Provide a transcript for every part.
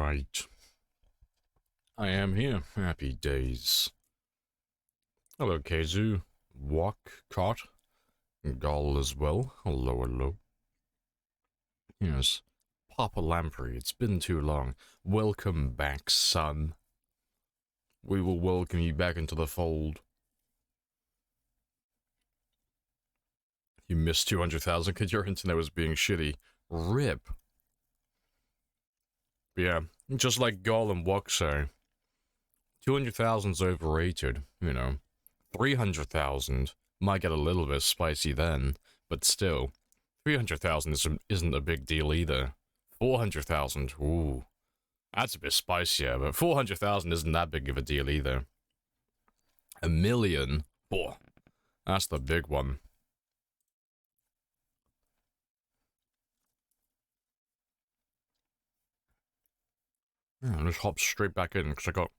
Right. I am here. Happy days. Hello, Keizu. Walk, Cot, Gall as well. Hello, hello. Yes. Papa Lamprey, it's been too long. Welcome back, son. We will welcome you back into the fold. You missed 200,000 because your internet was being shitty. RIP. But yeah, just like Gall and Walk say, 200,000's overrated, you know. 300,000 might get a little bit spicy then, but still, 300,000 isn't a big deal either. 400,000, ooh, that's a bit spicier, but 400,000 isn't that big of a deal either. 1,000,000, boah, that's the big one. Yeah, I'll just hop straight back in because I got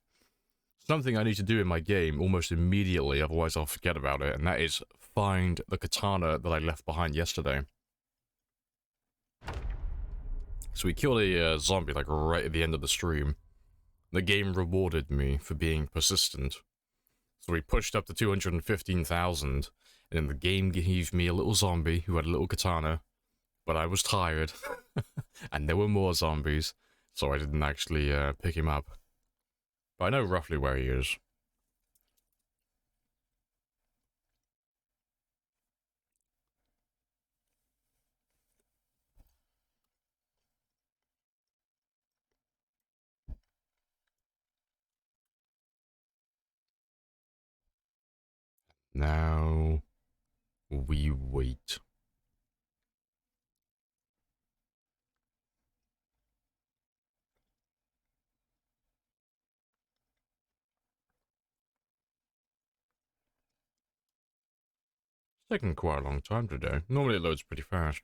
something I need to do in my game almost immediately, otherwise I'll forget about it, and that is find the katana that I left behind yesterday. So we killed a zombie like right at the end of the stream. The game rewarded me for being persistent. So we pushed up to 215,000, and then the game gave me a little zombie who had a little katana, but I was tired, and there were more zombies, so I didn't actually pick him up. But I know roughly where he is. Now we wait. It's taking quite a long time today. Normally it loads pretty fast.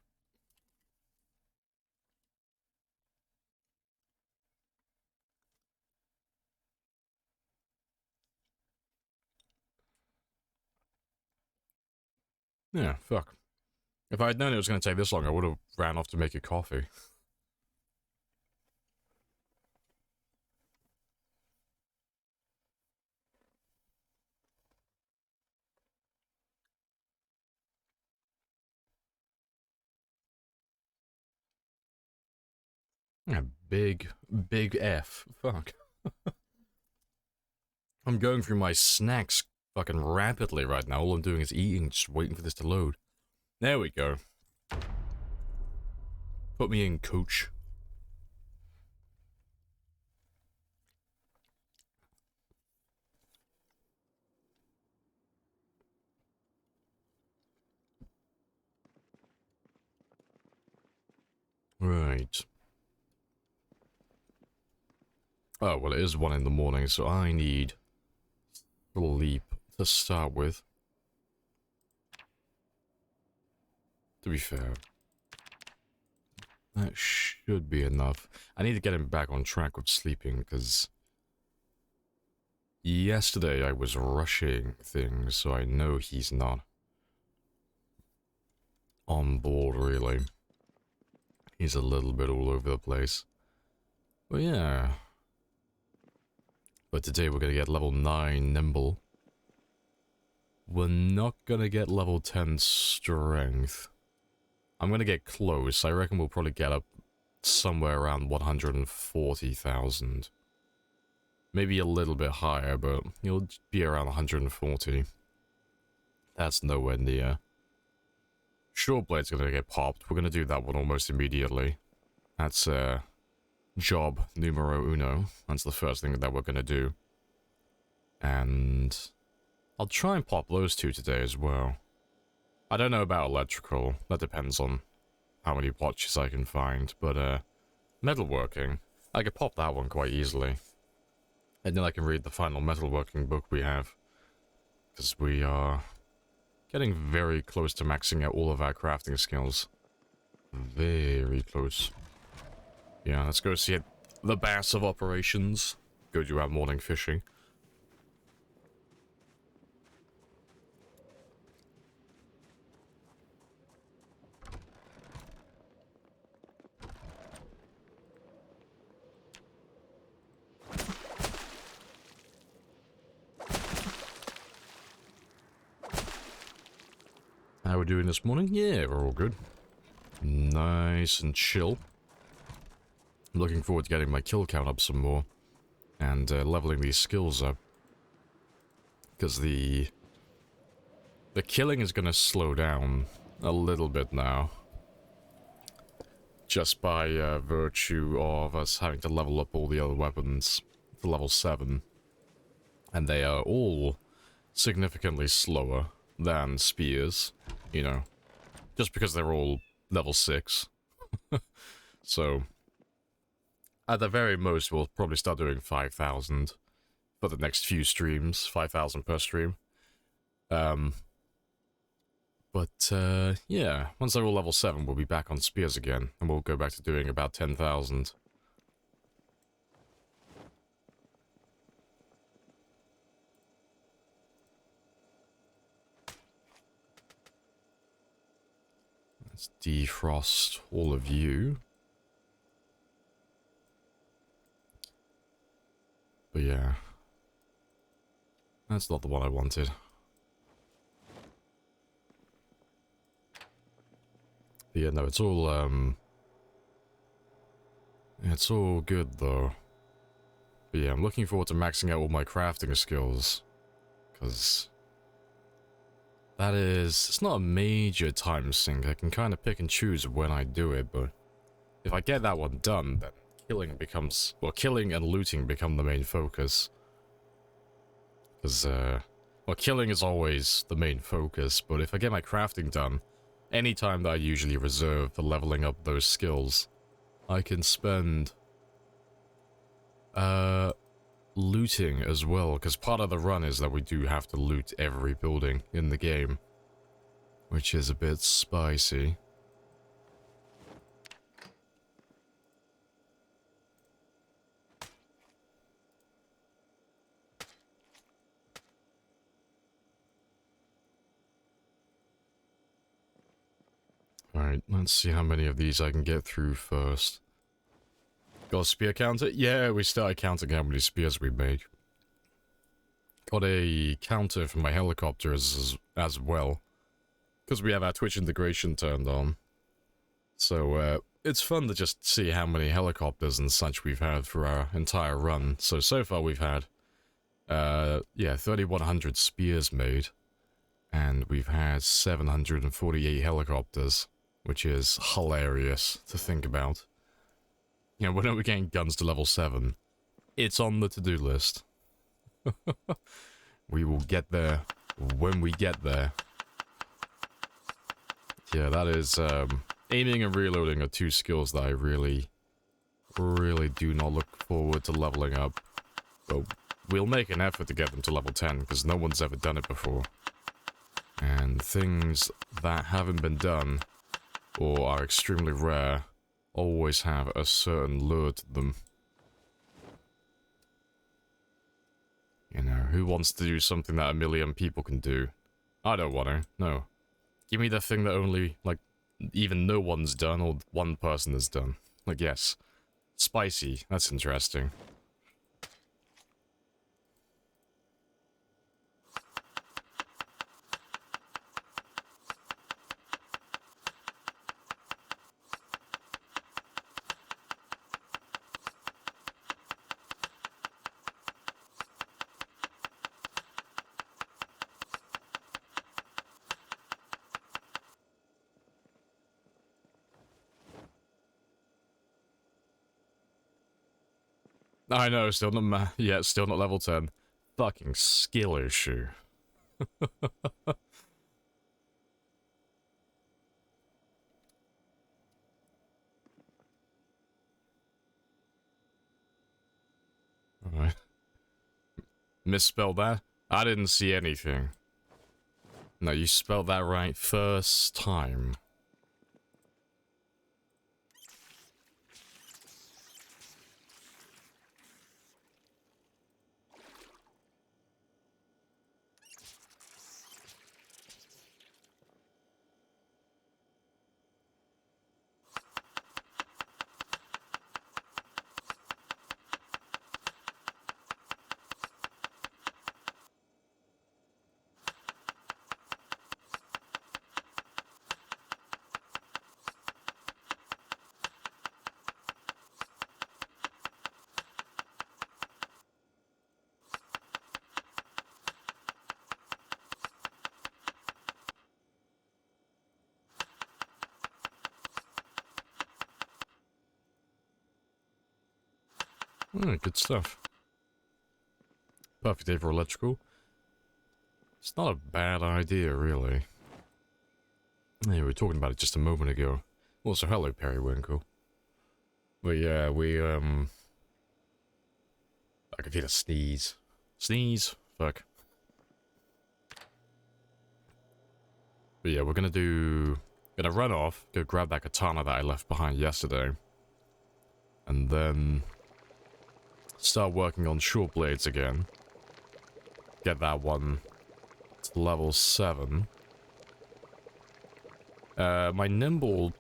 Yeah, fuck. If I had known it was going to take this long, I would have ran off to make a coffee. Yeah, big F. Fuck. I'm going through my snacks fucking rapidly right now. All I'm doing is eating, just waiting for this to load. There we go. Put me in, coach. Right. Oh, well, it is 1 in the morning, so I need sleep to start with. To be fair. That should be enough. I need to get him back on track with sleeping, because yesterday I was rushing things, so I know he's not on board, really. He's a little bit all over the place. But yeah. But today we're gonna get level 9 Nimble. We're not gonna get level 10 Strength. I'm gonna get close. I reckon we'll probably get up somewhere around 140,000. Maybe a little bit higher, but you'll be around 140. That's nowhere near. Shoreblade's gonna get popped. We're gonna do that one almost immediately. That's job numero uno. That's the first thing that we're gonna do. And I'll try and pop those two today as well. I don't know about electrical. That depends on how many watches I can find. But metalworking, I could pop that one quite easily. And then I can read the final metalworking book we have. Because we are getting very close to maxing out all of our crafting skills. Very close. Yeah, let's go see the bass of operations. Go do our morning fishing. how we doing this morning? Yeah, we're all good. Nice and chill. I'm looking forward to getting my kill count up some more. And leveling these skills up. Because the killing is going to slow down a little bit now. Just by virtue of us having to level up all the other weapons to level 7. And they are all significantly slower than spears, you know. Just because they're all level 6. So, at the very most, we'll probably start doing 5,000 for the next few streams. 5,000 per stream. Yeah, once they're all level 7, we'll be back on spears again, and we'll go back to doing about 10,000. Let's defrost all of you. But yeah, that's not the one I wanted. But yeah, no, it's all good though. But yeah, I'm looking forward to maxing out all my crafting skills, because it's not a major time sink. I can kind of pick and choose when I do it, but if I get that one done, then killing and looting become the main focus. Because, killing is always the main focus, but if I get my crafting done, any time that I usually reserve for leveling up those skills, I can spend, looting as well, because part of the run is that we do have to loot every building in the game, which is a bit spicy. Alright, let's see how many of these I can get through first. Got a spear counter? Yeah, we started counting how many spears we made. Got a counter for my helicopters as well, because we have our Twitch integration turned on. So, it's fun to just see how many helicopters and such we've had for our entire run. So far we've had, 3,100 spears made, and we've had 748 helicopters, which is hilarious to think about. You know, when we're getting guns to level 7, it's on the to-do list. We will get there when we get there. Yeah, that is, aiming and reloading are two skills that I really do not look forward to leveling up. But we'll make an effort to get them to level 10, because no one's ever done it before. And things that haven't been done, or are extremely rare, always have a certain lure to them. You know, who wants to do something that a million people can do? I don't want to, no. Give me the thing that only, like, even no one's done, or one person has done. Like, yes. Spicy, that's interesting. I know, still not still not level 10. Fucking skill issue. Alright. Misspelled that? I didn't see anything. No, you spelled that right first time. Alright, good stuff. Perfect day for electrical. It's not a bad idea, really. Yeah, we were talking about it just a moment ago. Also, hello, Periwinkle. But yeah, I can feel a sneeze. Sneeze? Fuck. But yeah, we're gonna run off, go grab that katana that I left behind yesterday. And then start working on short blades again. Get that one to level 7. My nimble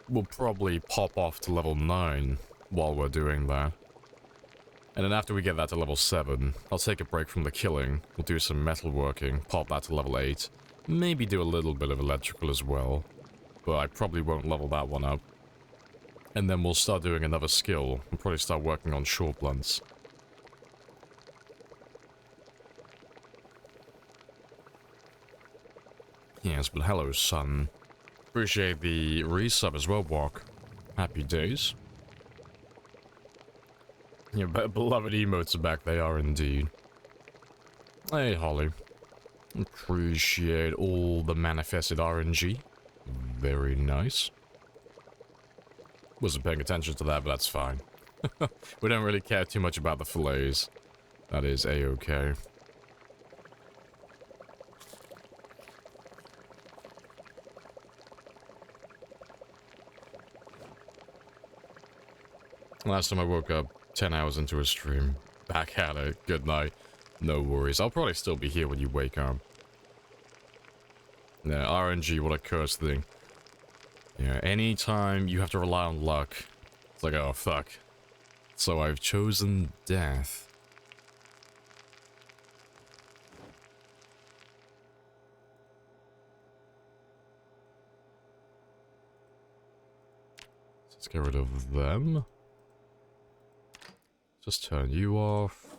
will probably pop off to level 9 while we're doing that. And then after we get that to level 7, I'll take a break from the killing. We'll do some metalworking, pop that to level 8. Maybe do a little bit of electrical as well. But I probably won't level that one up. And then we'll start doing another skill. We'll probably start working on short blunts. Yes, but hello, son. Appreciate the resub as well, Walk. Happy days. Your beloved emotes are back, they are indeed. Hey, Holly. Appreciate all the manifested RNG. Very nice. Wasn't paying attention to that, but that's fine. We don't really care too much about the fillets. That is a-okay. Last time I woke up 10 hours into a stream. Back at it. Good night. No worries. I'll probably still be here when you wake up. Yeah, RNG, what a cursed thing. Yeah, anytime you have to rely on luck, it's like, oh, fuck. So I've chosen death. Let's get rid of them. Just turn you off.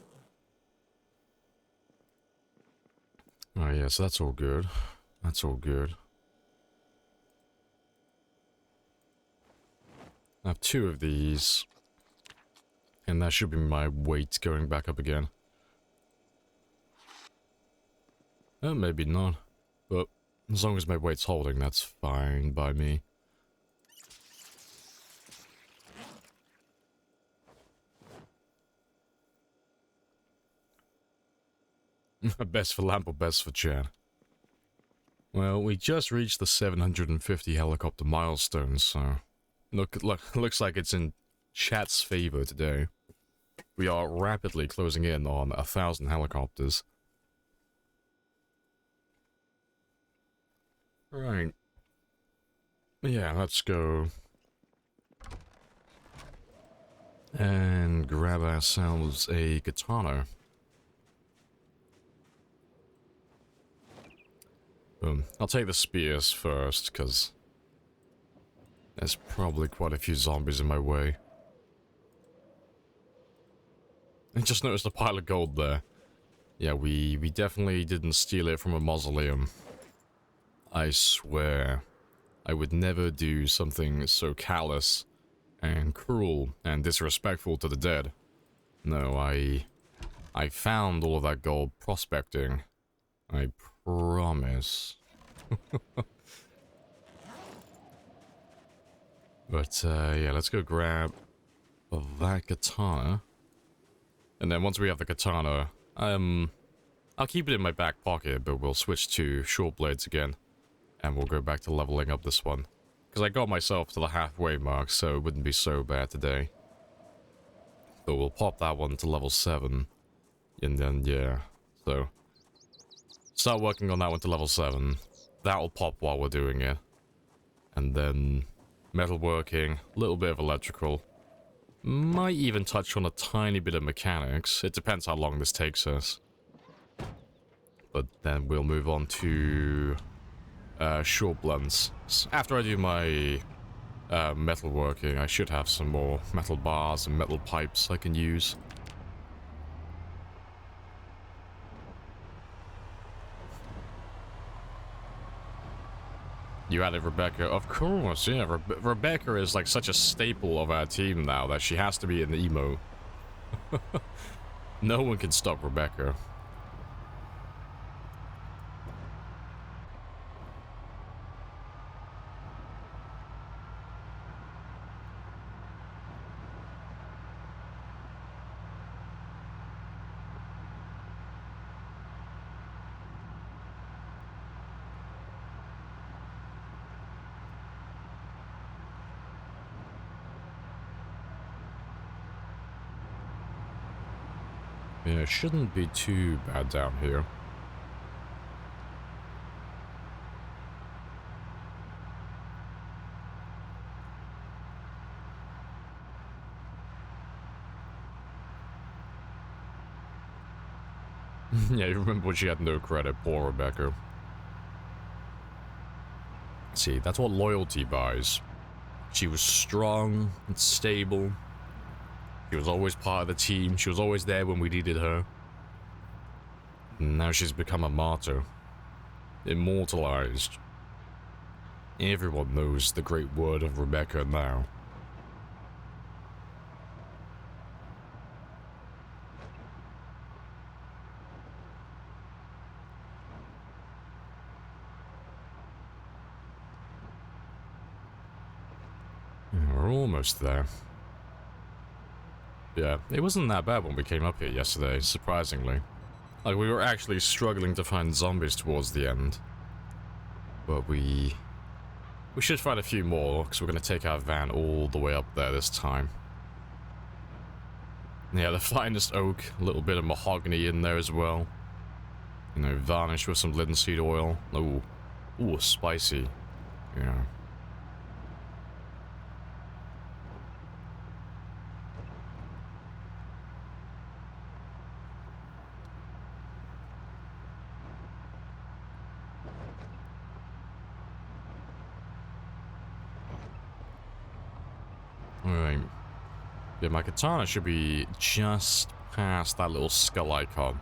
Oh, yeah, so that's all good. That's all good. I have 2 of these. And that should be my weight going back up again. Maybe not. But as long as my weight's holding, that's fine by me. Best for Lamp or best for Chad? Well, we just reached the 750 helicopter milestone, so... looks like it's in chat's favor today. We are rapidly closing in on 1,000 helicopters. Right. Yeah, let's go. And grab ourselves a katana. Boom. I'll take the spears first, because there's probably quite a few zombies in my way. I just noticed a pile of gold there. Yeah, we definitely didn't steal it from a mausoleum. I swear, I would never do something so callous and cruel and disrespectful to the dead. No, I found all of that gold prospecting. I promise. But, yeah, let's go grab that katana. And then once we have the katana, I'll keep it in my back pocket, but we'll switch to short blades again. And we'll go back to leveling up this one. Because I got myself to the halfway mark, so it wouldn't be so bad today. But we'll pop that one to level 7. And then, yeah, so... start working on that one to level 7. That'll pop while we're doing it. And then... metalworking, a little bit of electrical. Might even touch on a tiny bit of mechanics. It depends how long this takes us. But then we'll move on to... short blunts. After I do my... metalworking, I should have some more metal bars and metal pipes I can use. You added Rebecca. Of course, yeah. Rebecca is like such a staple of our team now that she has to be an emo. No one can stop Rebecca. Yeah, it shouldn't be too bad down here. Yeah, you remember when she had no credit, poor Rebecca. See, that's what loyalty buys. She was strong and stable. She was always part of the team. She was always there when we needed her. And now she's become a martyr. Immortalized. Everyone knows the great word of Rebecca now. Yeah, we're almost there. Yeah, it wasn't that bad when we came up here yesterday, surprisingly. Like, we were actually struggling to find zombies towards the end. But we should find a few more, because we're going to take our van all the way up there this time. Yeah, the finest oak, a little bit of mahogany in there as well. You know, varnished with some linseed oil. Ooh, ooh, spicy. Yeah. Alright. Yeah, my katana should be just past that little skull icon.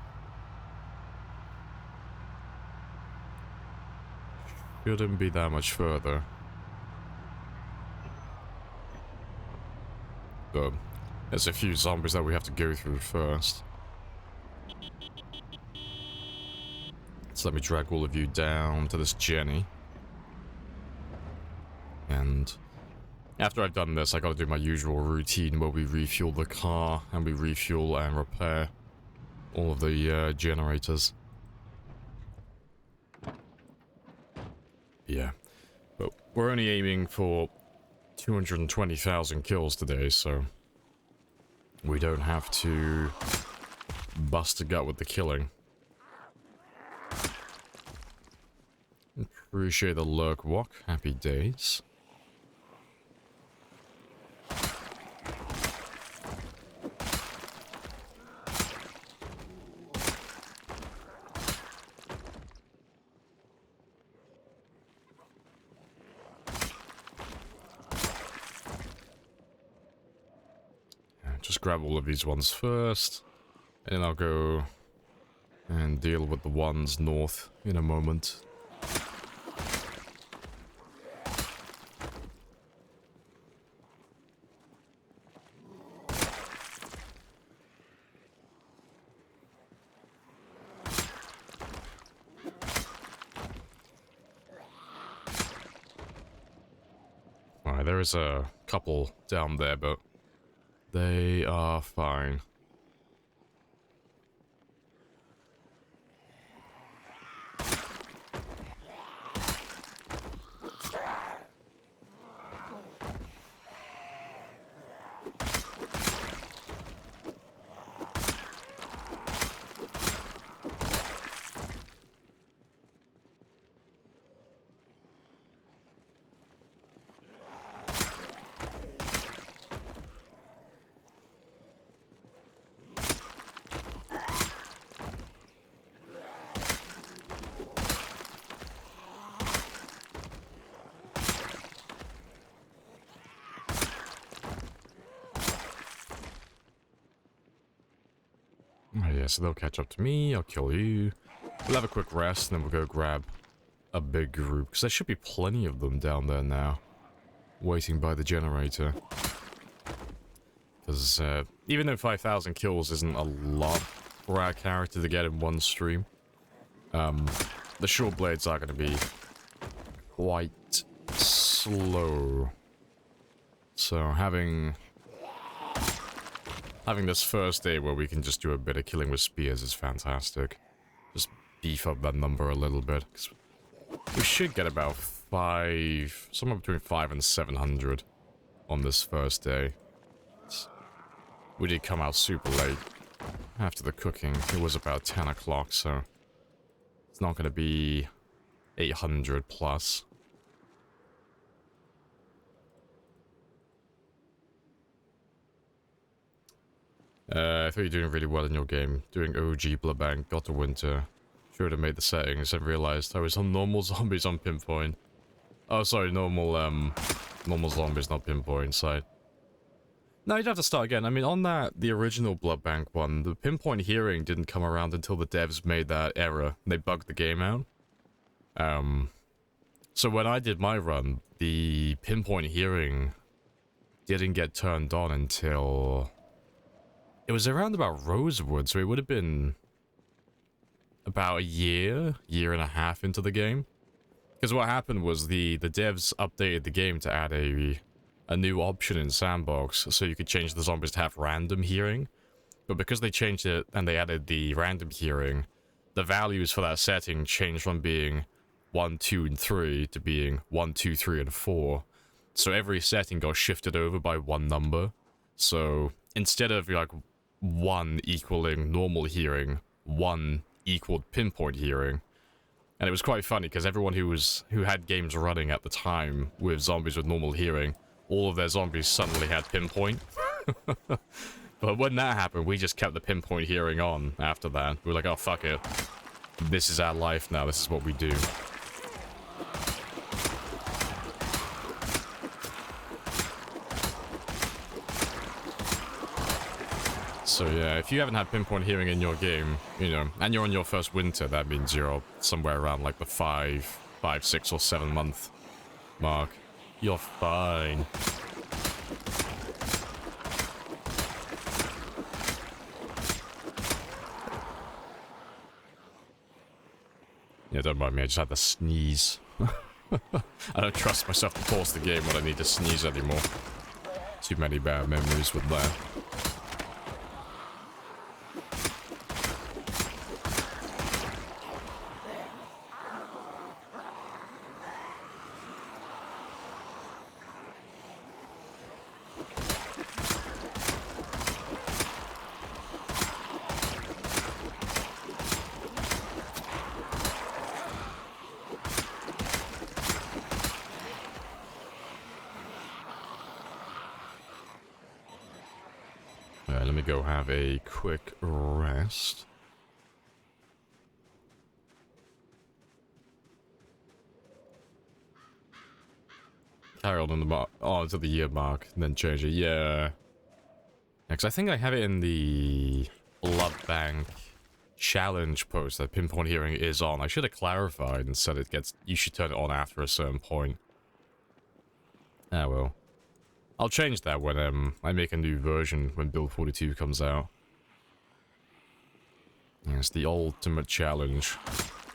Shouldn't be that much further. But there's a few zombies that we have to go through first. So let me drag all of you down to this journey. And after I've done this, I gotta do my usual routine where we refuel the car and we refuel and repair all of the generators. Yeah, but we're only aiming for 220,000 kills today, so we don't have to bust a gut with the killing. Appreciate the lurk walk. Happy days. Just grab all of these ones first, and then I'll go and deal with the ones north in a moment. Alright, there is a couple down there, but they are fine. Oh yeah, so they'll catch up to me, I'll kill you. We'll have a quick rest, and then we'll go grab a big group, because there should be plenty of them down there now, waiting by the generator. Because Even though 5,000 kills isn't a lot for our character to get in one stream, the short blades are going to be quite slow. So having this first day where we can just do a bit of killing with spears is fantastic. Just beef up that number a little bit. 'Cause we should get about somewhere between 500 and 700 on this first day. We did come out super late after the cooking. It was about 10 o'clock, so it's not going to be 800 plus. I thought you were doing really well in your game. Doing OG Bloodbank, got to winter. Should have made the settings and realized I was on normal zombies on pinpoint. Oh, sorry, normal zombies, not pinpoint side. No, you'd have to start again. I mean, on the original Bloodbank one, the pinpoint hearing didn't come around until the devs made that error. They bugged the game out. So when I did my run, the pinpoint hearing didn't get turned on until... It was around about Rosewood, so it would have been about a year and a half into the game. Because what happened was the devs updated the game to add a new option in Sandbox, so you could change the zombies to have random hearing. But because they changed it and they added the random hearing, the values for that setting changed from being 1, 2, and 3 to being 1, 2, 3, and 4. So every setting got shifted over by one number. So instead of like 1 equaling normal hearing, 1 equaled pinpoint hearing. And it was quite funny because everyone who had games running at the time with zombies with normal hearing, all of their zombies suddenly had pinpoint. But when that happened, we just kept the pinpoint hearing on after that. We were like, oh fuck it. This is our life now, this is what we do. So yeah, if you haven't had pinpoint hearing in your game, you know, and you're on your first winter, that means you're somewhere around like the 5, 6, or 7 month mark. You're fine. Yeah, don't mind me, I just had to sneeze. I don't trust myself to pause the game when I need to sneeze anymore. Too many bad memories with that. Let me go have a quick rest. Carry on the mark. Oh, to the year mark, and then change it. Yeah. Next, I think I have it in the Blood Bank challenge post that pinpoint hearing is on. I should have clarified and said you should turn it on after a certain point. Ah well. I'll change that when I make a new version when build 42 comes out. Yeah, it's the ultimate challenge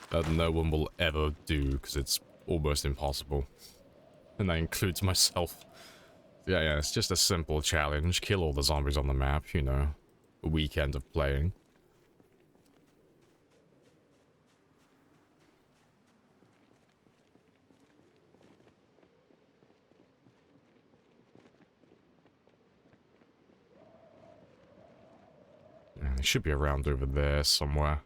that no one will ever do because it's almost impossible. And that includes myself. Yeah, it's just a simple challenge. Kill all the zombies on the map, you know. A weekend of playing. It should be around over there somewhere.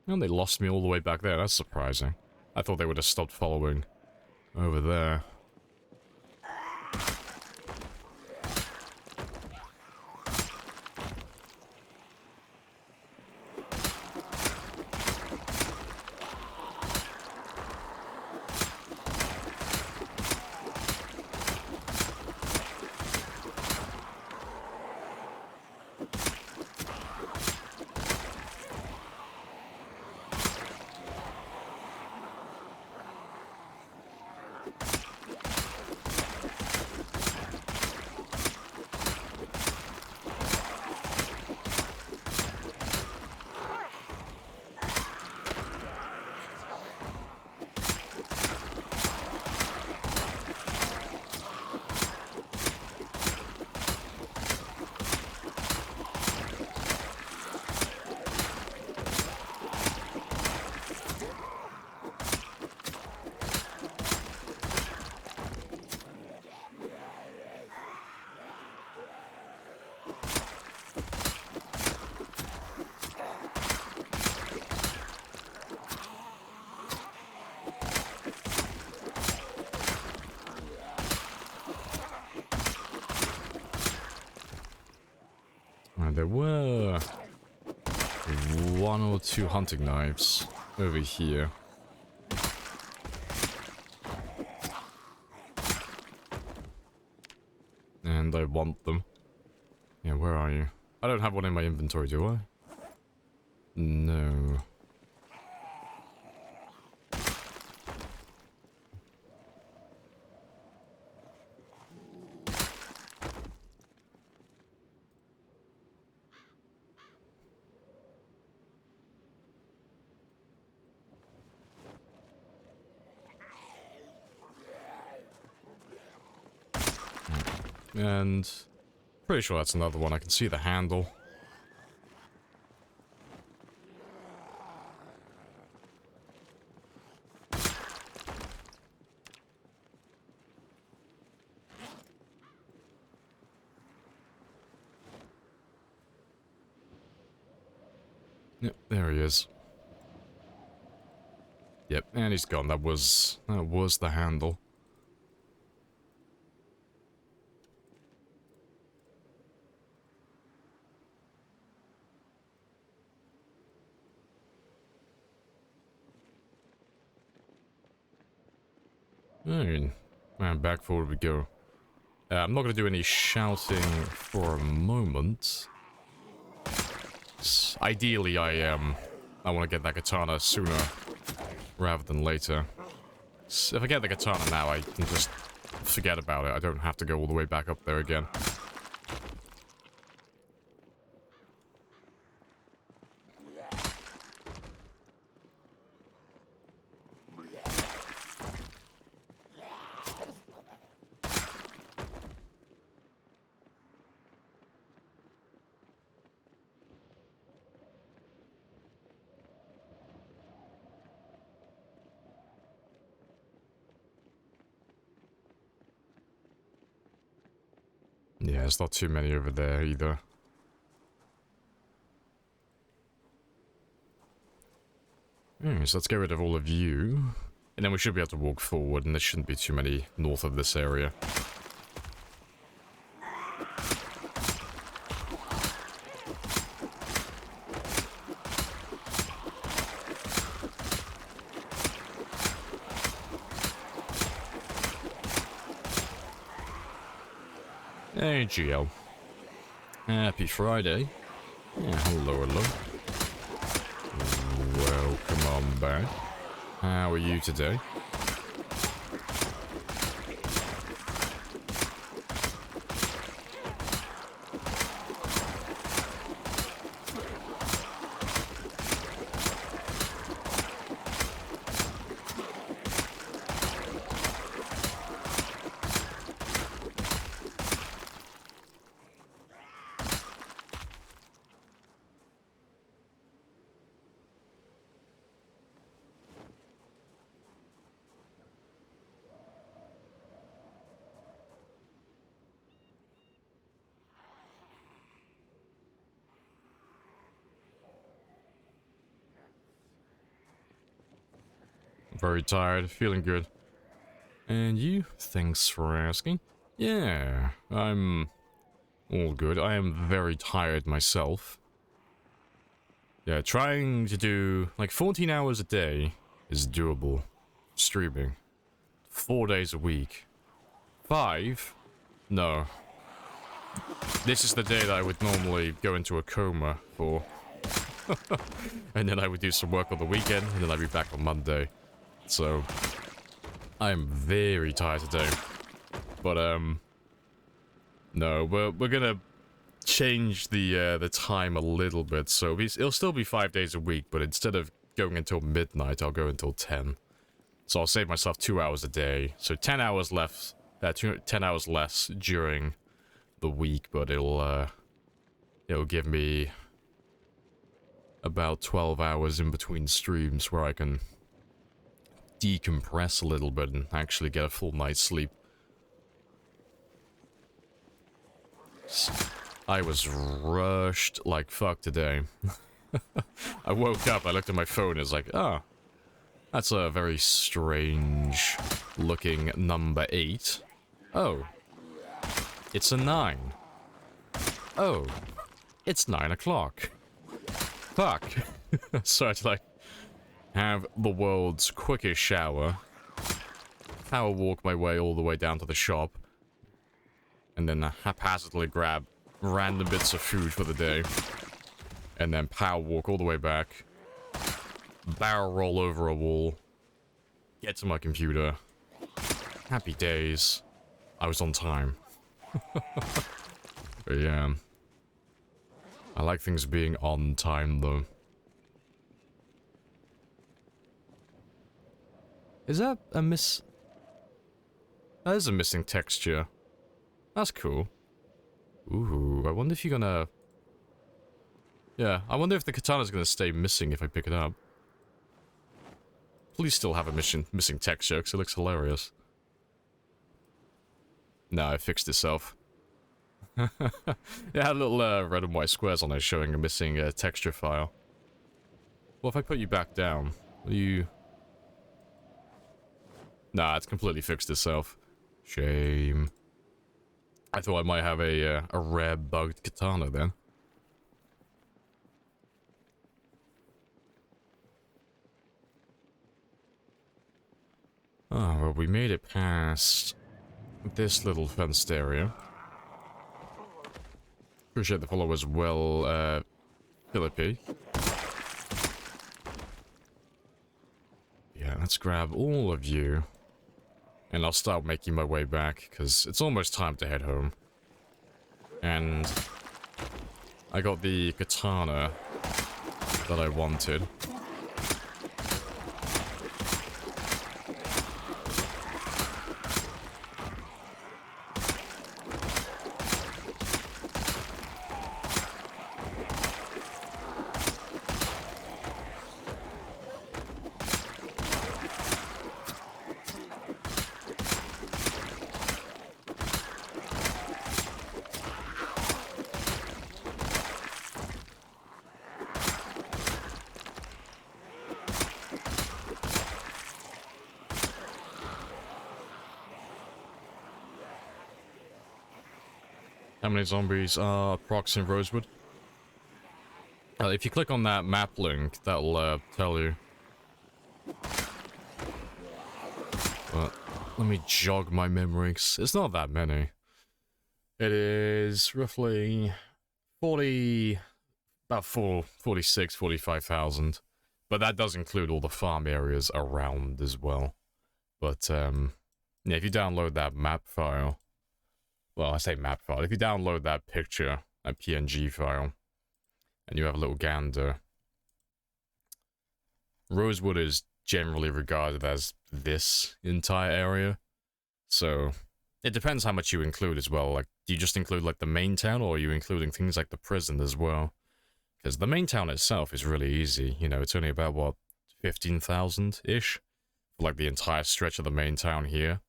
And they lost me all the way back there. That's surprising. I thought they would have stopped following over there. And there were 1 or 2 hunting knives over here. And I want them. Yeah, where are you? I don't have one in my inventory, do I? No. And pretty sure that's another one. I can see the handle. Yep, there he is. Yep, and he's gone. That was the handle. Alright, and back forward we go. I'm not going to do any shouting for a moment. Ideally, I want to get that katana sooner rather than later. So if I get the katana now, I can just forget about it. I don't have to go all the way back up there again. Yeah, there's not too many over there either. So let's get rid of all of you. And then we should be able to walk forward, and there shouldn't be too many north of this area. Hey, GL. Happy Friday. Yeah, hello, hello. Welcome on back. How are you today? Very tired, feeling good. And you? Thanks for asking. Yeah, I'm all good. I am very tired myself. Yeah, trying to do like 14 hours a day is doable. Streaming. 4 days a week. 5? No. This is the day that I would normally go into a coma for. And then I would do some work on the weekend, and then I'd be back on Monday. So, I'm very tired today. But, no, we're gonna change the time a little bit. So, it'll still be 5 days a week, but instead of going until midnight, I'll go until 10. So, I'll save myself 2 hours a day. So, 10 hours left, 10 hours less during the week, but it'll give me about 12 hours in between streams where I can decompress a little bit and actually get a full night's sleep. I was rushed like fuck today. I woke up, I looked at my phone, it's like, oh, that's a very strange looking number 8. Oh. It's a 9. Oh. It's 9 o'clock. Fuck. So I had to, like, have the world's quickest shower, power walk my way all the way down to the shop, and then haphazardly grab random bits of food for the day, and then power walk all the way back, barrel roll over a wall, get to my computer. Happy days. I was on time. But yeah. I like things being on time, though. Is that a That is a missing texture. That's cool. Ooh, I wonder if you're gonna... Yeah, I wonder if the katana's gonna stay missing if I pick it up. Please still have a missing texture, because it looks hilarious. No, it fixed itself. It had little red and white squares on it showing a missing texture file. Well, if I put you back down, will you... Nah, it's completely fixed itself. Shame. I thought I might have a rare bugged katana then. Oh, well, we made it past this little fenced area. Appreciate the follow as well, Philippi. Yeah, let's grab all of you. And I'll start making my way back, because it's almost time to head home. And I got the katana that I wanted. How many zombies are procs in Rosewood? If you click on that map link, that'll tell you. But let me jog my memories. It's not that many. It is roughly 40, about 46, 45,000. But that does include all the farm areas around as well. But yeah, if you download that map file, well, I say map file. If you download that picture, that PNG file, and you have a little gander, Rosewood is generally regarded as this entire area. So it depends how much you include as well. Like, do you just include like the main town, or are you including things like the prison as well? Because the main town itself is really easy. You know, it's only about, what, 15,000-ish? For like the entire stretch of the main town here.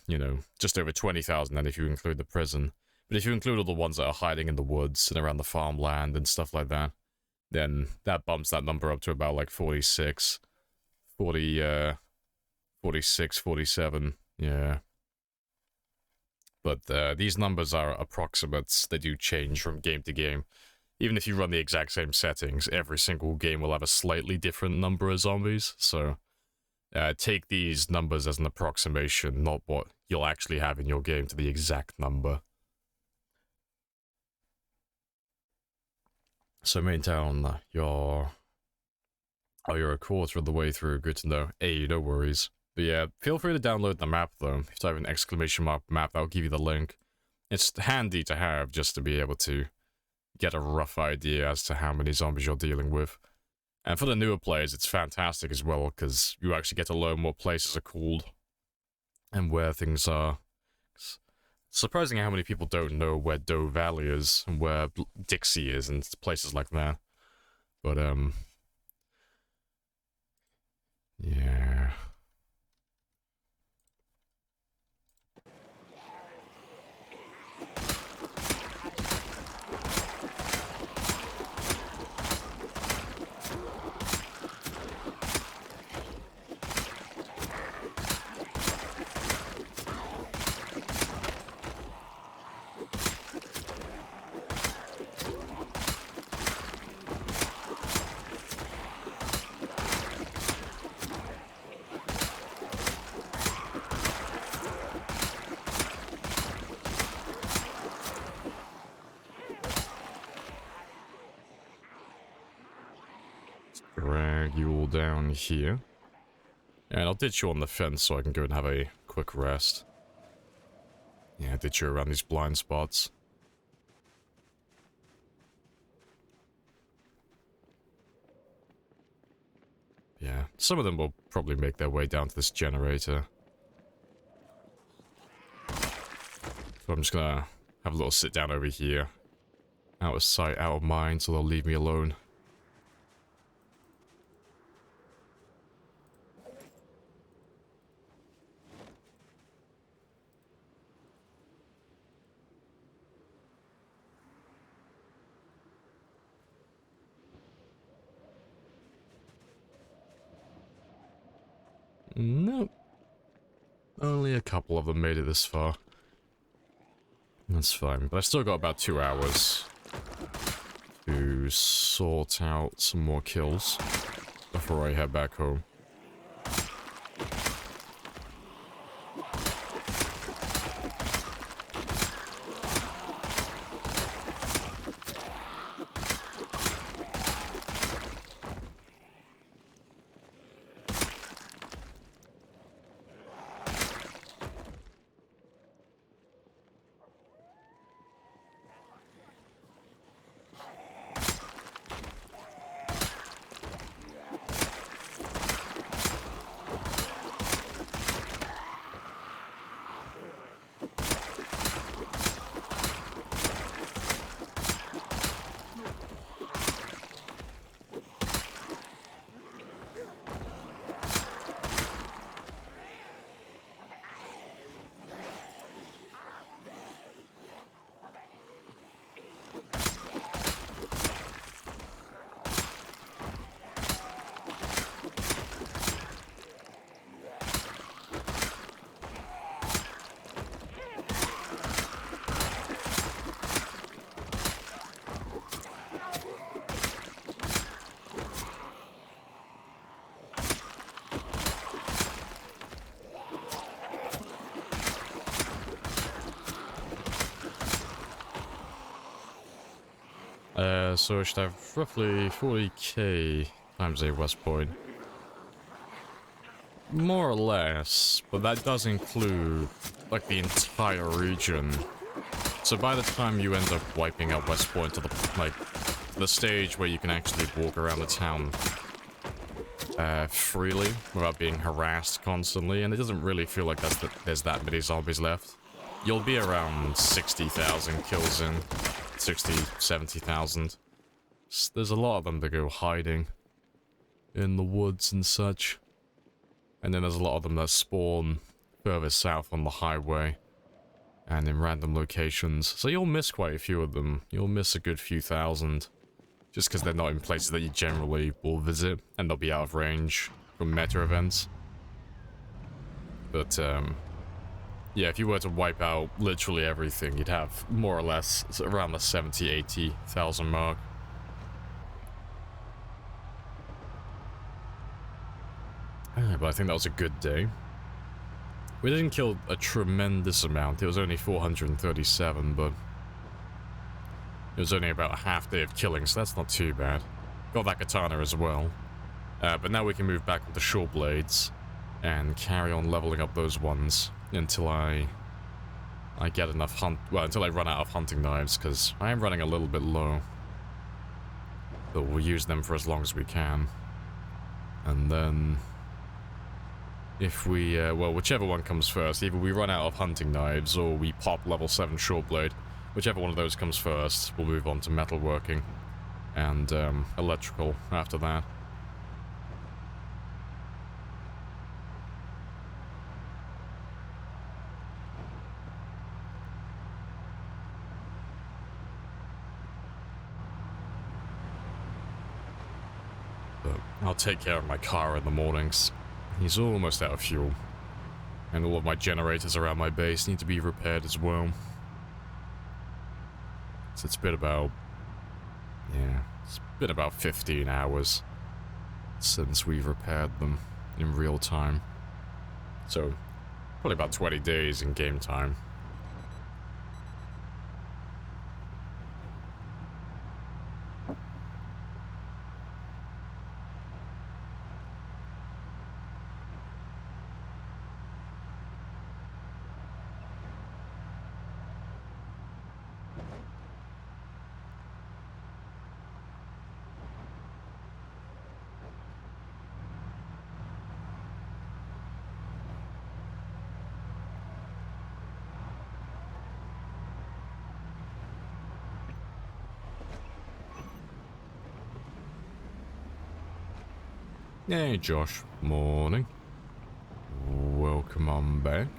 You know, just over 20,000 then if you include the prison. But if you include all the ones that are hiding in the woods and around the farmland and stuff like that, then that bumps that number up to about like 46, 47, yeah. But these numbers are approximates. They do change from game to game. Even if you run the exact same settings, every single game will have a slightly different number of zombies, so... take these numbers as an approximation, not what you'll actually have in your game to the exact number. So main town, you're a quarter of the way through, good to know. Hey, no worries. But yeah, feel free to download the map though. If you type an exclamation mark map, I'll give you the link. It's handy to have just to be able to get a rough idea as to how many zombies you're dealing with. And for the newer players, it's fantastic as well, because you actually get to learn what places are called and where things are. It's surprising how many people don't know where Doe Valley is and where Dixie is and places like that. But, yeah. Drag you all down here. And I'll ditch you on the fence so I can go and have a quick rest. Yeah, ditch you around these blind spots. Yeah, some of them will probably make their way down to this generator. So I'm just gonna have a little sit down over here. Out of sight, out of mind, so they'll leave me alone. Nope. Only a couple of them made it this far. That's fine, but I've still got about 2 hours to sort out some more kills before I head back home. So I should have roughly 40k times a West Point. More or less, but that does include, like, the entire region. So by the time you end up wiping out West Point to the stage where you can actually walk around the town freely without being harassed constantly, and it doesn't really feel like there's that many zombies left. You'll be around 60,000 kills in. 60, 70,000. There's a lot of them that go hiding in the woods and such. And then there's a lot of them that spawn further south on the highway and in random locations. So you'll miss quite a few of them. You'll miss a good few thousand. Just because they're not in places that you generally will visit, and they'll be out of range from meta events. But, yeah, if you were to wipe out literally everything, you'd have more or less around the 70, 80,000 mark. But I think that was a good day. We didn't kill a tremendous amount. It was only 437, but it was only about a half day of killing, so that's not too bad. Got that katana as well. But now we can move back with the short blades and carry on leveling up those ones until I get enough until I run out of hunting knives, because I am running a little bit low. But we'll use them for as long as we can. And then if we, well, whichever one comes first, either we run out of hunting knives or we pop level 7 short blade. Whichever one of those comes first, we'll move on to metalworking and electrical after that. But I'll take care of my car in the mornings. He's almost out of fuel. And all of my generators around my base need to be repaired as well. So it's been about, yeah, it's been about 15 hours since we've repaired them in real time. So, probably about 20 days in game time. Hey, Josh. Morning. Welcome on back.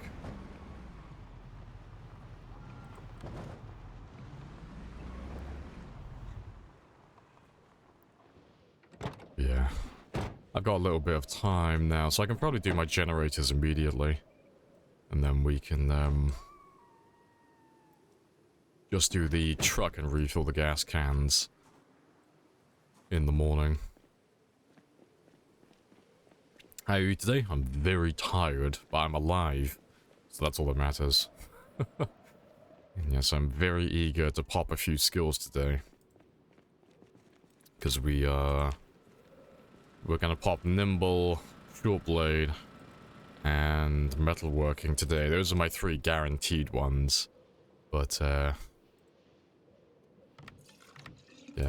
Yeah. I've got a little bit of time now, so I can probably do my generators immediately. And then we can, just do the truck and refill the gas cans in the morning. How are you today? I'm very tired, but I'm alive. So that's all that matters. And yes, I'm very eager to pop a few skills today. Because we're gonna pop Nimble, Short Blade, and Metalworking today. Those are my 3 guaranteed ones. But, yeah,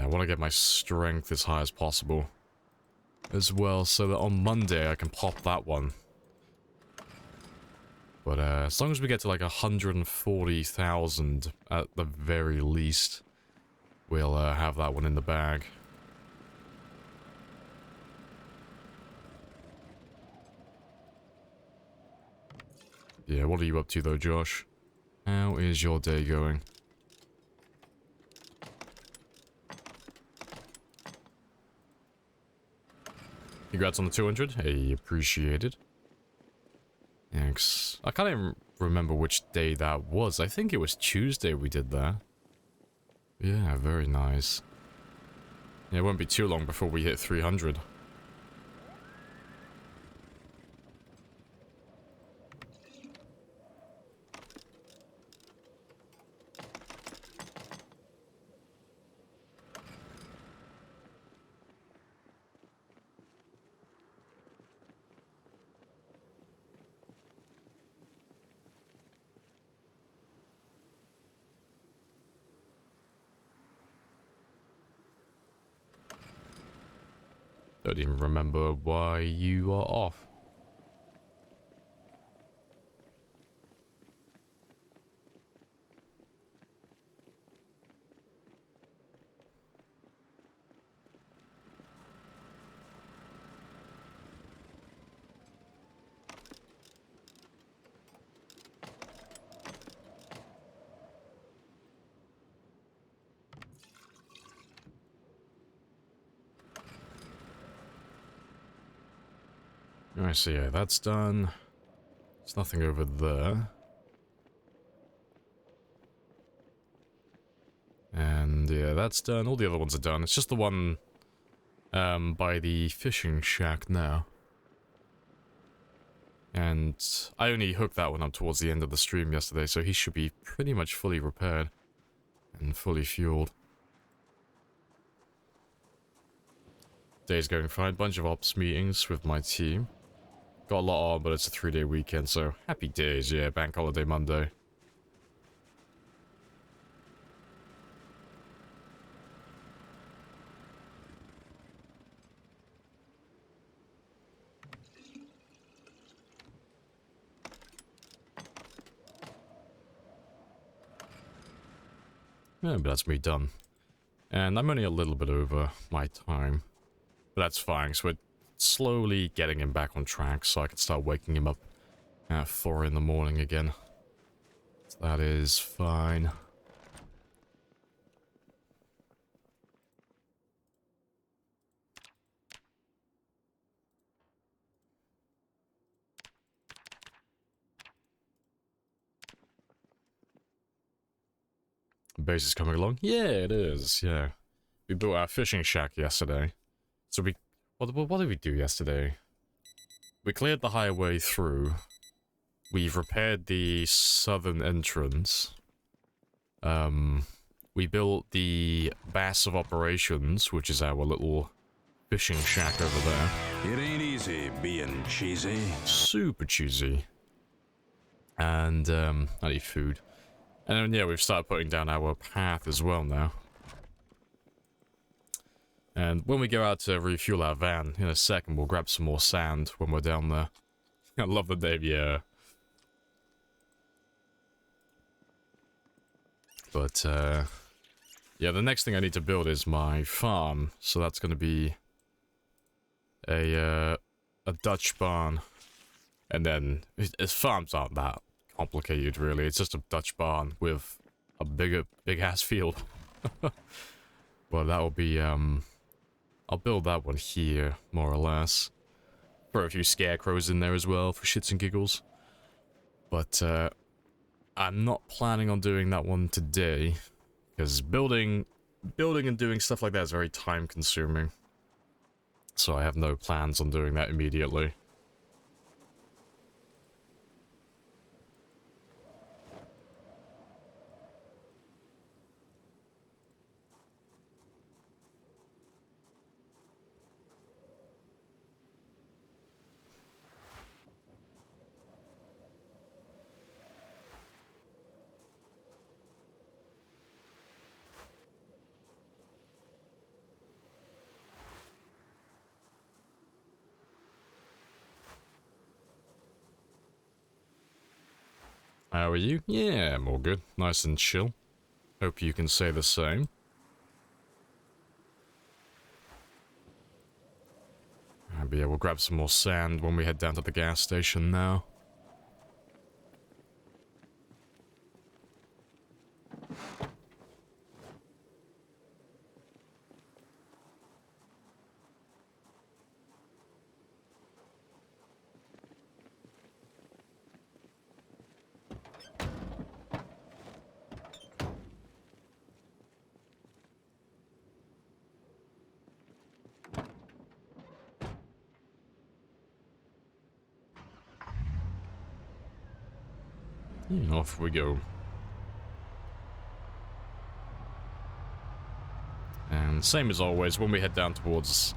I want to get my strength as high as possible. As well, so that on Monday I can pop that one. But as long as we get to like 140,000 at the very least, we'll have that one in the bag. Yeah, what are you up to though, Josh? How is your day going? Congrats on the 200. Hey, appreciated. Thanks. I can't even remember which day that was. I think it was Tuesday we did that. Yeah, very nice. Yeah, it won't be too long before we hit 300. Don't even remember why you are off. I see, yeah, that's done. There's nothing over there. And yeah, that's done. All the other ones are done. It's just the one by the fishing shack now. And I only hooked that one up towards the end of the stream yesterday, so he should be pretty much fully repaired and fully fueled. Day's going fine. Bunch of ops meetings with my team. Got a lot on, but it's a 3-day weekend, so happy days, yeah. Bank holiday Monday. Yeah, but that's me done. And I'm only a little bit over my time. But that's fine, so we're slowly getting him back on track so I can start waking him up at 4 in the morning again. So that is fine. Base is coming along? Yeah, it is, yeah. We built our fishing shack yesterday. So what did we do yesterday? We cleared the highway through. We've repaired the southern entrance. We built the base of operations, which is our little fishing shack over there. It ain't easy being cheesy. Super cheesy. And, I need food. And then, yeah, we've started putting down our path as well now. And when we go out to refuel our van, in a second, we'll grab some more sand when we're down there. I love the name, yeah. But, yeah, the next thing I need to build is my farm. So that's going to be a Dutch barn. And then, its farms aren't that complicated, really. It's just a Dutch barn with a big-ass field. Well, that'll be, I'll build that one here, more or less. Throw a few scarecrows in there as well, for shits and giggles. But, I'm not planning on doing that one today. Because building and doing stuff like that is very time-consuming. So I have no plans on doing that immediately. How are you? Yeah, I'm all good. Nice and chill. Hope you can say the same. But yeah, we'll grab some more sand when we head down to the gas station now. Off we go. And same as always, when we head down towards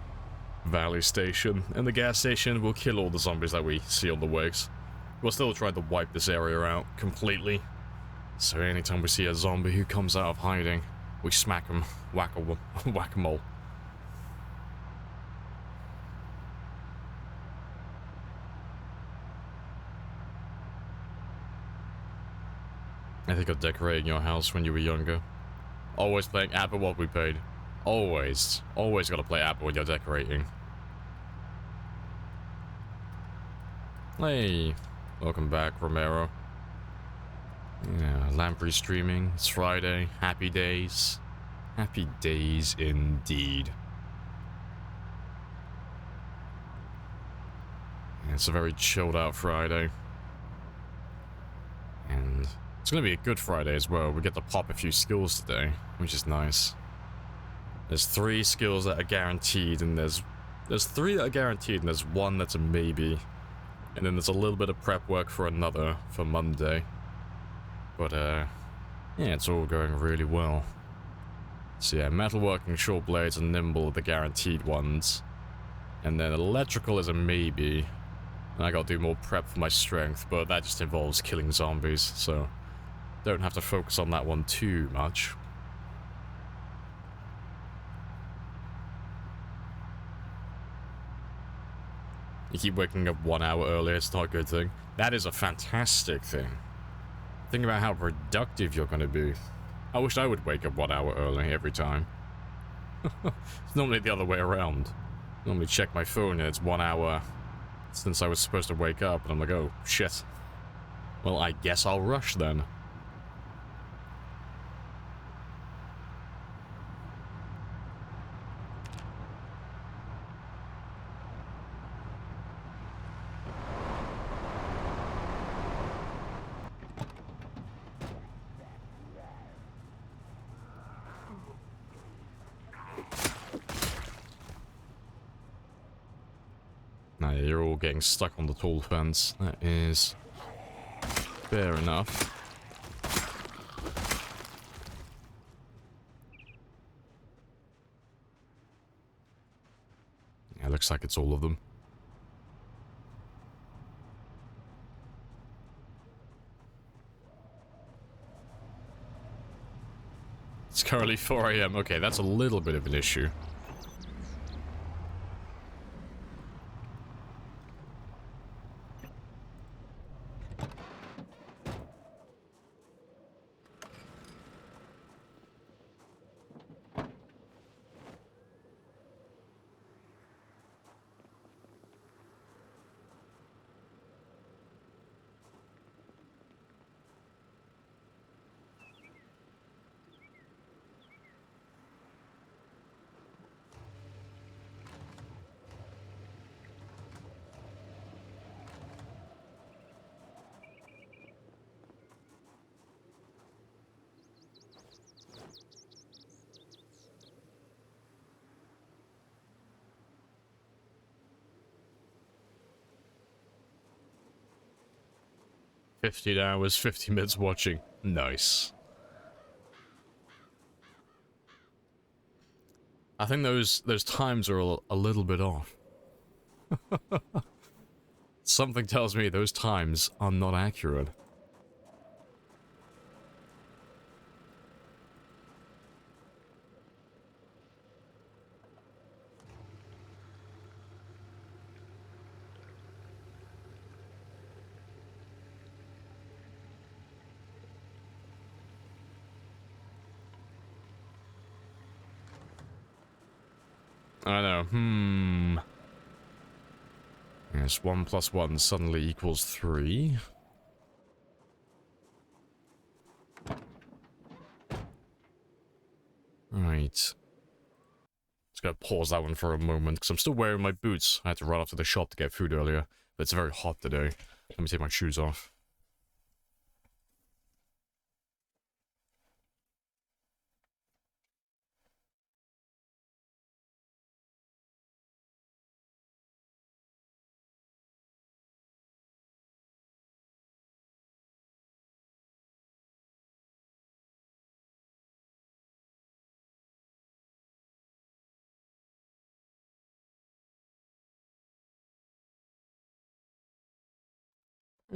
Valley Station and the gas station, we'll kill all the zombies that we see on the ways. We'll still try to wipe this area out completely. So anytime we see a zombie who comes out of hiding, we smack him, whack-a-mole. I think of decorating your house when you were younger. Always playing Apple what we paid. Always gotta play Apple when you're decorating. Hey, welcome back, Romero. Yeah, Lamprey streaming. It's Friday. Happy days. Happy days indeed. Yeah, it's a very chilled out Friday. And it's gonna be a good Friday as well. We get to pop a few skills today, which is nice. There's 3 skills that are guaranteed, and there's 3 that are guaranteed, and there's 1 that's a maybe. And then there's a little bit of prep work for another for Monday. But yeah, it's all going really well. So yeah, metalworking, short blades, and nimble are the guaranteed ones. And then electrical is a maybe. And I gotta do more prep for my strength, but that just involves killing zombies, so don't have to focus on that one too much. You keep waking up 1 hour early, it's not a good thing. That is a fantastic thing. Think about how productive you're gonna be. I wish I would wake up 1 hour early every time. It's normally the other way around. Normally check my phone and it's 1 hour since I was supposed to wake up, and I'm like, oh, shit. Well, I guess I'll rush then. Nah, you're all getting stuck on the tall fence. That is fair enough. Yeah, looks like it's all of them. It's currently 4 AM. Okay, that's a little bit of an issue. 15 hours, 50 minutes watching. Nice. I think those times are a little bit off. Something tells me those times are not accurate. I know, Yes, 1 plus 1 suddenly equals 3. Right. Just gotta pause that one for a moment, because I'm still wearing my boots. I had to run off to the shop to get food earlier, but it's very hot today. Let me take my shoes off.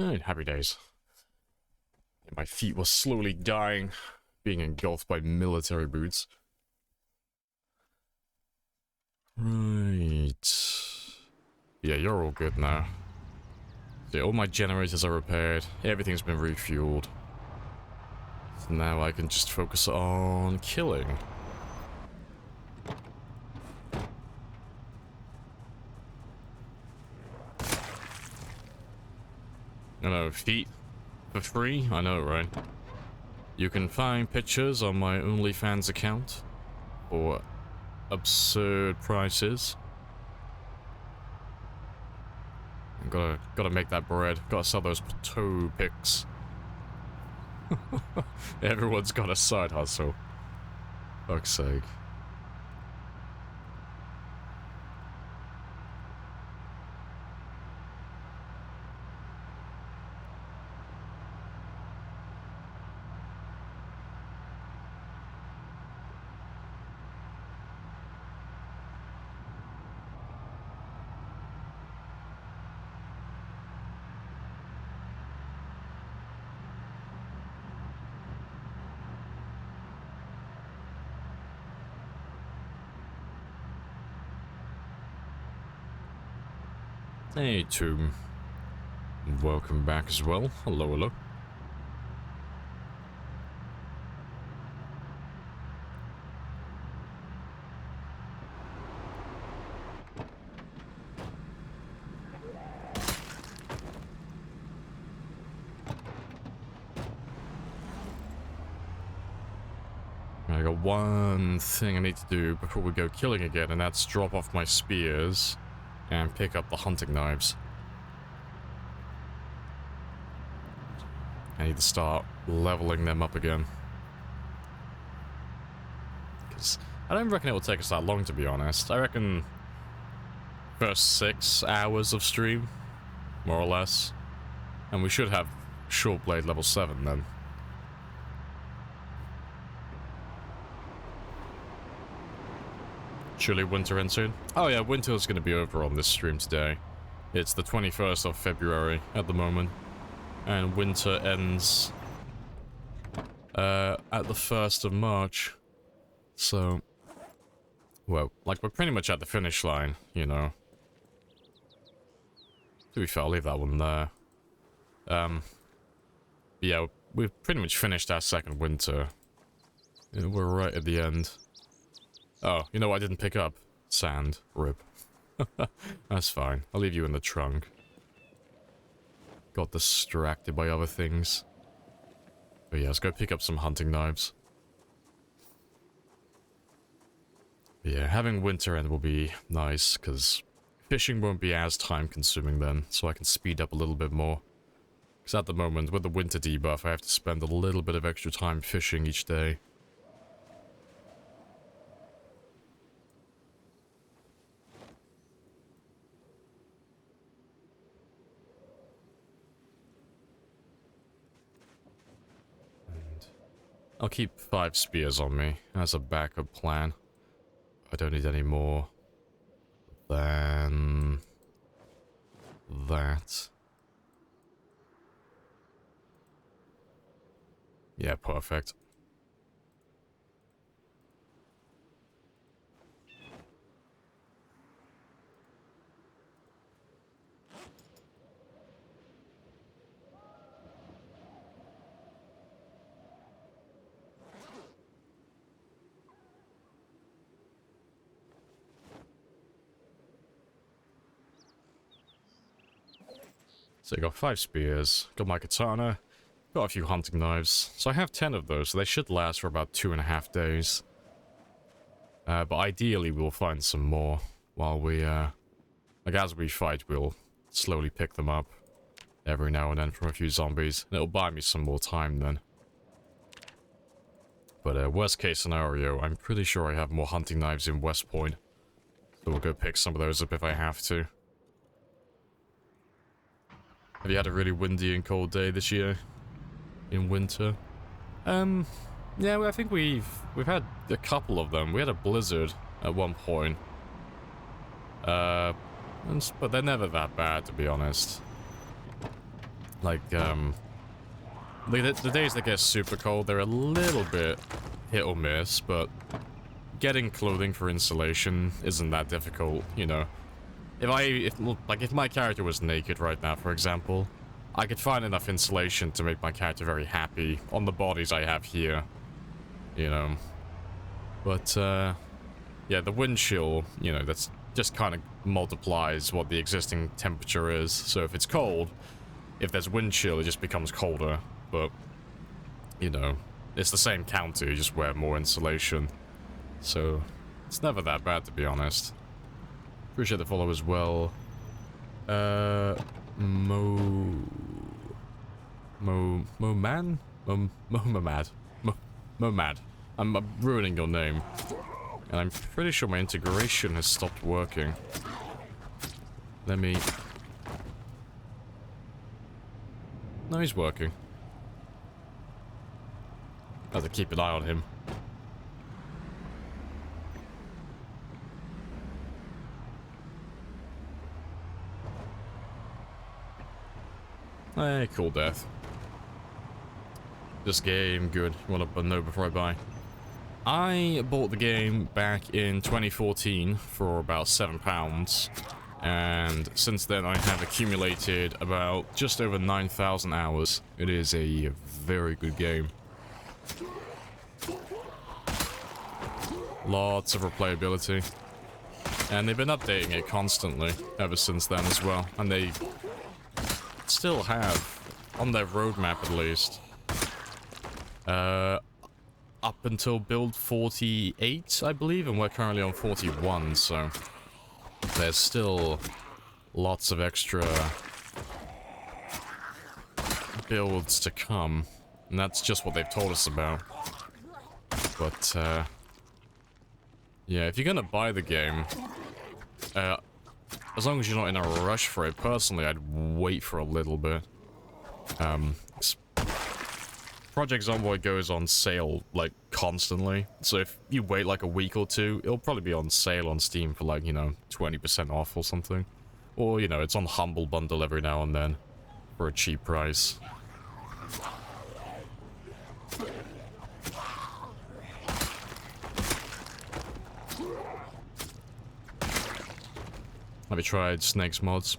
Alright, happy days. My feet were slowly dying, being engulfed by military boots. Right. Yeah, you're all good now. Yeah, all my generators are repaired. Everything's been refueled. So now I can just focus on killing. I know, feet for free? I know, right? You can find pictures on my OnlyFans account for absurd prices. Gotta make that bread. Gotta sell those toe pics. Everyone's got a side hustle. Fuck's sake. Hey, Tomb. Welcome back as well. Hello, hello. I got one thing I need to do before we go killing again, and that's drop off my spears and pick up the hunting knives. I need to start leveling them up again. Because I don't reckon it will take us that long, to be honest. I reckon first 6 hours of stream, more or less. And we should have short blade level 7 then. Surely winter ends soon? Oh yeah, winter is going to be over on this stream today. It's the 21st of February at the moment. And winter ends at the 1st of March. So, well, like we're pretty much at the finish line, you know. To be fair, I'll leave that one there. Yeah, we've pretty much finished our second winter. Yeah, we're right at the end. Oh, you know what I didn't pick up? Sand. Rip. That's fine. I'll leave you in the trunk. Got distracted by other things. But yeah, let's go pick up some hunting knives. But yeah, having winter end will be nice, because fishing won't be as time consuming then, so I can speed up a little bit more. Because at the moment, with the winter debuff, I have to spend a little bit of extra time fishing each day. I'll keep 5 spears on me as a backup plan. I don't need any more than that. Yeah, perfect. So I got 5 spears, got my katana, got a few hunting knives. So I have 10 of those, so they should last for about 2.5 days. But ideally we'll find some more while we, like as we fight, we'll slowly pick them up every now and then from a few zombies. And it'll buy me some more time then. But worst case scenario, I'm pretty sure I have more hunting knives in West Point. So we'll go pick some of those up if I have to. Have you had a really windy and cold day this year? In winter? Yeah, I think we've had a couple of them. We had a blizzard at one point. But they're never that bad, to be honest. Like, the days that get super cold, they're a little bit hit or miss, but getting clothing for insulation isn't that difficult, you know. If my character was naked right now, for example, I could find enough insulation to make my character very happy on the bodies I have here, you know. But, yeah, the wind chill, you know, that's just kind of multiplies what the existing temperature is. So if it's cold, if there's wind chill, it just becomes colder. But, you know, it's the same counter, you just wear more insulation. So, it's never that bad, to be honest. Appreciate the follow as well. Momad. I'm ruining your name. And I'm pretty sure my integration has stopped working. Let me... No, he's working. I have to keep an eye on him. Hey, cool death. This game, good. You want to know before I buy? I bought the game back in 2014 for about £7, and since then I have accumulated about just over 9,000 hours. It is a very good game. Lots of replayability. And they've been updating it constantly ever since then as well. And they still have, on their roadmap at least, up until build 48, I believe, and we're currently on 41, so there's still lots of extra builds to come, and that's just what they've told us about. But, yeah, if you're gonna buy the game, as long as you're not in a rush for it, personally, I'd wait for a little bit. Project Zomboid goes on sale, like, constantly. So if you wait, like, a week or two, it'll probably be on sale on Steam for, like, you know, 20% off or something. Or, you know, it's on Humble Bundle every now and then for a cheap price. Have you tried Snake's mods?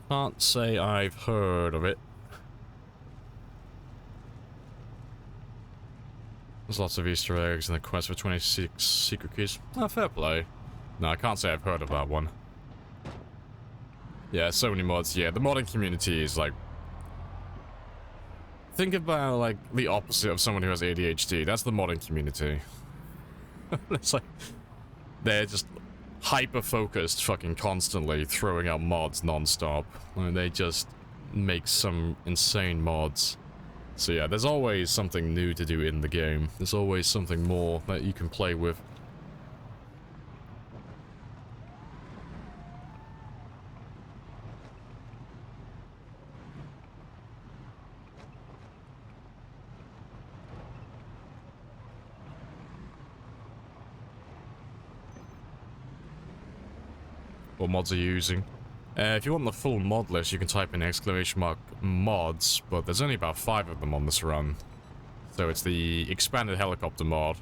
Can't say I've heard of it. There's lots of Easter eggs in the quest for 26 secret keys. Oh, fair play. No, I can't say I've heard of that one. Yeah, so many mods. Yeah, the modding community is like... Think about, like, the opposite of someone who has ADHD. That's the modding community. It's like... They're just hyper-focused fucking constantly, throwing out mods non-stop. And they just make some insane mods. So yeah, there's always something new to do in the game. There's always something more that you can play with. what mods are you using. If you want the full mod list, you can type in !mods, but there's only about 5 of them on this run. So it's the expanded helicopter mod,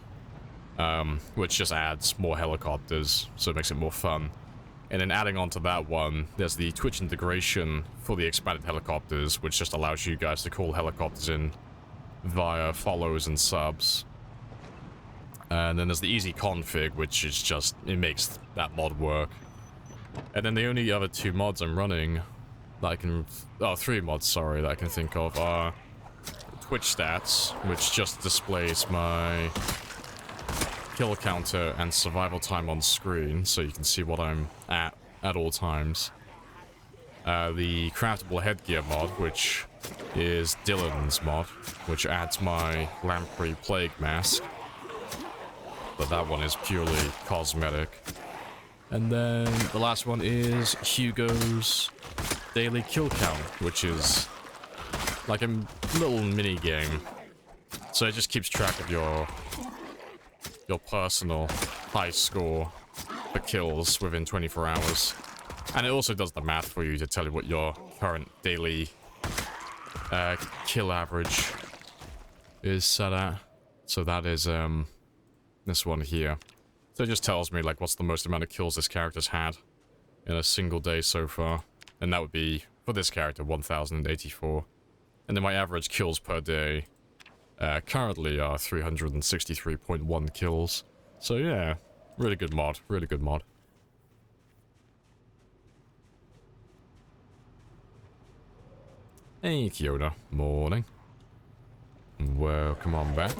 which just adds more helicopters, so it makes it more fun. And then adding on to that one, there's the Twitch integration for the expanded helicopters, which just allows you guys to call helicopters in via follows and subs. And then there's the easy config, which is just, it makes that mod work. And then the only other 2 mods I'm running that I can, 3 mods, sorry, that I can think of are Twitch stats, which just displays my kill counter and survival time on screen, so you can see what I'm at all times. The craftable headgear mod, which is Dylan's mod, which adds my Lamprey plague mask. But that one is purely cosmetic. And then the last one is Hugo's daily kill count, which is like a little mini game. So it just keeps track of your personal high score for kills within 24 hours. And it also does the math for you to tell you what your current daily kill average is set at. So that is this one here. So it just tells me like what's the most amount of kills this character's had in a single day so far. And that would be, for this character, 1084. And then my average kills per day currently are 363.1 kills. So yeah, really good mod, really good mod. Hey Fiona, morning. Welcome on back.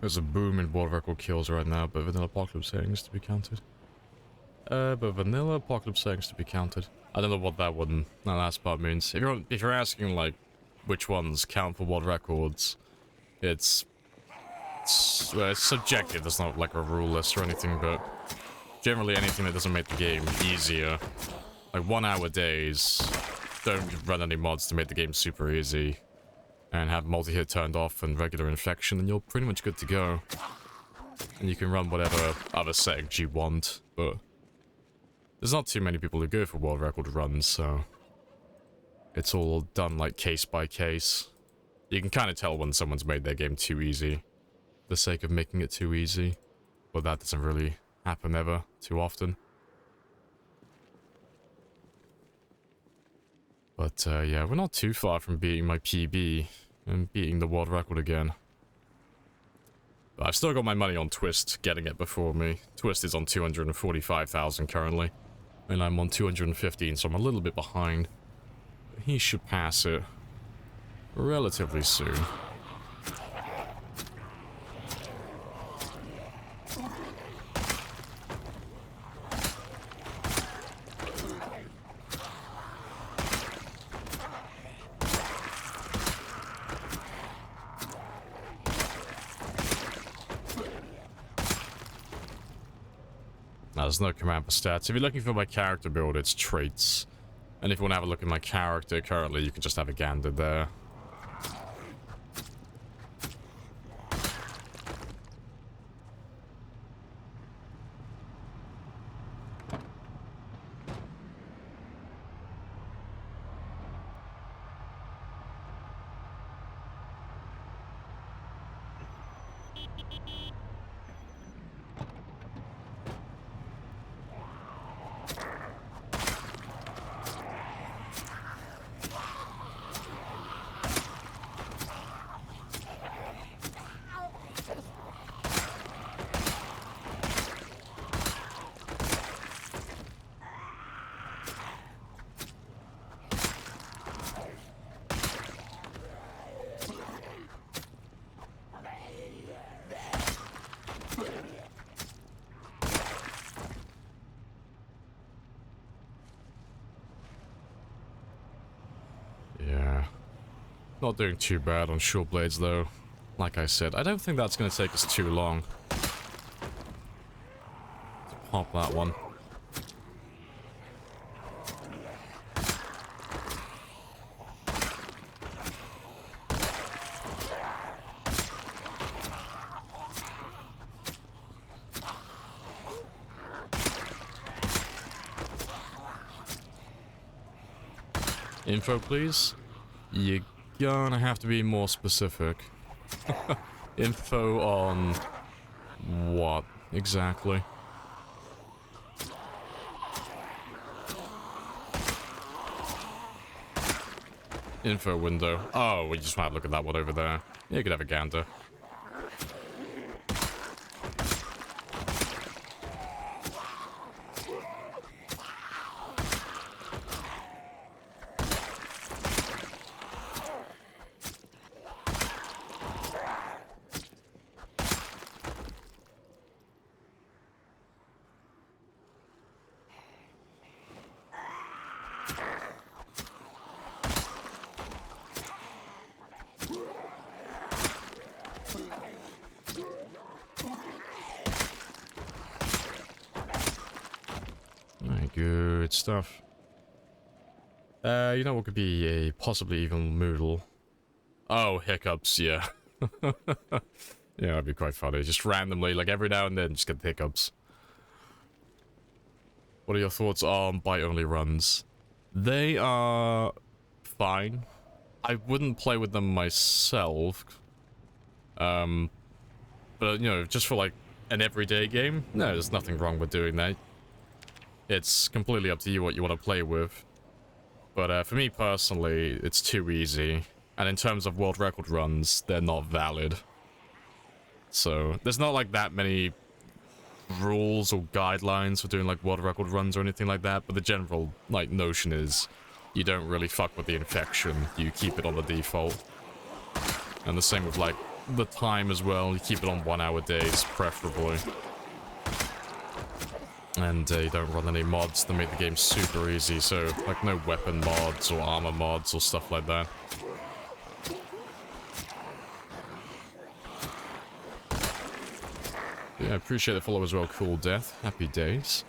There's a boom in world record kills right now, but vanilla apocalypse settings to be counted. I don't know what that one, that last part means. If you're asking like which ones count for world records, it's subjective. There's not like a rule list or anything, but generally anything that doesn't make the game easier, like 1 hour days, don't run any mods to make the game super easy. And have multi-hit turned off and regular infection, and you're pretty much good to go. And you can run whatever other settings you want, but there's not too many people who go for world record runs, so it's all done like case by case. You can kind of tell when someone's made their game too easy, for the sake of making it too easy, but that doesn't really happen ever too often. But yeah, we're not too far from beating my PB and beating the world record again. But I've still got my money on Twist getting it before me. Twist is on 245,000 currently, and I'm on 215, so I'm a little bit behind. But he should pass it relatively soon. There's no command for stats. If you're looking for my character build, it's traits. And if you want to have a look at my character currently, you can just have a gander there. Not doing too bad on short blades, though. Like I said, I don't think that's going to take us too long. Let's pop that one. Info, please. You're gonna have to be more specific. Info on what exactly? Info window. Oh, we just might look at that one over there. Yeah, you could have a gander. Good stuff. You know what could be a possibly even Moodle? Oh, hiccups, yeah. Yeah, that'd be quite funny. Just randomly, like every now and then, just get the hiccups. What are your thoughts on bite-only runs? They are fine. I wouldn't play with them myself. But, you know, just for like an everyday game, no, there's nothing wrong with doing that. It's completely up to you what you want to play with. But for me personally, it's too easy. And in terms of world record runs, they're not valid. So, there's not like that many rules or guidelines for doing like world record runs or anything like that. But the general like notion is you don't really fuck with the infection. You keep it on the default. And the same with like the time as well. You keep it on 1 hour days, preferably. And you don't run any mods that make the game super easy, so like no weapon mods or armor mods or stuff like that. Yeah, I appreciate the follow as well, Cool Death. Happy days.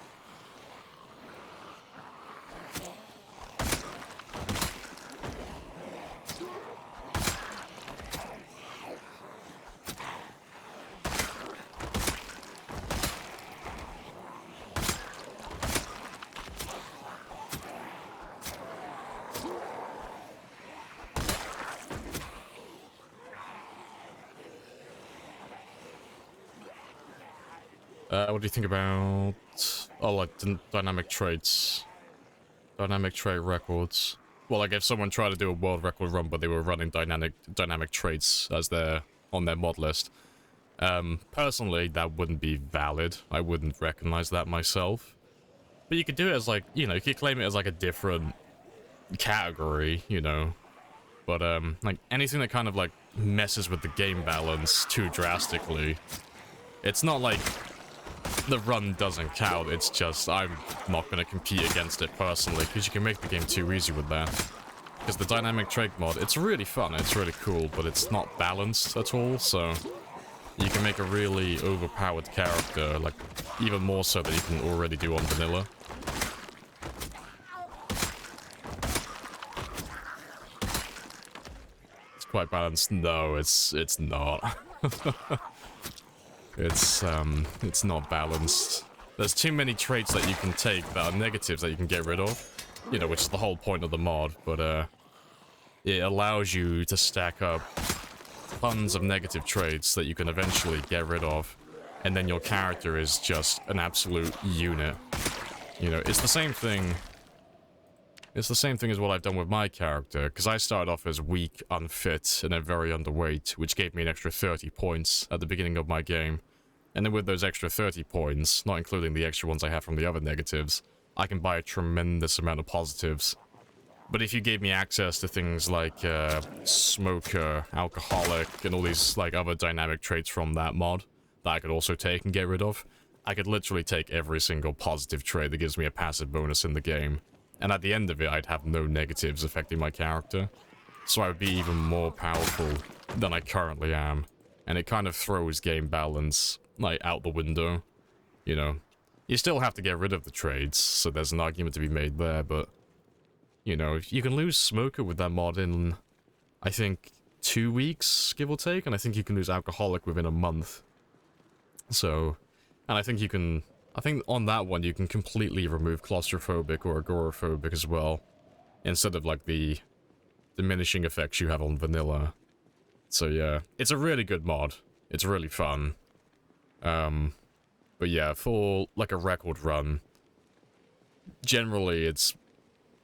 What do you think about... oh, like, dynamic traits? Dynamic trait records. Well, like, if someone tried to do a world record run, but they were running dynamic traits as on their mod list. Personally, that wouldn't be valid. I wouldn't recognize that myself. But you could do it as, like, you know, you could claim it as, like, a different category, you know. But, like, anything that kind of, like, messes with the game balance too drastically, it's not like the run doesn't count, it's just I'm not going to compete against it personally, because you can make the game too easy with that. Because the dynamic trait mod, it's really fun, it's really cool, but it's not balanced at all, so you can make a really overpowered character, like, even more so than you can already do on vanilla. It's quite balanced. No, it's not. It's not balanced. There's too many traits that you can take that are negatives that you can get rid of. You know, which is the whole point of the mod, but, it allows you to stack up tons of negative traits that you can eventually get rid of, and then your character is just an absolute unit. You know, it's the same thing... It's the same thing as what I've done with my character, because I started off as weak, unfit, and then very underweight, which gave me an extra 30 points at the beginning of my game. And then with those extra 30 points, not including the extra ones I have from the other negatives, I can buy a tremendous amount of positives. But if you gave me access to things like smoker, alcoholic, and all these like other dynamic traits from that mod that I could also take and get rid of, I could literally take every single positive trait that gives me a passive bonus in the game. And at the end of it, I'd have no negatives affecting my character. so I would be even more powerful than I currently am. And it kind of throws game balance, like, out the window, you know. You still have to get rid of the trades, so there's an argument to be made there, but, you know, you can lose Smoker with that mod in, I think, 2 weeks, give or take, and I think you can lose Alcoholic within a month. So, and I think you can, I think on that one you can completely remove Claustrophobic or Agoraphobic as well, instead of, like, the diminishing effects you have on Vanilla. So yeah, it's a really good mod. It's really fun. But yeah, for, like, a record run, generally it's,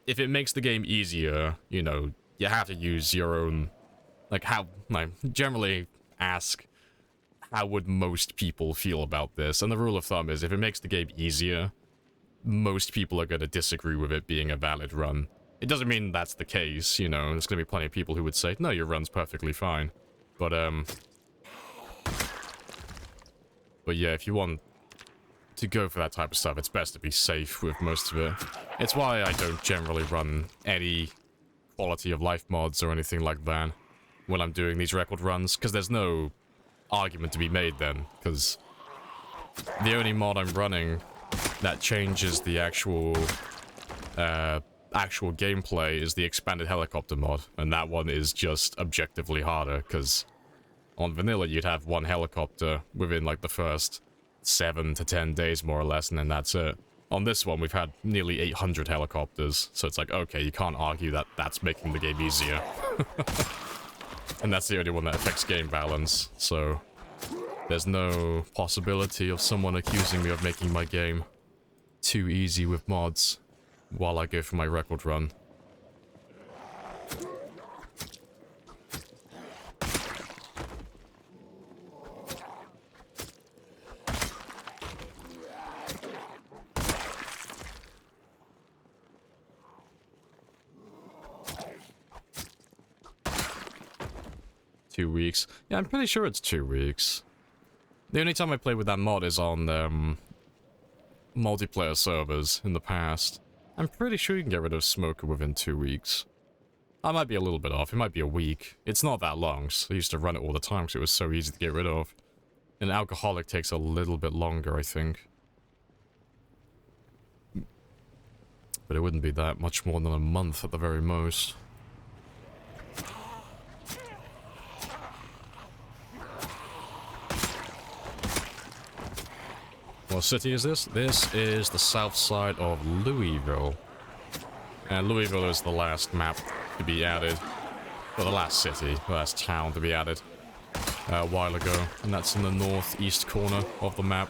if it makes the game easier, you know, you have to use your own, like, generally ask, how would most people feel about this? And the rule of thumb is, if it makes the game easier, most people are going to disagree with it being a valid run. It doesn't mean that's the case, you know, there's going to be plenty of people who would say, no, your run's perfectly fine. But yeah, if you want to go for that type of stuff, it's best to be safe with most of it. It's why I don't generally run any quality of life mods or anything like that when I'm doing these record runs, because there's no argument to be made then, because the only mod I'm running that changes the actual gameplay is the expanded helicopter mod, and that one is just objectively harder, because on vanilla you'd have one helicopter within, like, the first 7 to 10 days more or less, and then that's it. On this one we've had nearly 800 helicopters, so it's like, okay, you can't argue that that's making the game easier. And that's the only one that affects game balance, so there's no possibility of someone accusing me of making my game too easy with mods while I go for my record run. 2 weeks. Yeah, I'm pretty sure it's 2 weeks. The only time I played with that mod is on multiplayer servers in the past. I'm pretty sure you can get rid of Smoker within 2 weeks. I might be a little bit off. It might be a week. It's not that long, so I used to run it all the time because it was so easy to get rid of. And Alcoholic takes a little bit longer, I think. But it wouldn't be that much more than a month at the very most. What city is this? This is the south side of Louisville. And Louisville is the last map to be added. Well, the last city, the last town to be added a while ago. And that's in the northeast corner of the map.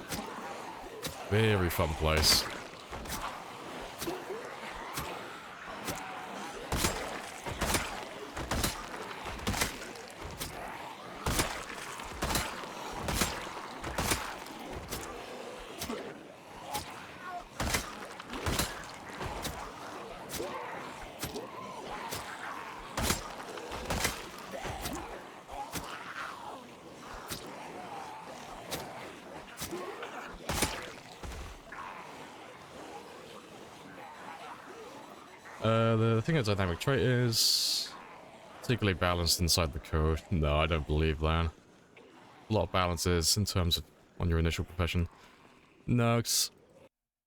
Very fun place. The thing that dynamic trait is particularly balanced inside the code. No, I don't believe that. A lot of balances in terms of on your initial profession. No,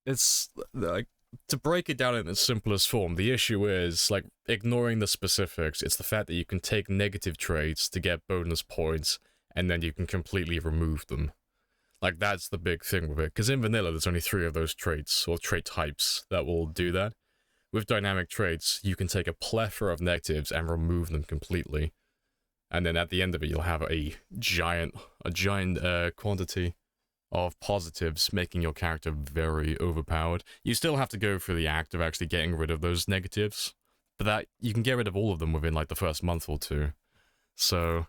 it's like, to break it down in its simplest form, the issue is, like, ignoring the specifics, it's the fact that you can take negative traits to get bonus points, and then you can completely remove them. Like, that's the big thing with it, because in vanilla there's only 3 of those traits, or trait types, that will do that. With dynamic traits, you can take a plethora of negatives and remove them completely. And then at the end of it, you'll have a giant quantity of positives, making your character very overpowered. You still have to go through the act of actually getting rid of those negatives, but that you can get rid of all of them within, like, the first month or 2. So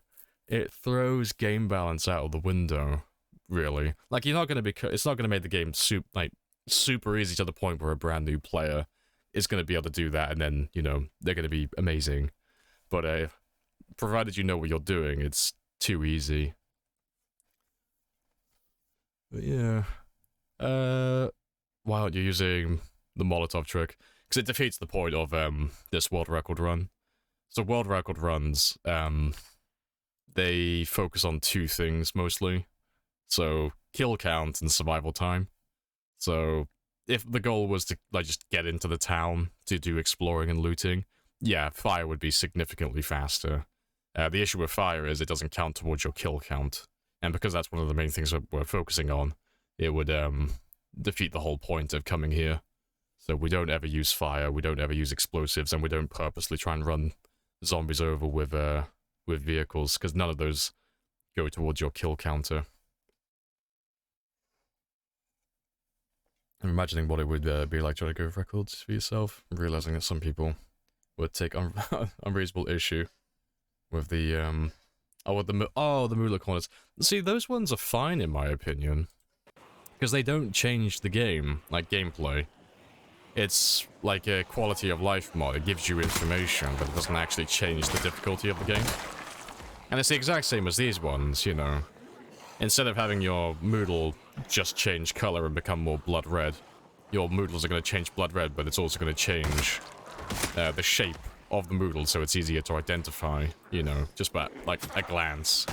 it throws game balance out of the window, really. Like, you're not going to be, it's not going to make the game super easy to the point where a brand new player is going to be able to do that, and then, you know, they're going to be amazing. But provided you know what you're doing, it's too easy. But yeah. Why aren't you using the Molotov trick? Because it defeats the point of this world record run. So world record runs, they focus on two things mostly. So kill count and survival time. So if the goal was to like just get into the town to do exploring and looting, yeah, fire would be significantly faster. The issue with fire is it doesn't count towards your kill count. And because that's one of the main things that we're focusing on, it would defeat the whole point of coming here. So we don't ever use fire, we don't ever use explosives, and we don't purposely try and run zombies over with vehicles, because none of those go towards your kill counter. I'm imagining what it would be like trying to go with records for yourself, realizing that some people would take unreasonable issue with the the moolah corners. See, those ones are fine in my opinion, because they don't change the game, like gameplay. It's like a quality of life mod. It gives you information, but it doesn't actually change the difficulty of the game. And it's the exact same as these ones, you know. Instead of having your moodle just change color and become more blood red, your moodles are going to change blood red, but it's also going to change the shape of the moodle, so it's easier to identify, you know, just by like a glance.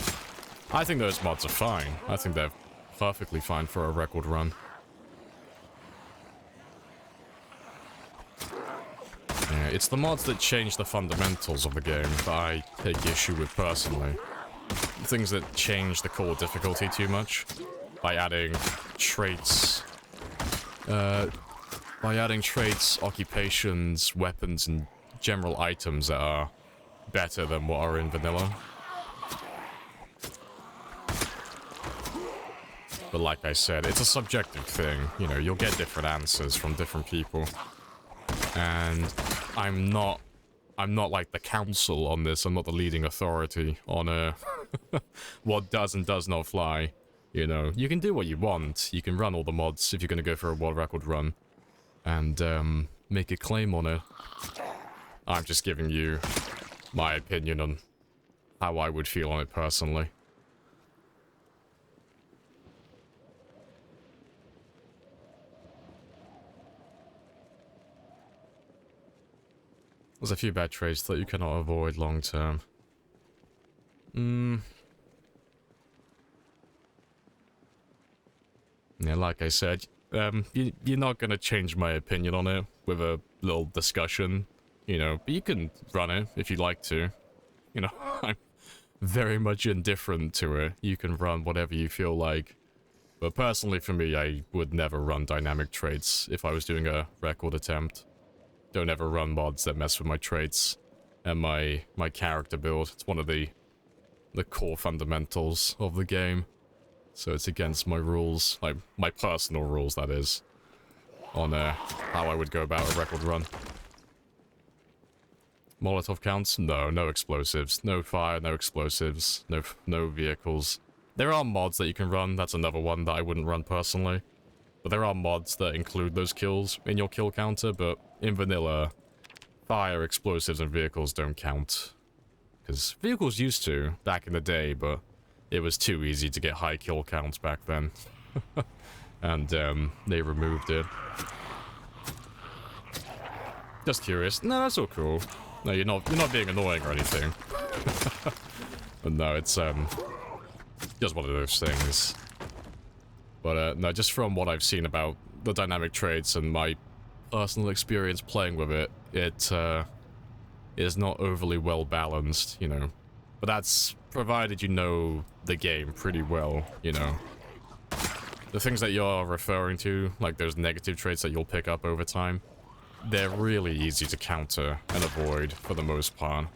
I think those mods are fine. I think they're perfectly fine for a record run. Yeah, it's the mods that change the fundamentals of the game that I take issue with personally. Things that change the core difficulty too much by adding traits, occupations, weapons, and general items that are better than what are in vanilla. But like I said, it's a subjective thing. You know, you'll get different answers from different people. And I'm not like the council on this. I'm not the leading authority on what does and does not fly. You know, you can do what you want. You can run all the mods if you're going to go for a world record run and make a claim on it. I'm just giving you my opinion on how I would feel on it personally. There's a few bad traits that you cannot avoid long term. Yeah, like I said, you're not gonna change my opinion on it with a little discussion, you know, but you can run it if you'd like to. You know, I'm very much indifferent to it. You can run whatever you feel like. But personally for me, I would never run dynamic traits if I was doing a record attempt. Don't ever run mods that mess with my traits and my character build. It's one of the core fundamentals of the game. So it's against my rules, like my personal rules, that is, on how I would go about a record run. Molotov counts? No, no explosives. No fire, no explosives, no vehicles. There are mods that you can run. That's another one that I wouldn't run personally. But there are mods that include those kills in your kill counter, but in vanilla, fire, explosives, and vehicles don't count. Because vehicles used to, back in the day, but it was too easy to get high kill counts back then. And they removed it. Just curious. No, that's all cool. No, you're not being annoying or anything. But no, it's just one of those things. But no, just from what I've seen about the dynamic traits and my personal experience playing with it, it is not overly well balanced, you know. But that's provided you know the game pretty well, you know. The things that you're referring to, like those negative traits that you'll pick up over time, they're really easy to counter and avoid for the most part.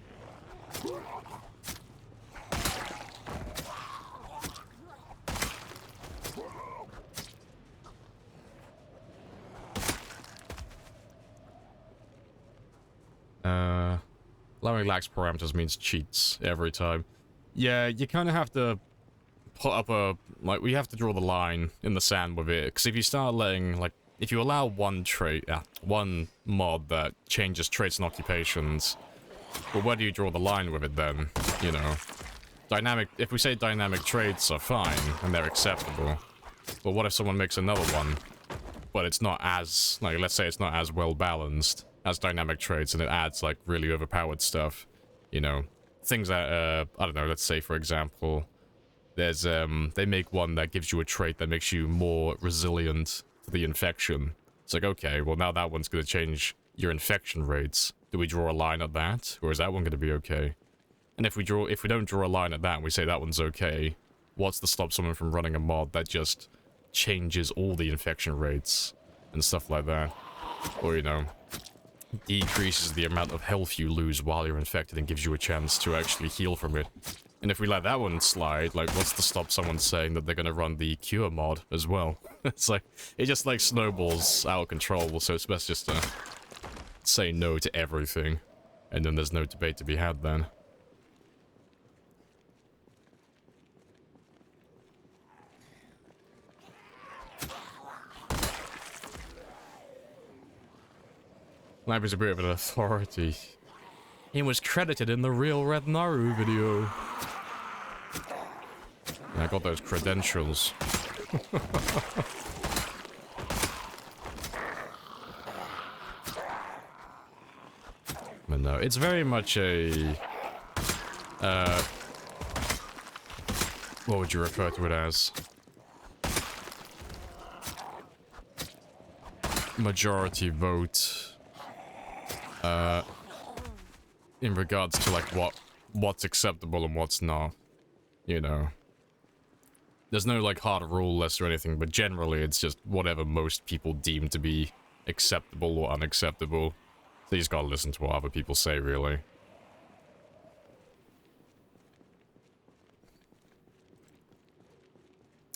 Allowing lax parameters means cheats every time. Yeah, you kind of have to put up a... like, we have to draw the line in the sand with it, because if you start letting, like, if you allow one trait, one mod that changes traits and occupations, well, where do you draw the line with it then, you know? If we say dynamic traits are fine, and they're acceptable, but what if someone makes another one, but it's not as, like, let's say it's not as well balanced as dynamic traits, and it adds, like, really overpowered stuff. You know, things that, I don't know, let's say, for example, there's, they make one that gives you a trait that makes you more resilient to the infection. It's like, okay, well, now that one's going to change your infection rates. Do we draw a line at that? Or is that one going to be okay? And if we don't draw a line at that and we say that one's okay, what's to stop someone from running a mod that just changes all the infection rates and stuff like that? Or, you know, decreases the amount of health you lose while you're infected and gives you a chance to actually heal from it. And if we let that one slide, like, what's to stop someone saying that they're gonna run the cure mod as well? It's like, it just, like, snowballs out of control, so it's best just to say no to everything. And then there's no debate to be had then. Lamprey's a bit of an authority. He was credited in the real Red Naru video. And I got those credentials. But no, it's very much a... what would you refer to it as? Majority vote. In regards to, like, what's acceptable and what's not. You know. There's no, like, hard rule list or anything, but generally it's just whatever most people deem to be acceptable or unacceptable. So you just gotta listen to what other people say, really.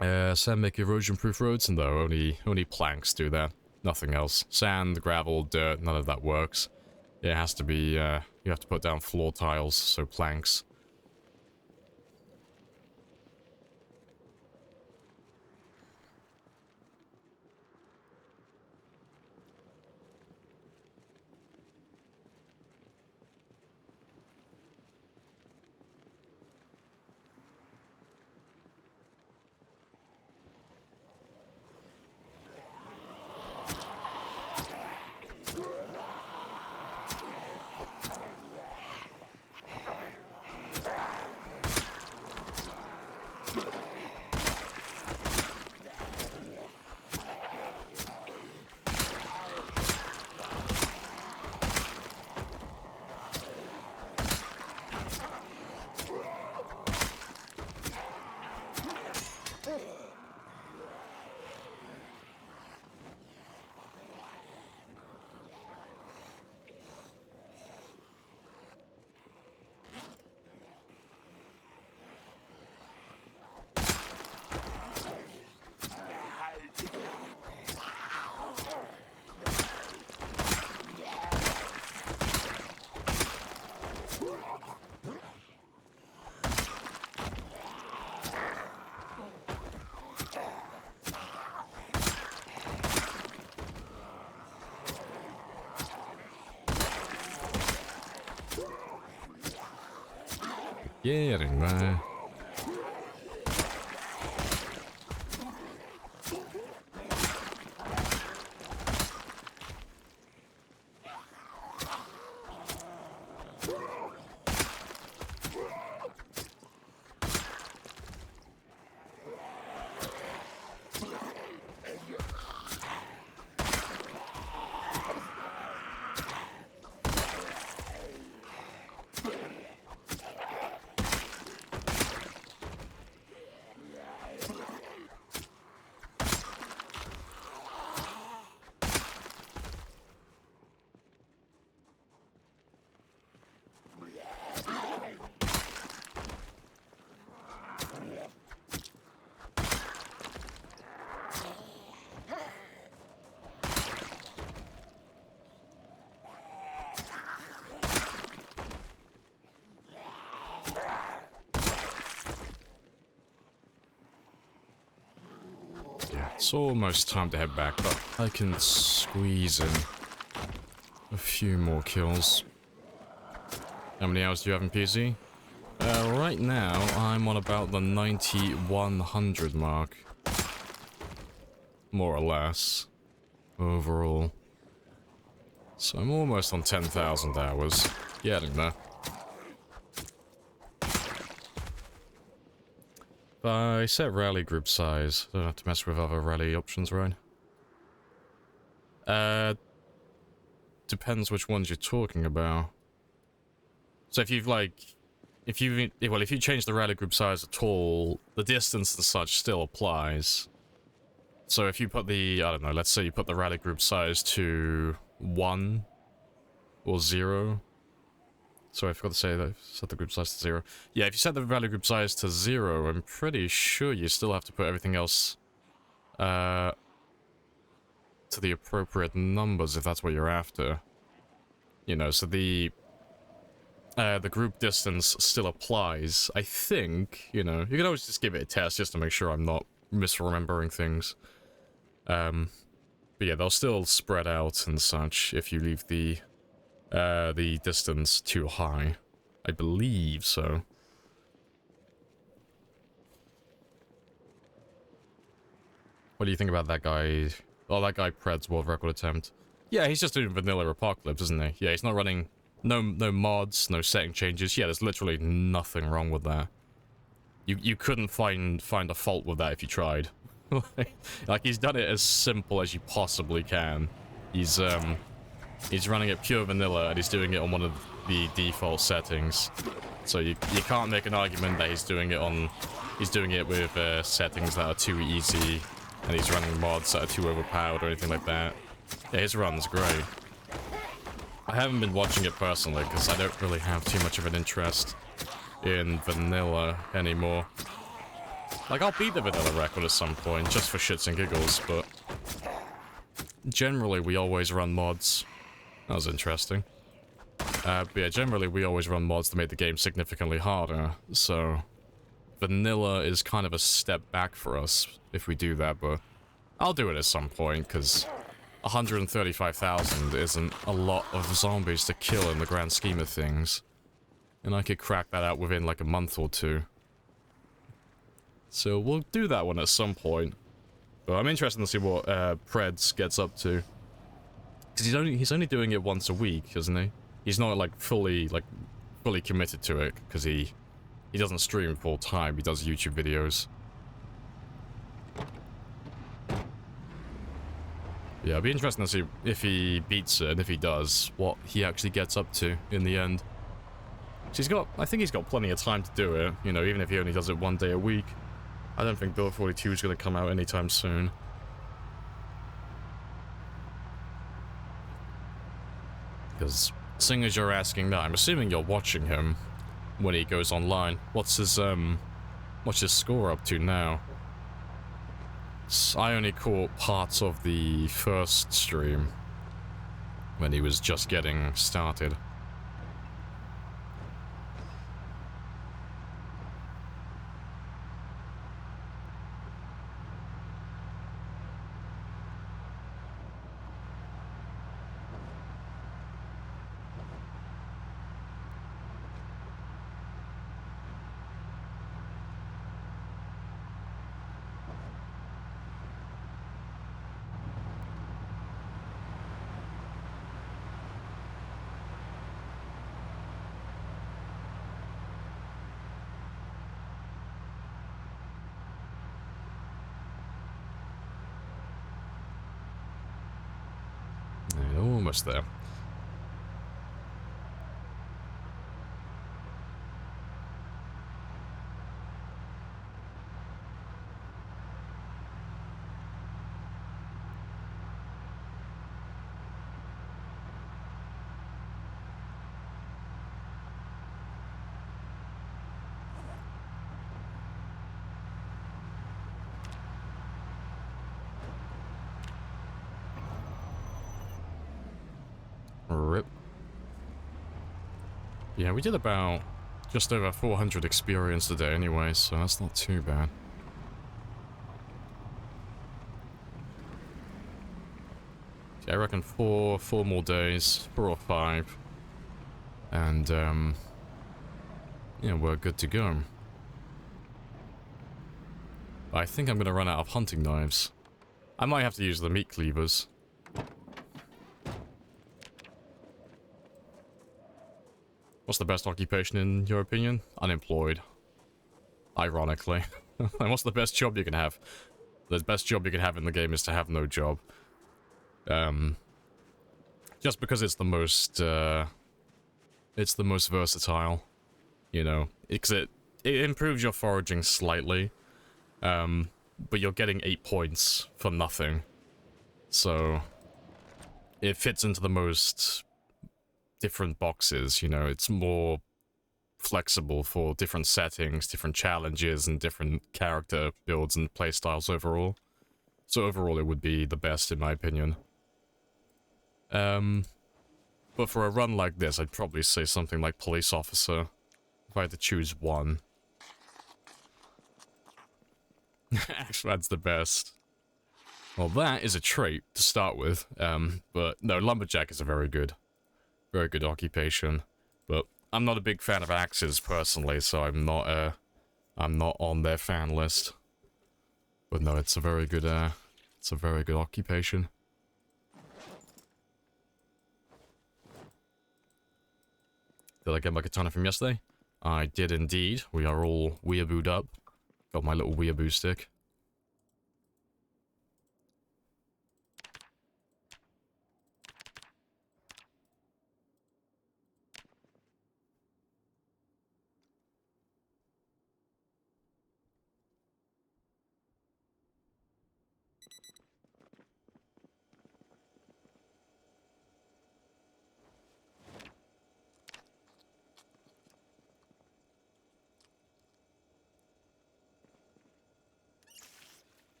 Sand make erosion-proof roads, and though only planks do that. Nothing else. Sand, gravel, dirt, none of that works. It has to be, you have to put down floor tiles, so planks. Getting there. It's almost time to head back, but I can squeeze in a few more kills. How many hours do you have in PZ? Right now, I'm on about the 9100 mark. More or less. Overall. So I'm almost on 10,000 hours. Getting there. I set rally group size. Don't have to mess with other rally options, right? Depends which ones you're talking about. So if you've like, if you change the rally group size at all, the distance and such still applies. So if you put the, I don't know, let's say you put the rally group size to 1 or 0. Sorry, I forgot to say that. Set the group size to 0. Yeah, if you set the rally group size to 0, I'm pretty sure you still have to put everything else to the appropriate numbers if that's what you're after. You know, so the group distance still applies. I think, you know, you can always just give it a test just to make sure I'm not misremembering things. But yeah, they'll still spread out and such if you leave the distance too high. I believe so. What do you think about that guy? Oh, that guy Pred's world record attempt. Yeah, he's just doing vanilla Apocalypse, isn't he? Yeah, he's not running no mods, no setting changes. Yeah, there's literally nothing wrong with that. You couldn't find a fault with that if you tried. Like, he's done it as simple as you possibly can. He's running it pure vanilla, and he's doing it on one of the default settings. So you can't make an argument that he's doing it with settings that are too easy, and he's running mods that are too overpowered or anything like that. Yeah, his run's great. I haven't been watching it personally because I don't really have too much of an interest in vanilla anymore. Like, I'll beat the vanilla record at some point, just for shits and giggles, but generally we always run mods. That was interesting. But yeah, generally we always run mods to make the game significantly harder, so vanilla is kind of a step back for us if we do that, but I'll do it at some point, because 135,000 isn't a lot of zombies to kill in the grand scheme of things. And I could crack that out within like a month or two. So we'll do that one at some point. But I'm interested to see what Preds gets up to. Because he's only doing it once a week, isn't he? He's not like fully committed to it, because he doesn't stream full time, he does YouTube videos. Yeah, it'll be interesting to see if he beats it, and if he does, what he actually gets up to in the end. So I think he's got plenty of time to do it, you know, even if he only does it one day a week. I don't think Build 42 is going to come out anytime soon. Because, seeing as you're asking that, I'm assuming you're watching him when he goes online. What's his score up to now? I only caught parts of the first stream when he was just getting started. Almost there. Rip. Yeah, we did about just over 400 experience today anyway, so that's not too bad. Yeah, I reckon four more days, 4 or 5. And, yeah, we're good to go. I think I'm gonna run out of hunting knives. I might have to use the meat cleavers. What's the best occupation in your opinion? Unemployed. Ironically. And what's the best job you can have? The best job you can have in the game is to have no job. Just because it's the most versatile, you know, because it improves your foraging slightly, but you're getting 8 points for nothing, so it fits into the most different boxes, you know. It's more flexible for different settings, different challenges, and different character builds and playstyles overall. So overall it would be the best in my opinion. But for a run like this, I'd probably say something like police officer, if I had to choose one. Actually, that's the best. Well, that is a trait to start with, but no, lumberjack is a very good occupation. But I'm not a big fan of axes personally, so I'm not on their fan list. But no, it's a very good occupation. Did I get my katana from yesterday? I did indeed. We are all weeabooed up. Got my little weeaboo stick.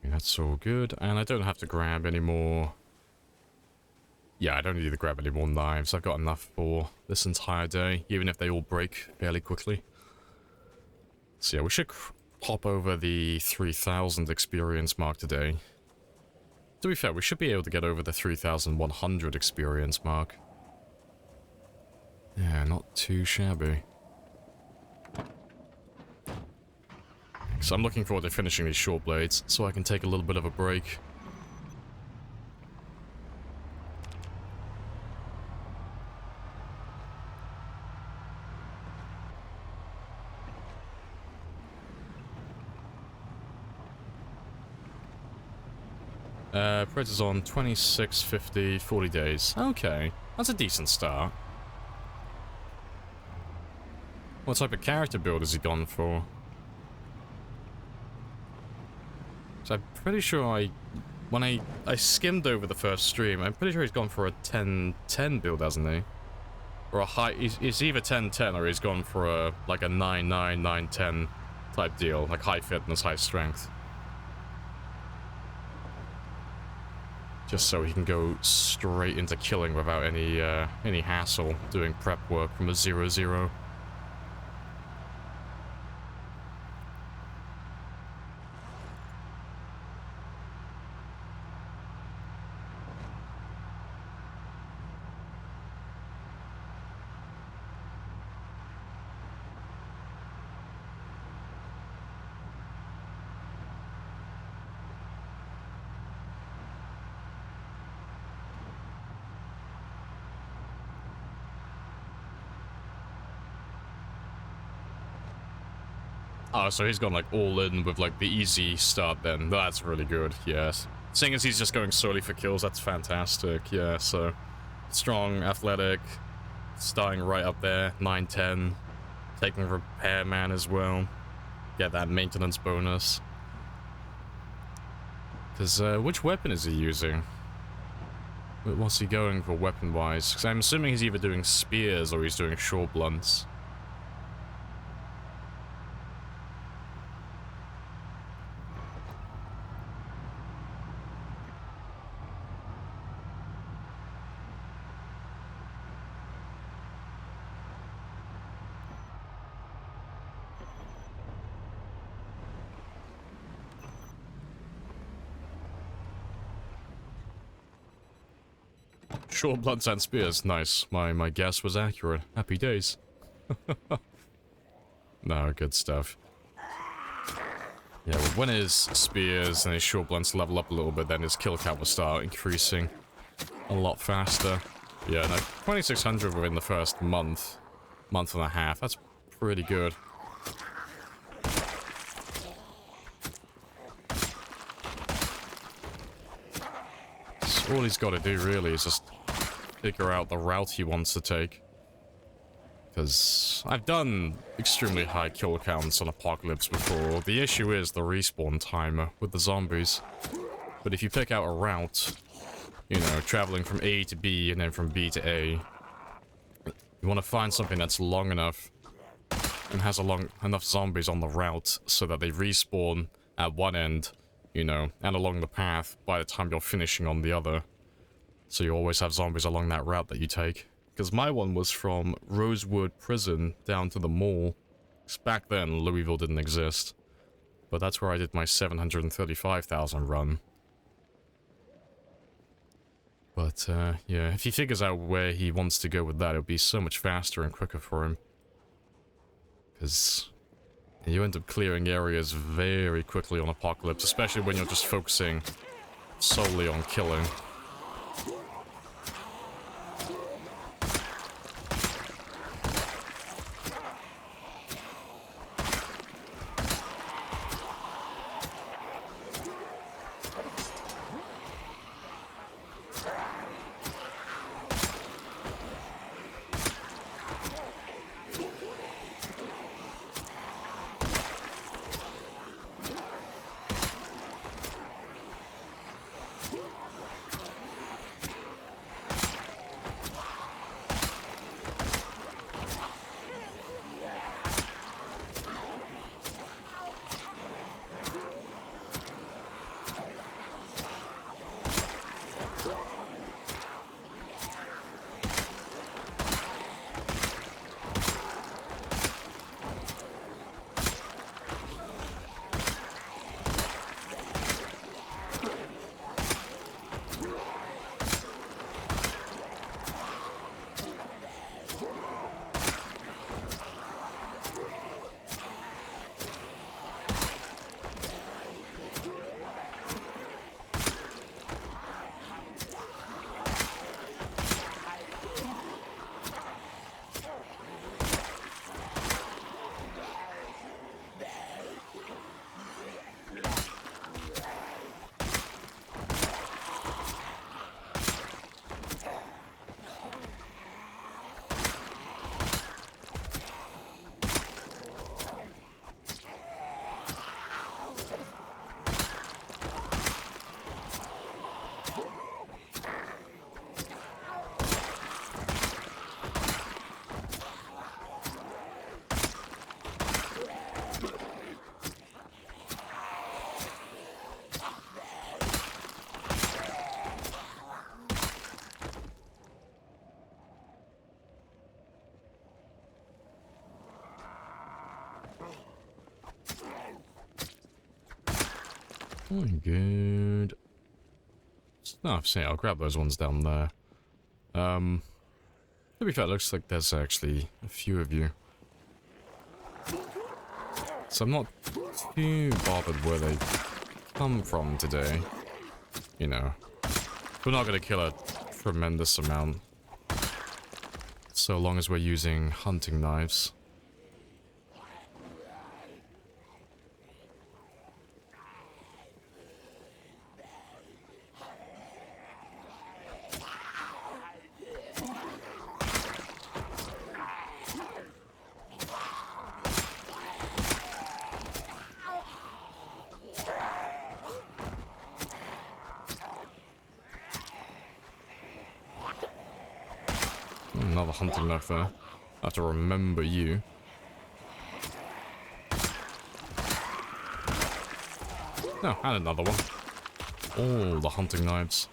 That's all good, and I don't have to grab any more... Yeah, I don't need to grab any more knives. I've got enough for this entire day, even if they all break fairly quickly. So yeah, we should hop over the 3,000 experience mark today. To be fair, we should be able to get over the 3,100 experience mark. Yeah, not too shabby. So I'm looking forward to finishing these short blades, so I can take a little bit of a break. Predator's on 2650, 40 days. Okay, that's a decent start. What type of character build has he gone for? So I'm pretty sure when I skimmed over the first stream, I'm pretty sure he's gone for a 10-10 build, hasn't he? Or a high, it's either 10-10 or he's gone for a, like a 9-9, 9-10 type deal, like high fitness, high strength. Just so he can go straight into killing without any hassle, doing prep work from a 0-0. Oh, so he's gone like all in with like the easy start then. That's really good, yes. Seeing as he's just going solely for kills, that's fantastic, yeah, so... Strong, athletic, starting right up there, 9-10. Taking Repairman as well. Get that maintenance bonus. Because, which weapon is he using? What's he going for weapon-wise? Because I'm assuming he's either doing spears or he's doing short blunts. Short blunts and spears. Nice. My guess was accurate. Happy days. No, good stuff. Yeah, well, when his spears and his short blunts level up a little bit, then his kill count will start increasing a lot faster. Yeah, no, 2600 within the first month and a half, that's pretty good. So all he's got to do really is just figure out the route he wants to take. Because I've done extremely high kill counts on Apocalypse before. The issue is the respawn timer with the zombies. But if you pick out a route, you know, traveling from A to B and then from B to A, you want to find something that's long enough and has enough zombies on the route so that they respawn at one end, you know, and along the path by the time you're finishing on the other. So you always have zombies along that route that you take. Because my one was from Rosewood Prison down to the mall. Because back then, Louisville didn't exist. But that's where I did my 735,000 run. But, yeah, if he figures out where he wants to go with that, it'll be so much faster and quicker for him. Because you end up clearing areas very quickly on Apocalypse, especially when you're just focusing solely on killing. Oh, good. No, I've seen it. I'll grab those ones down there. To be fair, it looks like there's actually a few of you. So I'm not too bothered where they come from today. You know. We're not going to kill a tremendous amount. So long as we're using hunting knives. Another hunting knife there. I have to remember you. No, and another one. All the hunting knives.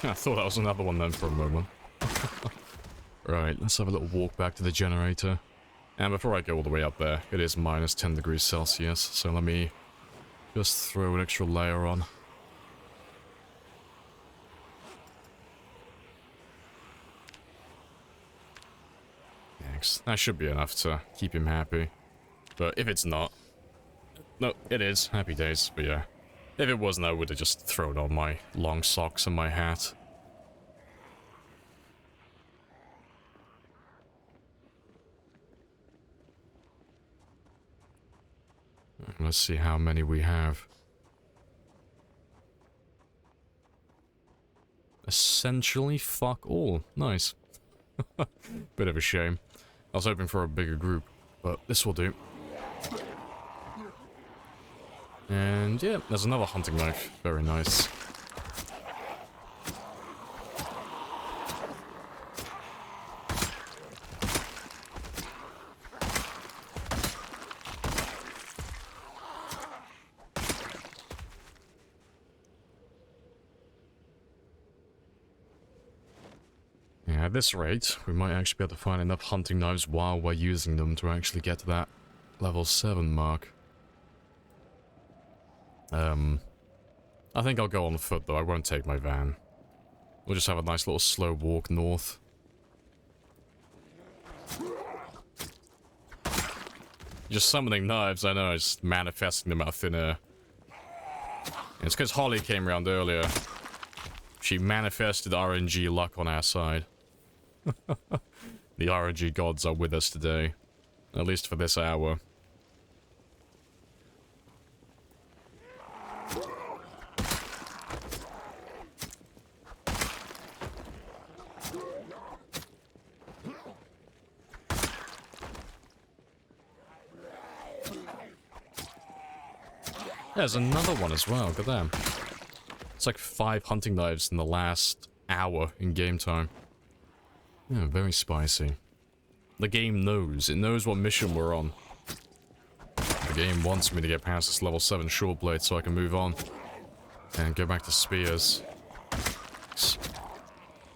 I thought that was another one then for a moment. Right, let's have a little walk back to the generator. And before I go all the way up there, it is minus 10 degrees Celsius, so let me just throw an extra layer on. Thanks. That should be enough to keep him happy. But if it's not... No, it is. Happy days, but yeah. If it wasn't, I would have just thrown on my long socks and my hat. Let's see how many we have. Essentially fuck all. Nice. Bit of a shame. I was hoping for a bigger group, but this will do. And yeah, there's another hunting knife. Very nice. Yeah, at this rate, we might actually be able to find enough hunting knives while we're using them to actually get to that level 7 mark. I think I'll go on foot though, I won't take my van. We'll just have a nice little slow walk north. Just summoning knives, I know, just manifesting them out of thin air. It's because Holly came around earlier. She manifested RNG luck on our side. The RNG gods are with us today. At least for this hour. There's another one as well, look at that. It's like 5 hunting knives in the last hour in game time. Yeah, very spicy. The game knows. It knows what mission we're on. The game wants me to get past this level 7 short blade so I can move on. And go back to spears.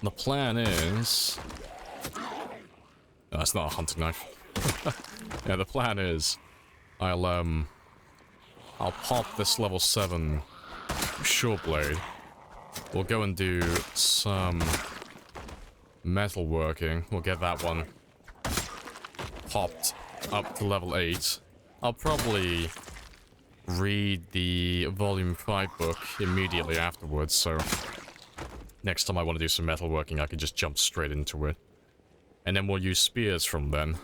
The plan is... Oh, that's not a hunting knife. Yeah, the plan is... I'll pop this level 7 short blade. We'll go and do some metalworking. We'll get that one popped up to level 8. I'll probably read the volume 5 book immediately afterwards, so next time I want to do some metalworking, I can just jump straight into it. And then we'll use spears from then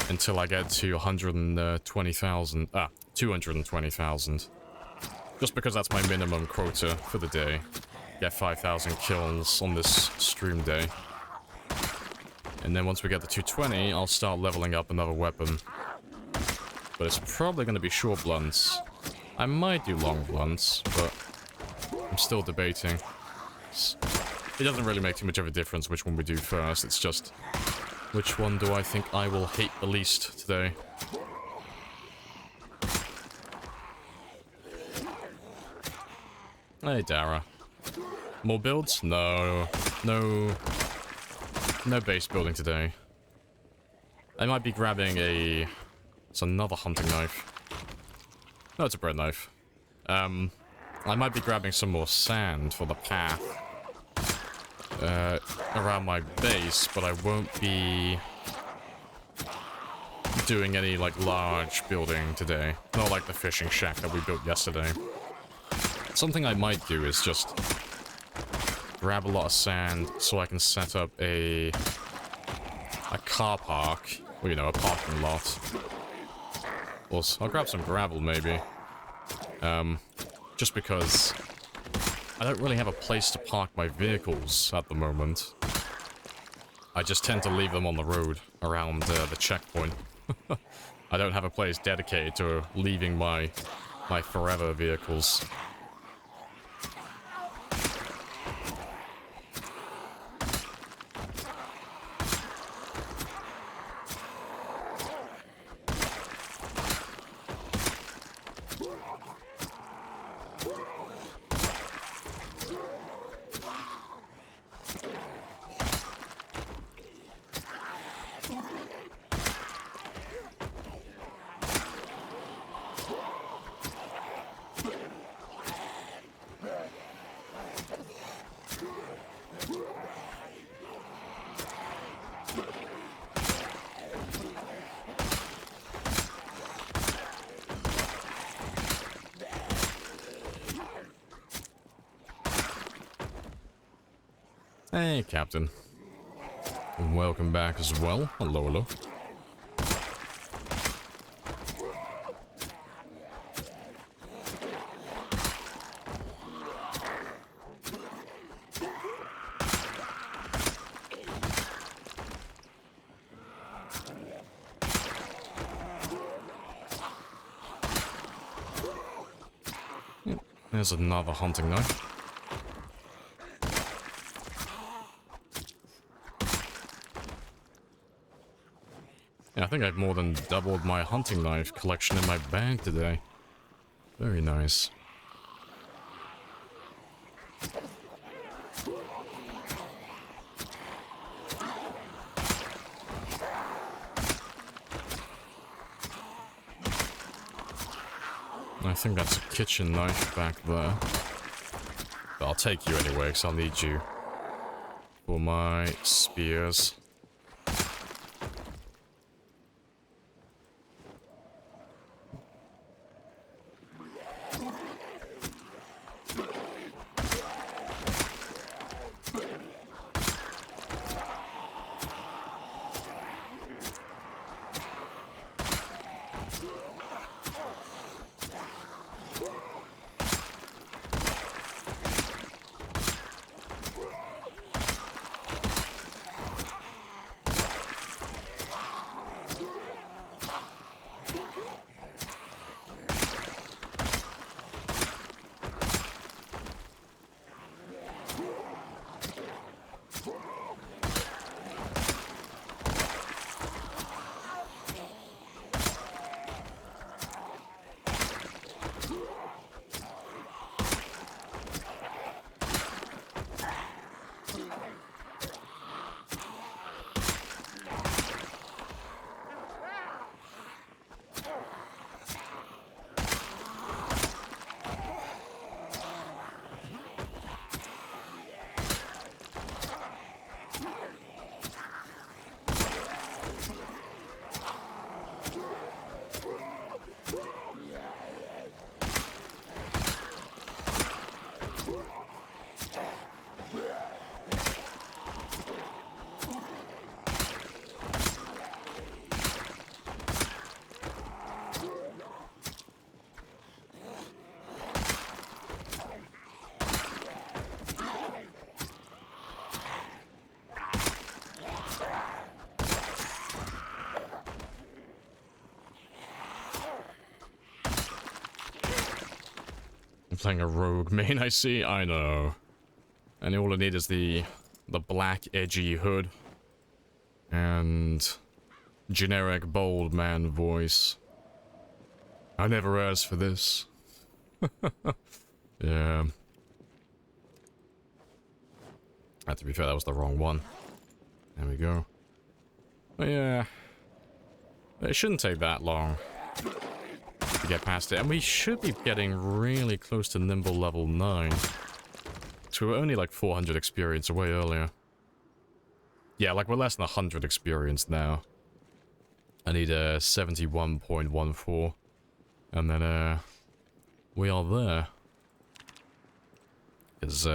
until I get to 120,000. 220,000. Just because that's my minimum quota for the day. Get 5,000 kills on this stream day. And then once we get to 220, I'll start leveling up another weapon. But it's probably going to be short blunts. I might do long blunts, but I'm still debating. It doesn't really make too much of a difference which one we do first. It's just, which one do I think I will hate the least today? Hey, Dara. More builds? No. No base building today. I might be grabbing a... It's another hunting knife. No, it's a bread knife. I might be grabbing some more sand for the path. Around my base, but I won't be... doing any, like, large building today. Not like the fishing shack that we built yesterday. Something I might do is just grab a lot of sand so I can set up a car park, or, you know, a parking lot. Also, I'll grab some gravel, maybe. Just because I don't really have a place to park my vehicles at the moment. I just tend to leave them on the road around the checkpoint. I don't have a place dedicated to leaving my forever vehicles. Hey, Captain. Welcome back as well. Hello, hello. There's another hunting knife. Yeah, I think I've more than doubled my hunting knife collection in my bag today. Very nice. I think that's a kitchen knife back there. But I'll take you anyway, because I'll need you for my spears. Playing a rogue main, I see. I know. And all I need is the black edgy hood and generic bold man voice. I never asked for this. Yeah. To be fair, that was the wrong one. There we go. But yeah, it shouldn't take that long to get past it, and we should be getting really close to nimble level 9. So we're only like 400 experience away earlier. Yeah, like we're less than 100 experience now. I need a 71.14, and then we are there. Because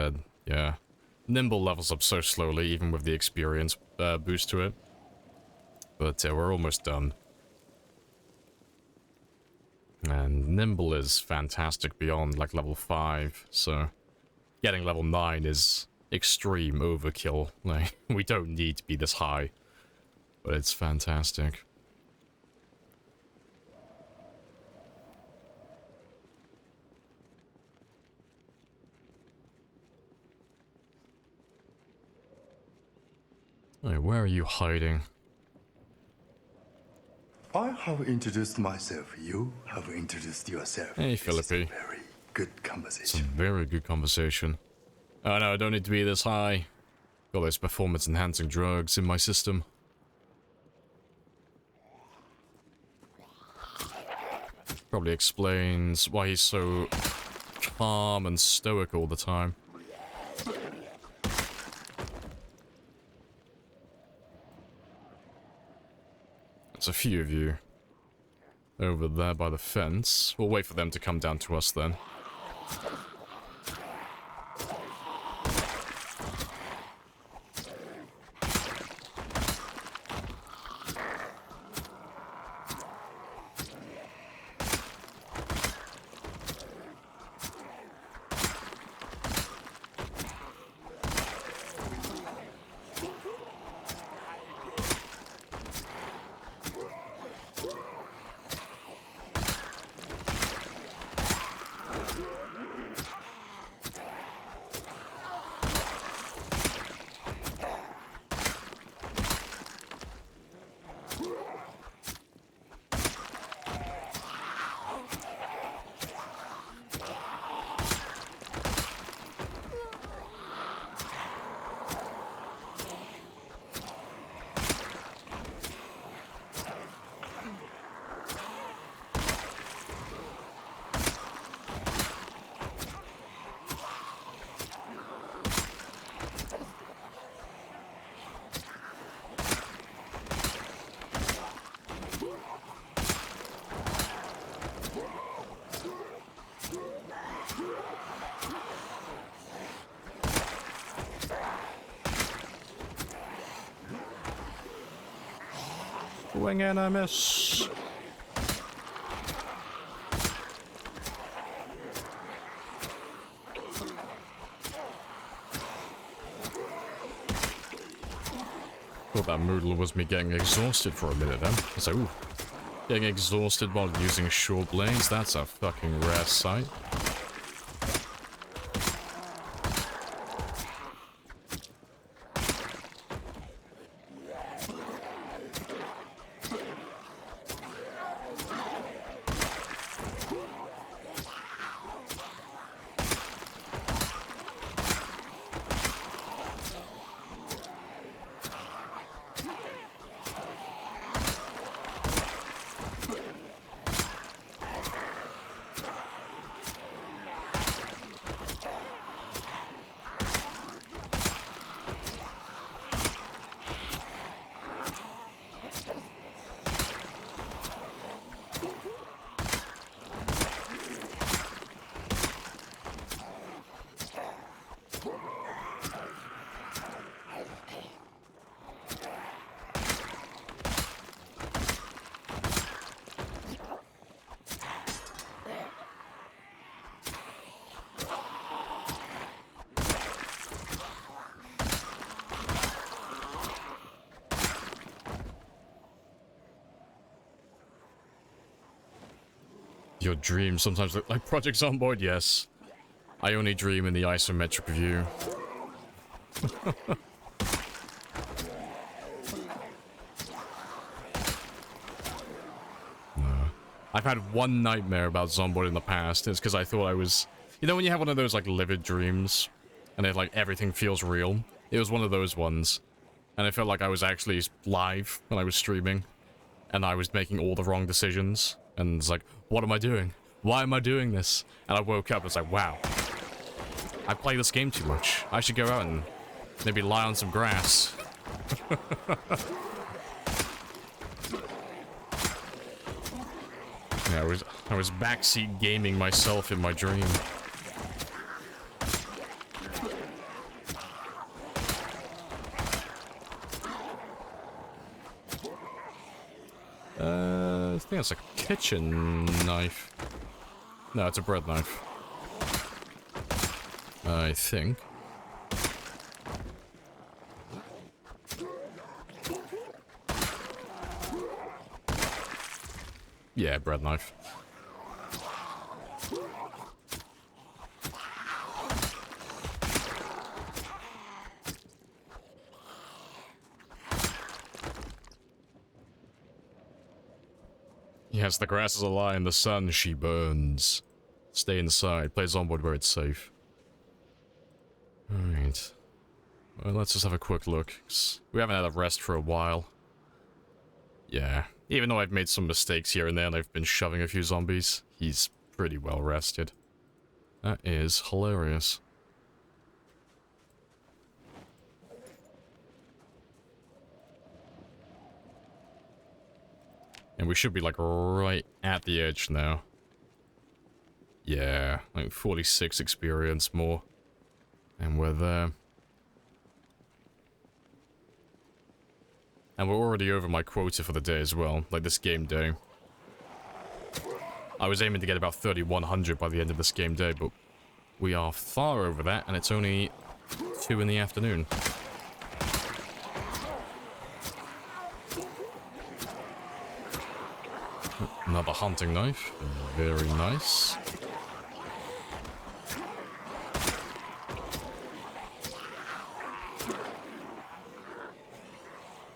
yeah, nimble levels up so slowly, even with the experience boost to it. But we're almost done. And nimble is fantastic beyond like level 5, so getting level 9 is extreme overkill. Like, we don't need to be this high, but it's fantastic. Hey, where are you hiding? I have introduced myself. You have introduced yourself. Hey, Philippi. Very good It's a conversation. very good conversation. Oh no, I don't need to be this high. Got those performance-enhancing drugs in my system. Probably explains why he's so calm and stoic all the time. There's a few of you over there by the fence. We'll wait for them to come down to us then. Wing and a miss. Thought that Moodle was me getting exhausted for a minute then. I was like, ooh. Getting exhausted while using short blades, that's a fucking rare sight. Your dreams sometimes look like Project Zomboid, yes. I only dream in the isometric view. No. I've had one nightmare about Zomboid in the past. It's because I thought I was... You know when you have one of those, like, livid dreams? And it, like, everything feels real? It was one of those ones. And I felt like I was actually live when I was streaming. And I was making all the wrong decisions. And it's like, what am I doing? Why am I doing this? And I woke up and it's like, wow. I play this game too much. I should go out and maybe lie on some grass. Yeah, I was backseat gaming myself in my dream. I think it's a kitchen knife. No, it's a bread knife. I think. Yeah, bread knife. Yes, the grass is a lie, in the sun she burns. Stay inside, play Zomboid where it's safe. Alright. Well, let's just have a quick look. We haven't had a rest for a while. Yeah. Even though I've made some mistakes here and there and I've been shoving a few zombies, he's pretty well rested. That is hilarious. And we should be, like, right at the edge now. Yeah, like 46 experience more. And we're there. And we're already over my quota for the day as well, like this game day. I was aiming to get about 3,100 by the end of this game day, but we are far over that, and it's only 2 in the afternoon. Another hunting knife. Very nice.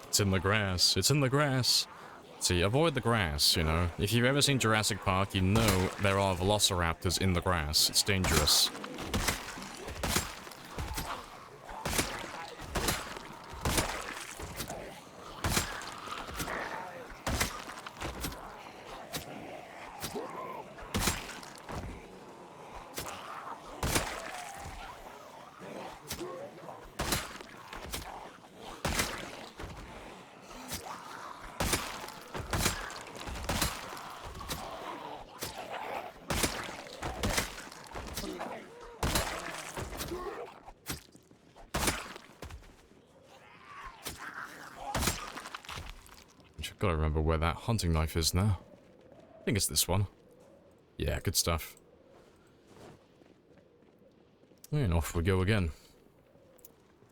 It's in the grass. It's in the grass. See, avoid the grass, you know. If you've ever seen Jurassic Park, you know there are velociraptors in the grass. It's dangerous. I've got to remember where that hunting knife is now. I think it's this one. Yeah, good stuff. And off we go again.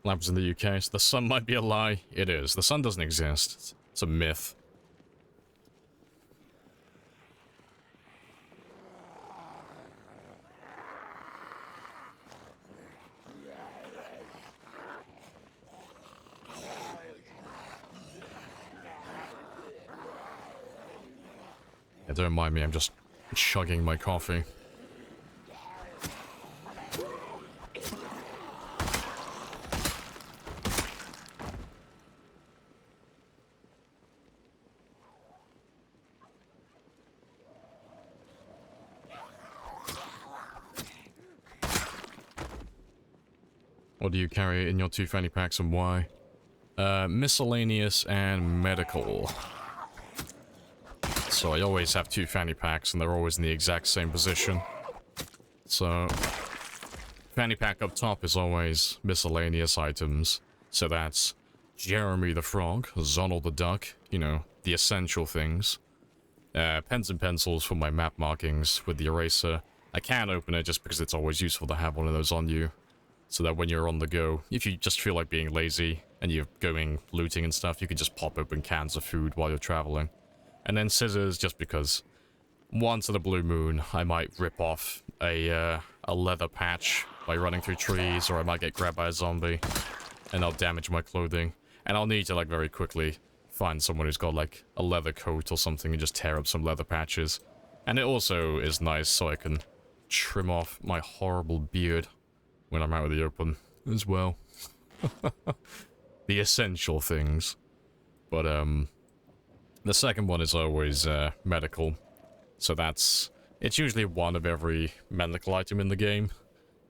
Labs in the UK, so the sun might be a lie. It is. The sun doesn't exist. It's a myth. Yeah, don't mind me, I'm just chugging my coffee. What do you carry in your 2 fanny packs and why? Miscellaneous and medical. So I always have 2 fanny packs and they're always in the exact same position. So fanny pack up top is always miscellaneous items. So that's Jeremy the Frog, Zonal the Duck, you know, the essential things. Pens and pencils for my map markings with the eraser. I can't open it just because it's always useful to have one of those on you. So that when you're on the go, if you just feel like being lazy and you're going looting and stuff, you can just pop open cans of food while you're traveling. And then scissors, just because once in a blue moon, I might rip off a leather patch by running through trees, or I might get grabbed by a zombie, and I'll damage my clothing. And I'll need to, like, very quickly find someone who's got, like, a leather coat or something and just tear up some leather patches. And it also is nice so I can trim off my horrible beard when I'm out in the open as well. The essential things. But, the second one is always, medical. So it's usually one of every medical item in the game.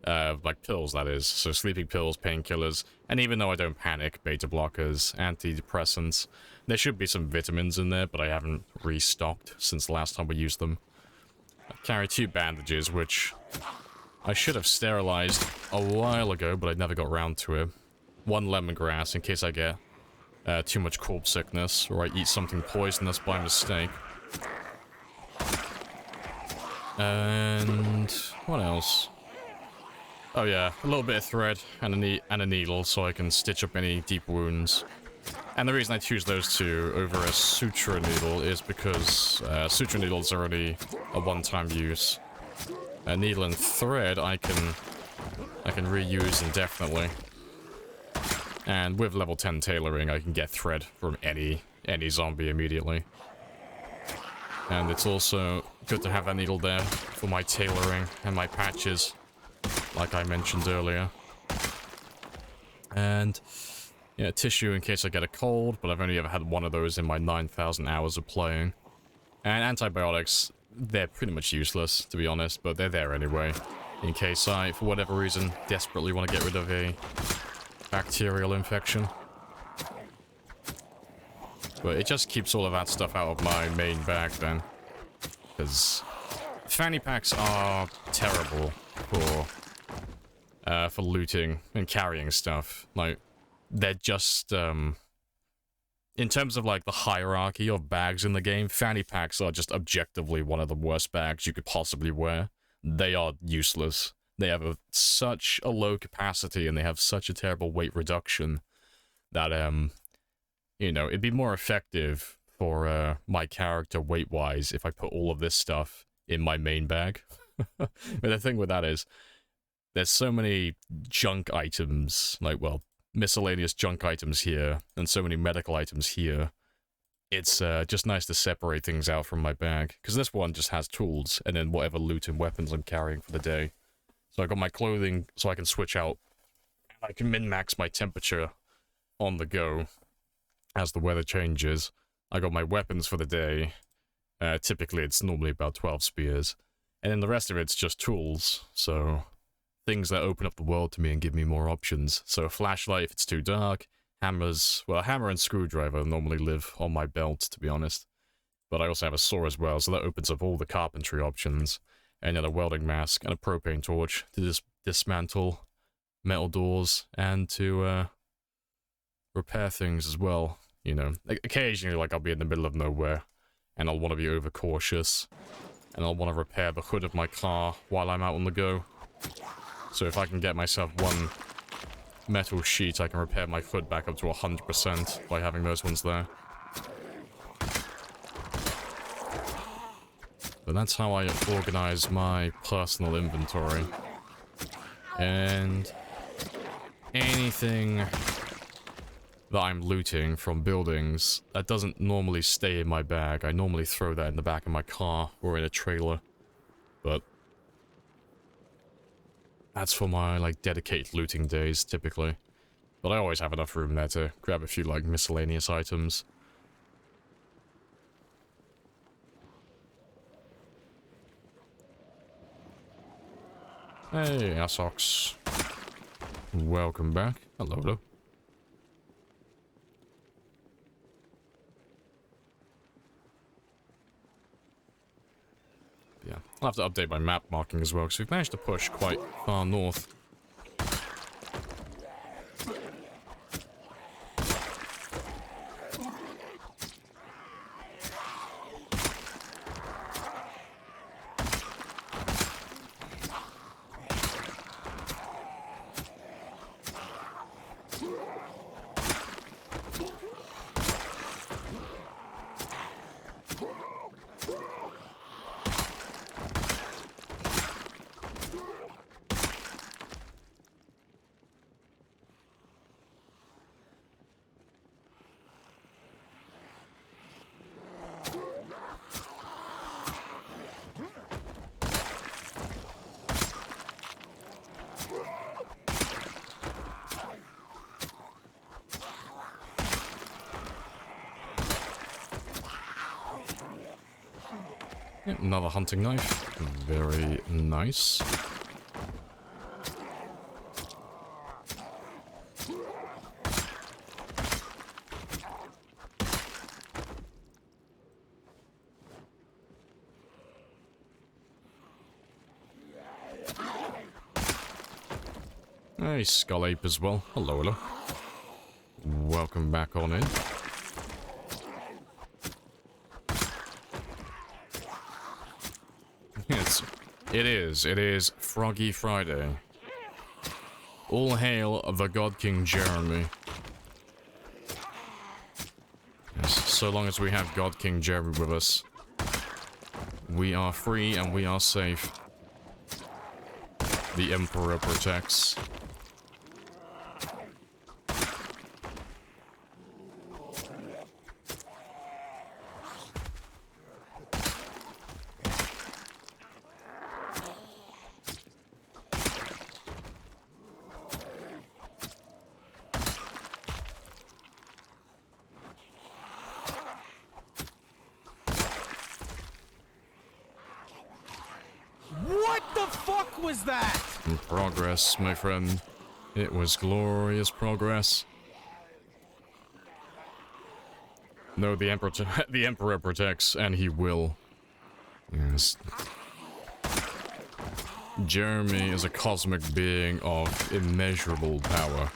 Like pills, that is. So sleeping pills, painkillers, and even though I don't panic, beta blockers, antidepressants. There should be some vitamins in there, but I haven't restocked since the last time we used them. I carry 2 bandages, which I should have sterilized a while ago, but I never got around to it. 1 lemongrass, in case I get too much corpse sickness, or I eat something poisonous by mistake. And what else? Oh yeah, a little bit of thread and a needle so I can stitch up any deep wounds. And the reason I choose those 2 over a suture needle is because suture needles are only a one-time use. A needle and thread I can reuse indefinitely. And with level 10 tailoring, I can get thread from any zombie immediately. And it's also good to have that needle there for my tailoring and my patches, like I mentioned earlier. And yeah, tissue in case I get a cold, but I've only ever had one of those in my 9,000 hours of playing. And antibiotics, they're pretty much useless, to be honest, but they're there anyway, in case I, for whatever reason, desperately want to get rid of a bacterial infection. But it just keeps all of that stuff out of my main bag then. Because fanny packs are terrible for looting and carrying stuff. Like, they're just, in terms of like the hierarchy of bags in the game, fanny packs are just objectively one of the worst bags you could possibly wear. They are useless. They have such a low capacity and they have such a terrible weight reduction that, you know, it'd be more effective for my character weight-wise if I put all of this stuff in my main bag. But the thing with that is, there's so many junk items, like, well, miscellaneous junk items here, and so many medical items here. It's just nice to separate things out from my bag, because this one just has tools, and then whatever loot and weapons I'm carrying for the day. So I got my clothing, so I can switch out, and I can min-max my temperature on the go as the weather changes. I got my weapons for the day. Typically, it's normally about 12 spears. And then the rest of it's just tools, so things that open up the world to me and give me more options. So a flashlight if it's too dark, hammers, well, a hammer and screwdriver normally live on my belt, to be honest. But I also have a saw as well, so that opens up all the carpentry options. And then a welding mask and a propane torch to dismantle metal doors and to repair things as well. You know, occasionally, like, I'll be in the middle of nowhere and I'll want to be overcautious and I'll want to repair the hood of my car while I'm out on the go. So if I can get myself one metal sheet, I can repair my hood back up to 100% by having those ones there. But that's how I organize my personal inventory. And anything that I'm looting from buildings, that doesn't normally stay in my bag. I normally throw that in the back of my car or in a trailer. But that's for my, like, dedicated looting days, typically. But I always have enough room there to grab a few, like, miscellaneous items. Hey, Assox. Welcome back. Hello, hello. Yeah, I'll have to update my map marking as well, because we've managed to push quite far north. Yep, another hunting knife. Very nice. Hey, Skull Ape as well. Hello, hello. Welcome back on in. It is Froggy Friday. All hail the God King Jeremy. Yes, so long as we have God King Jeremy with us, we are free and we are safe. The Emperor protects. Progress, my friend. It was glorious progress. No, the Emperor protects, and he will. Yes. Jeremy is a cosmic being of immeasurable power.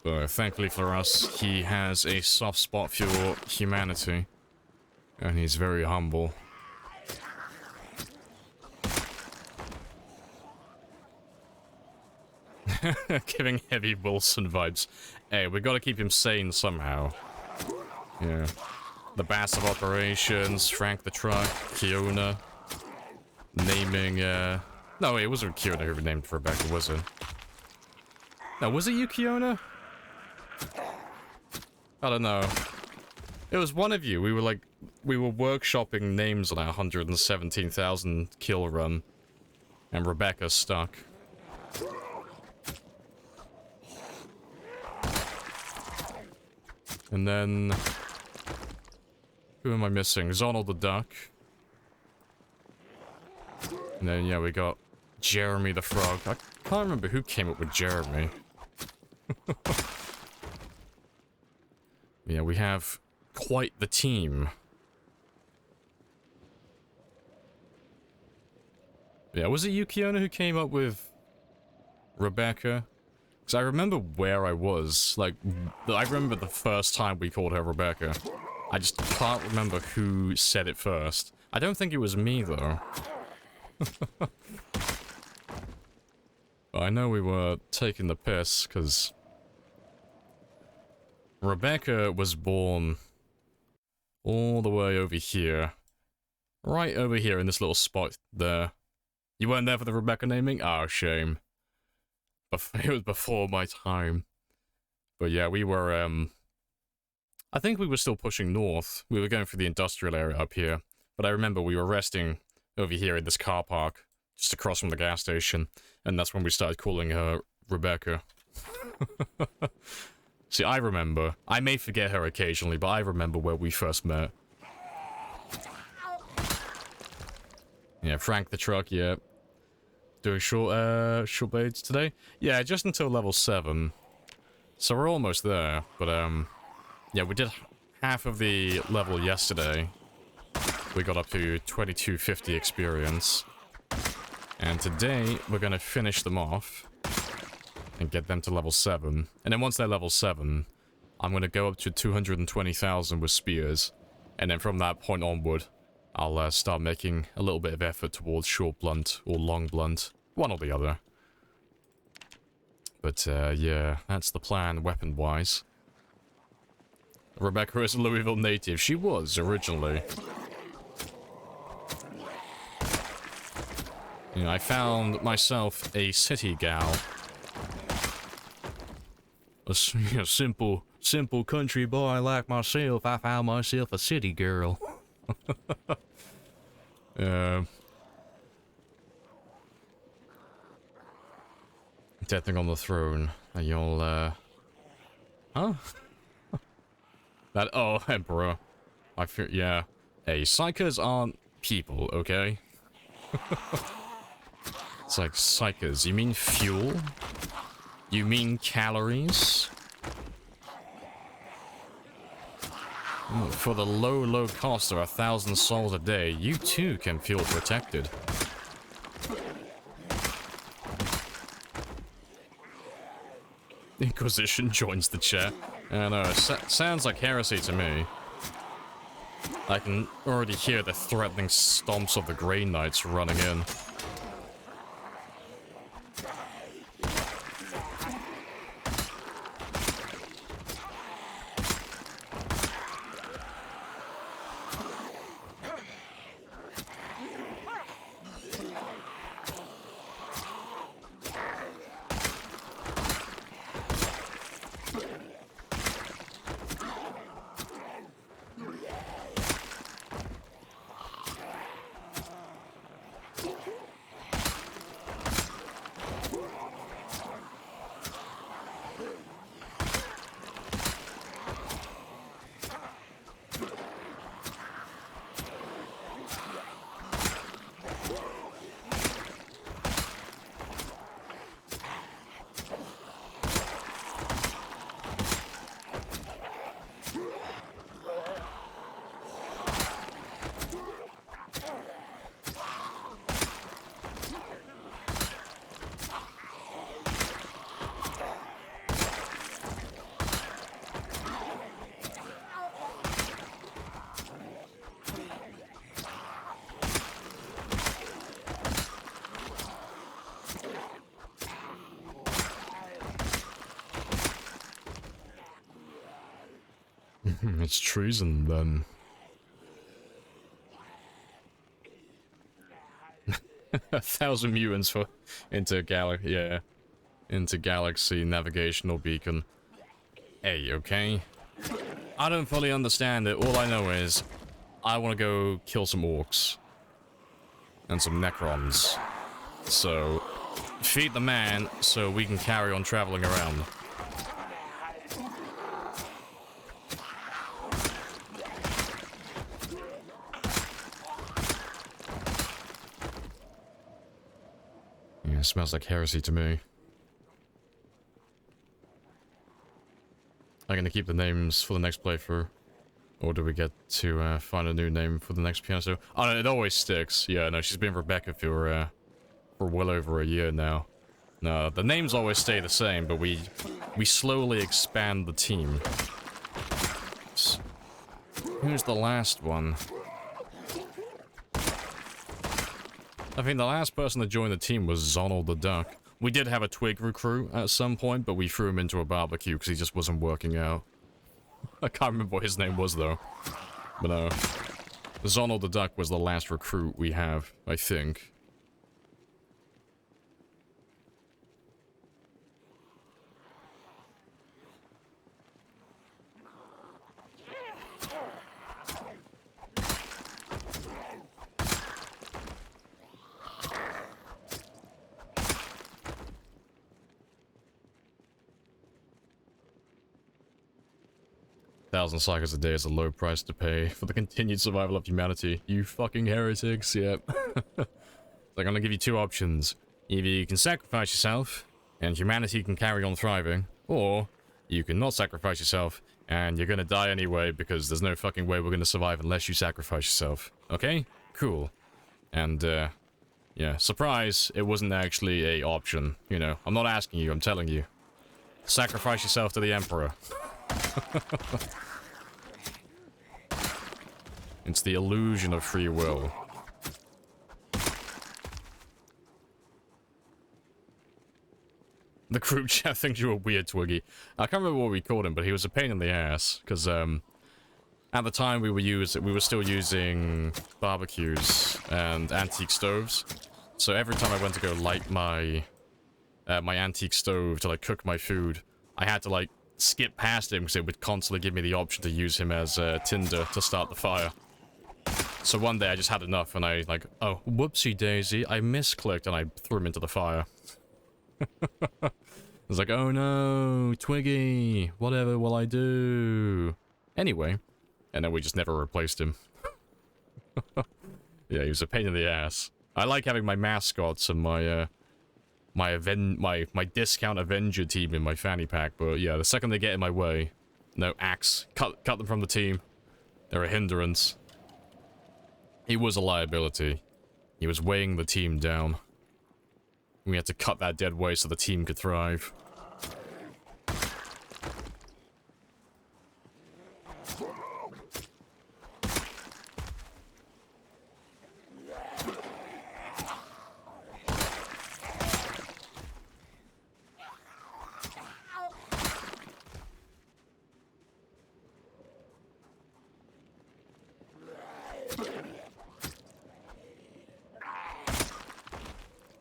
But thankfully for us, he has a soft spot for humanity. And he's very humble. Giving heavy Wilson vibes. Hey, we gotta keep him sane somehow. Yeah. The Bass of Operations, Frank the Truck, Kiona. Naming, No, wait, it wasn't Kiona who named Rebecca, was it? No, was it you, Kiona? I don't know. It was one of you. We were workshopping names on our 117,000 kill run. And Rebecca stuck. And then... who am I missing? Zonald the Duck. And then, yeah, we got Jeremy the Frog. I can't remember who came up with Jeremy. Yeah, we have quite the team. Yeah, was it you, Kiona, who came up with Rebecca? Because I remember where I was. Like, I remember the first time we called her Rebecca. I just can't remember who said it first. I don't think it was me, though. I know we were taking the piss, because Rebecca was born all the way over here. Right over here in this little spot there. You weren't there for the Rebecca naming? Oh, shame. It was before my time. But yeah, we were, I think we were still pushing north. We were going through the industrial area up here. But I remember we were resting over here in this car park, just across from the gas station. And that's when we started calling her Rebecca. See, I remember. I may forget her occasionally, but I remember where we first met. Yeah, Frank the Truck, yeah. Doing short blades today? Yeah, just until level 7. So we're almost there, but, yeah, we did half of the level yesterday. We got up to 2250 experience. And today, we're gonna finish them off. And get them to level 7. And then once they're level 7, I'm gonna go up to 220,000 with spears. And then from that point onward, I'll start making a little bit of effort towards short blunt or long blunt. One or the other. But, yeah, that's the plan weapon-wise. Rebecca is a Louisville native. She was, originally. You know, I found myself a city gal. A simple country boy like myself. I found myself a city girl. Dead thing on the throne. Are y'all, huh? That, oh, Emperor. I fear, yeah. Hey, psychers aren't people, okay? It's like, psychers, you mean fuel? You mean calories? For the low cost of 1,000 souls a day, you too can feel protected. Inquisition joins the chat. I know, sounds like heresy to me. I can already hear the threatening stomps of the Grey Knights running in. It's treason, then. 1,000 mutants for intergalaxy navigational beacon. Hey, okay? I don't fully understand it. All I know is I want to go kill some orcs and some necrons. So, feed the man so we can carry on traveling around. Yeah, it smells like heresy to me. I'm gonna keep the names for the next playthrough. Or do we get to find a new name for the next piano? Oh no, it always sticks. Yeah, no, she's been Rebecca for well over a year now. No, the names always stay the same, but we slowly expand the team. Who's the last one? I think the last person to join the team was Zonald the Duck. We did have a Twig recruit at some point, but we threw him into a barbecue because he just wasn't working out. I can't remember what his name was, though. But no. Zonald the Duck was the last recruit we have, I think. 1,000 cycles a day is a low price to pay for the continued survival of humanity. You fucking heretics, yep. Like, I'm gonna give you two options. Either you can sacrifice yourself, and humanity can carry on thriving, or you can not sacrifice yourself, and you're gonna die anyway because there's no fucking way we're gonna survive unless you sacrifice yourself. Okay? Cool. And, yeah, surprise, it wasn't actually a option. You know, I'm not asking you, I'm telling you. Sacrifice yourself to the Emperor. It's the illusion of free will. The group chat thinks you were weird, Twiggy. I can't remember what we called him, but he was a pain in the ass. Because, at the time we were still using barbecues and antique stoves. So every time I went to go light my, my antique stove to, like, cook my food, I had to, like, skip past him because it would constantly give me the option to use him as tinder to start the fire. So one day I just had enough and I like, oh, whoopsie daisy, I misclicked and I threw him into the fire. I was like, oh no, Twiggy, whatever will I do? Anyway, and then we just never replaced him. Yeah, he was a pain in the ass. I like having my mascots and my my discount Avenger team in my fanny pack, but yeah, the second they get in my way, no, axe, cut them from the team. They're a hindrance. He was a liability. He was weighing the team down. We had to cut that dead weight so the team could thrive.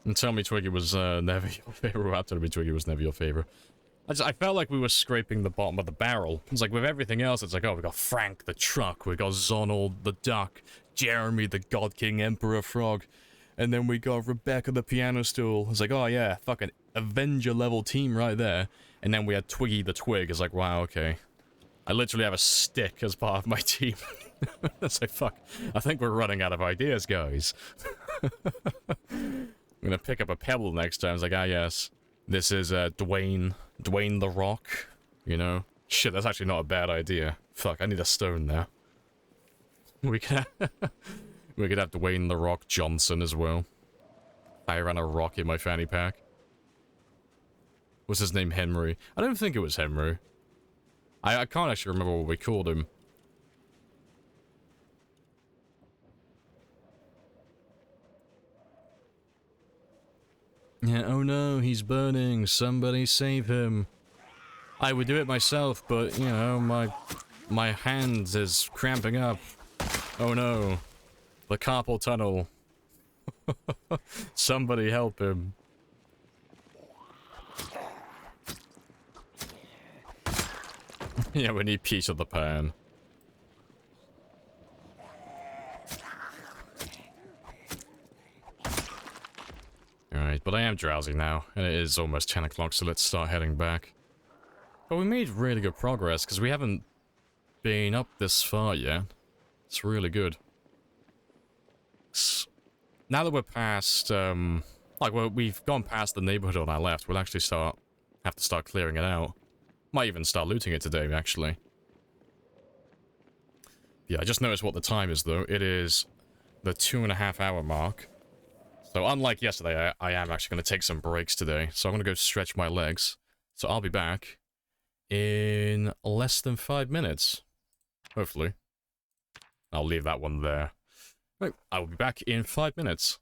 And tell me Twiggy was never your favorite. Well, tell me Twiggy was never your favorite. I felt like we were scraping the bottom of the barrel. It's like with everything else, it's like, oh, we got Frank the Truck, we got Zonald the Duck, Jeremy the God King Emperor Frog, and then we got Rebecca the Piano Stool. It's like, oh yeah, fucking Avenger level team right there. And then we had Twiggy the Twig. It's like, wow, okay. I literally have a stick as part of my team. It's like, fuck, I think we're running out of ideas, guys. I'm gonna pick up a pebble next time. It's like, ah, yes. This is, Dwayne the Rock. You know? Shit, that's actually not a bad idea. Fuck, I need a stone now. We could have Dwayne the Rock Johnson as well. I ran a rock in my fanny pack. Was his name Henry? I don't think it was Henry. I can't actually remember what we called him. Yeah, oh no, he's burning. Somebody save him. I would do it myself, but, you know, my My hand is cramping up. Oh no. The carpal tunnel. Somebody help him. Yeah, we need Peach of the Pan. Alright, but I am drowsy now, and it is almost 10 o'clock, so let's start heading back. But we made really good progress, because we haven't been up this far yet. It's really good. Now that we're past, we've gone past the neighborhood on our left, we'll actually have to start clearing it out. Might even start looting it today, actually. Yeah, I just noticed what the time is, though. It is the 2.5 hour mark. So unlike yesterday, I am actually going to take some breaks today. So I'm going to go stretch my legs. So I'll be back in less than 5 minutes. Hopefully. I'll leave that one there. Right, I will be back in 5 minutes.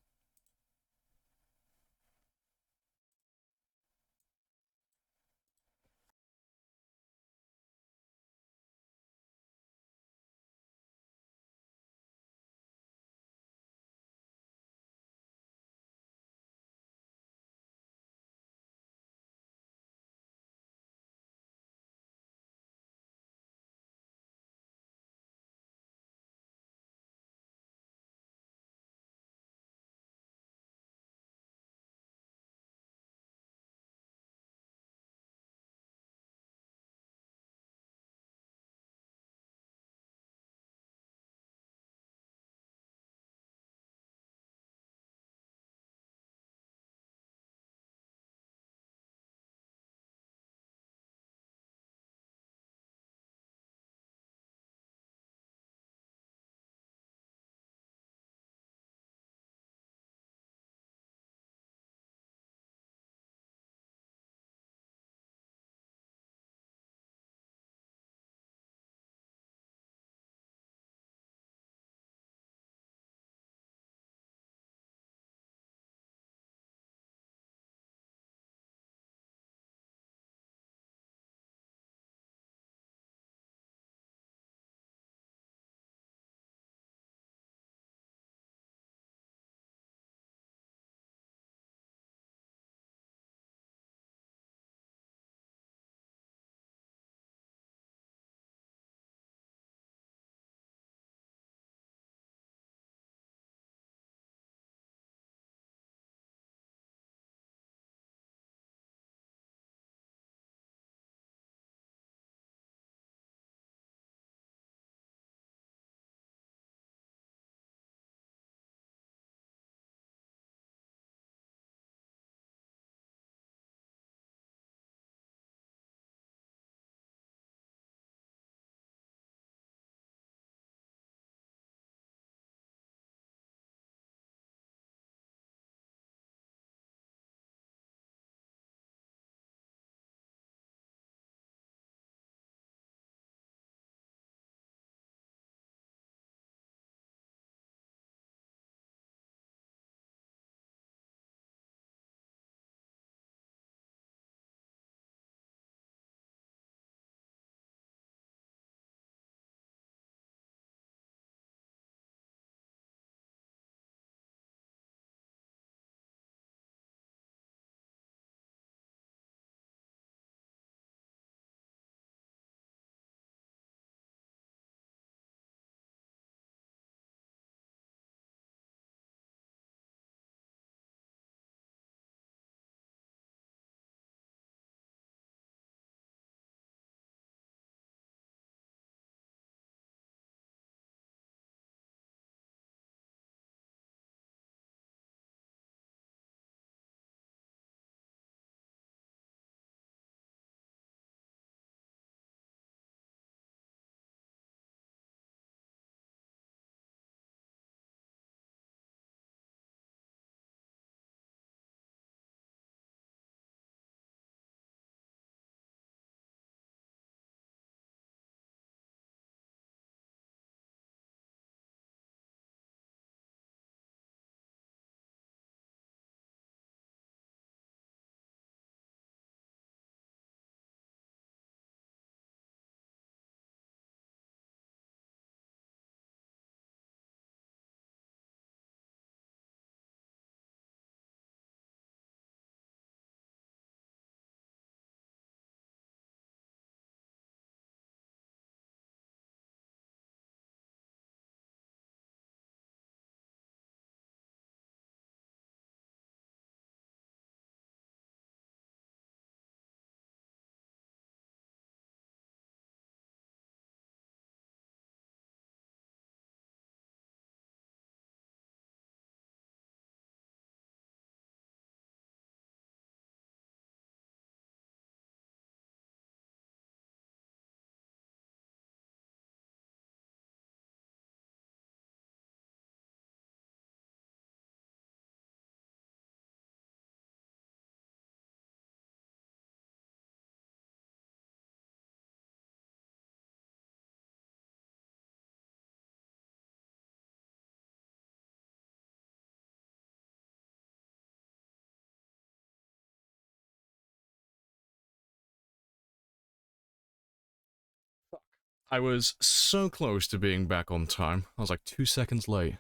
I was so close to being back on time. I was like 2 seconds late.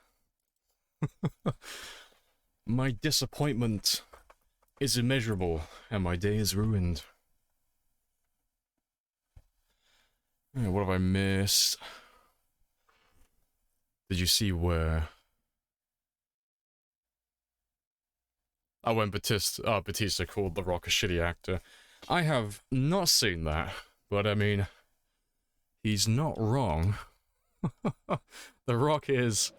My disappointment is immeasurable, and my day is ruined. What have I missed? Did you see where? Oh, when Batista called The Rock a shitty actor. I have not seen that, but I mean, he's not wrong. The Rock is...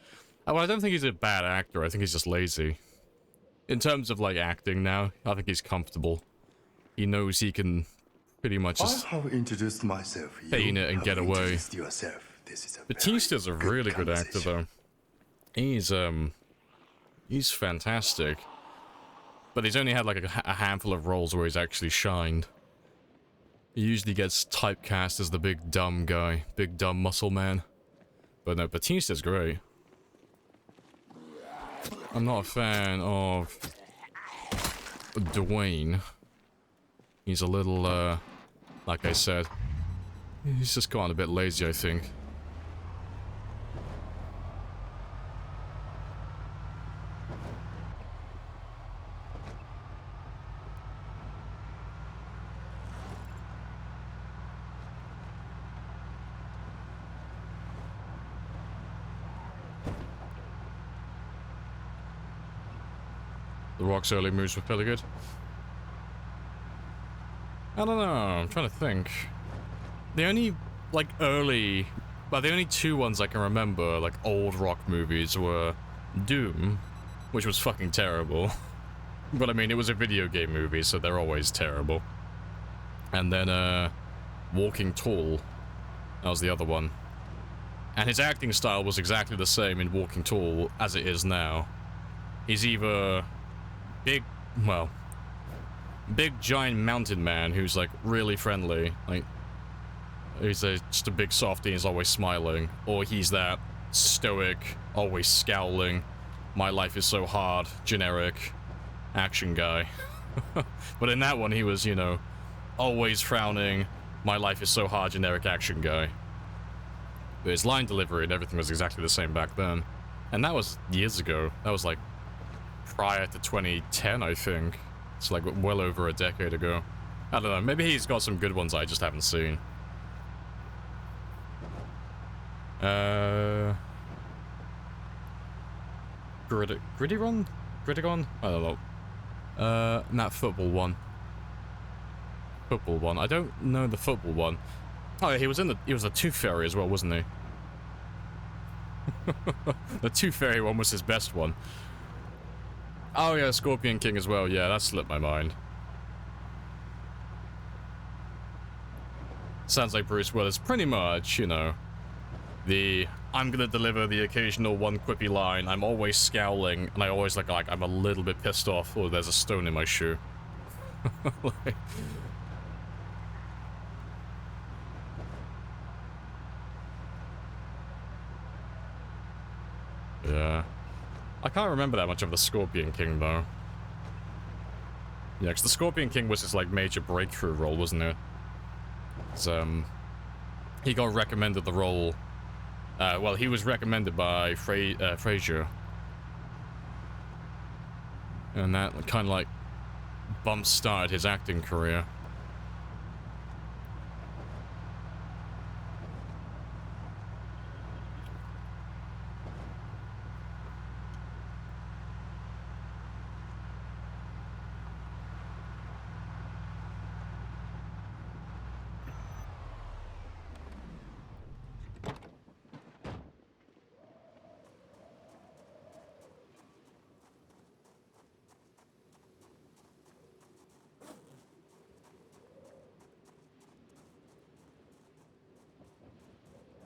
Well, I don't think he's a bad actor, I think he's just lazy. In terms of, like, acting now, I think he's comfortable. He knows he can pretty much just I have introduced myself. paint it and get away. Yourself. This is a Batista's a really good actor, though. He's fantastic. But he's only had, like, a handful of roles where he's actually shined. He usually gets typecast as the big dumb guy, big dumb muscle man. But no, Batista's great. I'm not a fan of Dwayne. He's a little, like I said, he's just gotten a bit lazy, I think. The Rock's early moves were fairly good. I don't know, I'm trying to think. The only, like, the only two ones I can remember, like, old Rock movies were Doom, which was fucking terrible. But I mean, it was a video game movie, so they're always terrible. And then, Walking Tall. That was the other one. And his acting style was exactly the same in Walking Tall as it is now. He's either big giant mountain man who's like really friendly, like he's just a big softie, he's always smiling, or he's that stoic, always scowling, my life is so hard, generic action guy. But in that one he was, you know, always frowning, my life is so hard, generic action guy. But his line delivery and everything was exactly the same back then. And that was years ago. That was like prior to 2010, I think. It's like well over a decade ago. I don't know, maybe he's got some good ones I just haven't seen. Gridiron? Gridiron? I don't know. That football one. Football one. I don't know the football one. Oh, he was the Tooth Fairy as well, wasn't he? The Tooth Fairy one was his best one. Oh yeah, Scorpion King as well. Yeah, that slipped my mind. Sounds like Bruce Willis, pretty much, you know. I'm gonna deliver the occasional one quippy line, I'm always scowling, and I always look like I'm a little bit pissed off, or there's a stone in my shoe. Like, yeah. I can't remember that much of the Scorpion King, though. Yeah, because the Scorpion King was his, like, major breakthrough role, wasn't it? He got recommended the role... well, he was recommended by Frazier. And that kind of, like, bump-started his acting career.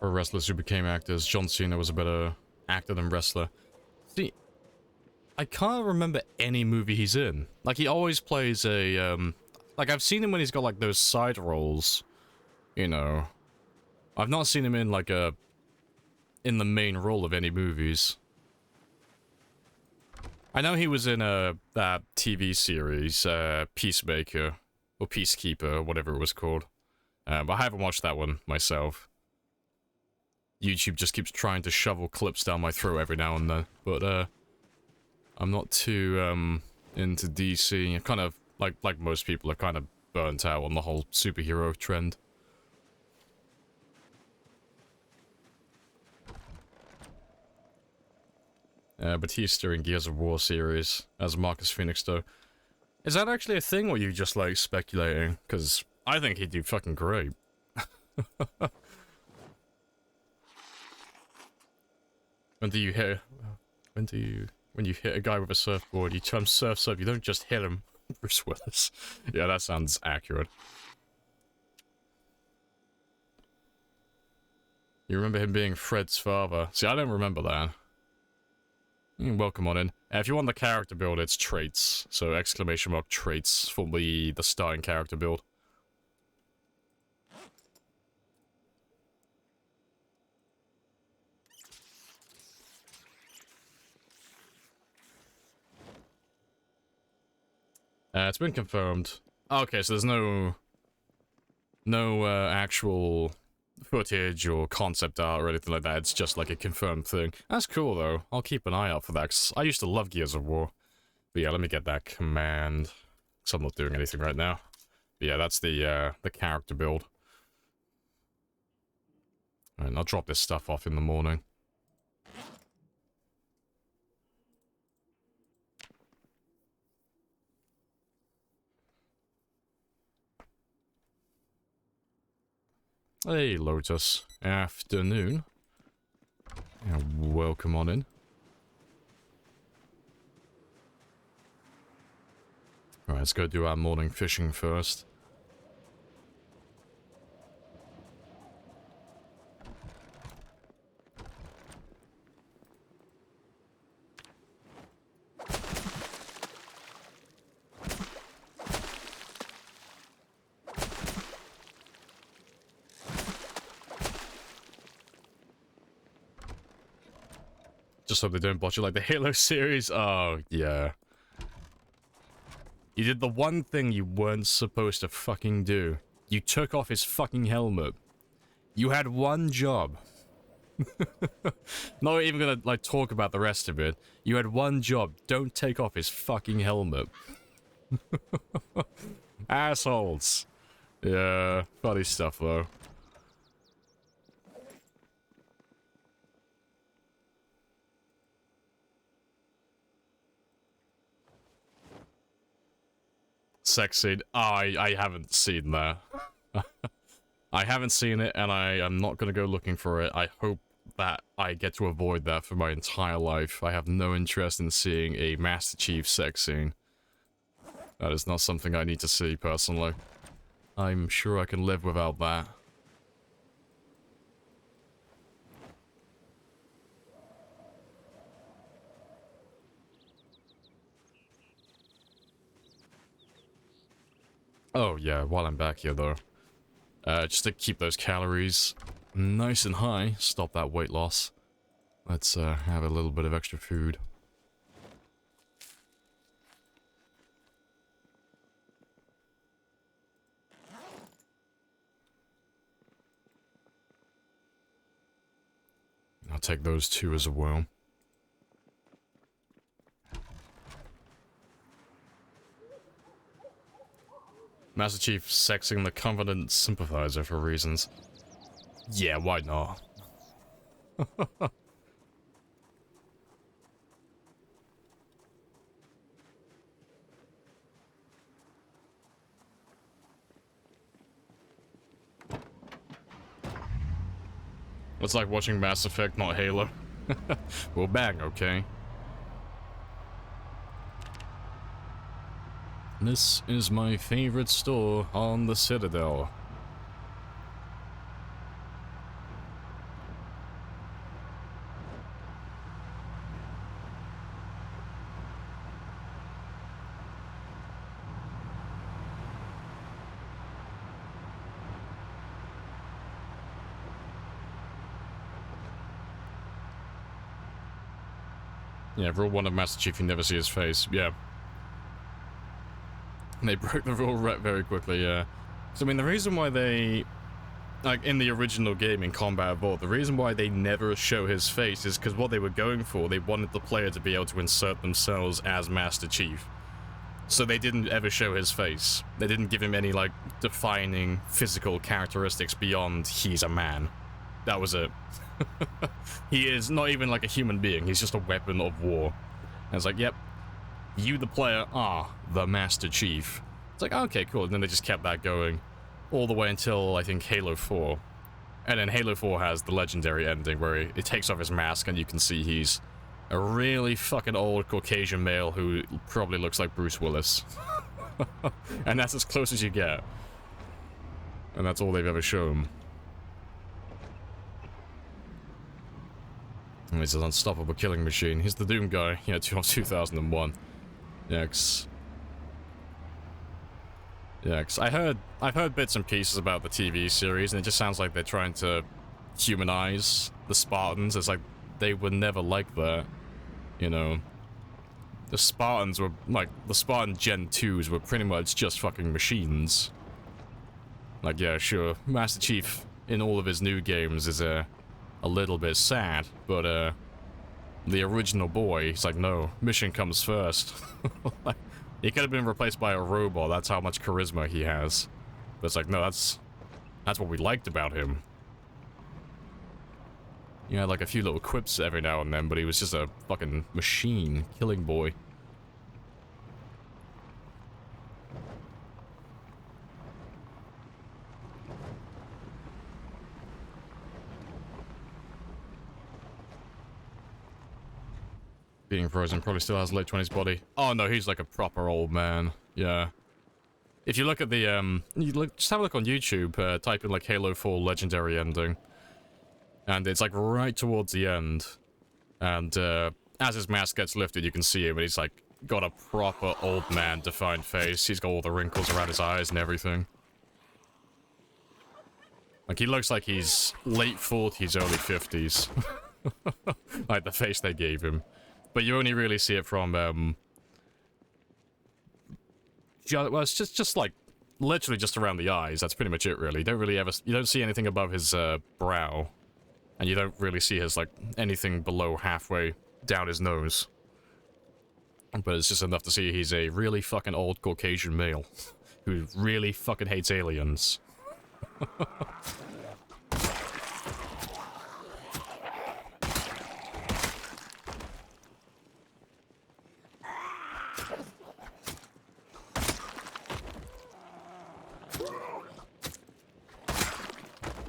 Or wrestlers who became actors. John Cena was a better actor than wrestler. See, I can't remember any movie he's in. Like, he always plays a, like, I've seen him when he's got, like, those side roles. You know. I've not seen him in, like, in the main role of any movies. I know he was in, that TV series, Peacemaker. Or Peacekeeper, whatever it was called. But I haven't watched that one myself. YouTube just keeps trying to shovel clips down my throat every now and then. But, I'm not too, into DC. Kind of, like most people, are kind of burnt out on the whole superhero trend. Batista in Gears of War series as Marcus Phoenix, though. Is that actually a thing, or are you just, like, speculating? Because I think he'd do fucking great. When you hit a guy with a surfboard, you turn surfs up, you don't just hit him. Bruce Willis. Yeah, that sounds accurate. You remember him being Fred's father? See, I don't remember that. Welcome on in. If you want the character build, it's traits. So exclamation mark traits for the starting character build. It's been confirmed. Okay, so there's no actual footage or concept art or anything like that. It's just like a confirmed thing. That's cool, though. I'll keep an eye out for that, 'cause I used to love Gears of War. But yeah, let me get that command, 'cause I'm not doing anything right now. But yeah, that's the character build. And I'll drop this stuff off in the morning. Hey, Lotus. Afternoon. And welcome on in. Alright, let's go do our morning fishing first. Just hope they don't botch it like the Halo series. Oh, yeah. You did the one thing you weren't supposed to fucking do. You took off his fucking helmet. You had one job. Not even gonna, like, talk about the rest of it. You had one job. Don't take off his fucking helmet. Assholes. Yeah, funny stuff, though. Sex scene. I haven't seen that. I haven't seen it, and I am not gonna go looking for it. I hope that I get to avoid that for my entire life. I have no interest in seeing a Master Chief sex scene. That is not something I need to see, personally. I'm sure I can live without that. Oh yeah, while I'm back here though. Just to keep those calories nice and high, stop that weight loss. Let's have a little bit of extra food. I'll take those two as well. Master Chief sexing the confident sympathizer for reasons. Yeah, why not? It's like watching Mass Effect, not Halo. Well, bang, okay? This is my favorite store on the Citadel. Yeah, rule 1 of Master Chief, you never see his face. Yeah. They broke the rule very quickly, yeah. So, I mean, the reason why they like in the original game in Combat Evolved, the reason why they never show his face is because what they were going for, they wanted the player to be able to insert themselves as Master Chief. So they didn't ever show his face. They didn't give him any, like, defining physical characteristics beyond he's a man. That was it. He is not even like a human being, he's just a weapon of war. And it's like, yep, you the player are the Master Chief. It's like, okay, cool, and then they just kept that going all the way until, I think, Halo 4. And then Halo 4 has the legendary ending where it takes off his mask and you can see he's a really fucking old Caucasian male who probably looks like Bruce Willis. And that's as close as you get. And that's all they've ever shown. And he's an unstoppable killing machine. He's the Doom guy, yeah, 2001. Yikes. Yikes. I've heard bits and pieces about the TV series, and it just sounds like they're trying to humanize the Spartans. It's like, they were never like that, you know. The Spartans were, like, the Spartan Gen 2s were pretty much just fucking machines. Like, yeah, sure, Master Chief in all of his new games is a little bit sad, but, the original boy, he's like, no, mission comes first. He could have been replaced by a robot, that's how much charisma he has. But it's like, no, that's what we liked about him. He had like a few little quips every now and then, but he was just a fucking machine, killing boy. Being frozen, probably still has late 20s body. Oh no, he's like a proper old man. Yeah. If you look at the, just have a look on YouTube, type in like Halo 4 legendary ending. And it's like right towards the end. And as his mask gets lifted, you can see him, and he's like got a proper old man defined face. He's got all the wrinkles around his eyes and everything. Like he looks like he's late 40s, early 50s. Like the face they gave him. But you only really see it from, well, it's just like literally just around the eyes. That's pretty much it, really. You don't see anything above his brow. And you don't really see his, like, anything below halfway down his nose. But it's just enough to see he's a really fucking old Caucasian male who really fucking hates aliens.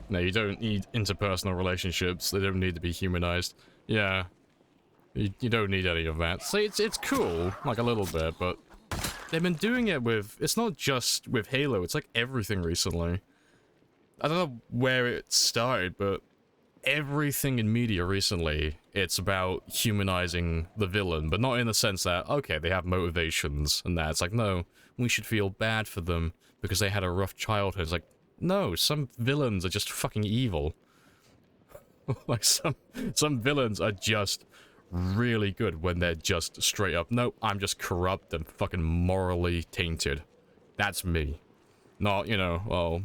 No, you don't need interpersonal relationships. They don't need to be humanized. Yeah. You don't need any of that. So it's cool, like a little bit, but they've been doing it with... It's not just with Halo, it's like everything recently. I don't know where it started, but everything in media recently, it's about humanizing the villain, but not in the sense that, okay, they have motivations and that. It's like, no, we should feel bad for them because they had a rough childhood. It's like, no, some villains are just fucking evil. Like, some villains are just really good when they're just straight up, no, I'm just corrupt and fucking morally tainted. That's me. Not, you know, oh,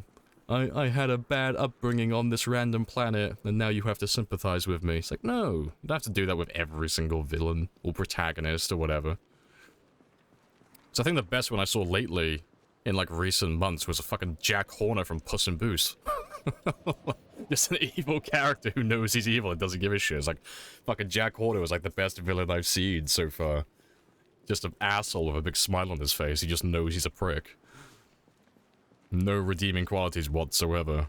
I had a bad upbringing on this random planet, and now you have to sympathize with me. It's like, no, you don't have to do that with every single villain, or protagonist, or whatever. So I think the best one I saw lately, in like recent months, was a fucking Jack Horner from Puss in Boots. Just an evil character who knows he's evil and doesn't give a shit. It's like, fucking Jack Horner was like the best villain I've seen so far. Just an asshole with a big smile on his face. He just knows he's a prick. No redeeming qualities whatsoever.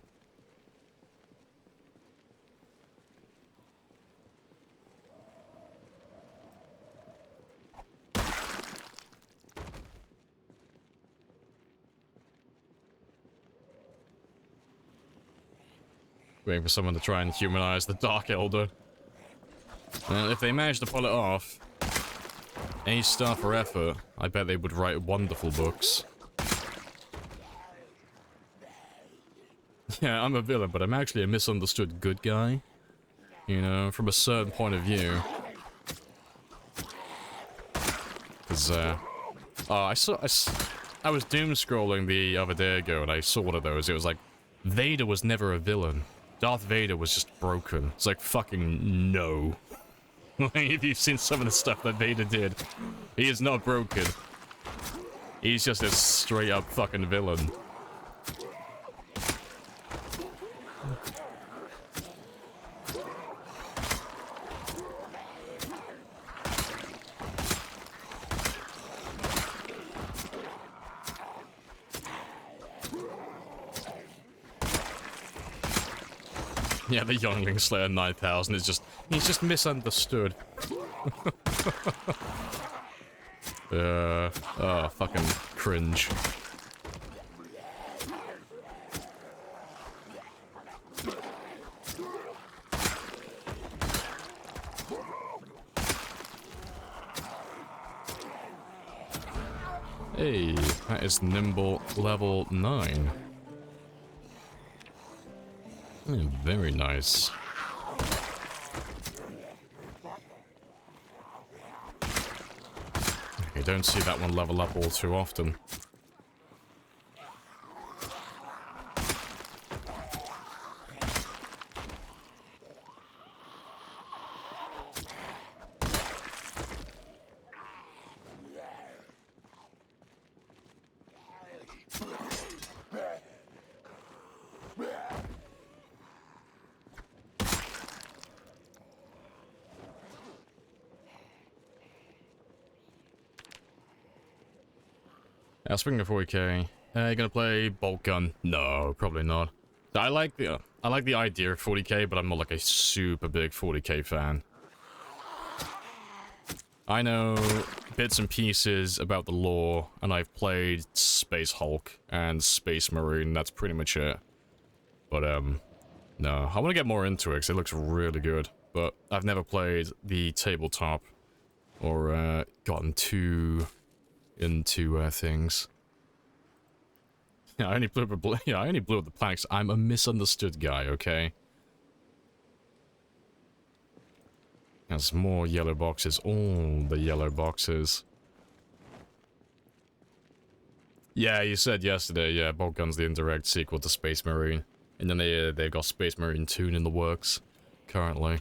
Waiting for someone to try and humanize the Dark Elder. Well, if they manage to pull it off, any star for effort, I bet they would write wonderful books. Yeah, I'm a villain, but I'm actually a misunderstood good guy. You know, from a certain point of view. Because, oh, I was doom scrolling the other day ago and I saw one of those. It was like Vader was never a villain. Darth Vader was just broken. It's like, fucking no. Like, if you've seen some of the stuff that Vader did, he is not broken. He's just a straight up fucking villain. Yeah, the Youngling Slayer 9000 is just... he's just misunderstood. Oh, fucking cringe. Hey, that is Nimble level 9. Very nice. You don't see that one level up all too often. Speaking of 40k, you gonna play bolt gun? No, probably not. I like the idea of 40k, but I'm not like a super big 40k fan. I know bits and pieces about the lore, and I've played Space Hulk and Space Marine. That's pretty much it. But no, I want to get more into it because it looks really good. But I've never played the tabletop or gotten too into things. Yeah, I only blew up the planks. I'm a misunderstood guy, okay? There's more yellow boxes. All the yellow boxes. Yeah, you said yesterday, yeah, Bolt Gun's the indirect sequel to Space Marine. And then they've got Space Marine 2 in the works, currently.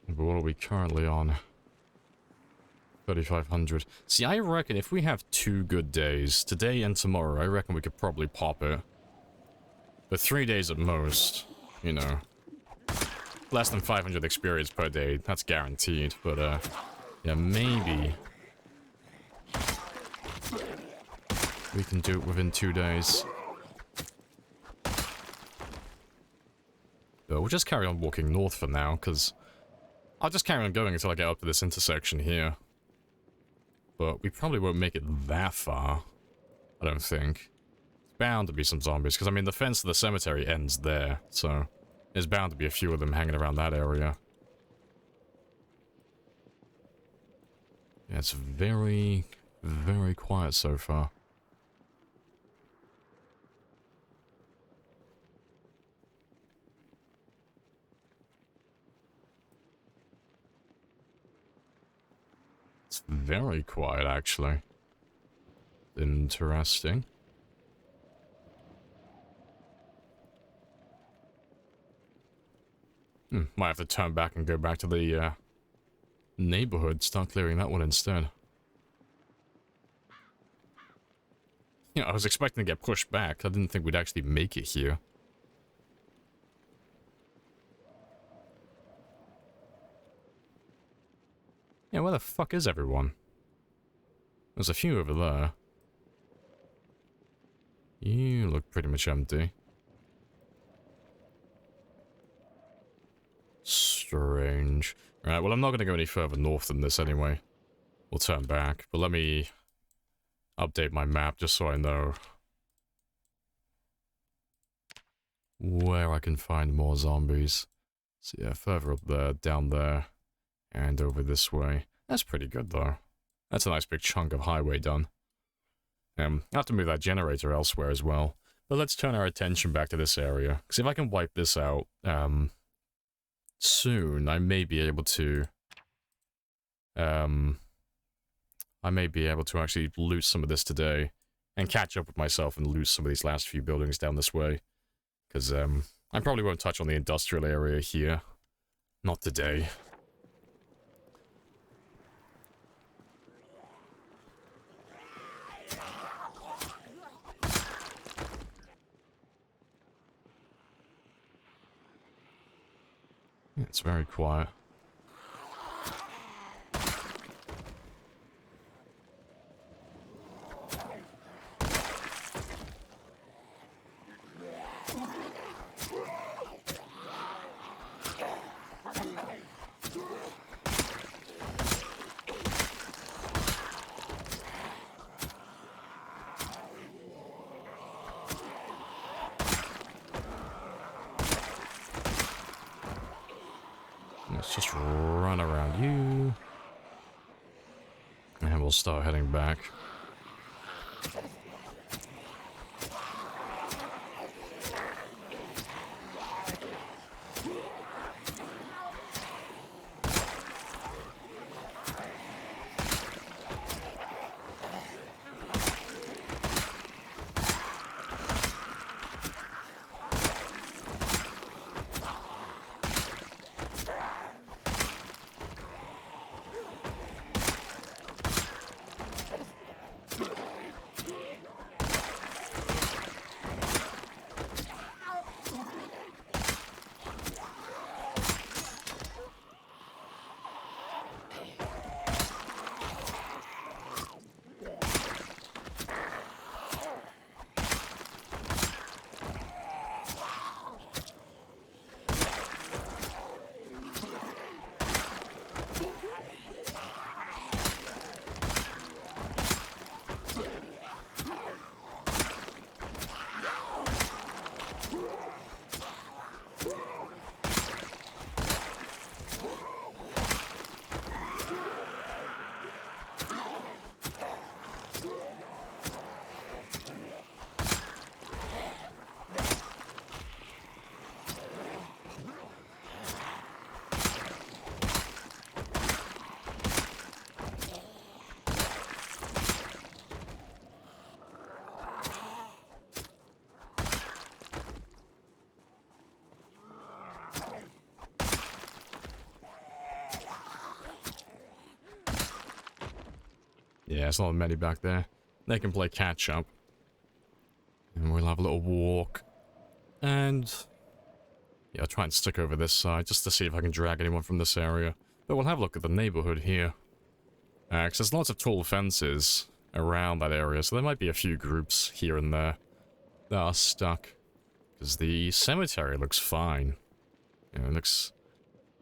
But what are we currently on? 3,500. See, I reckon if we have 2 good days, today and tomorrow, I reckon we could probably pop it. But 3 days at most, you know. Less than 500 experience per day, that's guaranteed. But, yeah, maybe we can do it within 2 days. But we'll just carry on walking north for now, because I'll just carry on going until I get up to this intersection here. But we probably won't make it that far, I don't think. It's bound to be some zombies, because I mean the fence to the cemetery ends there, so there's bound to be a few of them hanging around that area. Yeah, it's very, very quiet so far. It's very quiet, actually. Interesting. Might have to turn back and go back to the neighborhood, start clearing that one instead. Yeah, I was expecting to get pushed back. I didn't think we'd actually make it here. Yeah, where the fuck is everyone? There's a few over there. You look pretty much empty. Strange. Right, well, I'm not going to go any further north than this anyway. We'll turn back, but let me update my map just so I know where I can find more zombies. So yeah, further up there, down there, and over this way. That's pretty good, though. That's a nice big chunk of highway done. I'll have to move that generator elsewhere as well. But let's turn our attention back to this area. Because if I can wipe this out soon, I may be able to... actually loot some of this today. And catch up with myself and loot some of these last few buildings down this way. Because I probably won't touch on the industrial area here. Not today. It's very quiet. Let's just run around you. And we'll start heading back. Yeah, there's not many back there. They can play catch up. And we'll have a little walk. And yeah, I'll try and stick over this side just to see if I can drag anyone from this area. But we'll have a look at the neighborhood here. Because there's lots of tall fences around that area, so there might be a few groups here and there that are stuck. Because the cemetery looks fine. You know, it looks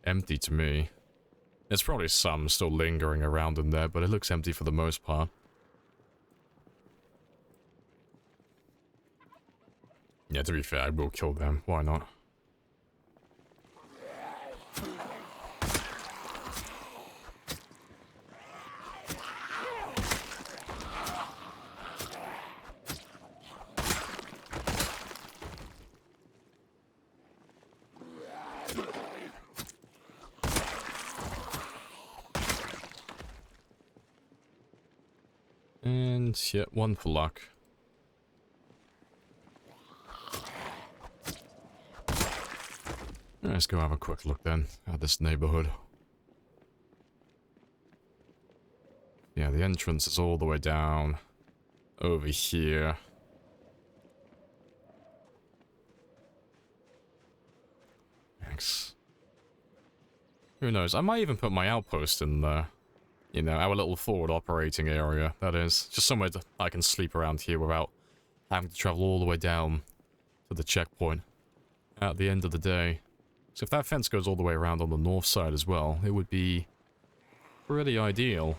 empty to me. There's probably some still lingering around in there, but it looks empty for the most part. Yeah, to be fair, I will kill them. Why not? And yeah, one for luck. Let's go have a quick look then at this neighborhood. Yeah, the entrance is all the way down over here. Thanks. Who knows? I might even put my outpost in there. You know, our little forward operating area, that is. Just somewhere that I can sleep around here without having to travel all the way down to the checkpoint at the end of the day. So if that fence goes all the way around on the north side as well, it would be pretty ideal.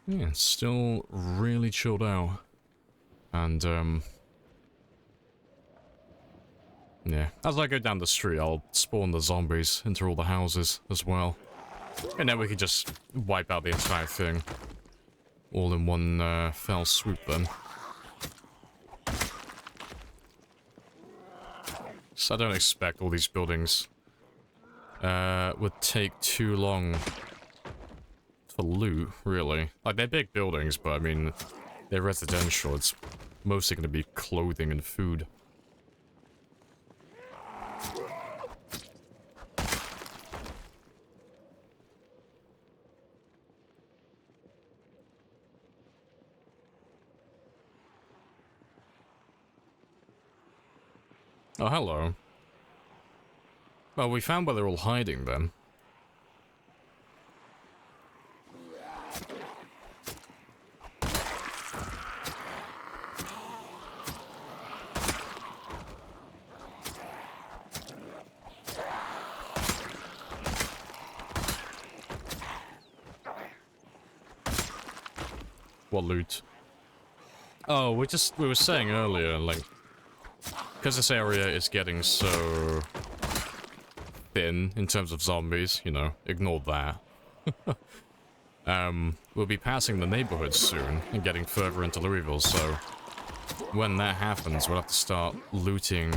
Yeah, still really chilled out. And, yeah, as I go down the street, I'll spawn the zombies into all the houses as well. And then we can just wipe out the entire thing. All in one, fell swoop then. So I don't expect all these buildings would take too long to loot, really. Like, they're big buildings, but I mean, they're residential. It's mostly going to be clothing and food. Oh, hello. Well, we found where they're all hiding, then. What loot? Oh, we were saying earlier, like, because this area is getting so thin in terms of zombies, you know, ignore that. We'll be passing the neighborhood soon and getting further into Louisville, so when that happens, we'll have to start looting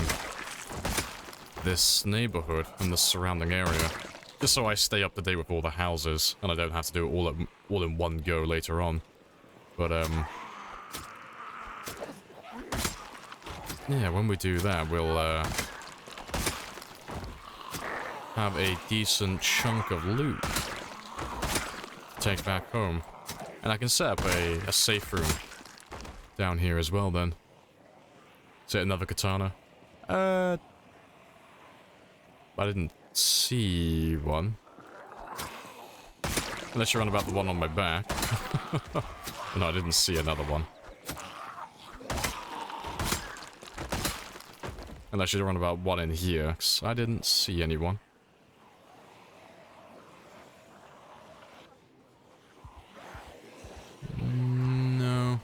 this neighborhood and the surrounding area, just so I stay up to date with all the houses and I don't have to do it all in one go later on. But yeah, when we do that, we'll have a decent chunk of loot to take back home. And I can set up a safe room down here as well then. Is it another katana? I didn't see one. Unless you're on about the one on my back. No, I didn't see another one. Unless you're on about one in here, 'cause I didn't see anyone. No.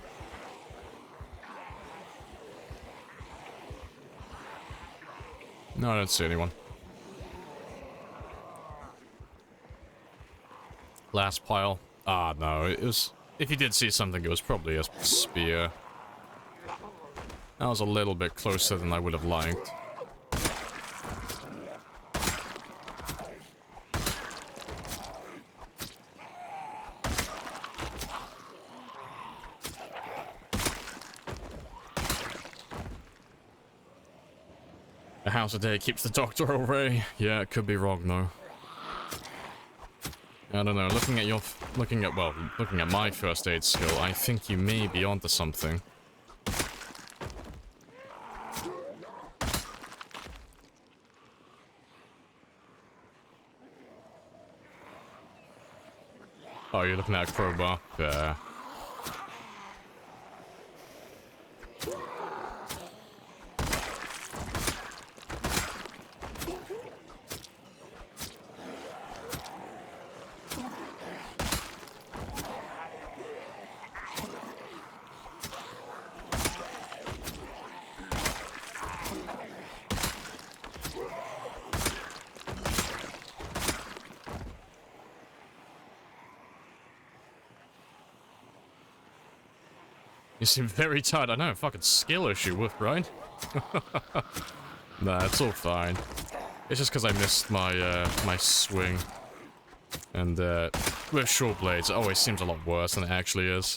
No, I don't see anyone. Last pile. Ah, no, it was... If you did see something, it was probably a spear. That was a little bit closer than I would have liked. A house a day keeps the doctor away. Yeah, it could be wrong though. I don't know, looking at my first aid skill, I think you may be onto something. Oh, you're looking at a crowbar? Yeah. You seem very tired. I know, a fucking skill issue, right? Nah, it's all fine. It's just because I missed my, my swing. And, with short blades, it always seems a lot worse than it actually is.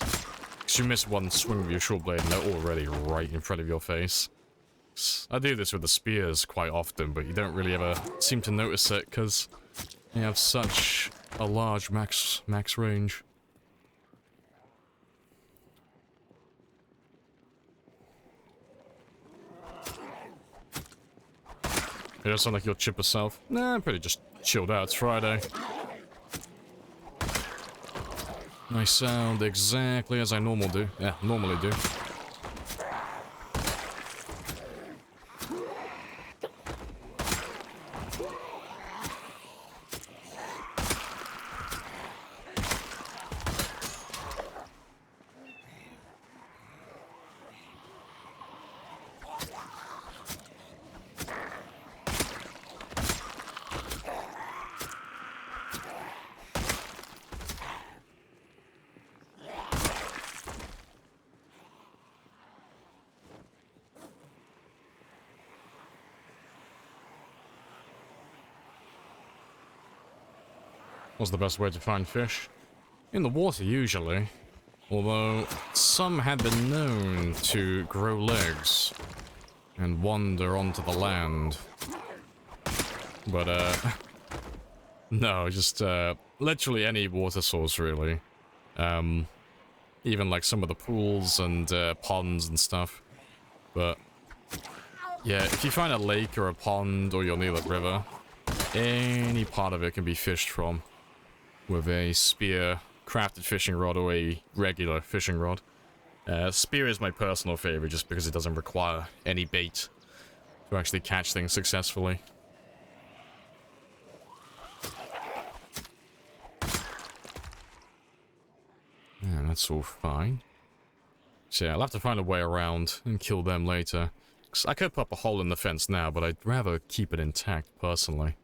Because you miss one swing with your short blade and they're already right in front of your face. I do this with the spears quite often, but you don't really ever seem to notice it because you have such a large max range. You don't sound like you'll chip yourself. Nah, I'm pretty just chilled out. It's Friday. I sound exactly as I normally do. What's the best way to find fish? In the water, usually. Although, some have been known to grow legs and wander onto the land. But, no, just, literally any water source, really. Even, like, some of the pools and, ponds and stuff. But, yeah, if you find a lake or a pond or you're near the river, any part of it can be fished from with a spear, crafted fishing rod, or a regular fishing rod. Spear is my personal favorite just because it doesn't require any bait to actually catch things successfully. Yeah, that's all fine. So yeah, I'll have to find a way around and kill them later. 'Cause I could pop a hole in the fence now, but I'd rather keep it intact, personally.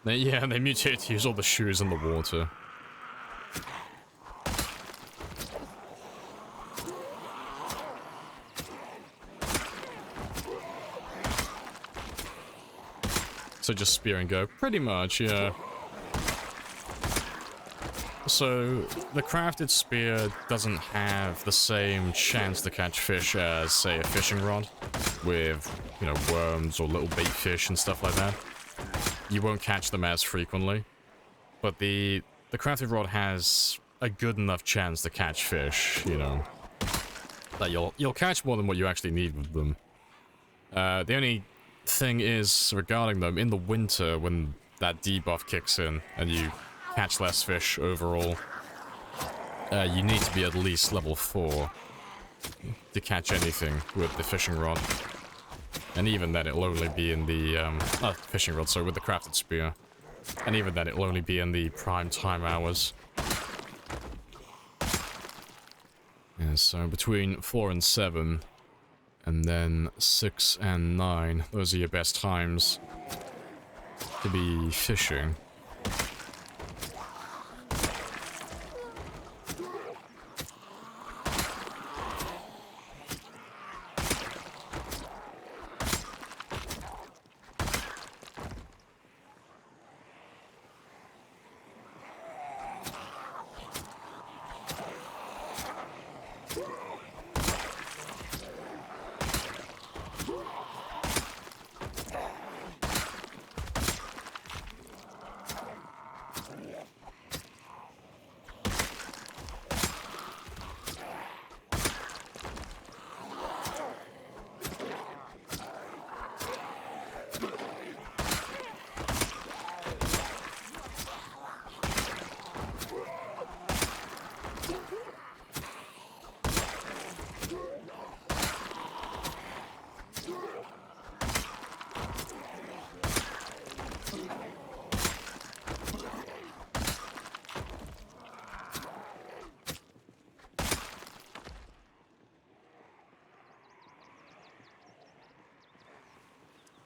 Yeah, they mutate to use all the shoes in the water. So just spear and go. Pretty much, yeah. So, the crafted spear doesn't have the same chance to catch fish as, say, a fishing rod. With, you know, worms or little bait fish and stuff like that. You won't catch them as frequently. But the crafted rod has a good enough chance to catch fish, you know. That you'll catch more than what you actually need with them. The only thing is, regarding them, in the winter, when that debuff kicks in, and you catch less fish overall, you need to be at least level 4 to catch anything with the fishing rod. And even then, it'll only be in the, fishing rod, sorry, with the crafted spear. And even then, it'll only be in the prime time hours. Yeah, so between 4 and 7, and then 6 and 9, those are your best times to be fishing.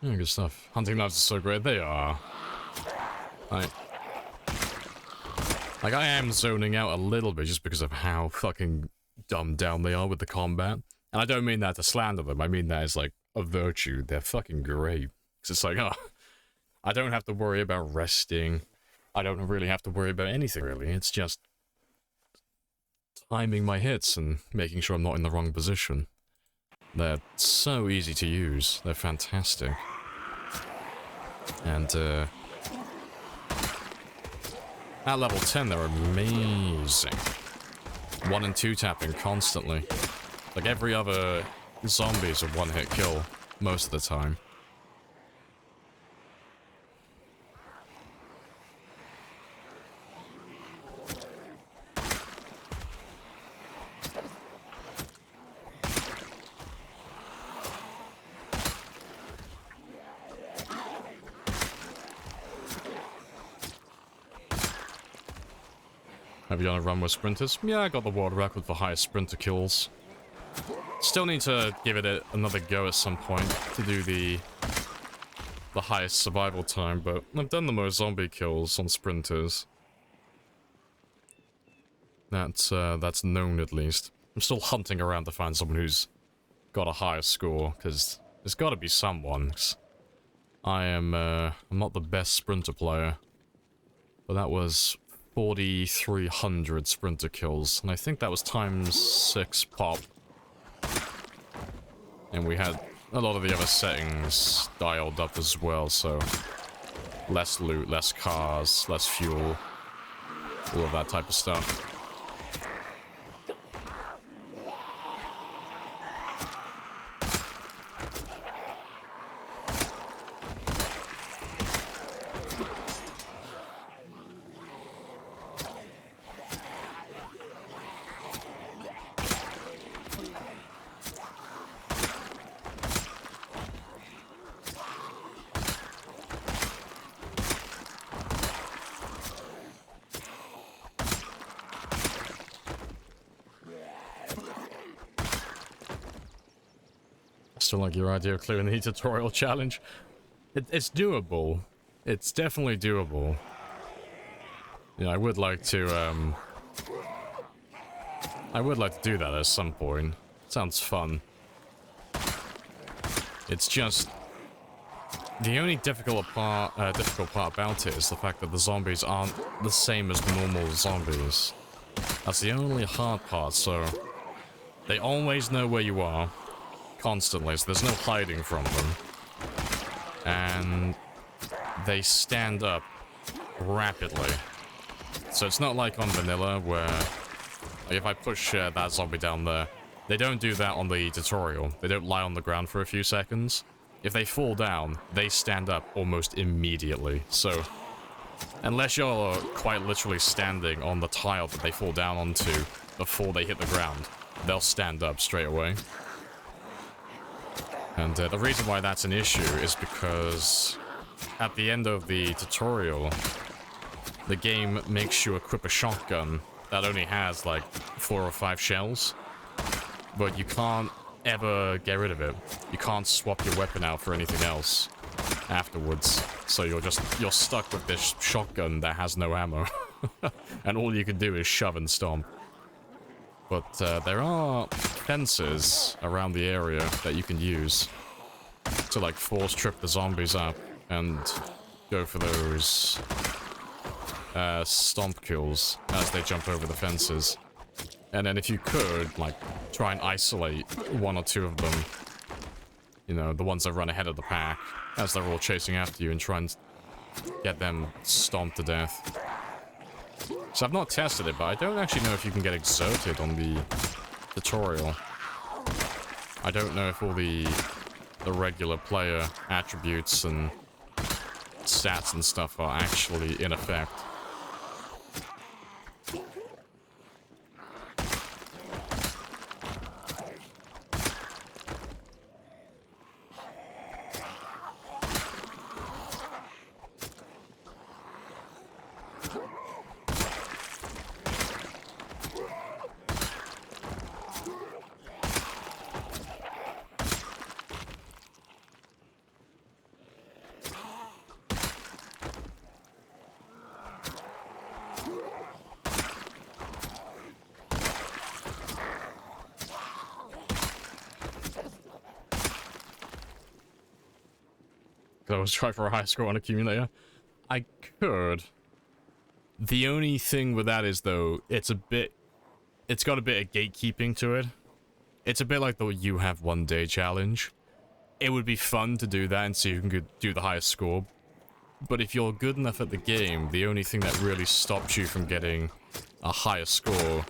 Yeah, good stuff. Hunting knives are so great. They are. Like I am zoning out a little bit just because of how fucking dumbed down they are with the combat. And I don't mean that to slander them. I mean that as, like, a virtue. They're fucking great. Because it's like, oh, I don't have to worry about resting. I don't really have to worry about anything, really. It's just timing my hits and making sure I'm not in the wrong position. They're so easy to use. They're fantastic. And, at level 10, they're amazing. 1 and 2 tapping constantly. Like, every other zombie is a one-hit kill, most of the time. Have you on a run with sprinters? Yeah, I got the world record for highest sprinter kills. Still need to give it another go at some point to do the highest survival time, but I've done the most zombie kills on sprinters. That's known at least. I'm still hunting around to find someone who's got a higher score, because there's got to be someone. I'm not the best sprinter player, but that was 4,300 sprinter kills, and I think that was times 6 pop. And we had a lot of the other settings dialed up as well, so less loot, less cars, less fuel, all of that type of stuff. Still like your idea of clearing the tutorial challenge. It's doable. It's definitely doable. Yeah, I would like to do that at some point. Sounds fun. It's just the only difficult part about it is the fact that the zombies aren't the same as normal zombies. That's the only hard part. So they always know where you are. Constantly, so there's no hiding from them. And they stand up rapidly. So it's not like on vanilla where if I push that zombie down there, they don't do that on the tutorial. They don't lie on the ground for a few seconds. If they fall down, they stand up almost immediately. So unless you're quite literally standing on the tile that they fall down onto before they hit the ground, they'll stand up straight away. And the reason why that's an issue is because at the end of the tutorial, the game makes you equip a shotgun that only has like 4 or 5 shells, but you can't ever get rid of it. You can't swap your weapon out for anything else afterwards. So you're stuck with this shotgun that has no ammo, and all you can do is shove and stomp. But there are fences around the area that you can use to like force trip the zombies up and go for those stomp kills as they jump over the fences. And then if you could, like, try and isolate 1 or 2 of them, you know, the ones that run ahead of the pack as they're all chasing after you, and try and get them stomped to death. So I've not tested it, but I don't actually know if you can get exerted on the tutorial. I don't know if all the regular player attributes and stats and stuff are actually in effect. I was trying for a high score on accumulator. I could. The only thing with that is, though, it's got a bit of gatekeeping to it. It's a bit like the you have 1 day challenge. It would be fun to do that and see who can do the highest score. But if you're good enough at the game, the only thing that really stops you from getting a higher score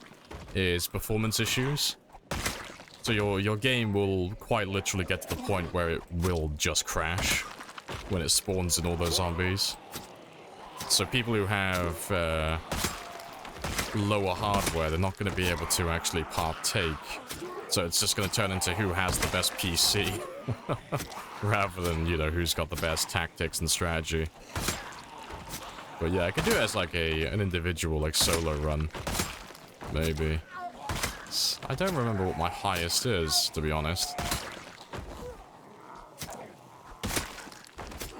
is performance issues. So your game will quite literally get to the point where it will just crash when it spawns in all those zombies. So people who have lower hardware, they're not going to be able to actually partake. So it's just going to turn into who has the best PC, rather than, you know, who's got the best tactics and strategy. But yeah, I could do it as like an individual, like solo run. Maybe. I don't remember what my highest is, to be honest.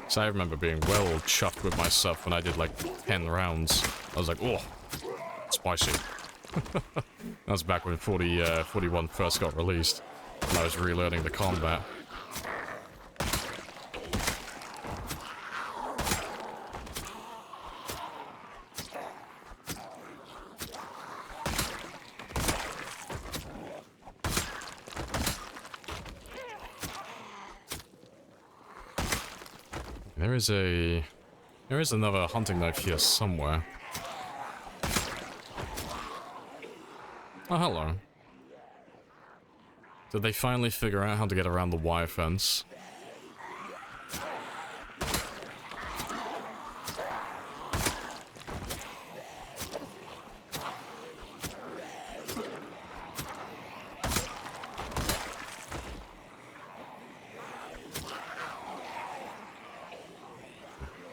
So I remember being well chuffed with myself when I did like 10 rounds. I was like, oh, spicy. That was back when 41 first got released. And I was relearning the combat. There is another hunting knife here somewhere. Oh, hello. Did they finally figure out how to get around the wire fence?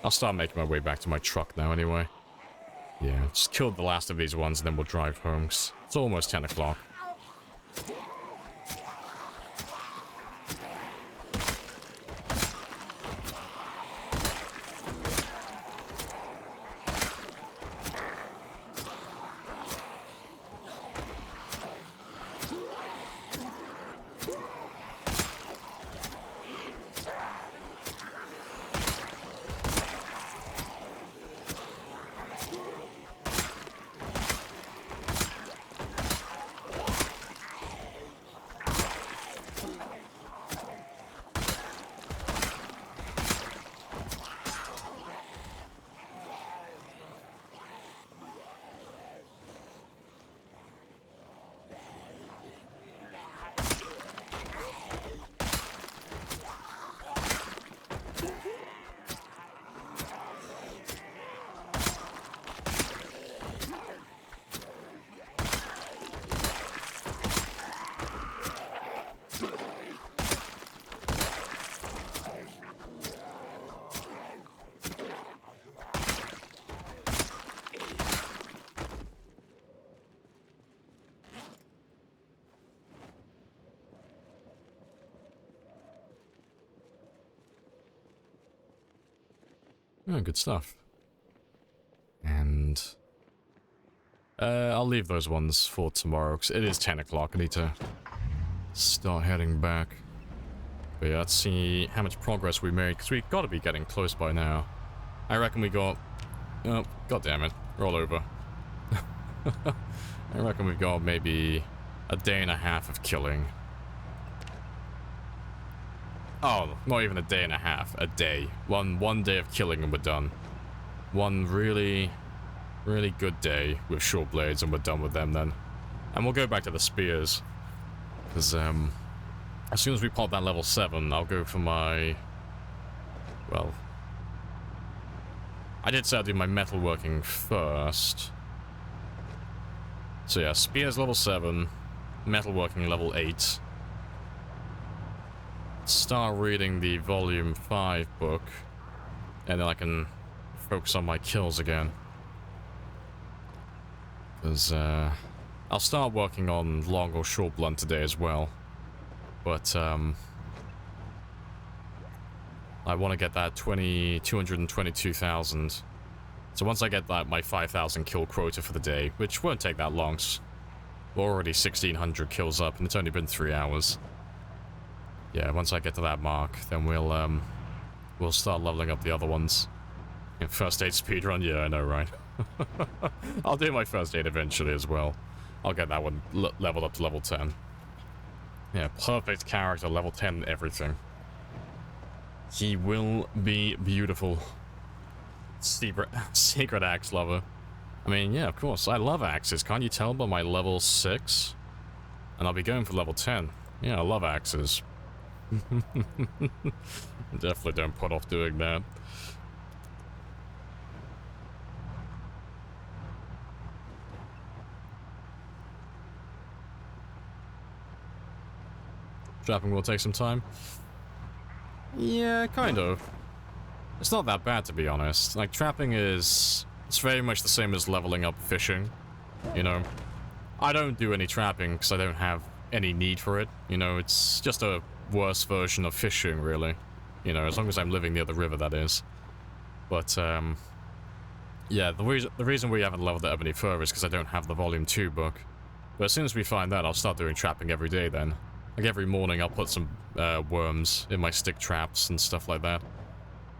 I'll start making my way back to my truck now anyway. Yeah, just killed the last of these ones and then we'll drive home. It's almost 10 o'clock. Oh, good stuff. And I'll leave those ones for tomorrow, because it is 10 o'clock. I need to start heading back. But yeah, let's see how much progress we made, because we've got to be getting close by now. I reckon we got... Oh, god damn it. Roll over. I reckon we've got maybe a day and a half of killing. Oh, not even a day and a half. A day. One day of killing and we're done. One really good day with short blades and we're done with them then. And we'll go back to the spears. Because, as soon as we pop that level 7, I'll go for my... Well... I did say I'd do my metalworking first. So yeah, spears level 7, metalworking level 8. Start reading the volume 5 book, and then I can focus on my kills again. Because, I'll start working on long or short blunt today as well. But, I want to get that 222,000. So once I get that, my 5,000 kill quota for the day, which won't take that long. We're already 1,600 kills up, and it's only been 3 hours. Yeah, once I get to that mark, then we'll start leveling up the other ones. Yeah, first aid speedrun, yeah, I know, right? I'll do my first aid eventually as well. I'll get that one leveled up to level 10. Yeah, perfect character, level 10, everything. He will be beautiful. Secret axe lover. I mean, yeah, of course, I love axes. Can't you tell by my level 6? And I'll be going for level 10. Yeah, I love axes. Definitely don't put off doing that. Trapping will take some time. Yeah, kind of. It's not that bad, to be honest. Like, trapping is... It's very much the same as leveling up fishing, you know? I don't do any trapping because I don't have any need for it, you know? It's just a worse version of fishing, really. You know, as long as I'm living near the river, that is. But, yeah, the reason we haven't leveled it up any further is because I don't have the Volume 2 book. But as soon as we find that, I'll start doing trapping every day then. Like, every morning I'll put some worms in my stick traps and stuff like that.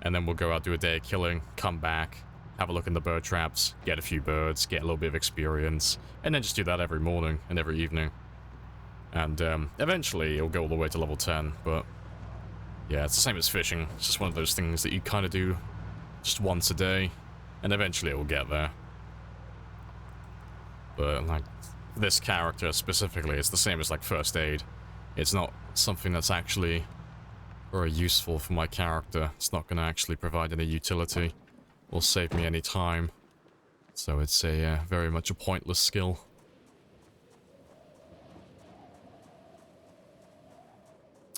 And then we'll go out, do a day of killing, come back, have a look in the bird traps, get a few birds, get a little bit of experience, and then just do that every morning and every evening. And eventually it'll go all the way to level 10, but yeah, it's the same as fishing. It's just one of those things that you kind of do just once a day, and eventually it will get there. But like, for this character specifically, it's the same as like first aid. It's not something that's actually very useful for my character. It's not going to actually provide any utility or save me any time. So it's a very much a pointless skill.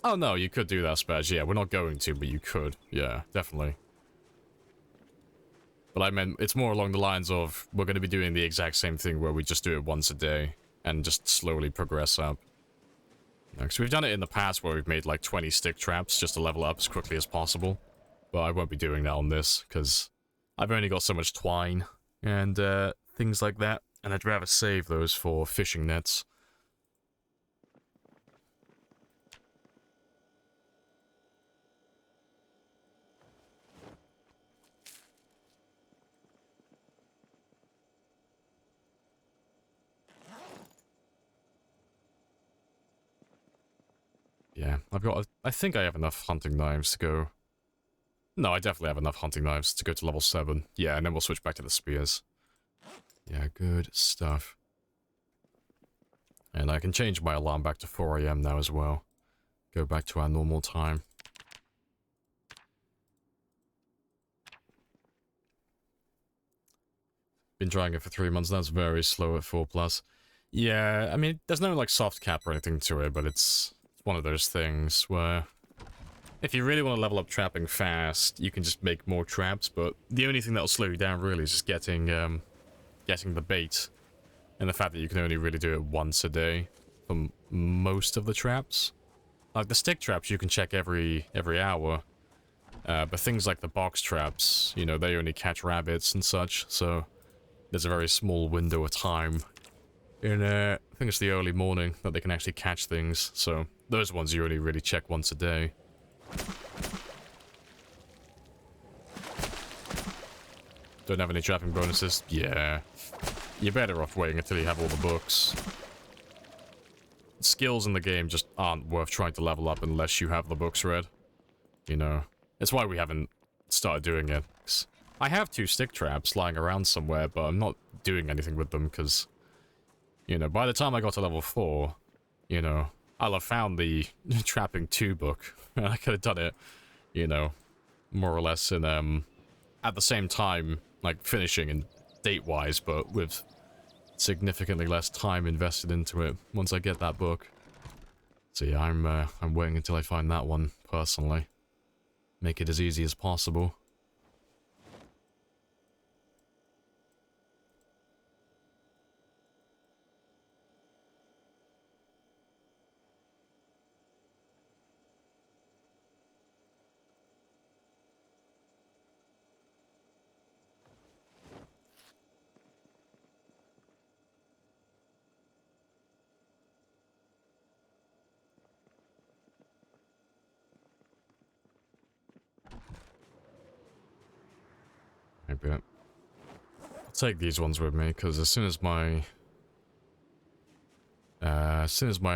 Oh no, you could do that, Spaz. Yeah, we're not going to, but you could. Yeah, definitely. But I meant, it's more along the lines of, we're going to be doing the exact same thing where we just do it once a day and just slowly progress up. Because we've done it in the past where we've made like 20 stick traps just to level up as quickly as possible. But I won't be doing that on this, because I've only got so much twine and things like that, and I'd rather save those for fishing nets. Yeah, I think I have enough hunting knives to go... No, I definitely have enough hunting knives to go to level 7. Yeah, and then we'll switch back to the spears. Yeah, good stuff. And I can change my alarm back to 4 AM now as well. Go back to our normal time. Been trying it for 3 months, that's very slow at 4+. Yeah, I mean, there's no like soft cap or anything to it, but it's one of those things where if you really want to level up trapping fast, you can just make more traps, but the only thing that'll slow you down really is just getting the bait. And the fact that you can only really do it once a day for most of the traps. Like the stick traps you can check every hour. But things like the box traps, you know, they only catch rabbits and such, so there's a very small window of time in, I think it's the early morning that they can actually catch things, so those ones you only really check once a day. Don't have any trapping bonuses? Yeah. You're better off waiting until you have all the books. Skills in the game just aren't worth trying to level up unless you have the books read. You know, it's why we haven't started doing it. I have 2 stick traps lying around somewhere, but I'm not doing anything with them because, you know, by the time I got to level 4, you know, I'll have found the Trapping 2 book. I could have done it, you know, more or less in, at the same time, like, finishing and date-wise, but with significantly less time invested into it once I get that book. So yeah, I'm waiting until I find that one, personally. Make it as easy as possible. Maybe I'll take these ones with me, because as soon as my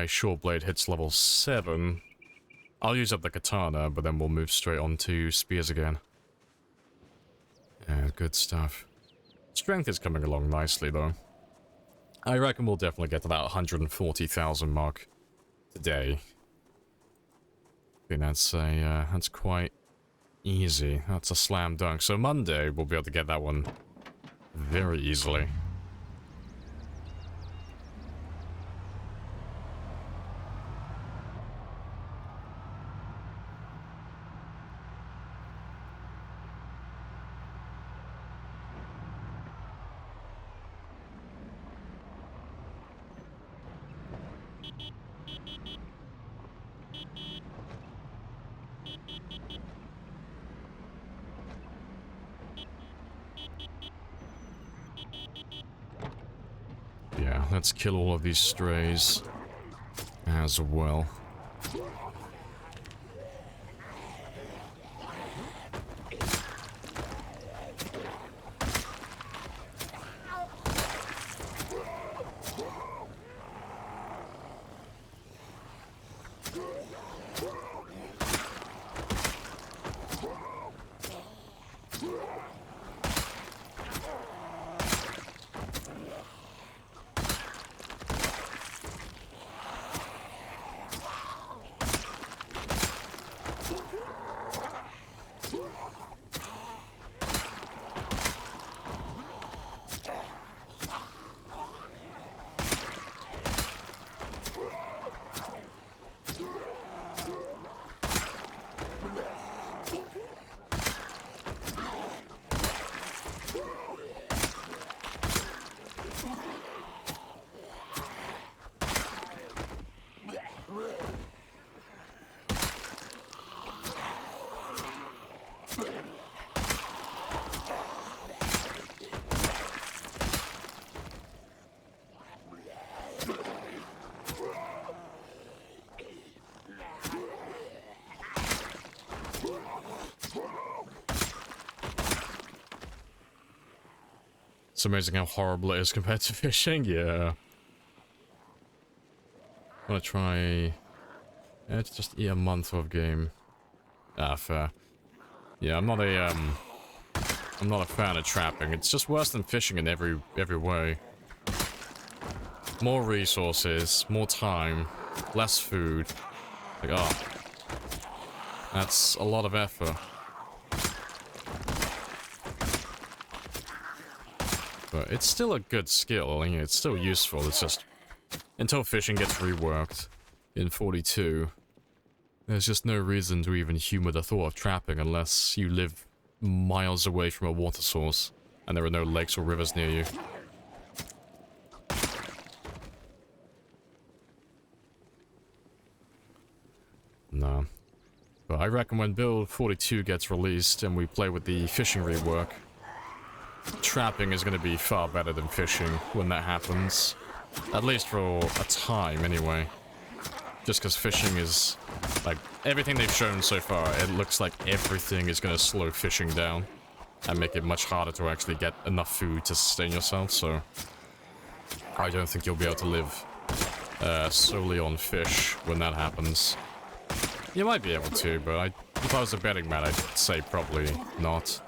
short blade hits level 7, I'll use up the katana, but then we'll move straight on to spears again. Yeah, good stuff. Strength is coming along nicely, though. I reckon we'll definitely get to that 140,000 mark today. I think that's quite easy. That's a slam dunk. So Monday, we'll be able to get that one very easily. let's kill all of these strays as well. It's amazing how horrible it is compared to fishing, yeah. I'm gonna try... Let's just eat a month of game. Ah, fair. Yeah, I'm not a fan of trapping. It's just worse than fishing in every way. More resources, more time, less food. Like, oh. That's a lot of effort. But it's still a good skill, it's still useful, it's just... Until fishing gets reworked in 42, there's just no reason to even humor the thought of trapping unless you live miles away from a water source and there are no lakes or rivers near you. No. But I reckon when build 42 gets released and we play with the fishing rework, trapping is going to be far better than fishing when that happens. At least for a time, anyway. Just because fishing is... Like, everything they've shown so far, it looks like everything is going to slow fishing down. And make it much harder to actually get enough food to sustain yourself, so... I don't think you'll be able to live solely on fish when that happens. You might be able to, but if I was a betting man, I'd say probably not.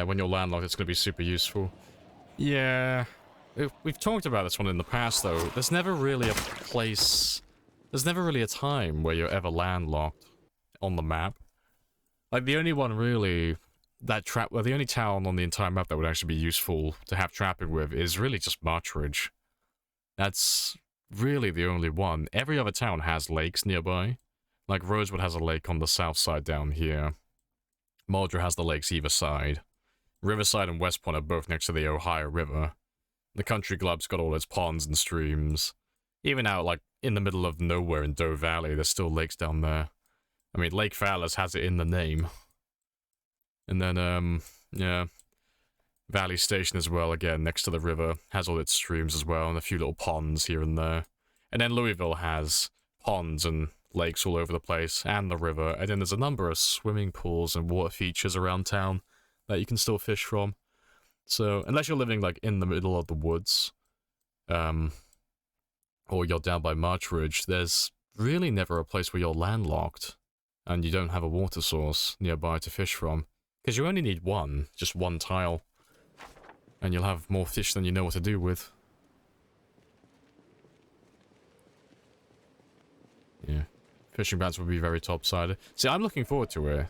When you're landlocked, it's going to be super useful. Yeah. We've talked about this one in the past, though. There's never really a place... There's never really a time where you're ever landlocked on the map. Like, the only one really... Well, the only town on the entire map that would actually be useful to have trapping with is really just Marchridge. That's really the only one. Every other town has lakes nearby. Like, Rosewood has a lake on the south side down here. Muldra has the lakes either side. Riverside and West Point are both next to the Ohio River. The Country Club's got all its ponds and streams. Even out, like, in the middle of nowhere in Doe Valley, there's still lakes down there. I mean, Lake Fallas has it in the name. And then, yeah. Valley Station as well, again, next to the river, has all its streams as well, and a few little ponds here and there. And then Louisville has ponds and lakes all over the place, and the river, and then there's a number of swimming pools and water features around town that you can still fish from. So, unless you're living, like, in the middle of the woods, or you're down by Marchridge, there's really never a place where you're landlocked, and you don't have a water source nearby to fish from. Because you only need one, just one tile, and you'll have more fish than you know what to do with. Yeah. Fishing bats would be very top-sided. See, I'm looking forward to it.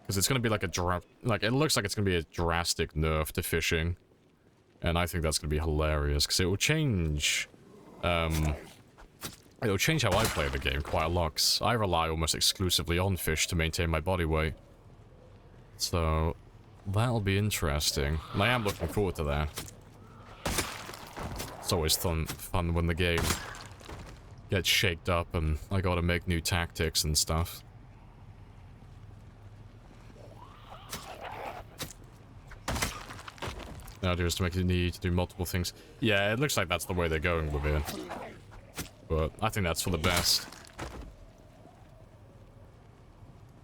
Because it's going to be like it looks like it's going to be a drastic nerf to fishing. And I think that's going to be hilarious. Because it will change... it'll change how I play the game quite a lot. 'Cause I rely almost exclusively on fish to maintain my body weight. So... that'll be interesting. And I am looking forward to that. It's always fun when the game gets shaked up and I gotta make new tactics and stuff. Now just to make it need to do multiple things. Yeah, it looks like that's the way they're going with it. But I think that's for the best.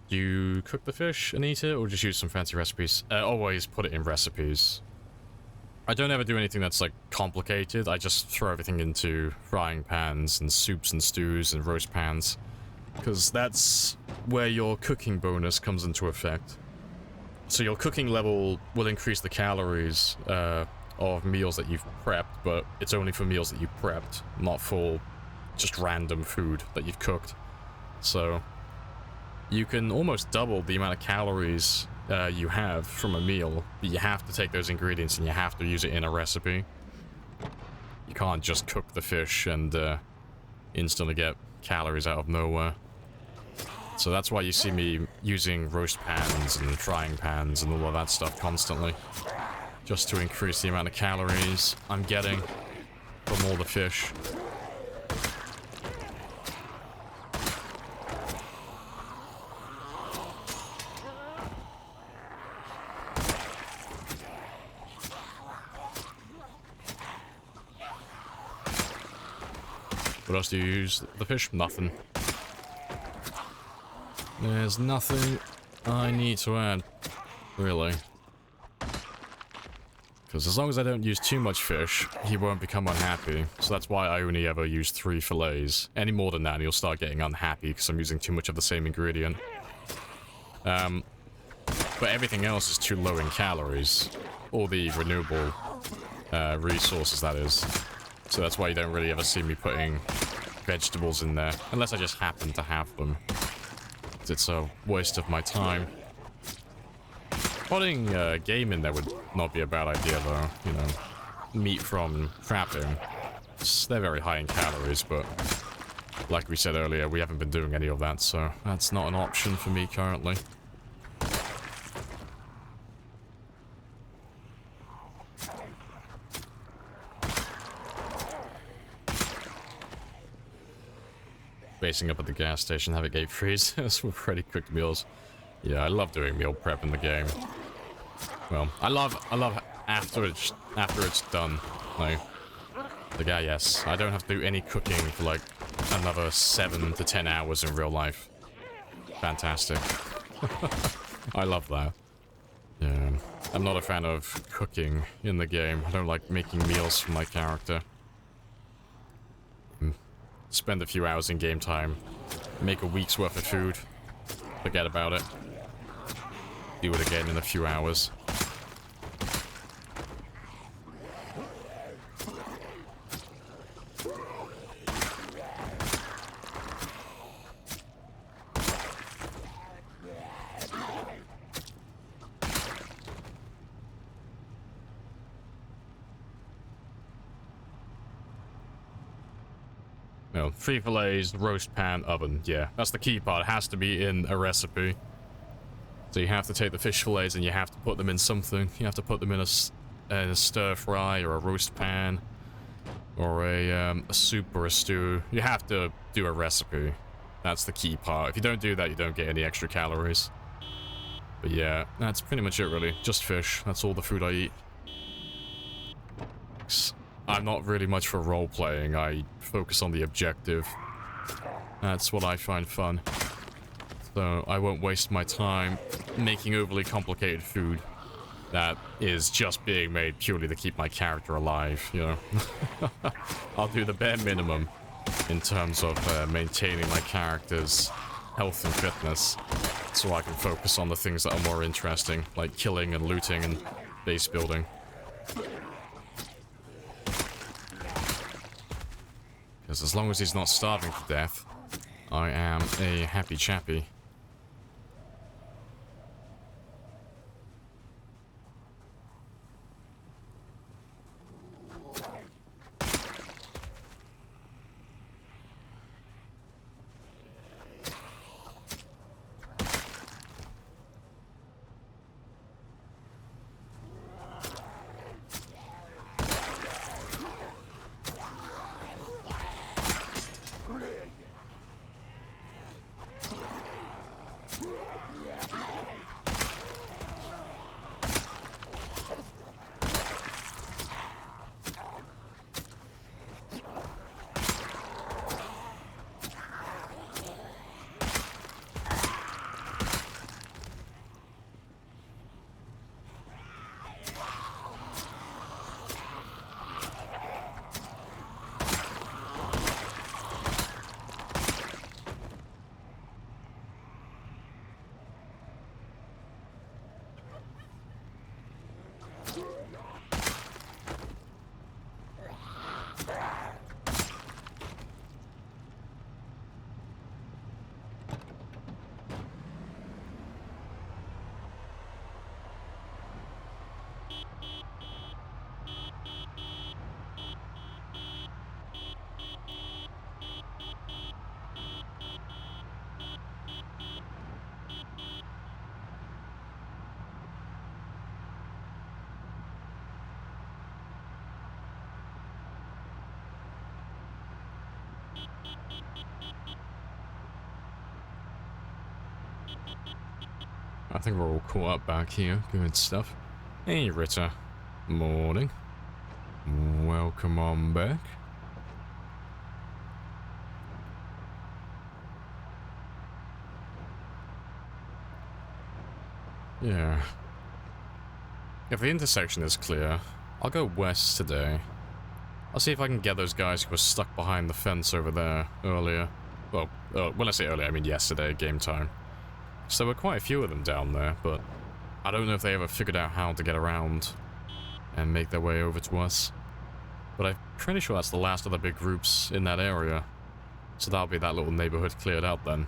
Do you cook the fish and eat it, or just use some fancy recipes? Always put it in recipes. I don't ever do anything that's, like, complicated. I just throw everything into frying pans and soups and stews and roast pans. Because that's where your cooking bonus comes into effect. So your cooking level will increase the calories of meals that you've prepped, but it's only for meals that you've prepped, not for just random food that you've cooked. So you can almost double the amount of calories you have from a meal, but you have to take those ingredients and you have to use it in a recipe. You can't just cook the fish and instantly get calories out of nowhere. So that's why you see me using roast pans and frying pans and all of that stuff constantly. Just to increase the amount of calories I'm getting from all the fish. What else do you use the fish? Nothing. There's nothing I need to add, really. Because as long as I don't use too much fish, he won't become unhappy. So that's why I only ever use 3 fillets. Any more than that, he'll start getting unhappy because I'm using too much of the same ingredient. But everything else is too low in calories. All the renewable resources, that is. So that's why you don't really ever see me putting vegetables in there. Unless I just happen to have them. It's a waste of my time. Putting game in there would not be a bad idea, though. You know, meat from trapping. They're very high in calories, but like we said earlier, we haven't been doing any of that, so that's not an option for me currently. Basing up at the gas station, have it gate freezers with ready cooked meals. Yeah, I love doing meal prep in the game. Well, I love after it's done. Like yes, I don't have to do any cooking for like another 7 to 10 hours in real life. Fantastic. I love that. Yeah, I'm not a fan of cooking in the game. I don't like making meals for my character. Spend a few hours in game time, make a week's worth of food, forget about it, do it again in a few hours. No, 3 fillets, roast pan, oven. Yeah, that's the key part. It has to be in a recipe. So you have to take the fish fillets and you have to put them in something. You have to put them in a stir fry or a roast pan or a soup or a stew. You have to do a recipe. That's the key part. If you don't do that, you don't get any extra calories. But yeah, that's pretty much it really. Just fish. That's all the food I eat. I'm not really much for role-playing. I focus on the objective. That's what I find fun. So I won't waste my time making overly complicated food that is just being made purely to keep my character alive, you know. I'll do the bare minimum in terms of maintaining my character's health and fitness so I can focus on the things that are more interesting, like killing and looting and base building. Because as long as he's not starving to death, I am a happy chappy. I think we're all caught up back here. Good stuff. Hey, Ritter. Morning. Welcome on back. Yeah. If the intersection is clear, I'll go west today. I'll see if I can get those guys who were stuck behind the fence over there earlier. Well, when I say earlier, I mean yesterday, game time. So there were quite a few of them down there, but I don't know if they ever figured out how to get around and make their way over to us. But I'm pretty sure that's the last of the big groups in that area. So that'll be that little neighborhood cleared out then.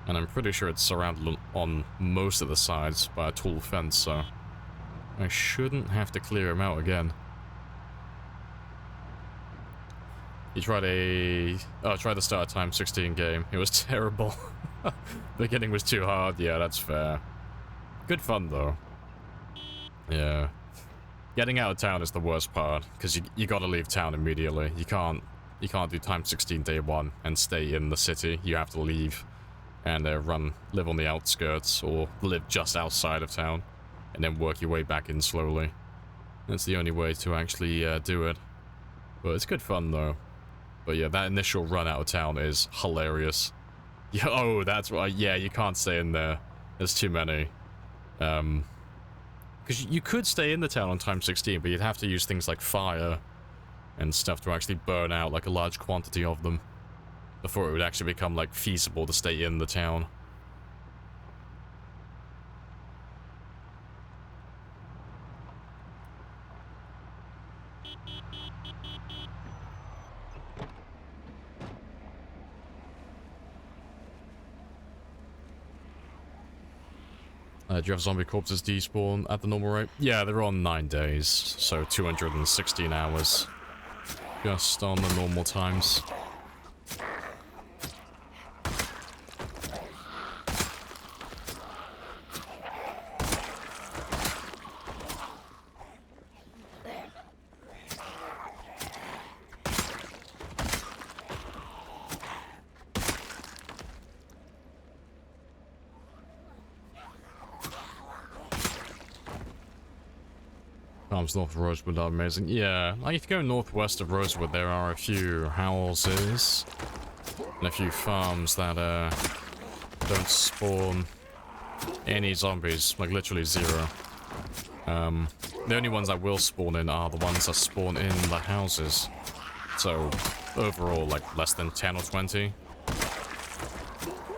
And I'm pretty sure it's surrounded on most of the sides by a tall fence, so I shouldn't have to clear him out again. You tried tried to start a times 16 game. It was terrible. The beginning was too hard. Yeah, that's fair. Good fun though. Yeah. Getting out of town is the worst part, because you gotta leave town immediately. You can't do times 16 day 1 and stay in the city. You have to leave and live on the outskirts or live just outside of town and then work your way back in slowly. That's the only way to actually do it. But it's good fun though. But yeah, that initial run out of town is hilarious. Yeah, oh, that's right. Yeah, you can't stay in there. There's too many. Because you could stay in the town on times 16, but you'd have to use things like fire and stuff to actually burn out like a large quantity of them before it would actually become like feasible to stay in the town. Do you have zombie corpses despawn at the normal rate? Yeah, they're on 9 days, so 216 hours. Just on the normal times. Farms north of Rosewood are amazing. Yeah, like if you go northwest of Rosewood, there are a few houses and a few farms that don't spawn any zombies, like literally zero. The only ones that will spawn in are the ones that spawn in the houses. So overall, like less than 10 or 20.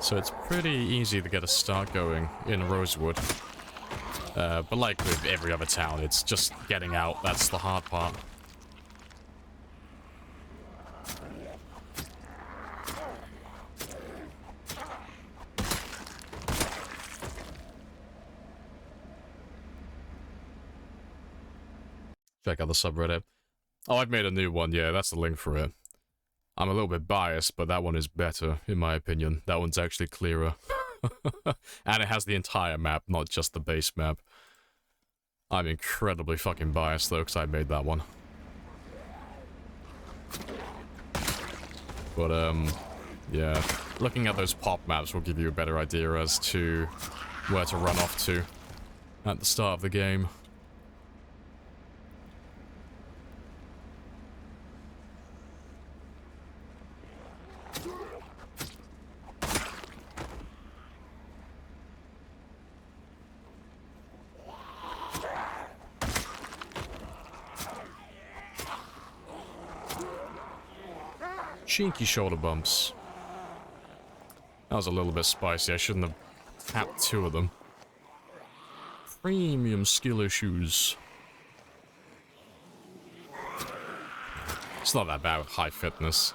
So it's pretty easy to get a start going in Rosewood. But like with every other town, it's just getting out. That's the hard part. Check out the subreddit. Oh, I've made a new one. Yeah, that's the link for it. I'm a little bit biased, but that one is better, in my opinion. That one's actually clearer. And it has the entire map, not just the base map. I'm incredibly fucking biased though, because I made that one. But, yeah. Looking at those pop maps will give you a better idea as to where to run off to at the start of the game. Cheeky shoulder bumps. That was a little bit spicy. I shouldn't have tapped 2 of them. Premium skill issues. It's not that bad with high fitness.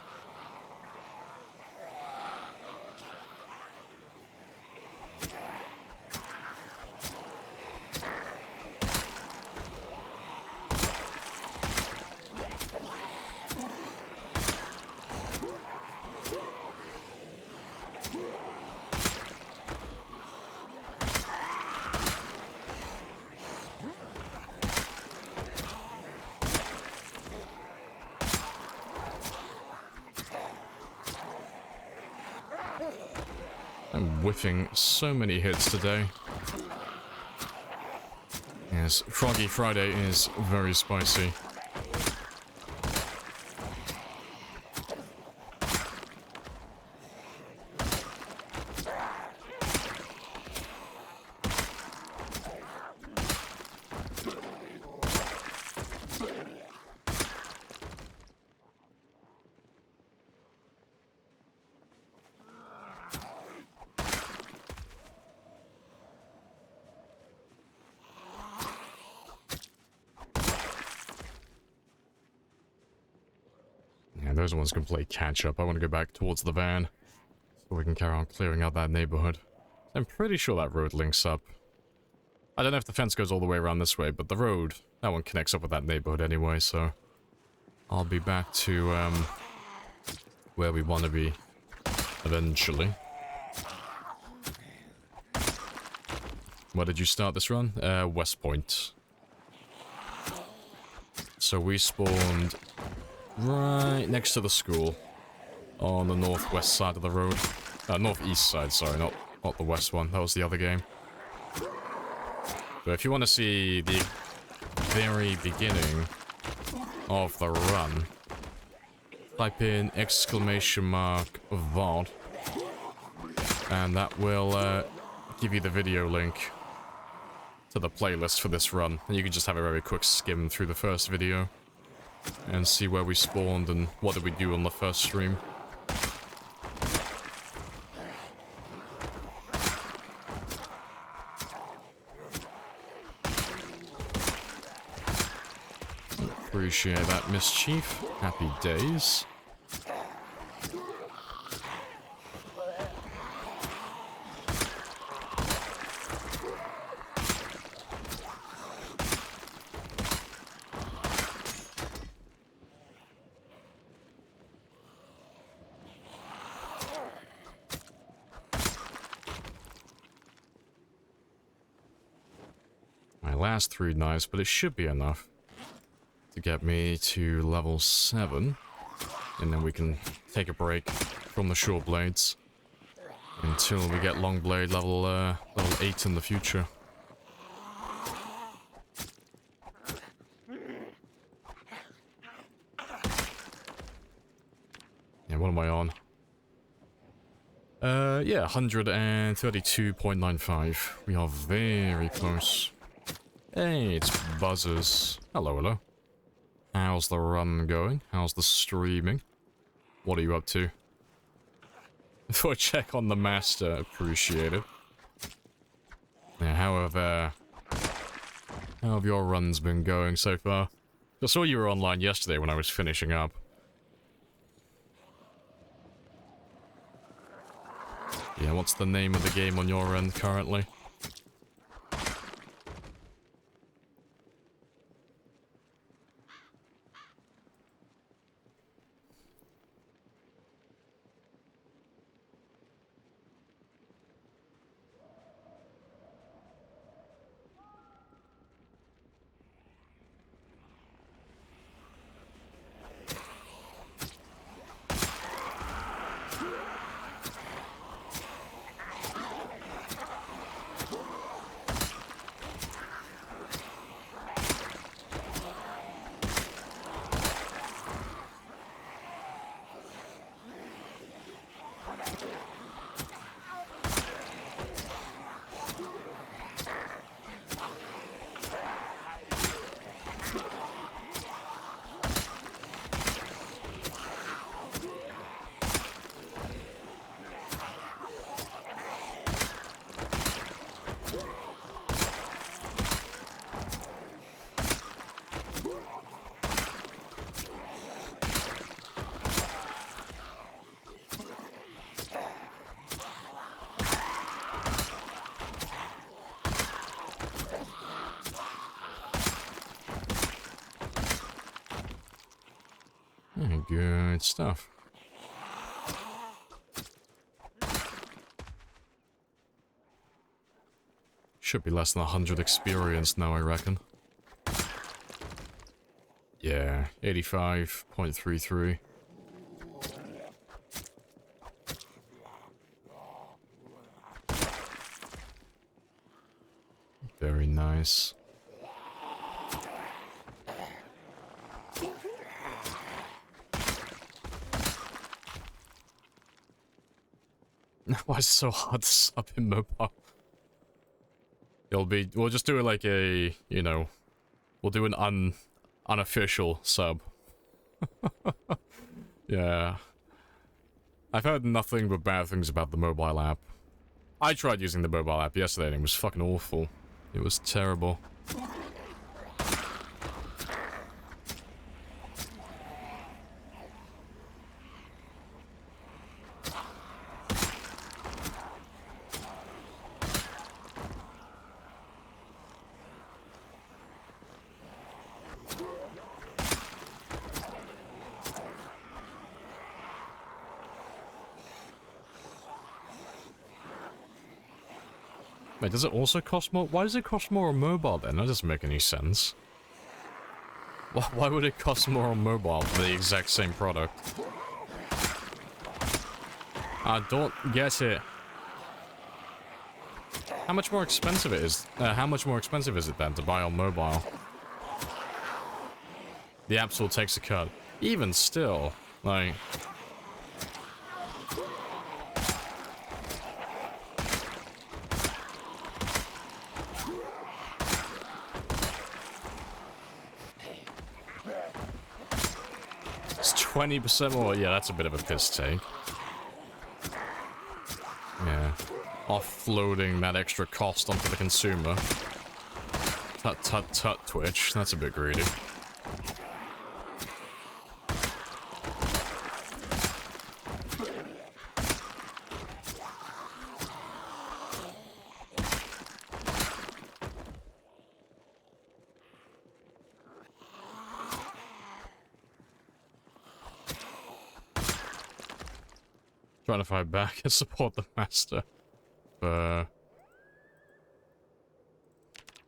whiffing so many hits today. Yes, Froggy Friday is very spicy. Those ones can play catch up. I want to go back towards the van so we can carry on clearing out that neighborhood. I'm pretty sure that road links up. I don't know if the fence goes all the way around this way, but the road, that one connects up with that neighborhood anyway, so I'll be back to where we want to be eventually. Where did you start this run? West Point. So we spawned right next to the school on the northwest side of the road. Northeast side, sorry, not the west one. That was the other game. But if you want to see the very beginning of the run, type in !VOD, and that will give you the video link to the playlist for this run. And you can just have a very quick skim through the first video and see where we spawned and what did we do on the first stream. Appreciate that, Mischief. Happy days. My last 3 knives, but it should be enough to get me to level 7, and then we can take a break from the short blades until we get long blade level 8 in the future. Yeah, what am I on? Yeah, 132.95. We are very close. Hey, it's Buzzers. Hello, hello. How's the run going? How's the streaming? What are you up to? For a check on the master, appreciate it. Yeah, how have your runs been going so far? I saw you were online yesterday when I was finishing up. Yeah, what's the name of the game on your end currently? Good stuff. Should be less than 100 experience now, I reckon. Yeah, 85.33. Very nice. Why is it so hard to sub in mobile? We'll just do it like a, you know, we'll do an unofficial sub. Yeah. I've heard nothing but bad things about the mobile app. I tried using the mobile app yesterday and it was fucking awful. It was terrible. Wait, does it also cost more? Why does it cost more on mobile then? That doesn't make any sense. Why would it cost more on mobile for the exact same product? I don't get it. How much more expensive it is? How much more expensive is it then to buy on mobile? The App Store takes a cut. Even still, like... It's 20% more. Yeah, that's a bit of a piss take. Yeah. Offloading that extra cost onto the consumer. Tut tut tut, Twitch. That's a bit greedy. Trying to fight back and support the master.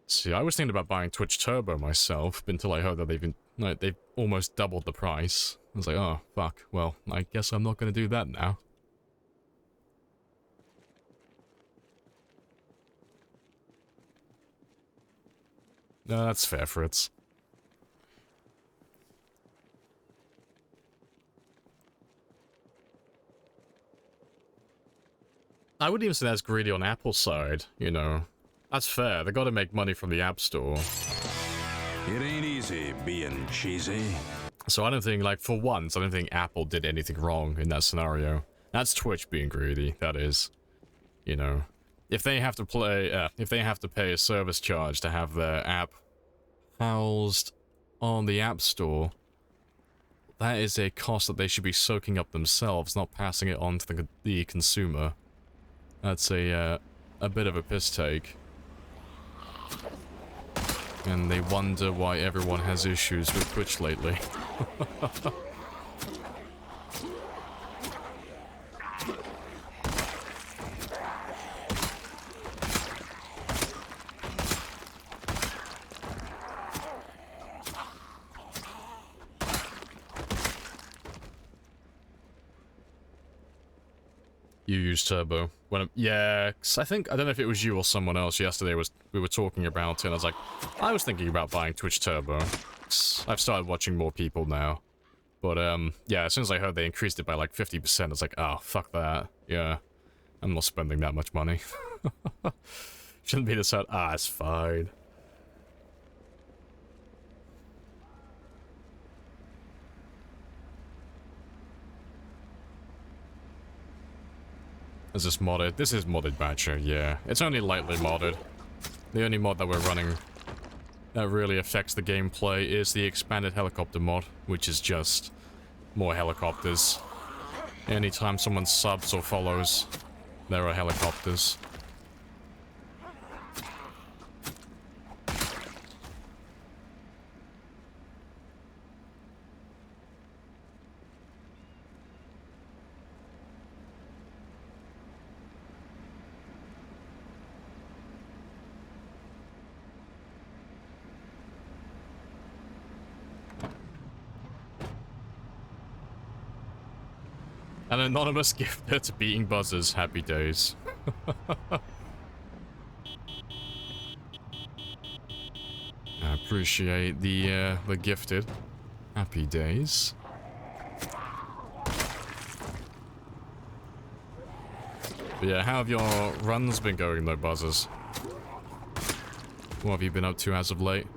See, I was thinking about buying Twitch Turbo myself until I heard that they've almost doubled the price. I was like, oh fuck. Well, I guess I'm not going to do that now. No, that's fair, Fritz. I wouldn't even say that's greedy on Apple's side, you know. That's fair, they gotta make money from the App Store. It ain't easy being cheesy. So I don't think, like, for once, I don't think Apple did anything wrong in that scenario. That's Twitch being greedy, that is. You know. If they have to pay a service charge to have their app housed on the App Store, that is a cost that they should be soaking up themselves, not passing it on to the consumer. That's a bit of a piss take. And they wonder why everyone has issues with Twitch lately. You use Turbo. Yeah, 'cause I don't know if it was you or someone else yesterday we were talking about it, and I was like, I was thinking about buying Twitch Turbo. I've started watching more people now. But, yeah, as soon as I heard they increased it by like 50%, I was like, oh, fuck that. Yeah, I'm not spending that much money. Shouldn't be this hard. Ah, it's fine. Is this modded? This is modded Batcher, yeah. It's only lightly modded. The only mod that we're running that really affects the gameplay is the expanded helicopter mod, which is just more helicopters. Anytime someone subs or follows, there are helicopters. An anonymous gifter to beating buzzers. Happy days. Appreciate the gifted. Happy days. But yeah, how have your runs been going though, Buzzers? What have you been up to as of late?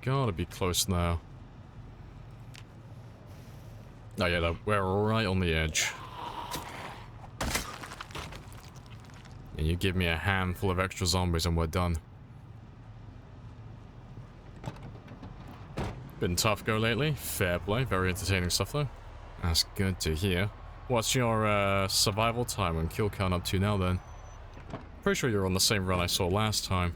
Gotta be close now. Oh yeah, no, we're right on the edge. And you give me a handful of extra zombies and we're done. Been tough go lately. Fair play. Very entertaining stuff though. That's good to hear. What's your survival time and kill count up to now then? Pretty sure you're on the same run I saw last time.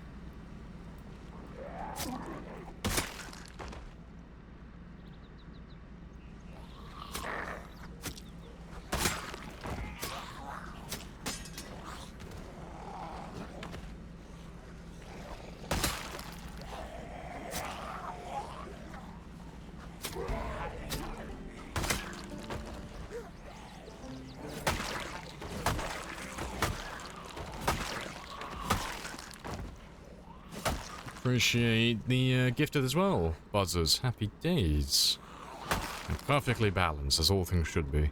Appreciate the gifted as well, Buzzers. Happy days. And perfectly balanced, as all things should be.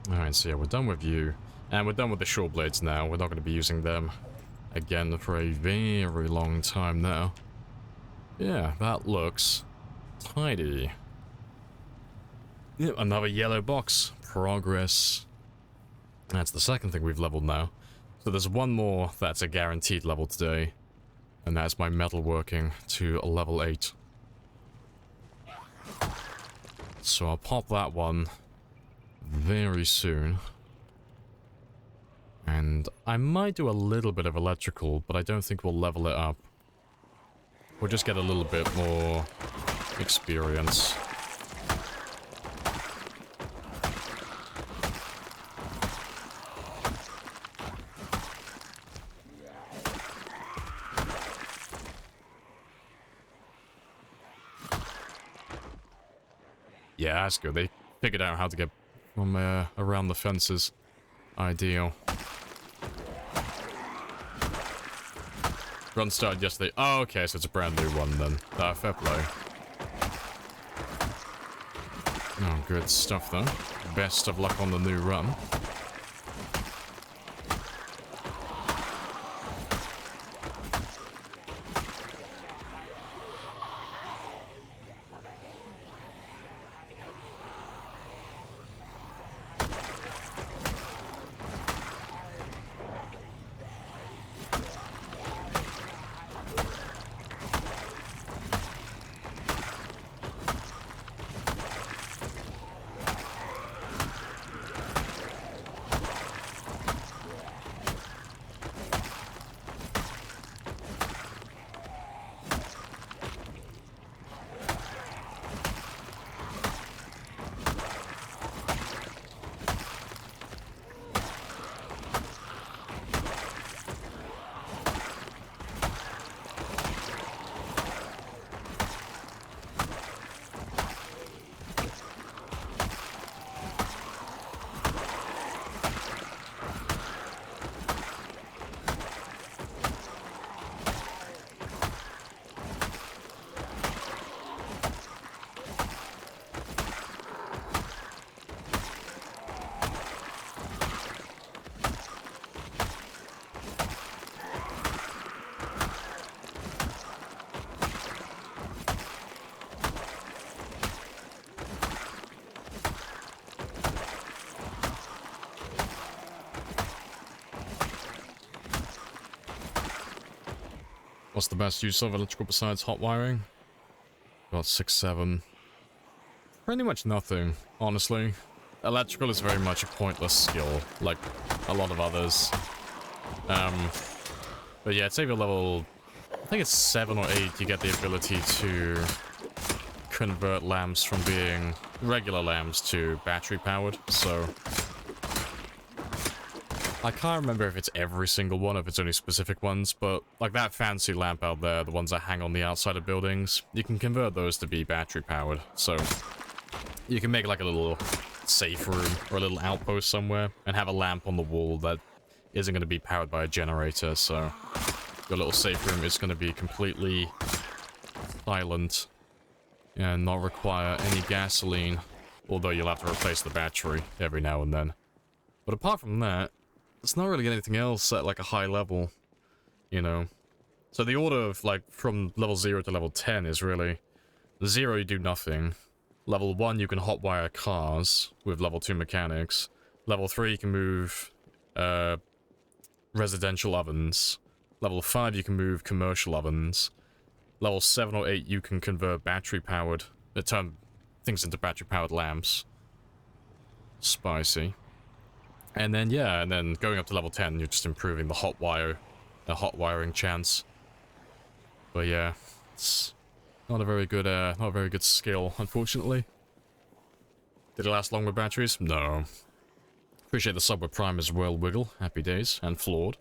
Alright, so yeah, we're done with you. And we're done with the short blades now. We're not going to be using them again for a very long time now. Yeah, that looks tidy. Yep, another yellow box. Progress. That's the second thing we've leveled now. So there's one more that's a guaranteed level today. And that's my metalworking to level 8. So I'll pop that one very soon. And I might do a little bit of electrical, but I don't think we'll level it up. We'll just get a little bit more experience. Yeah, that's good. They figured out how to get from around the fences. Ideal. Run started yesterday. Oh, okay, so it's a brand new one then. Fair play. Oh, good stuff though. Best of luck on the new run. What's the best use of electrical besides hot wiring? Got 6-7. Pretty much nothing, honestly. Electrical is very much a pointless skill, like a lot of others. But yeah, save your level, I think it's 7 or 8, you get the ability to convert lamps from being regular lamps to battery powered, so I can't remember if it's every single one, if it's only specific ones, but like that fancy lamp out there, the ones that hang on the outside of buildings, you can convert those to be battery powered, so you can make like a little safe room or a little outpost somewhere and have a lamp on the wall that isn't going to be powered by a generator, so your little safe room is going to be completely silent and not require any gasoline, although you'll have to replace the battery every now and then. But apart from that, there's not really anything else at like a high level, you know. So the order of like from level 0 to level 10 is really 0 you do nothing, level 1 you can hotwire cars with level 2 mechanics, level 3 you can move residential ovens, level 5 you can move commercial ovens, level 7 or 8 you can convert battery powered, turn things into battery powered lamps. Spicy. And then yeah, and then going up to level 10 you're just improving the hot wiring chance. But yeah, it's not a very good skill, unfortunately. Did it last long with batteries? No. Appreciate the sub with Prime as well, Wiggle. Happy days. And Flawed.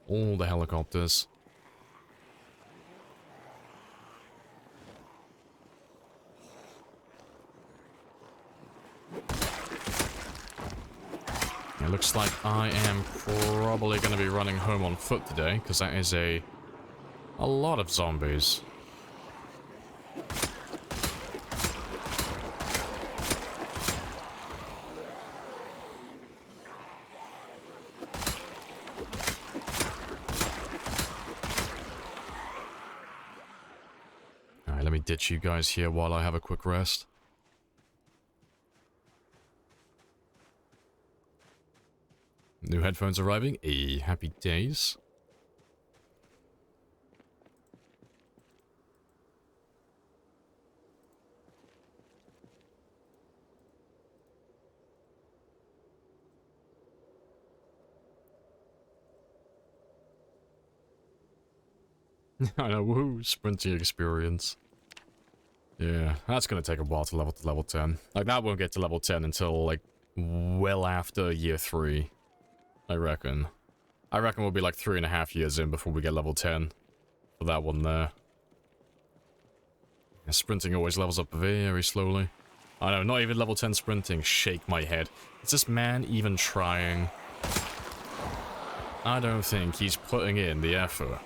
All the helicopters. It looks like I am probably going to be running home on foot today, because that is a lot of zombies. Alright, let me ditch you guys here while I have a quick rest. New headphones arriving. Happy days. I know, woohoo, sprinting experience. Yeah, that's gonna take a while to level 10. Like, that won't get to level 10 until, like, well after year 3. I reckon. I reckon we'll be like 3.5 years in before we get level 10 for that one there. Yeah, sprinting always levels up very slowly. I know, not even level 10 sprinting. Shake my head. Is this man even trying? I don't think he's putting in the effort.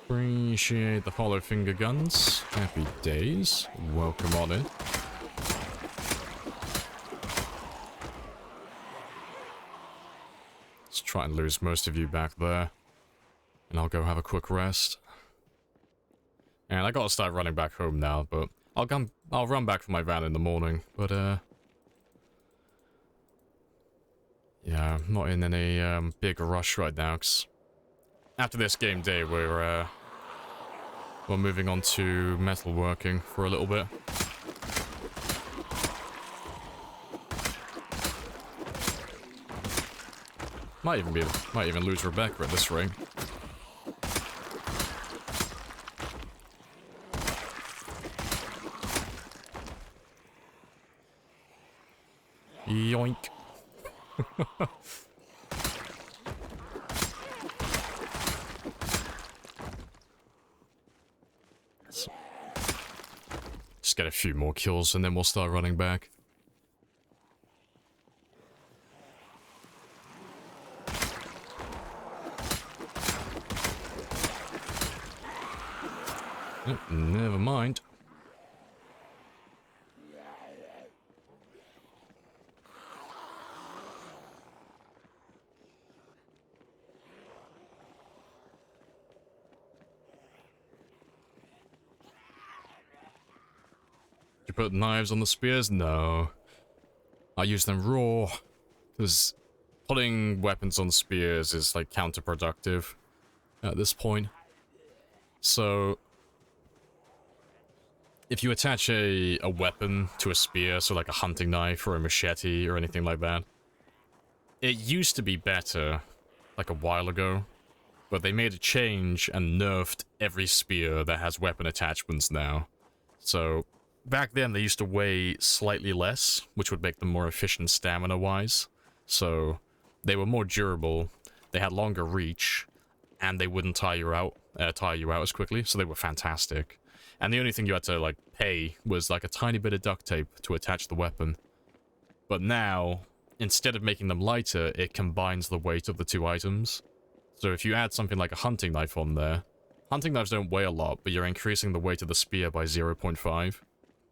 Appreciate the follow finger guns. Happy days. Welcome on in. Let's try and lose most of you back there. And I'll go have a quick rest. And I gotta start running back home now, but I'll run back for my van in the morning. But yeah, I'm not in any big rush right now, 'cause after this game day we're moving on to metalworking for a little bit. Might even lose Rebecca at this rate. Yoink. Just get a few more kills and then we'll start running back. Oh, never mind. You put knives on the spears? No. I use them raw. Because putting weapons on spears is like counterproductive at this point. So if you attach a weapon to a spear, so like a hunting knife or a machete or anything like that, it used to be better like a while ago, but they made a change and nerfed every spear that has weapon attachments now. So back then they used to weigh slightly less, which would make them more efficient stamina-wise. So they were more durable, they had longer reach, and they wouldn't tire you out as quickly, so they were fantastic. And the only thing you had to, like, pay was, like, a tiny bit of duct tape to attach the weapon. But now, instead of making them lighter, it combines the weight of the two items. So if you add something like a hunting knife on there, hunting knives don't weigh a lot, but you're increasing the weight of the spear by 0.5.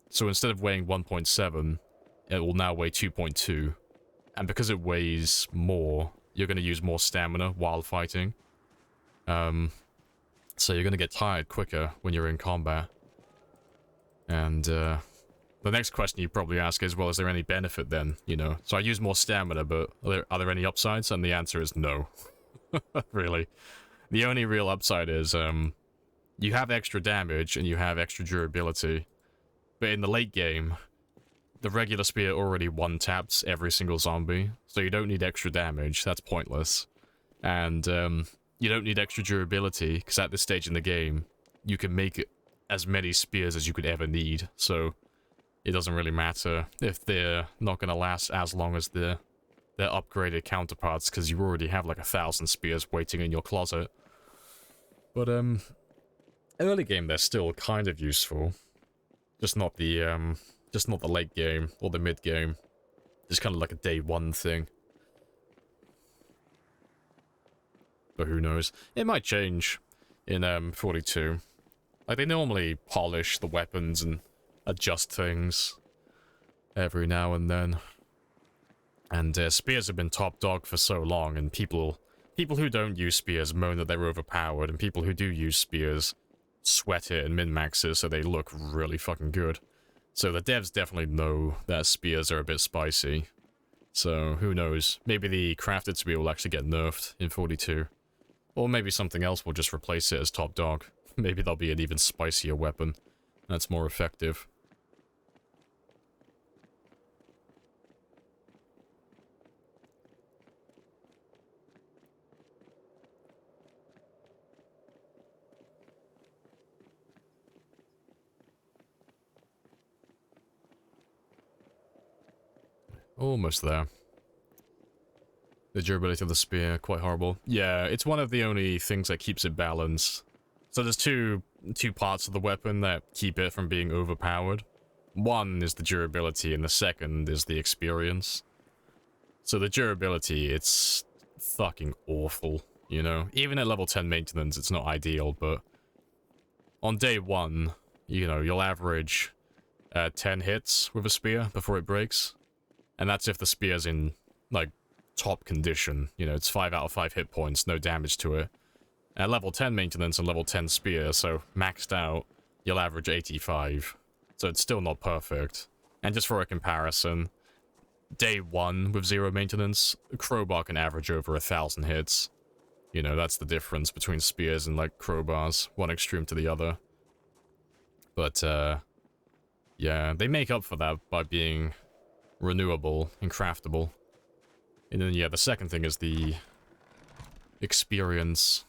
So instead of weighing 1.7, it will now weigh 2.2. And because it weighs more, you're going to use more stamina while fighting. So you're going to get tired quicker when you're in combat. And the next question you probably ask is, well, is there any benefit then, you know? So I use more stamina, but are there any upsides? And the answer is no. Really. The only real upside is you have extra damage and you have extra durability. But in the late game, the regular spear already one-taps every single zombie, so you don't need extra damage, that's pointless. And you don't need extra durability, because at this stage in the game, you can make as many spears as you could ever need, so it doesn't really matter if they're not going to last as long as their upgraded counterparts, because you already have like 1,000 spears waiting in your closet. But early game they're still kind of useful, just not the late game or the mid game. Just kind of like a day one thing. But who knows? It might change in 42. Like, they normally polish the weapons and adjust things every now and then. And spears have been top dog for so long, and people who don't use spears moan that they're overpowered, and people who do use spears sweat it and min-max it so they look really fucking good. So the devs definitely know that spears are a bit spicy. So who knows? Maybe the crafted spear will actually get nerfed in 42. Or maybe something else will just replace it as top dog. Maybe there'll be an even spicier weapon that's more effective. Almost there. The durability of the spear, quite horrible. Yeah, it's one of the only things that keeps it balanced. So there's two parts of the weapon that keep it from being overpowered. One is the durability, and the second is the experience. So the durability, it's fucking awful, you know? Even at level 10 maintenance, it's not ideal, but on day one, you know, you'll average 10 hits with a spear before it breaks. And that's if the spear's in, like, top condition. You know, it's 5 out of 5 hit points, no damage to it. At level 10 maintenance and level 10 spear, so maxed out, you'll average 85. So it's still not perfect. And just for a comparison, day 1 with 0 maintenance, a crowbar can average over 1,000 hits. You know, that's the difference between spears and, like, crowbars, one extreme to the other. But, yeah, they make up for that by being renewable and craftable. And then, yeah, the second thing is the experience.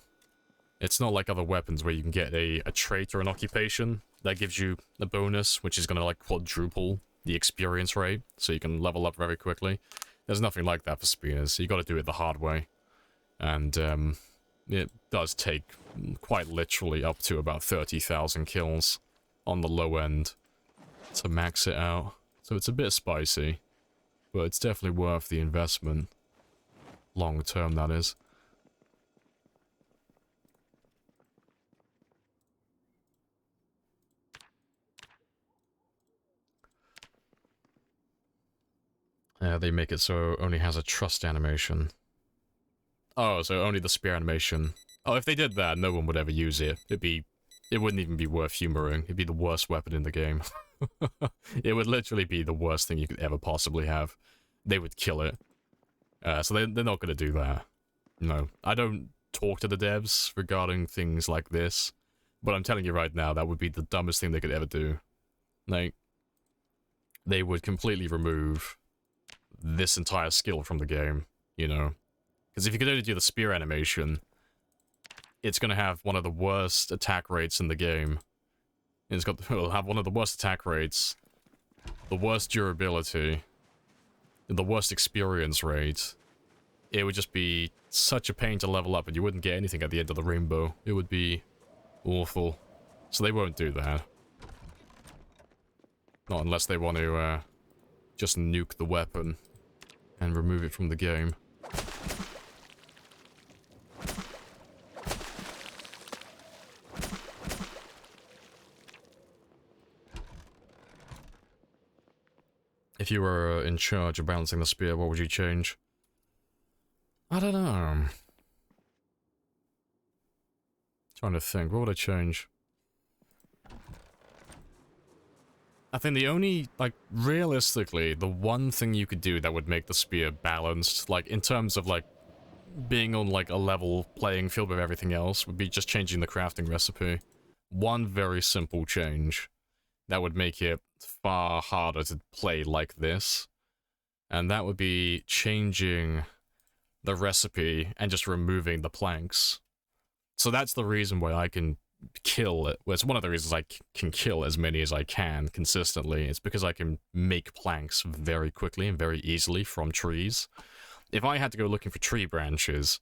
It's not like other weapons where you can get a trait or an occupation that gives you a bonus, which is going to, like, quadruple the experience rate, so you can level up very quickly. There's nothing like that for spears. You got to do it the hard way, and it does take quite literally up to about 30,000 kills on the low end to max it out. So it's a bit spicy, but it's definitely worth the investment. Long term, that is. They make it so it only has a trust animation. Oh, so only the spear animation. Oh, if they did that, no one would ever use it. It wouldn't even be worth humoring. It'd be the worst weapon in the game. It would literally be the worst thing you could ever possibly have. They would kill it. So they're not going to do that. No. I don't talk to the devs regarding things like this, but I'm telling you right now, that would be the dumbest thing they could ever do. Like, they would completely remove this entire skill from the game, you know? Because if you could only do the spear animation, it's going to have one of the worst attack rates in the game. It'll have one of the worst attack rates, the worst durability, and the worst experience rate. It would just be such a pain to level up, and you wouldn't get anything at the end of the rainbow. It would be awful. So they won't do that. Not unless they want to just nuke the weapon and remove it from the game. If you were in charge of balancing the spear, what would you change? I don't know. Trying to think, what would I change? I think the only, like, realistically, the one thing you could do that would make the spear balanced, like, in terms of, like, being on, like, a level playing field with everything else, would be just changing the crafting recipe. One very simple change that would make it far harder to play like this, and that would be changing the recipe and just removing the planks. So that's the reason why I can kill it. Well, it's one of the reasons I can kill as many as I can consistently. It's because I can make planks very quickly and very easily from trees. If I had to go looking for tree branches,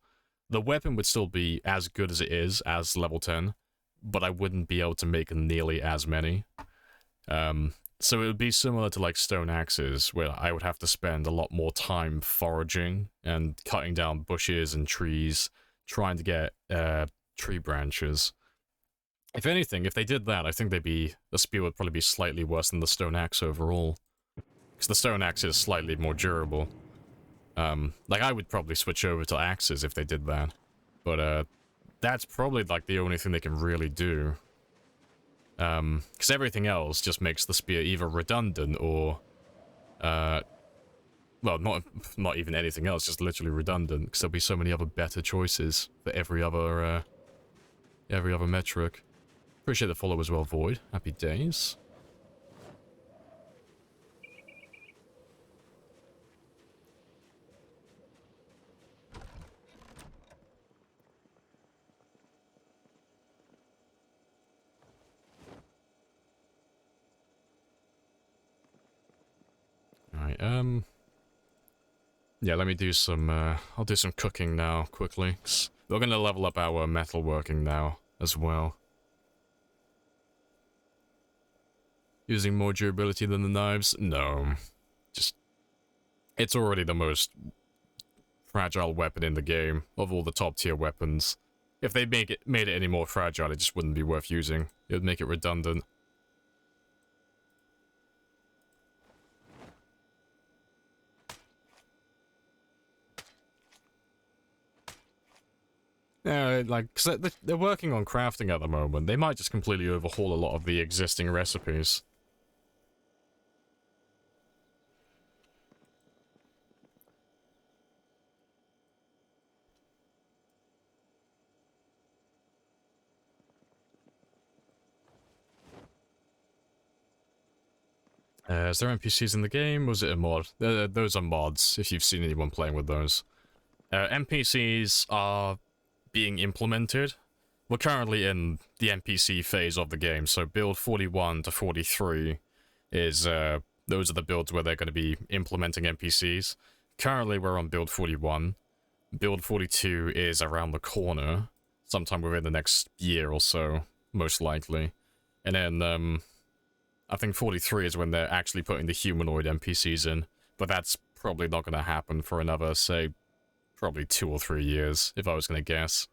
the weapon would still be as good as it is as level 10, but I wouldn't be able to make nearly as many. So it would be similar to like stone axes, where I would have to spend a lot more time foraging and cutting down bushes and trees, trying to get tree branches. If anything, if they did that, I think the spear would probably be slightly worse than the stone axe overall. Because the stone axe is slightly more durable. Like, I would probably switch over to axes if they did that. But, that's probably, like, the only thing they can really do. Because everything else just makes the spear either redundant or, well, not even anything else, just literally redundant, because there'll be so many other better choices for every other metric. Appreciate the follow as well, Void. Happy days. Alright, yeah, let me do some, I'll do some cooking now, quickly. We're gonna level up our metalworking now, as well. Using more durability than the knives? No. Just, it's already the most fragile weapon in the game, of all the top tier weapons. If they made it any more fragile, it just wouldn't be worth using. It would make it redundant. Yeah, like, cause they're working on crafting at the moment. They might just completely overhaul a lot of the existing recipes. Is there NPCs in the game? Was it a mod? Those are mods, if you've seen anyone playing with those. NPCs are being implemented. We're currently in the NPC phase of the game, so build 41 to 43 is those are the builds where they're going to be implementing NPCs. Currently, we're on build 41. Build 42 is around the corner, sometime within the next year or so, most likely. And then, I think 43 is when they're actually putting the humanoid NPCs in, but that's probably not going to happen for another, say, probably 2 or 3 years, if I was going to guess.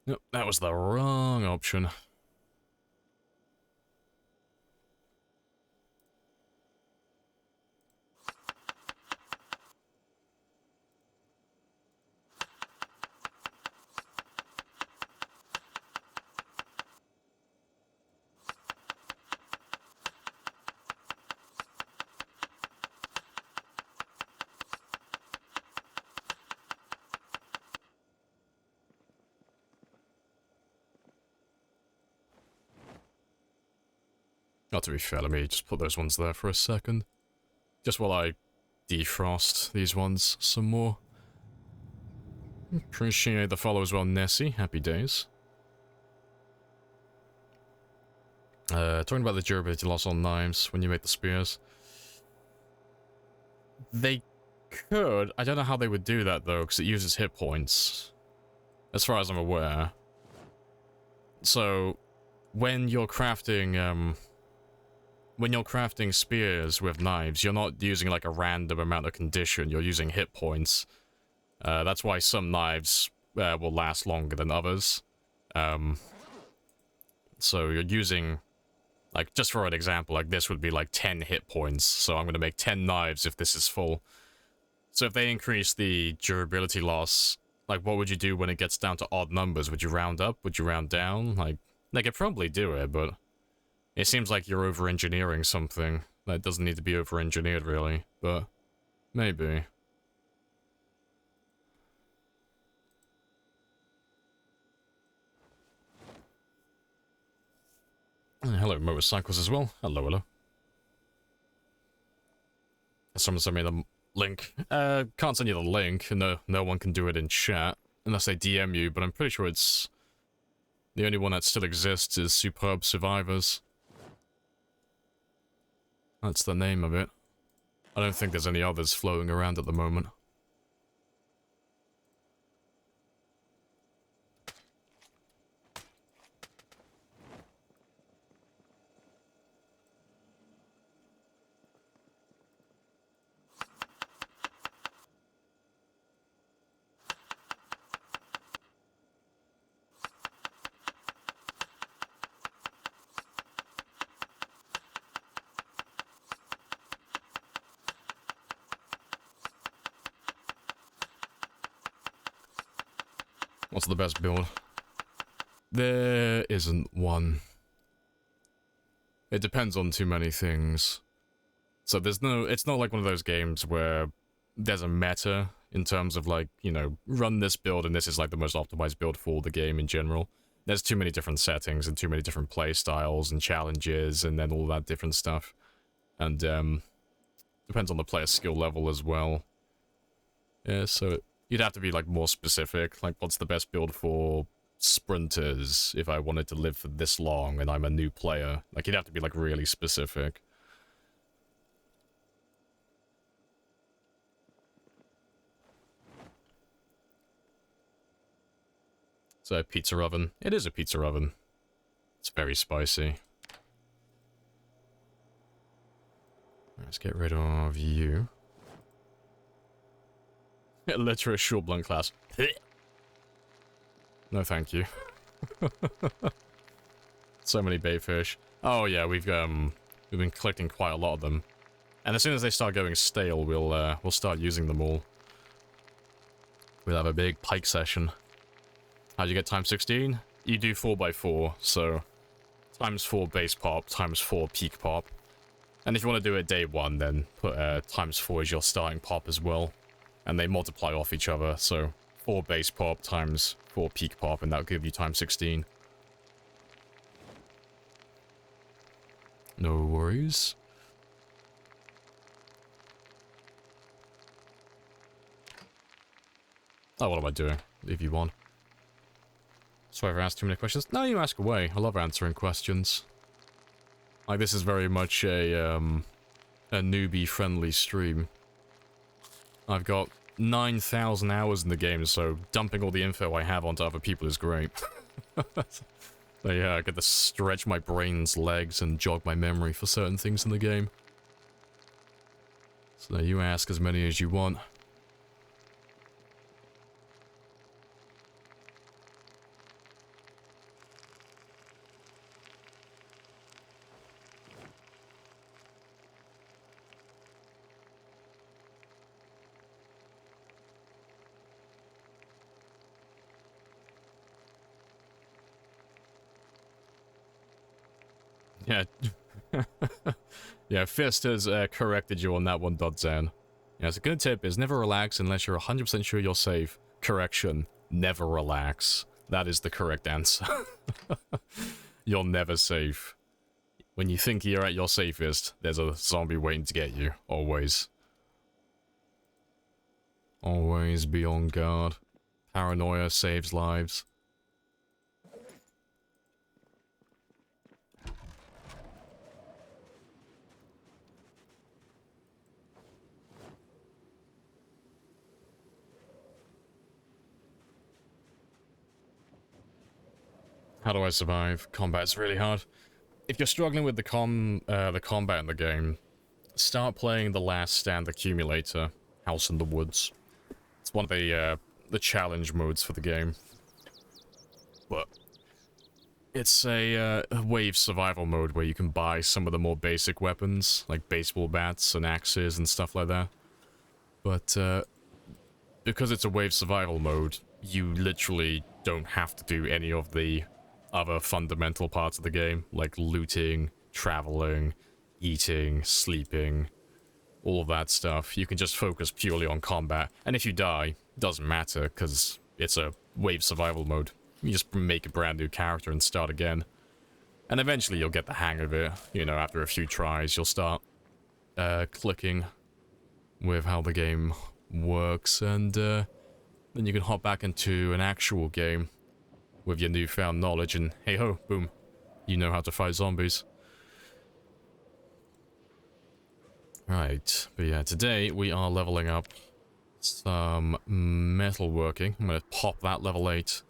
Nope, that was the wrong option. Not to be fair, let me just put those ones there for a second. Just while I defrost these ones some more. Appreciate the follow as well, Nessie. Happy days. Talking about the durability loss on knives when you make the spears. They could. I don't know how they would do that, though, because it uses hit points. As far as I'm aware. So, when you're crafting, spears with knives, you're not using like a random amount of condition, you're using hit points. That's why some knives will last longer than others. So you're using, like, just for an example, like this would be like 10 hit points, so I'm going to make 10 knives if this is full. So if they increase the durability loss, like what would you do when it gets down to odd numbers? Would you round up? Would you round down? Like, they could probably do it, but it seems like you're over-engineering something that doesn't need to be over-engineered, really, but maybe. Hello, motorcycles as well. Hello, hello. Someone sent me the link. Can't send you the link. No one can do it in chat unless they DM you, but I'm pretty sure it's the only one that still exists is Superb Survivors. That's the name of it. I don't think there's any others floating around at the moment. What's the best build? There isn't one. It depends on too many things. So it's not like one of those games where there's a meta in terms of like, you know, run this build and this is like the most optimized build for the game in general. There's too many different settings and too many different play styles and challenges and then all that different stuff. And depends on the player's skill level as well. Yeah, so you'd have to be like more specific, like what's the best build for sprinters if I wanted to live for this long and I'm a new player. Like you'd have to be like really specific. So pizza oven. It is a pizza oven. It's very spicy. Let's get rid of you. Literally short blunt class. No thank you. So many baitfish. Oh yeah, we've been collecting quite a lot of them. And as soon as they start going stale, we'll start using them all. We'll have a big pike session. How'd you get times 16? You do 4x4, so times 4 base pop, times 4 peak pop. And if you want to do it day 1, then put times 4 as your starting pop as well. And they multiply off each other, so 4 base pop times 4 peak pop, and that'll give you times 16. No worries. Oh, what am I doing? Leave you one. Sorry if I asked too many questions. No, you ask away. I love answering questions. Like, this is very much a newbie-friendly stream. I've got 9,000 hours in the game, so dumping all the info I have onto other people is great. So yeah, I get to stretch my brain's legs and jog my memory for certain things in the game. So you ask as many as you want. Yeah. Yeah, Fist has corrected you on that one, Dodzan. Yeah, it's a good tip is never relax unless you're 100% sure you're safe. Correction, never relax. That is the correct answer. You're never safe. When you think you're at your safest, there's a zombie waiting to get you. Always. Always be on guard. Paranoia saves lives. How do I survive? Combat's really hard. If you're struggling with the combat in the game, start playing the Last Stand Accumulator, House in the Woods. It's one of the challenge modes for the game. But it's a wave survival mode where you can buy some of the more basic weapons, like baseball bats and axes and stuff like that. But because it's a wave survival mode, you literally don't have to do any of the other fundamental parts of the game, like looting, traveling, eating, sleeping, all of that stuff. You can just focus purely on combat, and if you die, doesn't matter, because it's a wave survival mode. You just make a brand new character and start again. And eventually you'll get the hang of it. You know, after a few tries, you'll start clicking with how the game works, and then you can hop back into an actual game with your newfound knowledge, and hey ho, boom, you know how to fight zombies. Right, but yeah, today we are leveling up some metalworking. I'm gonna pop that level 8.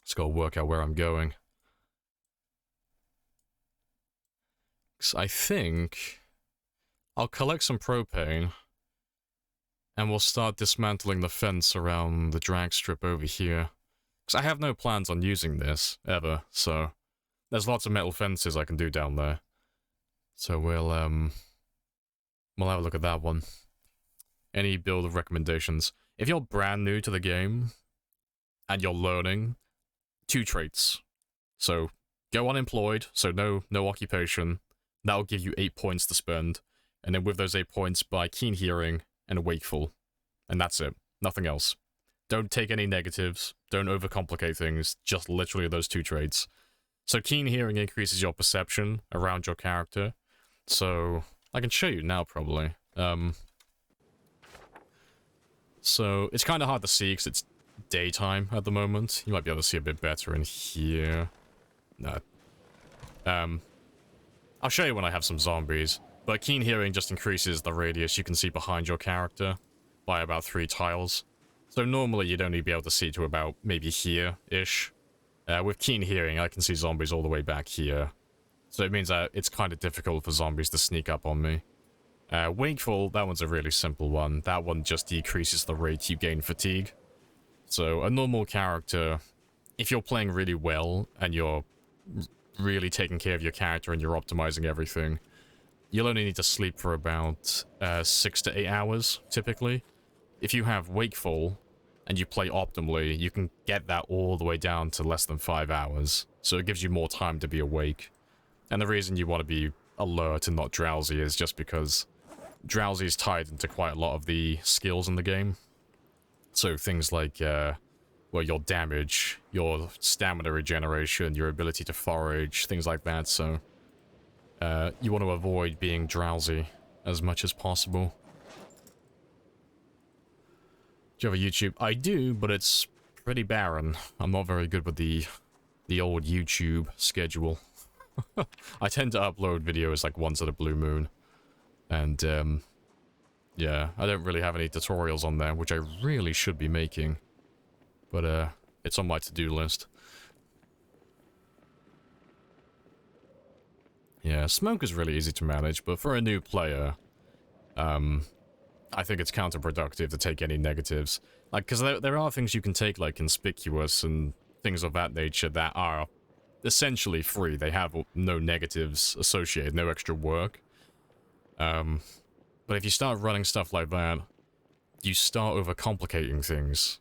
Just gotta work out where I'm going. 'Cause I think I'll collect some propane, and we'll start dismantling the fence around the drag strip over here. Because I have no plans on using this, ever, so there's lots of metal fences I can do down there. So we'll have a look at that one. Any build recommendations? If you're brand new to the game, and you're learning, 2 traits. So, go unemployed, so no occupation. That'll give you 8 points to spend. And then with those 8 points, buy Keen Hearing and Wakeful. And that's it. Nothing else. Don't take any negatives. Don't overcomplicate things. Just literally those 2 traits. So Keen Hearing increases your perception around your character. So I can show you now, probably. So it's kind of hard to see because it's daytime at the moment. You might be able to see a bit better in here. No. I'll show you when I have some zombies. But Keen Hearing just increases the radius you can see behind your character by about 3 tiles. So normally you'd only be able to see to about maybe here-ish. With Keen Hearing, I can see zombies all the way back here. So it means that it's kind of difficult for zombies to sneak up on me. Wakeful, that one's a really simple one. That one just decreases the rate you gain fatigue. So a normal character, if you're playing really well and you're really taking care of your character and you're optimizing everything, you'll only need to sleep for about 6 to 8 hours, typically. If you have Wakeful and you play optimally, you can get that all the way down to less than 5 hours. So it gives you more time to be awake. And the reason you want to be alert and not drowsy is just because drowsy is tied into quite a lot of the skills in the game. So things like, well, your damage, your stamina regeneration, your ability to forage, things like that, so you want to avoid being drowsy as much as possible. Do you have a YouTube? I do, but it's pretty barren. I'm not very good with the old YouTube schedule. I tend to upload videos like once at a blue moon. And, yeah, I don't really have any tutorials on there, which I really should be making. But, it's on my to-do list. Yeah, smoke is really easy to manage, but for a new player, I think it's counterproductive to take any negatives. Like, because there are things you can take, like conspicuous and things of that nature that are essentially free. They have no negatives associated, no extra work. But if you start running stuff like that, you start overcomplicating things.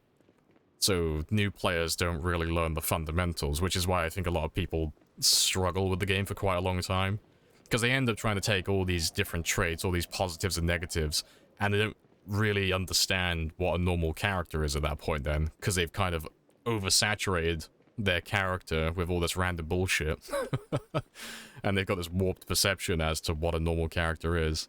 So new players don't really learn the fundamentals, which is why I think a lot of people struggle with the game for quite a long time. Because they end up trying to take all these different traits, all these positives and negatives, and they don't really understand what a normal character is at that point then, because they've kind of oversaturated their character with all this random bullshit. And they've got this warped perception as to what a normal character is.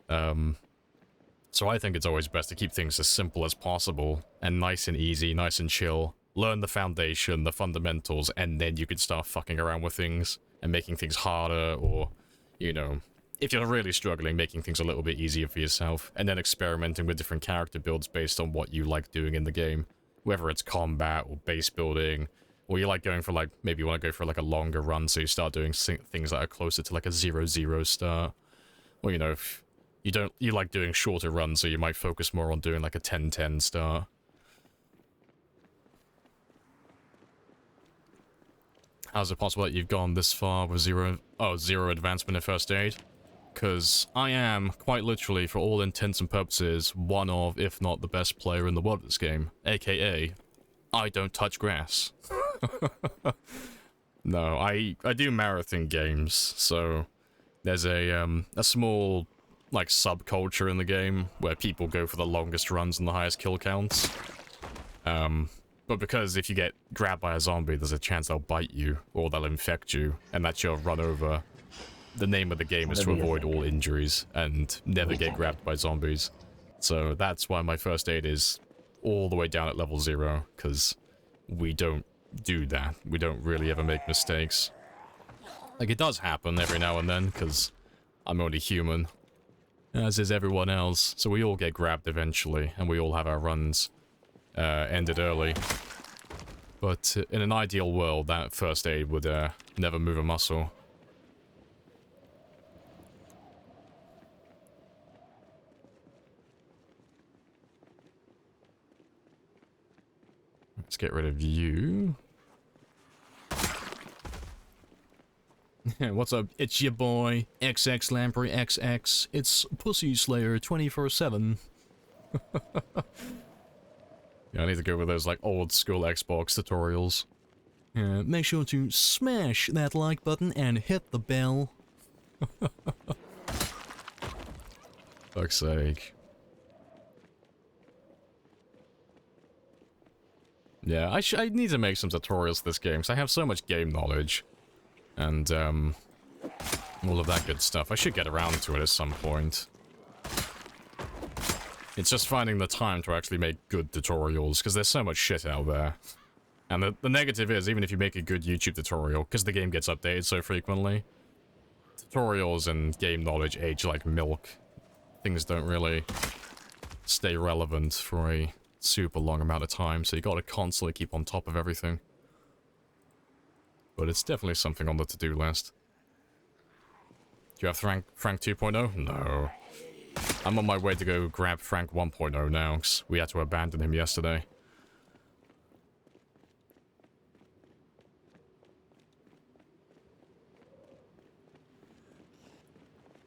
So I think it's always best to keep things as simple as possible, and nice and easy, nice and chill. Learn the foundation, the fundamentals, and then you can start fucking around with things, and making things harder, or, you know, if you're really struggling, making things a little bit easier for yourself, and then experimenting with different character builds based on what you like doing in the game. Whether it's combat, or base building, or you like going for, like, maybe you want to go for, like, a longer run, so you start doing things that are closer to, like, a 0-0 start. Or, you know, if you like doing shorter runs, so you might focus more on doing, like, a 10-10 start. How's it possible that you've gone this far with zero advancement in first aid? Because I am, quite literally, for all intents and purposes, one of, if not the best player in the world at this game. AKA, I don't touch grass. No, I do marathon games, so there's a small, like, subculture in the game where people go for the longest runs and the highest kill counts. But because if you get grabbed by a zombie, there's a chance they'll bite you, or they'll infect you, and that's your run over. The name of the game is to avoid all injuries, and never get grabbed by zombies. So that's why my first aid is all the way down at level 0, because we don't do that. We don't really ever make mistakes. Like, it does happen every now and then, because I'm only human, as is everyone else, so we all get grabbed eventually, and we all have our runs ended early. But in an ideal world, that first aid would never move a muscle. Let's get rid of you. What's up? It's your boy, XX Lamprey XX. It's Pussy Slayer 24/7. Yeah, I need to go with those, like, old school Xbox tutorials. Make sure to smash that like button and hit the bell. Fuck's sake. Yeah, I need to make some tutorials for this game, because I have so much game knowledge. And, all of that good stuff. I should get around to it at some point. It's just finding the time to actually make good tutorials, because there's so much shit out there. And the negative is, even if you make a good YouTube tutorial, because the game gets updated so frequently, tutorials and game knowledge age like milk. Things don't really stay relevant for a super long amount of time, so you gotta constantly keep on top of everything. But it's definitely something on the to-do list. Do you have Frank 2.0? No. I'm on my way to go grab Frank 1.0 now, because we had to abandon him yesterday.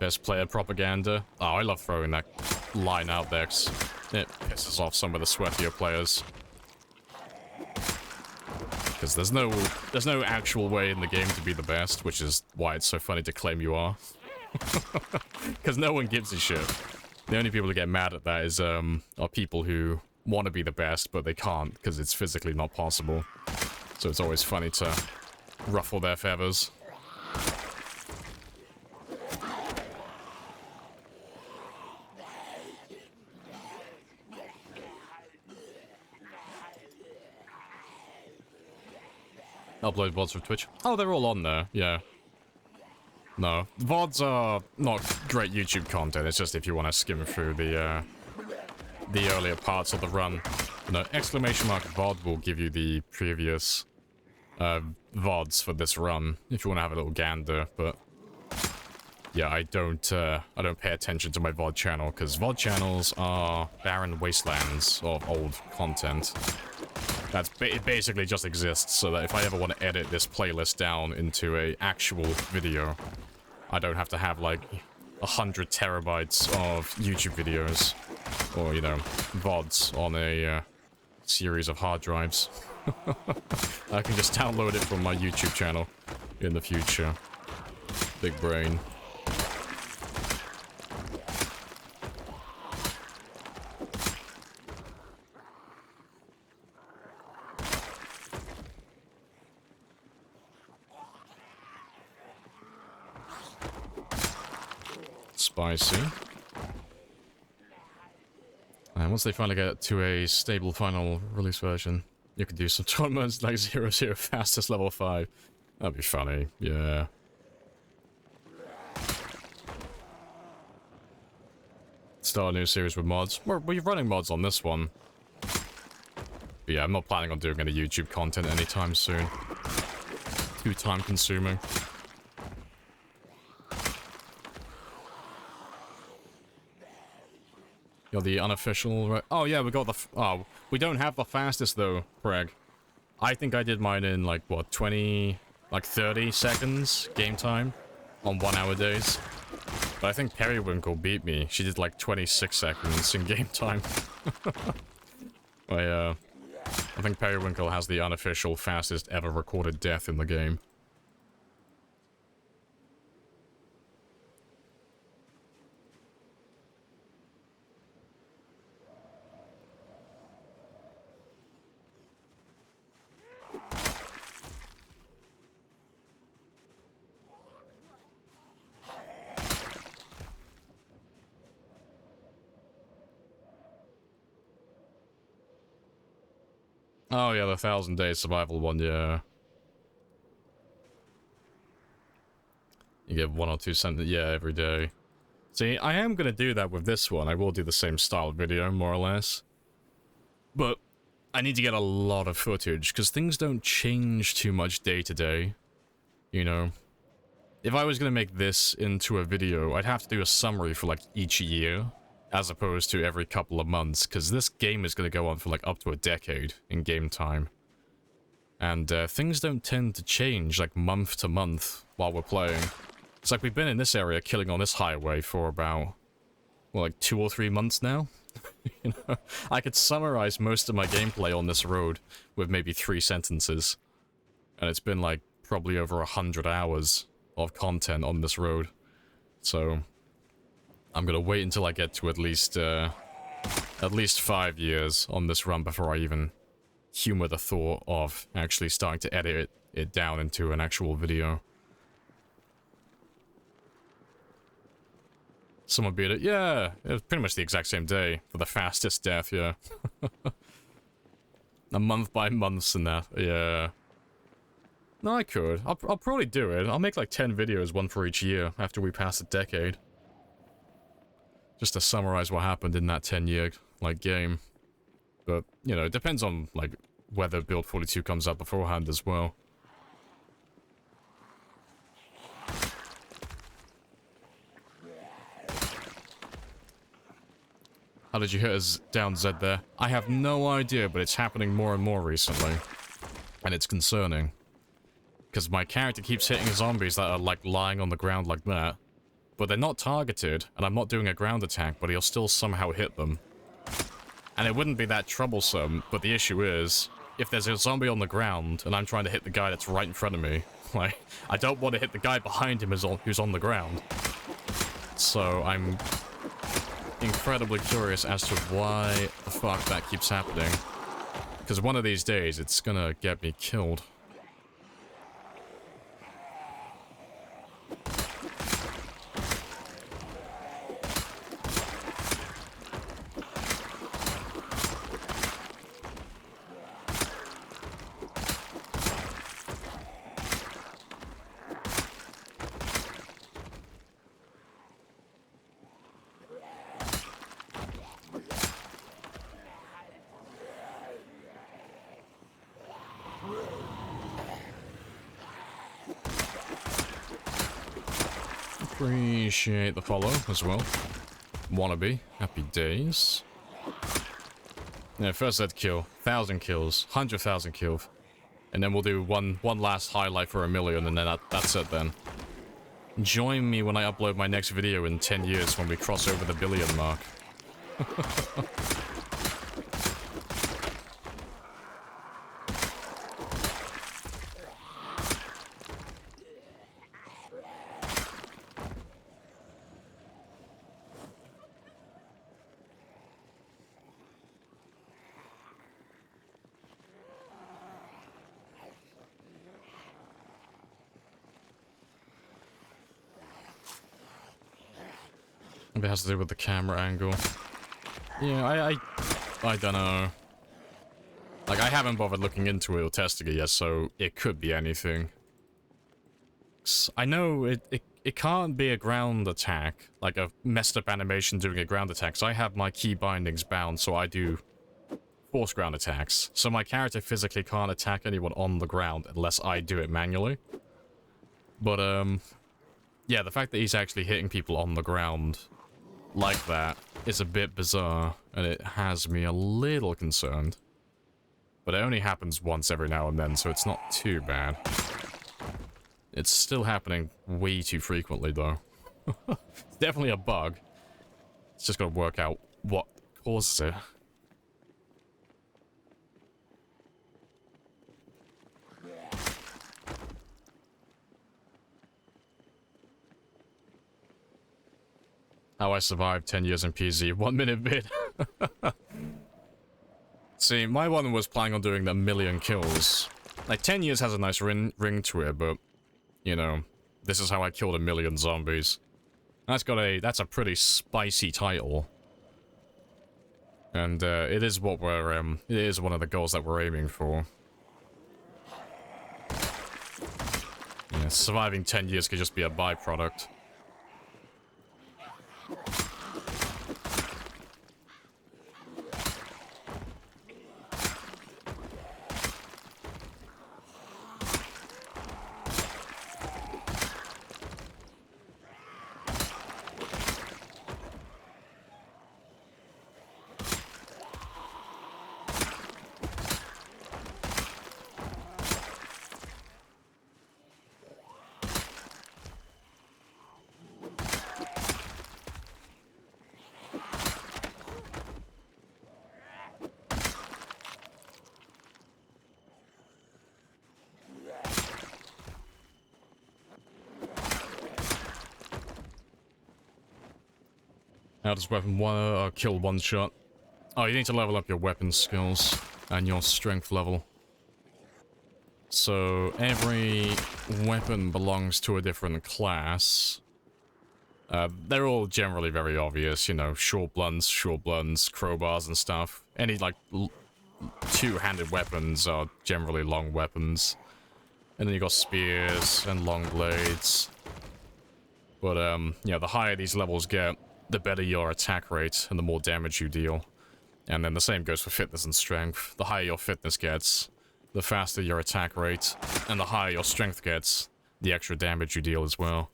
Best player propaganda. Oh, I love throwing that line out there, 'cause it pisses off some of the sweatier players. Because there's no actual way in the game to be the best, which is why it's so funny to claim you are. Because no one gives a shit. The only people who get mad at that is, are people who want to be the best, but they can't, because it's physically not possible. So it's always funny to ruffle their feathers. Upload VODs for Twitch. Oh, they're all on there, yeah. No, VODs are not great YouTube content, it's just if you want to skim through the earlier parts of the run. You know, exclamation mark VOD will give you the previous VODs for this run, if you want to have a little gander, but yeah, I don't pay attention to my VOD channel, because VOD channels are barren wastelands of old content. It basically just exists so that if I ever want to edit this playlist down into a actual video, I don't have to have like 100 terabytes of YouTube videos or, you know, VODs on a series of hard drives. I can just download it from my YouTube channel in the future. Big brain. Spicy. And once they finally get to a stable final release version, you could do some tournaments like 0-0 fastest level 5. That'd be funny, yeah. Start a new series with mods. We're running mods on this one. But yeah, I'm not planning on doing any YouTube content anytime soon. Too time consuming. You're the unofficial, right? Oh yeah, we got the, oh, we don't have the fastest though, Craig. I think I did mine in like, what, 30 seconds game time on 1 hour days. But I think Periwinkle beat me. She did like 26 seconds in game time. I think Periwinkle has the unofficial fastest ever recorded death in the game. Oh yeah, the 1000-day survival one, yeah. You get 1 or 2 cents, yeah, every day. See, I am gonna do that with this one. I will do the same style video, more or less. But I need to get a lot of footage, because things don't change too much day to day. You know? If I was gonna make this into a video, I'd have to do a summary for, like, each year, as opposed to every couple of months, because this game is gonna go on for, like, up to a decade in game time. And, things don't tend to change, like, month to month while we're playing. It's like we've been in this area killing on this highway for about, well, like 2 or 3 months now. You know, I could summarize most of my gameplay on this road with maybe 3 sentences. And it's been like probably over 100 hours of content on this road. So I'm gonna wait until I get to at least 5 years on this run before I even humor the thought of actually starting to edit it down into an actual video. Someone beat it. Yeah, it was pretty much the exact same day for the fastest death, yeah. A month by months and that, yeah. No, I could. I'll probably do it. I'll make like 10 videos, 1 for each year, after we pass a decade. Just to summarize what happened in that 10-year, like, game. But, you know, it depends on, like, whether Build 42 comes up beforehand as well. How did you hit us down, Zed, there? I have no idea, but it's happening more and more recently. And it's concerning. Because my character keeps hitting zombies that are, like, lying on the ground like that. But they're not targeted, and I'm not doing a ground attack, but he'll still somehow hit them. And it wouldn't be that troublesome, but the issue is, if there's a zombie on the ground, and I'm trying to hit the guy that's right in front of me, like, I don't want to hit the guy behind him who's on the ground. So I'm incredibly curious as to why the fuck that keeps happening. Because one of these days, it's gonna get me killed. Appreciate the follow as well. Wannabe. Happy days. Yeah, first that kill. 1,000 kills. 100,000 kills. And then we'll do one last highlight for 1,000,000, and then that's it then. Join me when I upload my next video in 10 years when we cross over the 1,000,000,000 mark. Maybe it has to do with the camera angle. Yeah, I don't know. Like, I haven't bothered looking into it or testing it yet, so it could be anything. I know it can't be a ground attack, like a messed up animation doing a ground attack, so I have my key bindings bound, so I do force ground attacks. So my character physically can't attack anyone on the ground unless I do it manually. But, yeah, the fact that he's actually hitting people on the ground like that is a bit bizarre, and it has me a little concerned. But it only happens once every now and then, so it's not too bad. It's still happening way too frequently, though. It's definitely a bug. It's just gotta work out what causes it. How I survived 10 years in PZ, 1 minute vid. See, my one was planning on doing the 1,000,000 kills. Like, 10 years has a nice ring to it, but, you know, this is how I killed 1,000,000 zombies. That's a pretty spicy title. And, it is what we're, it is one of the goals that we're aiming for. Yeah, surviving 10 years could just be a byproduct. How does weapon kill one shot? Oh, you need to level up your weapon skills and your strength level. So every weapon belongs to a different class. They're all generally very obvious, you know, short blunts, crowbars and stuff. Any, like, two-handed weapons are generally long weapons. And then you got spears and long blades. But, you know, the higher these levels get, the better your attack rate and the more damage you deal. And then the same goes for fitness and strength. The higher your fitness gets, the faster your attack rate, and the higher your strength gets, the extra damage you deal as well.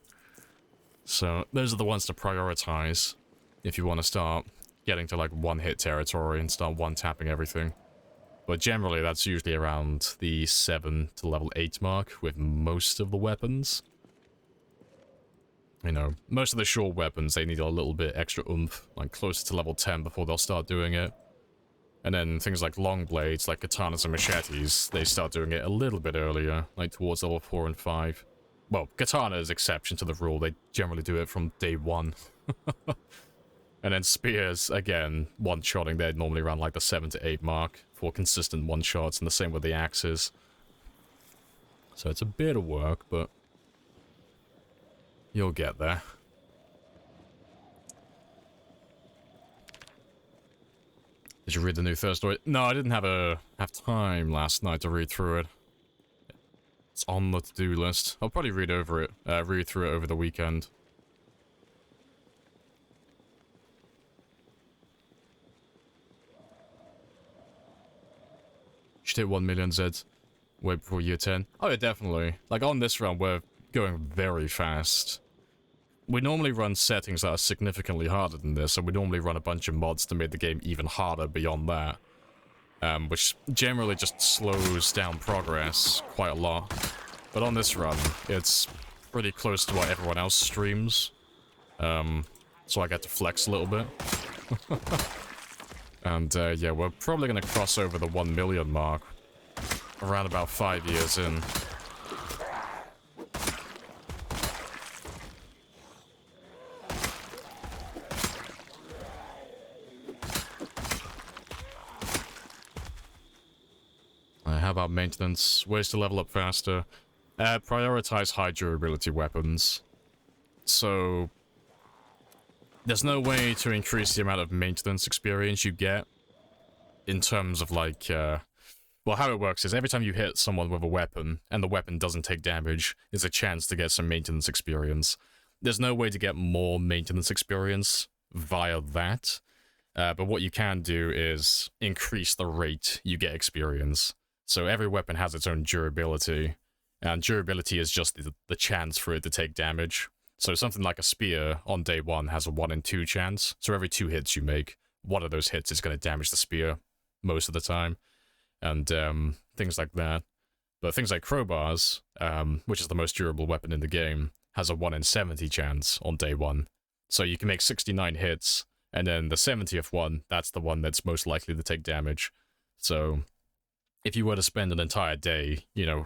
So those are the ones to prioritize if you want to start getting to like one-hit territory and start one-tapping everything. But generally that's usually around the 7 to level 8 mark with most of the weapons. You know, most of the short weapons, they need a little bit extra oomph, like closer to level 10 before they'll start doing it. And then things like long blades, like katanas and machetes, they start doing it a little bit earlier, like towards level 4 and 5. Well, katana is exception to the rule, they generally do it from day 1. And then spears, again, one-shotting, they're normally around like the 7 to 8 mark for consistent one-shots, and the same with the axes. So it's a bit of work, but you'll get there. Did you read the new third story? No, I didn't have time last night to read through it. It's on the to-do list. I'll probably read through it over the weekend. Should hit 1,000,000 Zeds way before year 10. Oh yeah, definitely. Like on this round, we're going very fast. we normally run settings that are significantly harder than this, and we normally run a bunch of mods to make the game even harder beyond that. Which generally just slows down progress quite a lot. But on this run, it's pretty close to what everyone else streams. So I get to flex a little bit. And yeah, we're probably going to cross over the 1 million mark around about 5 years in. How about maintenance? Ways to level up faster. Prioritize high durability weapons. So there's no way to increase the amount of maintenance experience you get in terms of like, well, how it works is every time you hit someone with a weapon and the weapon doesn't take damage, there's a chance to get some maintenance experience. There's no way to get more maintenance experience via that, but what you can do is increase the rate you get experience. So every weapon has its own durability, and durability is just the chance for it to take damage. So something like a spear on day 1 has a 1 in 2 chance. So every 2 hits you make, one of those hits is going to damage the spear most of the time. And things like that. But things like crowbars, which is the most durable weapon in the game, has a 1 in 70 chance on day 1. So you can make 69 hits, and then the 70th one, that's the one that's most likely to take damage. So if you were to spend an entire day, you know,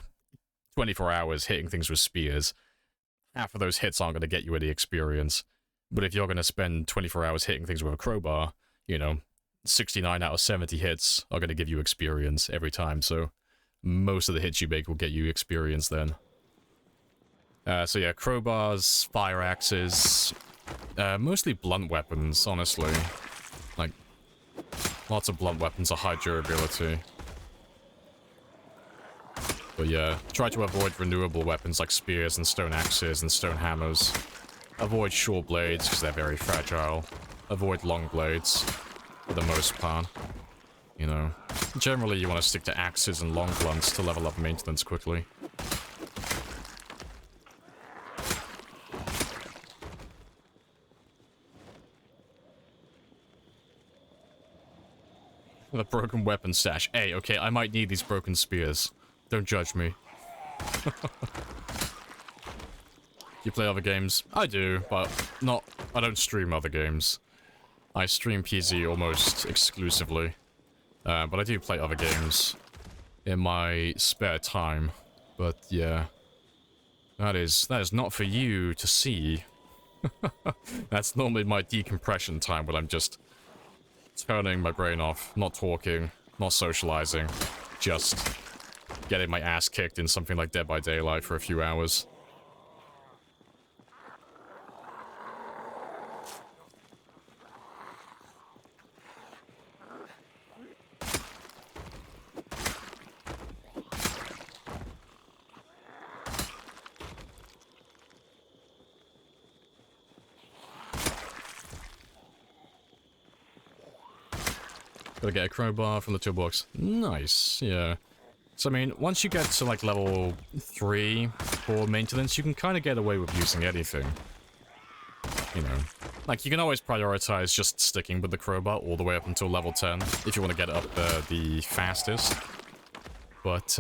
24 hours hitting things with spears, half of those hits aren't going to get you any experience. But if you're going to spend 24 hours hitting things with a crowbar, you know, 69 out of 70 hits are going to give you experience every time. So most of the hits you make will get you experience then. So yeah, crowbars, fire axes, mostly blunt weapons, honestly. Like, lots of blunt weapons are high durability. But yeah, try to avoid renewable weapons like spears and stone axes and stone hammers. Avoid short blades because they're very fragile. Avoid long blades for the most part. You know, generally you want to stick to axes and long blunts to level up maintenance quickly. The broken weapon stash. Hey, okay, I might need these broken spears. Don't judge me. You play other games? I do, but not... I don't stream other games. I stream PZ almost exclusively. But I do play other games in my spare time. But yeah. That is not for you to see. That's normally my decompression time when I'm just turning my brain off, not talking, not socializing, just getting my ass kicked in something like Dead by Daylight for a few hours. Gotta get a crowbar from the toolbox. Nice, yeah. So, I mean, once you get to, like, level 3 for maintenance, you can kind of get away with using anything. You know. Like, you can always prioritize just sticking with the crowbar all the way up until level 10, if you want to get it up the fastest. But,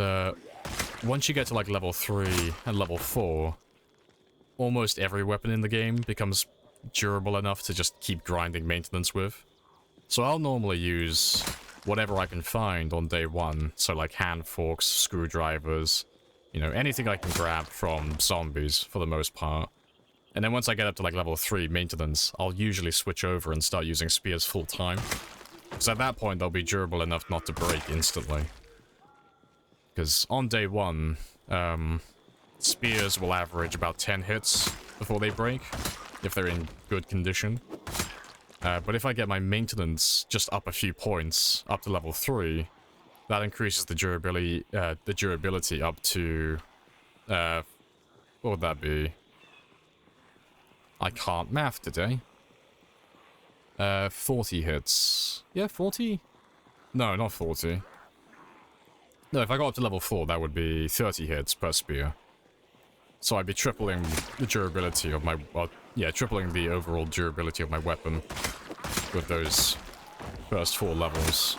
once you get to, like, level 3 and level 4, almost every weapon in the game becomes durable enough to just keep grinding maintenance with. So I'll normally use whatever I can find on day 1. So like hand forks, screwdrivers, you know, anything I can grab from zombies for the most part. And then once I get up to like level 3 maintenance, I'll usually switch over and start using spears full time. Because at that point they'll be durable enough not to break instantly. Because on day 1, spears will average about 10 hits before they break, if they're in good condition. But if I get my maintenance just up a few points, up to level 3, that increases the durability up to, what would that be? I can't math today. 40 hits. Yeah, 40? No, not 40. No, if I got up to level 4, that would be 30 hits per spear. So I'd be tripling the durability of my, well, Yeah, tripling the overall durability of my weapon with those first 4 levels.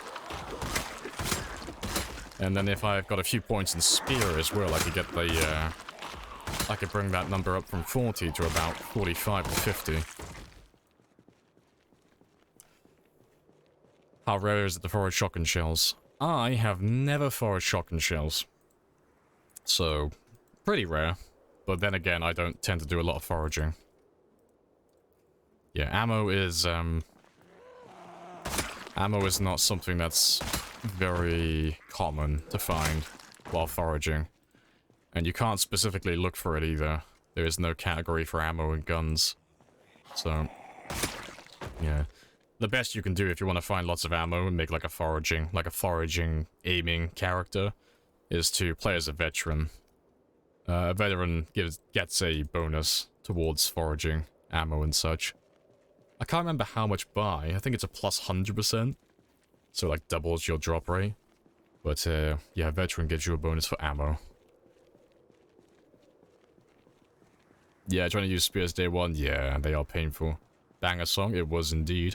And then if I've got a few points in spear as well, I could get the, I could bring that number up from 40 to about 45 or 50. How rare is it to forage shotgun shells? I have never foraged shotgun shells. So, pretty rare. But then again, I don't tend to do a lot of foraging. Yeah, ammo is not something that's very common to find while foraging. And you can't specifically look for it either. There is no category for ammo and guns. So, yeah. The best you can do if you want to find lots of ammo and make like a foraging aiming character is to play as a veteran. A veteran gets a bonus towards foraging ammo and such. I can't remember how much by. I think it's a plus 100%. So like doubles your drop rate. But yeah, veteran gives you a bonus for ammo. Yeah, trying to use spears day 1. Yeah, they are painful. Banger song, it was indeed.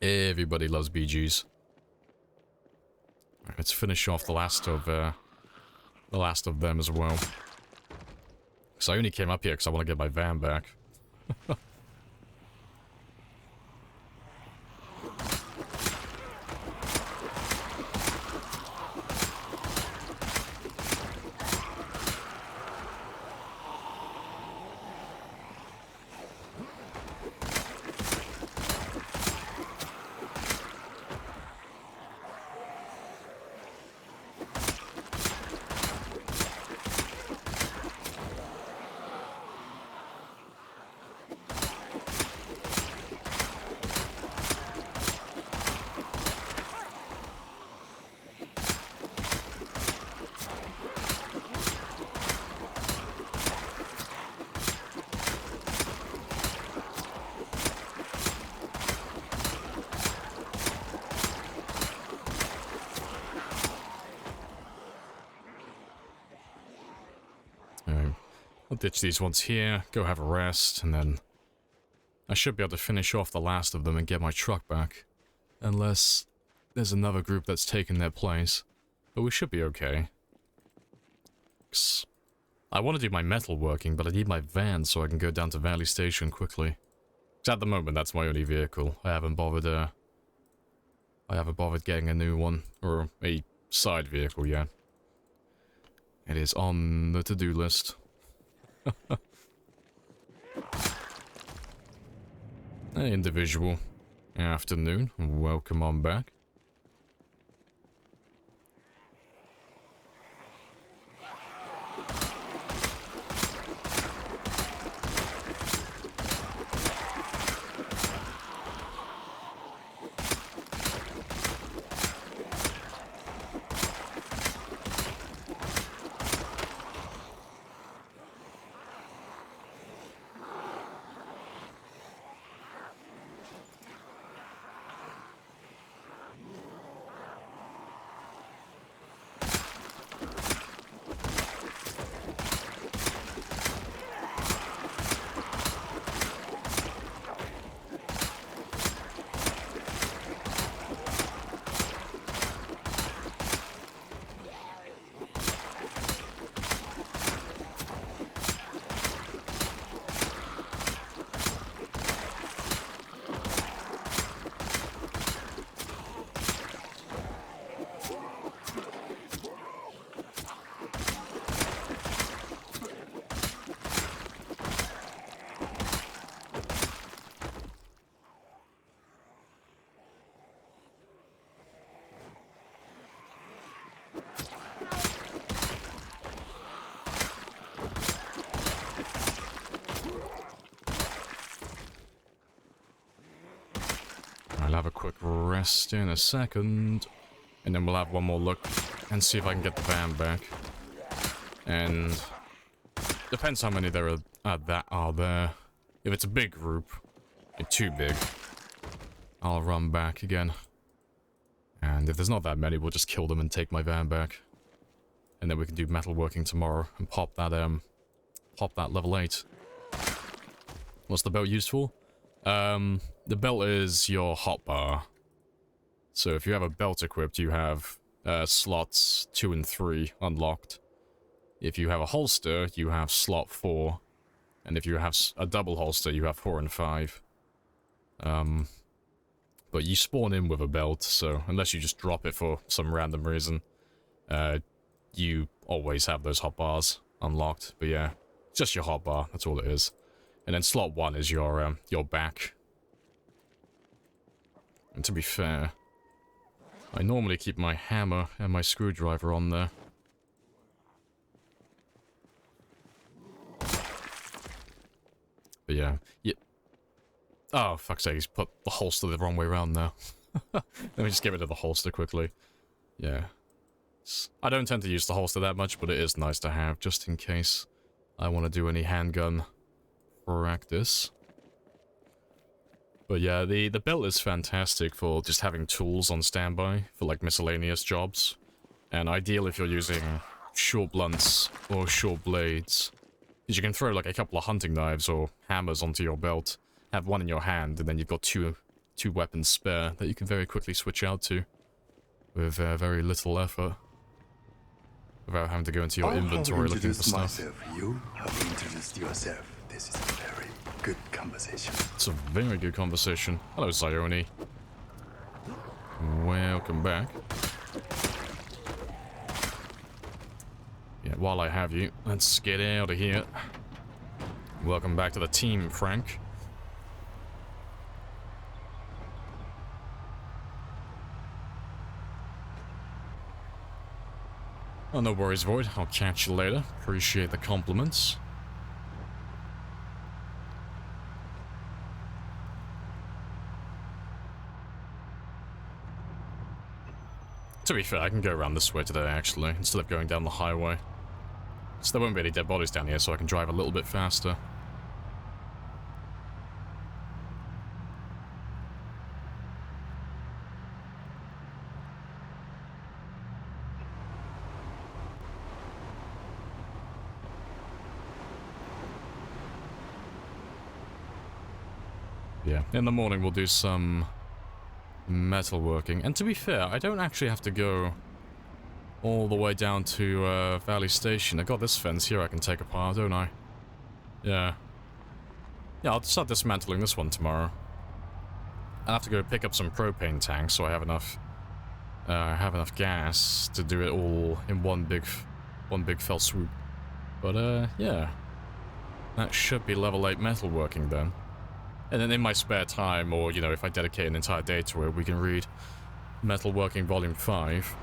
Everybody loves BGs. Let's finish off the last of them as well. Because I only came up here because I want to get my van back. I'll ditch these ones here, go have a rest, and then I should be able to finish off the last of them and get my truck back. Unless there's another group that's taken their place. But we should be okay. I want to do my metal working, but I need my van so I can go down to Valley Station quickly. Because at the moment, that's my only vehicle. I haven't bothered getting a new one, or a side vehicle yet. It is on the to-do list. Hey, individual. Afternoon. Welcome on back. I'll have a quick rest in a second, and then we'll have one more look and see if I can get the van back. And depends how many there are there. If it's a big group, too big, I'll run back again. And if there's not that many, we'll just kill them and take my van back. And then we can do metalworking tomorrow and pop that level 8. What's the belt used for? The belt is your hotbar. So if you have a belt equipped, you have slots 2 and 3 unlocked. If you have a holster, you have slot 4. And if you have a double holster, you have 4 and 5. But you spawn in with a belt, so unless you just drop it for some random reason, you always have those hotbars unlocked. But yeah, it's just your hotbar, that's all it is. And then slot 1 is your back. And to be fair, I normally keep my hammer and my screwdriver on there. But yeah. Oh, fuck's sake, he's put the holster the wrong way around now. Let me just get rid of the holster quickly. Yeah. I don't tend to use the holster that much, but it is nice to have, just in case I want to do any handgun practice. But yeah, the belt is fantastic for just having tools on standby for like miscellaneous jobs. And ideal if you're using short blunts or short blades. Because you can throw like a couple of hunting knives or hammers onto your belt, have one in your hand, and then you've got two weapons spare that you can very quickly switch out to with very little effort. Without having to go into your inventory looking for stuff. You have introduced yourself. This is a very good conversation. It's a very good conversation. Hello, Zione. Welcome back. Yeah, while I have you, let's get out of here. Welcome back to the team, Frank. Oh, no worries, Void. I'll catch you later. Appreciate the compliments. To be fair, I can go around this way today, actually, instead of going down the highway. So there won't be any dead bodies down here, so I can drive a little bit faster. Yeah, in the morning we'll do some metalworking. And to be fair, I don't actually have to go all the way down to Valley Station. I got this fence here I can take apart, don't I? Yeah. Yeah, I'll start dismantling this one tomorrow. I'll have to go pick up some propane tanks so I have enough gas to do it all in one big fell swoop. But yeah. That should be level 8 metalworking then. And then in my spare time, or, you know, if I dedicate an entire day to it, we can read Metalworking Volume 5.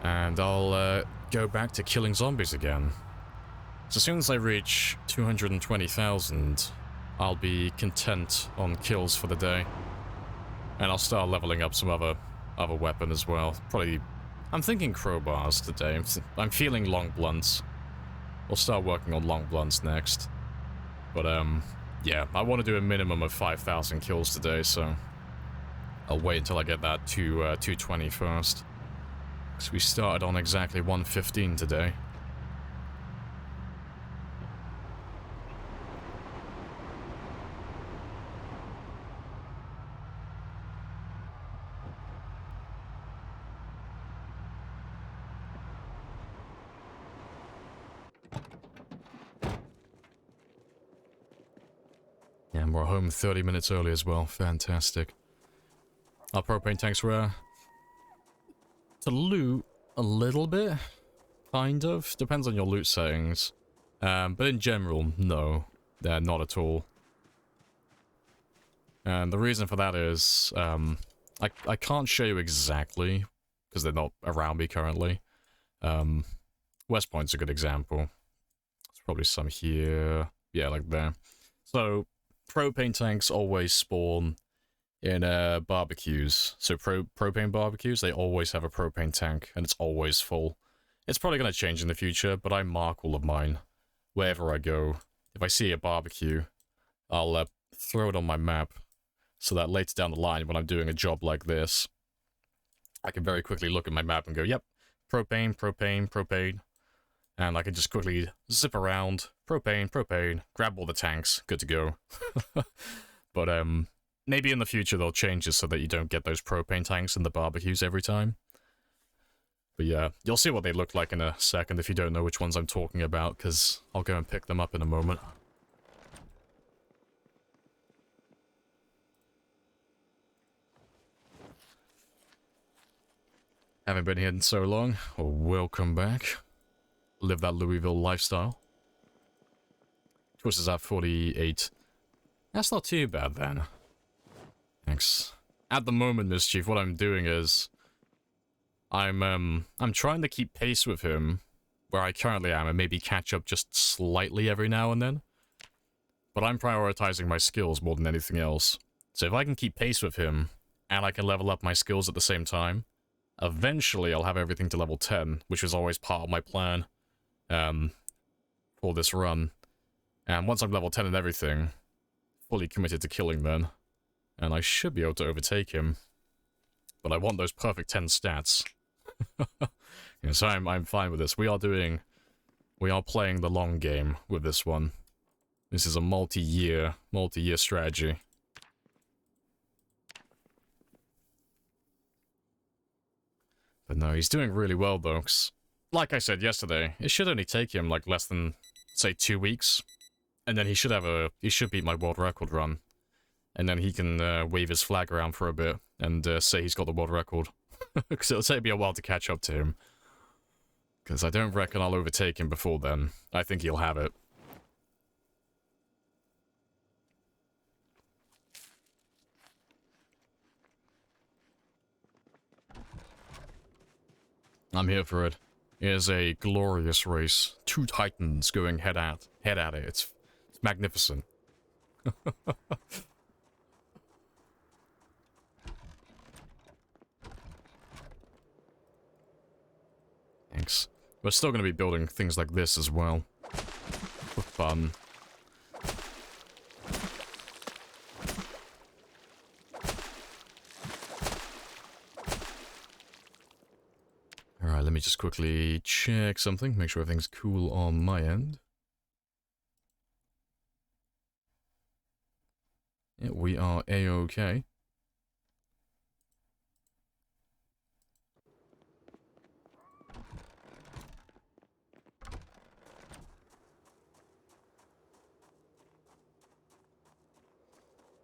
And I'll go back to killing zombies again. So as soon as I reach 220,000, I'll be content on kills for the day. And I'll start leveling up some other weapon as well. Probably, I'm thinking crowbars today. I'm feeling long blunts. We'll start working on long blunts next. But, yeah, I want to do a minimum of 5,000 kills today, so I'll wait until I get that to 220 first. Because we started on exactly 115 today. Yeah, and we're home 30 minutes early as well. Fantastic. Our propane tanks were to loot a little bit, kind of. Depends on your loot settings. But in general, no, they're not at all. And the reason for that is, I can't show you exactly, because they're not around me currently. West Point's a good example. There's probably some here. Yeah, like there. So, propane tanks always spawn in barbecues. So propane barbecues, they always have a propane tank, and it's always full. It's probably going to change in the future, but I mark all of mine wherever I go. If I see a barbecue, I'll throw it on my map, so that later down the line, when I'm doing a job like this, I can very quickly look at my map and go, yep, propane, propane, propane. And I can just quickly zip around, propane, grab all the tanks, good to go. But maybe in the future they'll change it so that you don't get those propane tanks in the barbecues every time. But yeah, you'll see what they look like in a second if you don't know which ones I'm talking about, because I'll go and pick them up in a moment. Haven't been here in so long. Well, welcome back. Live that Louisville lifestyle. Twitch is at 48. That's not too bad then. Thanks. At the moment, Mischief, what I'm doing is I'm trying to keep pace with him where I currently am and maybe catch up just slightly every now and then. But I'm prioritizing my skills more than anything else. So if I can keep pace with him and I can level up my skills at the same time, eventually I'll have everything to level 10, which was always part of my plan for this run. And once I'm level 10 and everything, fully committed to killing then, and I should be able to overtake him. But I want those perfect 10 stats. Yeah, so I'm fine with this. We are playing the long game with this one. This is a multi-year strategy. But no, he's doing really well though, 'cause like I said yesterday, it should only take him like less than, say, 2 weeks. And then he should beat my world record run. And then he can wave his flag around for a bit and say he's got the world record. Because it'll take me a while to catch up to him. Because I don't reckon I'll overtake him before then. I think he'll have it. I'm here for it. It is a glorious race. Two titans going head at it. It's magnificent. Thanks. We're still going to be building things like this as well. For fun. Alright, let me just quickly check something, make sure everything's cool on my end. Yeah, we are A-okay.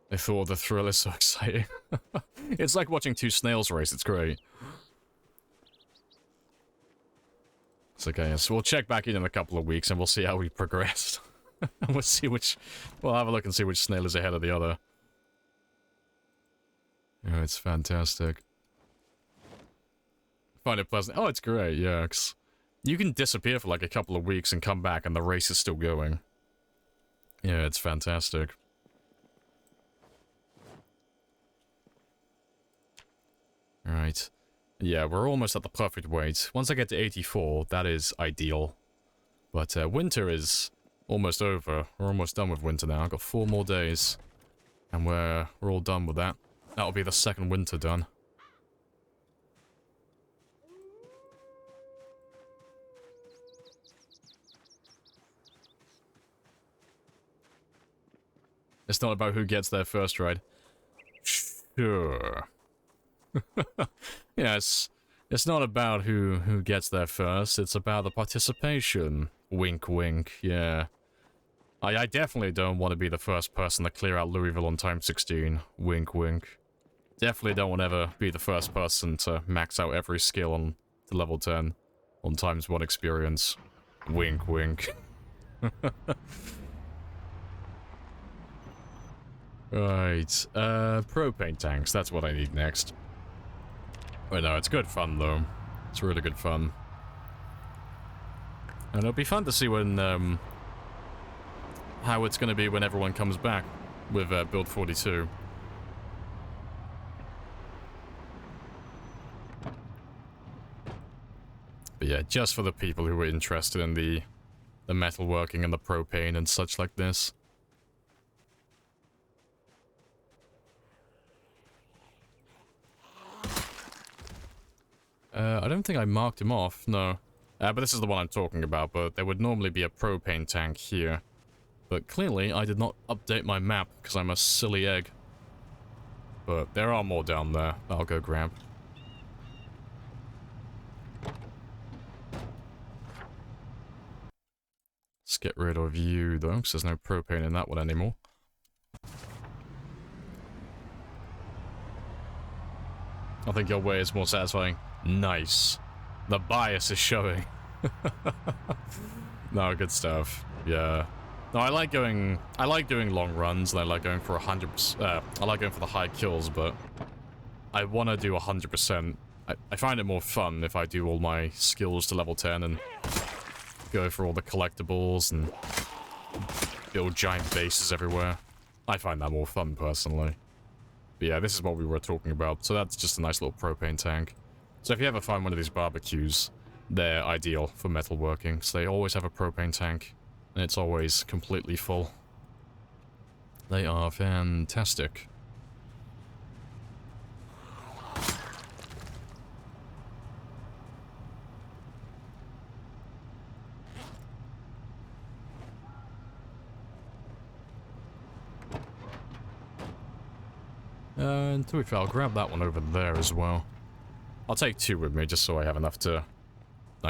I thought the thrill is so exciting. It's like watching two snails race, it's great. It's okay, so we'll check back in a couple of weeks and we'll see how we progressed. And we'll have a look and see which snail is ahead of the other. Yeah, it's fantastic. Find it pleasant. Oh, it's great, yeah. 'Cause you can disappear for like a couple of weeks and come back and the race is still going. Yeah, it's fantastic. Alright. Yeah, we're almost at the perfect weight. Once I get to 84, that is ideal. But winter is almost over. We're almost done with winter now. I've got 4 more days. And we're all done with that. That'll be the second winter done. It's not about who gets there first, right? Sure. Yes, it's not about who gets there first, it's about the participation. Wink, wink, yeah. I definitely don't want to be the first person to clear out Louisville on time 16. Wink, wink. Definitely don't want to ever be the first person to max out every skill on to level 10 on times 1 experience. Wink, wink. Right, propane tanks, that's what I need next. But no, it's good fun though. It's really good fun. And it'll be fun to see when, how it's gonna be when everyone comes back with build 42. But yeah, just for the people who are interested in the metalworking and the propane and such like this. I don't think I marked him off, no. But this is the one I'm talking about, but there would normally be a propane tank here. But clearly, I did not update my map, because I'm a silly egg. But there are more down there that I'll go grab. Let's get rid of you, though, because there's no propane in that one anymore. I think your way is more satisfying. Nice. The bias is showing. No, good stuff. Yeah. No, I like doing long runs, and I like going for 100%. I like going for the high kills, but I want to do 100%. I find it more fun if I do all my skills to level 10 and go for all the collectibles and build giant bases everywhere. I find that more fun, personally. But yeah, this is what we were talking about. So that's just a nice little propane tank. So if you ever find one of these barbecues, they're ideal for metalworking. So they always have a propane tank, and it's always completely full. They are fantastic. And to be fair, I'll grab that one over there as well. I'll take 2 with me just so I have enough to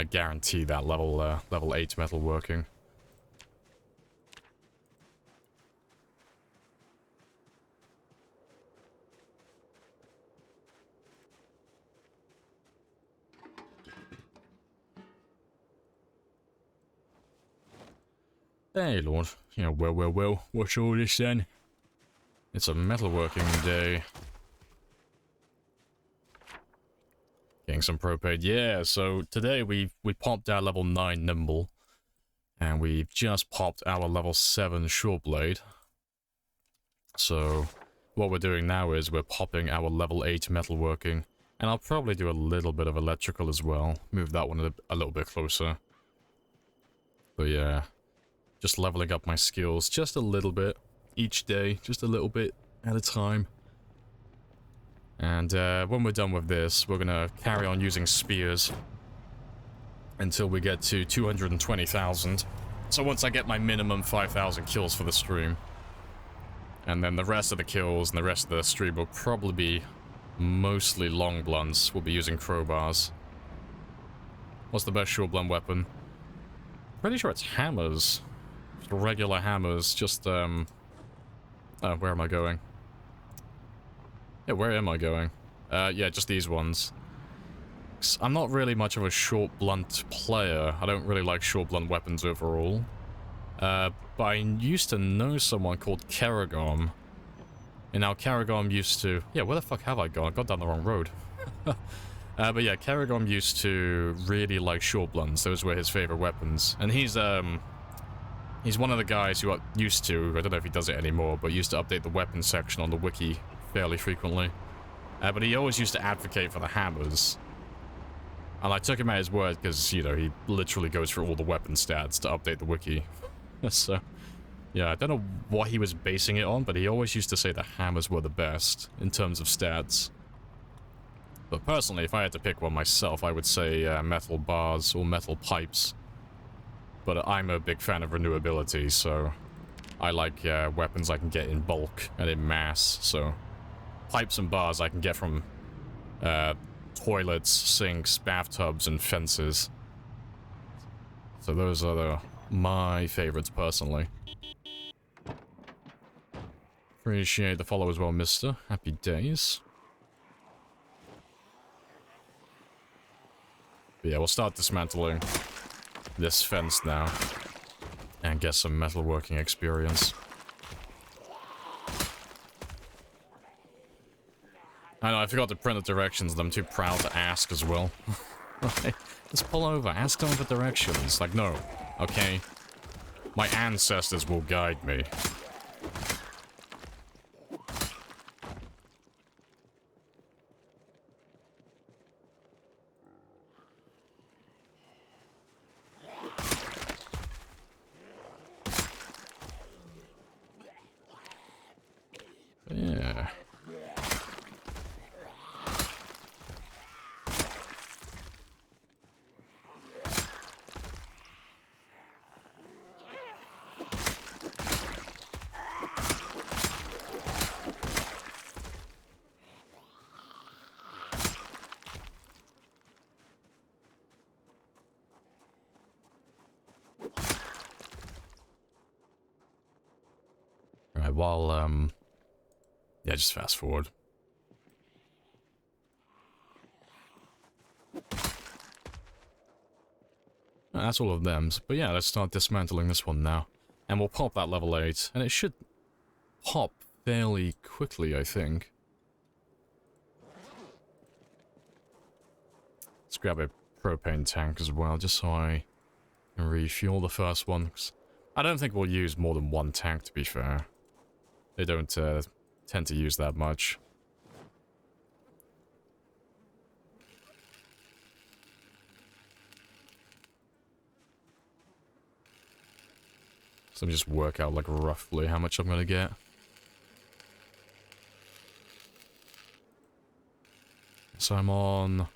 guarantee that level 8 metalworking. Hey Lord, yeah, well, what's all this then? It's a metalworking day. Getting some propane. Yeah, so today we popped our level 9 nimble. And we've just popped our level 7 short blade. So what we're doing now is we're popping our level 8 metalworking. And I'll probably do a little bit of electrical as well. Move that one a little bit closer. But yeah, just leveling up my skills just a little bit each day, just a little bit at a time. And when we're done with this, we're gonna carry on using spears until we get to 220,000. So once I get my minimum 5,000 kills for the stream, and then the rest of the kills and the rest of the stream will probably be mostly long blunts. We'll be using crowbars. What's the best short blunt weapon? Pretty sure it's hammers. Just regular hammers. Just oh, where am I going? Yeah, where am I going? Yeah, just these ones. I'm not really much of a short blunt player. I don't really like short blunt weapons overall. But I used to know someone called Karagom. And now Karagom used to... Yeah, where the fuck have I gone? I got down the wrong road. But yeah, Karagom used to really like short blunts. Those were his favorite weapons. And he's one of the guys who used to, I don't know if he does it anymore, but used to update the weapons section on the wiki fairly frequently. But he always used to advocate for the hammers. And I took him at his word because, you know, he literally goes through all the weapon stats to update the wiki. So, yeah, I don't know what he was basing it on, but he always used to say the hammers were the best in terms of stats. But personally, if I had to pick one myself, I would say metal bars or metal pipes. But I'm a big fan of renewability, so I like weapons I can get in bulk and in mass. So pipes and bars I can get from toilets, sinks, bathtubs, and fences. So those are my favorites, personally. Appreciate the follow as well, mister. Happy days. But yeah, we'll start dismantling this fence now and get some metalworking experience. I know, I forgot to print the directions, and I'm too proud to ask as well. Just pull over, ask them for directions. Like, no, okay? My ancestors will guide me. Yeah. while, yeah, just fast forward. That's all of them. But yeah, let's start dismantling this one now. And we'll pop that level 8. And it should pop fairly quickly, I think. Let's grab a propane tank as well, just so I can refuel the first one. I don't think we'll use more than one tank, to be fair. They don't tend to use that much. So let me just work out, like, roughly how much I'm gonna get. So I'm on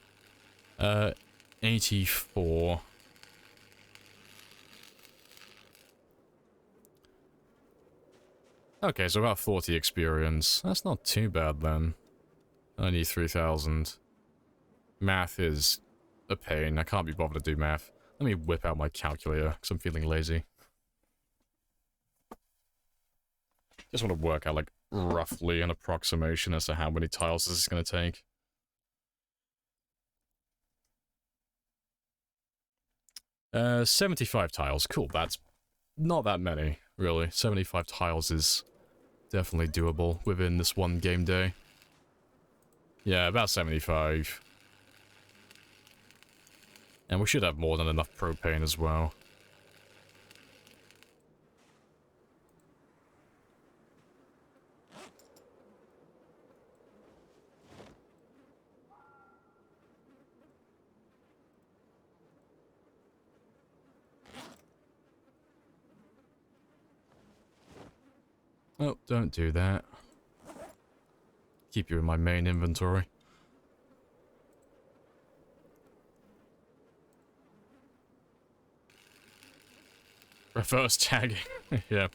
84. Okay, so about 40 experience. That's not too bad then. Only 3,000. Math is a pain. I can't be bothered to do math. Let me whip out my calculator, because I'm feeling lazy. Just want to work out, like, roughly an approximation as to how many tiles this is going to take. Uh, 75 tiles. Cool, that's not that many, really. 75 tiles is definitely doable within this one game day. Yeah, about 75. And we should have more than enough propane as well. Oh, don't do that. Keep you in my main inventory. Reverse tagging. Yeah.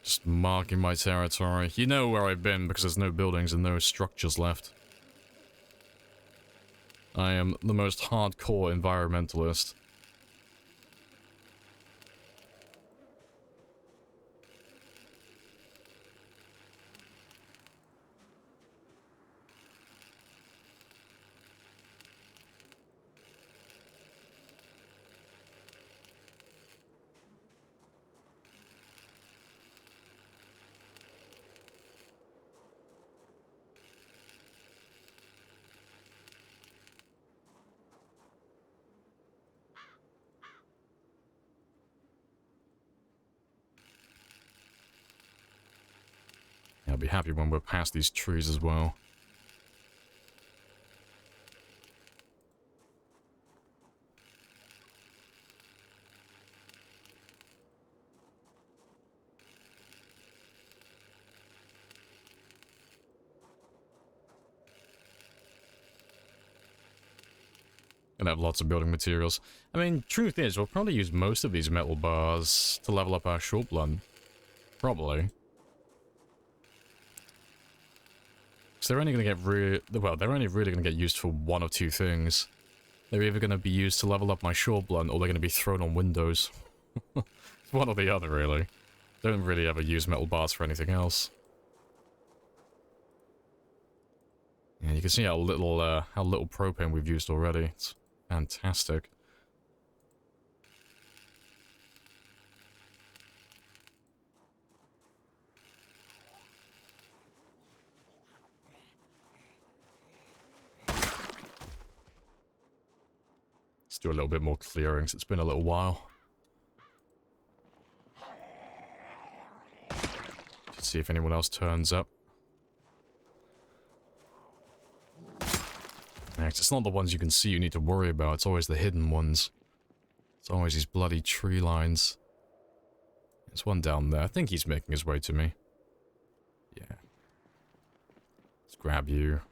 Just marking my territory. You know where I've been because there's no buildings and no structures left. I am the most hardcore environmentalist. I'll be happy when we're past these trees as well. Gonna have lots of building materials. I mean, truth is, we'll probably use most of these metal bars to level up our short blunt. Probably. Because they're only going to get well, they're only really going to get used for one or two things. They're either going to be used to level up my short blunt, or they're going to be thrown on windows. It's one or the other, really. Don't really ever use metal bars for anything else. Yeah, you can see how little propane we've used already. It's fantastic. Let's do a little bit more clearing, since it's been a little while. Let's see if anyone else turns up. Next, it's not the ones you can see you need to worry about, it's always the hidden ones. It's always these bloody tree lines. There's one down there. I think he's making his way to me. Yeah. Let's grab you.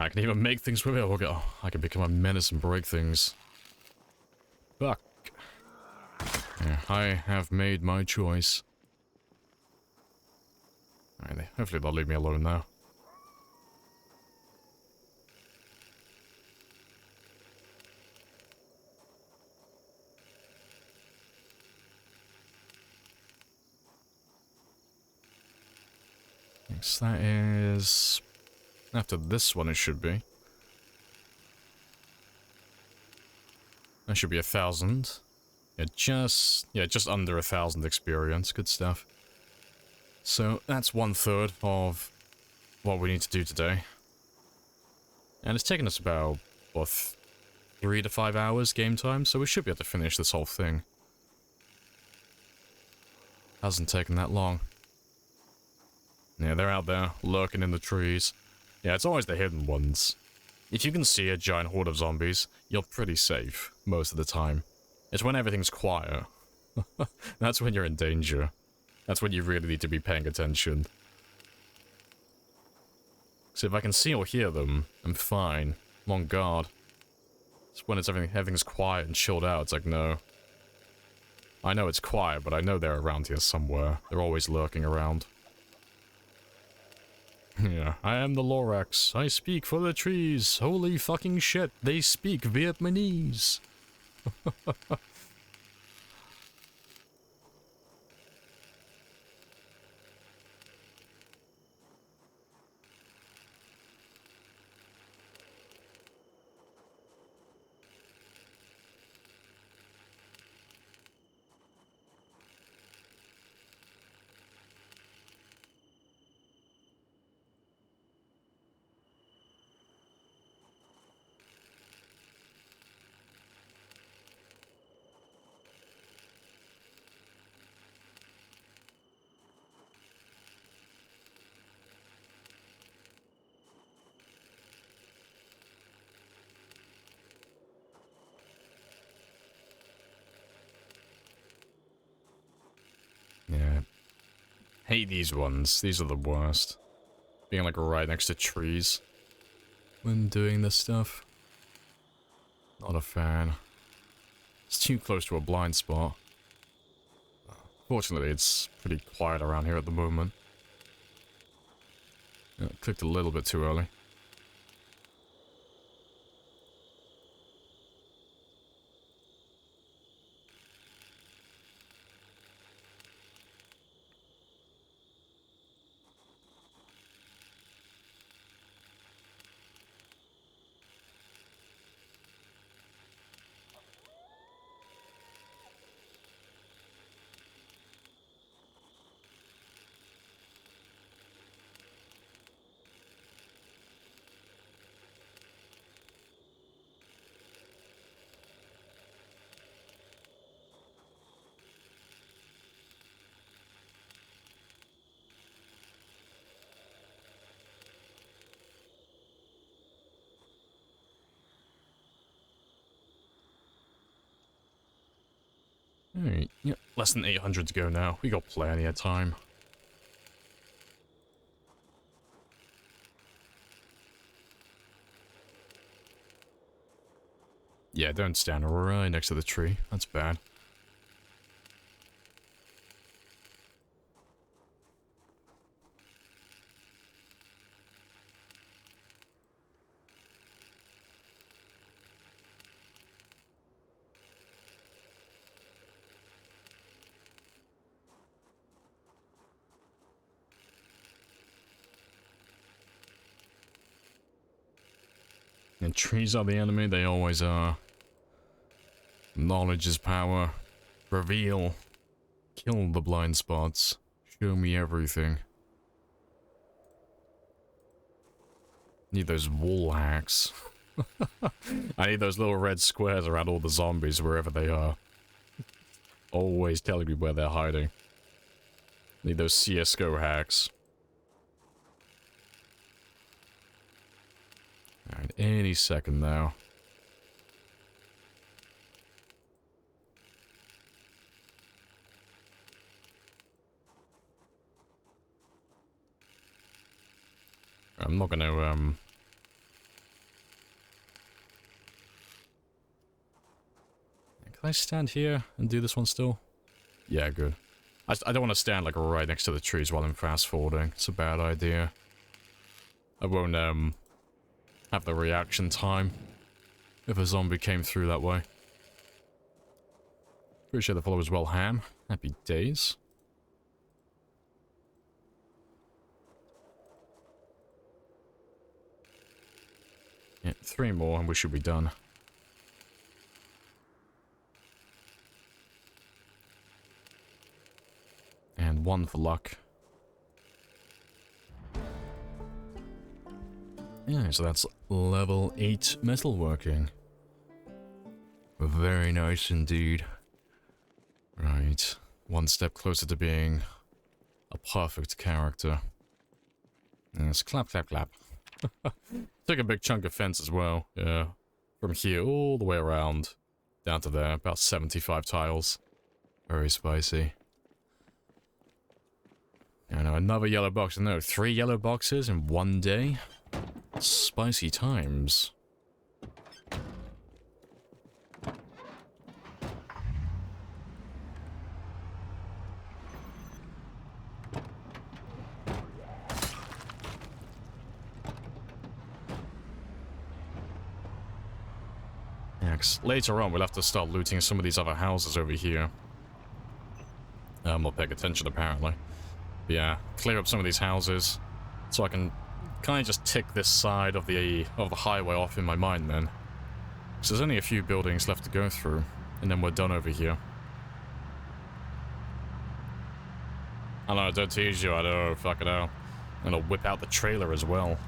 I can even make things with it. Oh, I can become a menace and break things. Fuck. Yeah, I have made my choice. Alright, hopefully they'll leave me alone now. Yes, that is... After this one it should be. That should be 1,000. Yeah, just under 1,000 experience. Good stuff. So that's 1/3 of what we need to do today. And it's taken us about, what, 3 to 5 hours game time, so we should be able to finish this whole thing. Hasn't taken that long. Yeah, they're out there, lurking in the trees. Yeah, it's always the hidden ones. If you can see a giant horde of zombies, you're pretty safe, most of the time. It's when everything's quiet. That's when you're in danger. That's when you really need to be paying attention. So if I can see or hear them, I'm fine. I'm on guard. It's when it's everything's quiet and chilled out, it's like, no. I know it's quiet, but I know they're around here somewhere. They're always lurking around. Yeah, I am the Lorax. I speak for the trees. Holy fucking shit, they speak Vietnamese. Yeah. Hate these ones. These are the worst. Being like right next to trees when doing this stuff. Not a fan. It's too close to a blind spot. Fortunately, it's pretty quiet around here at the moment. Yeah, I clicked a little bit too early. Alright, yeah, less than 800 to go now. We got plenty of time. Yeah, don't stand right next to the tree. That's bad. And trees are the enemy, they always are. Knowledge is power. Reveal. Kill the blind spots. Show me everything. Need those wall hacks. I need those little red squares around all the zombies wherever they are. Always telling me where they're hiding. Need those CSGO hacks. Alright, any second now. I'm not gonna, Can I stand here and do this one still? Yeah, good. I don't want to stand like right next to the trees while I'm fast forwarding. It's a bad idea. I won't have the reaction time if a zombie came through that way. Appreciate the follow as well, Ham. Happy days. Yeah, 3 more and we should be done. And 1 for luck. Yeah, so that's level 8 metalworking. Very nice indeed. Right. 1 step closer to being a perfect character. Yes, clap, clap, clap. Took a big chunk of fence as well. Yeah. From here all the way around. Down to there. About 75 tiles. Very spicy. I know, another yellow box. No, 3 yellow boxes in 1 day? Spicy times. Yeah, 'cause later on we'll have to start looting some of these other houses over here. I'm not paying attention apparently. But yeah, clear up some of these houses so I can kind of just tick this side of the highway off in my mind then. Because there's only a few buildings left to go through, and then we're done over here. I don't know, don't tease you, I don't know, fuck it out. I'm gonna whip out the trailer as well.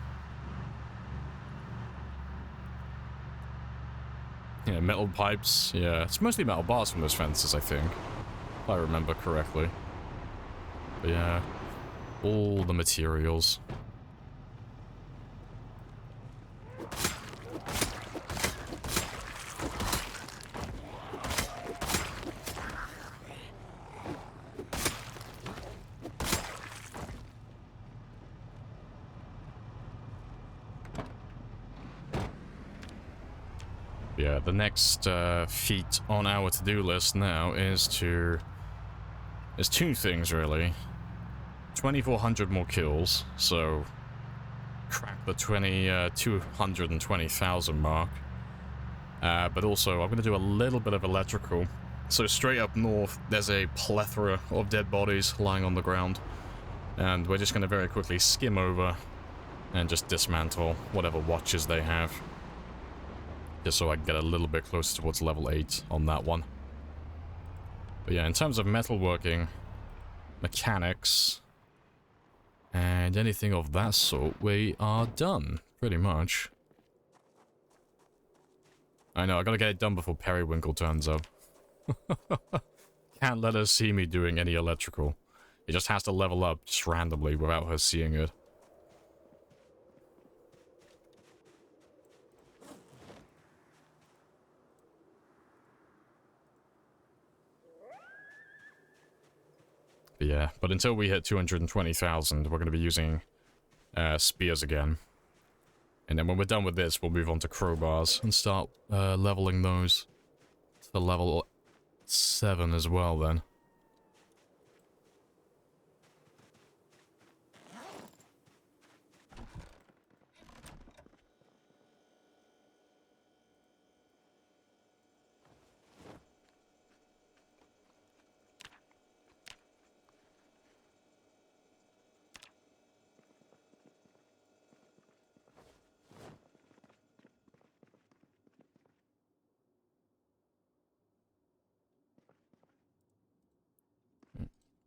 Yeah, metal pipes, yeah, it's mostly metal bars from those fences, I think. If I remember correctly. But yeah, all the materials. Yeah, the next feat on our to-do list now is to... There's 2 things, really. 2,400 more kills, so... Crack the 220,000 mark. But also, I'm going to do a little bit of electrical. So straight up north, there's a plethora of dead bodies lying on the ground. And we're just going to very quickly skim over and just dismantle whatever watches they have. Just so I can get a little bit closer towards level 8 on that one. But yeah, in terms of metalworking, mechanics, and anything of that sort, we are done, pretty much. I know, I gotta get it done before Periwinkle turns up. Can't let her see me doing any electrical. It just has to level up just randomly without her seeing it. But yeah, but until we hit 220,000, we're going to be using spears again. And then when we're done with this, we'll move on to crowbars and start leveling those to level 7 as well then.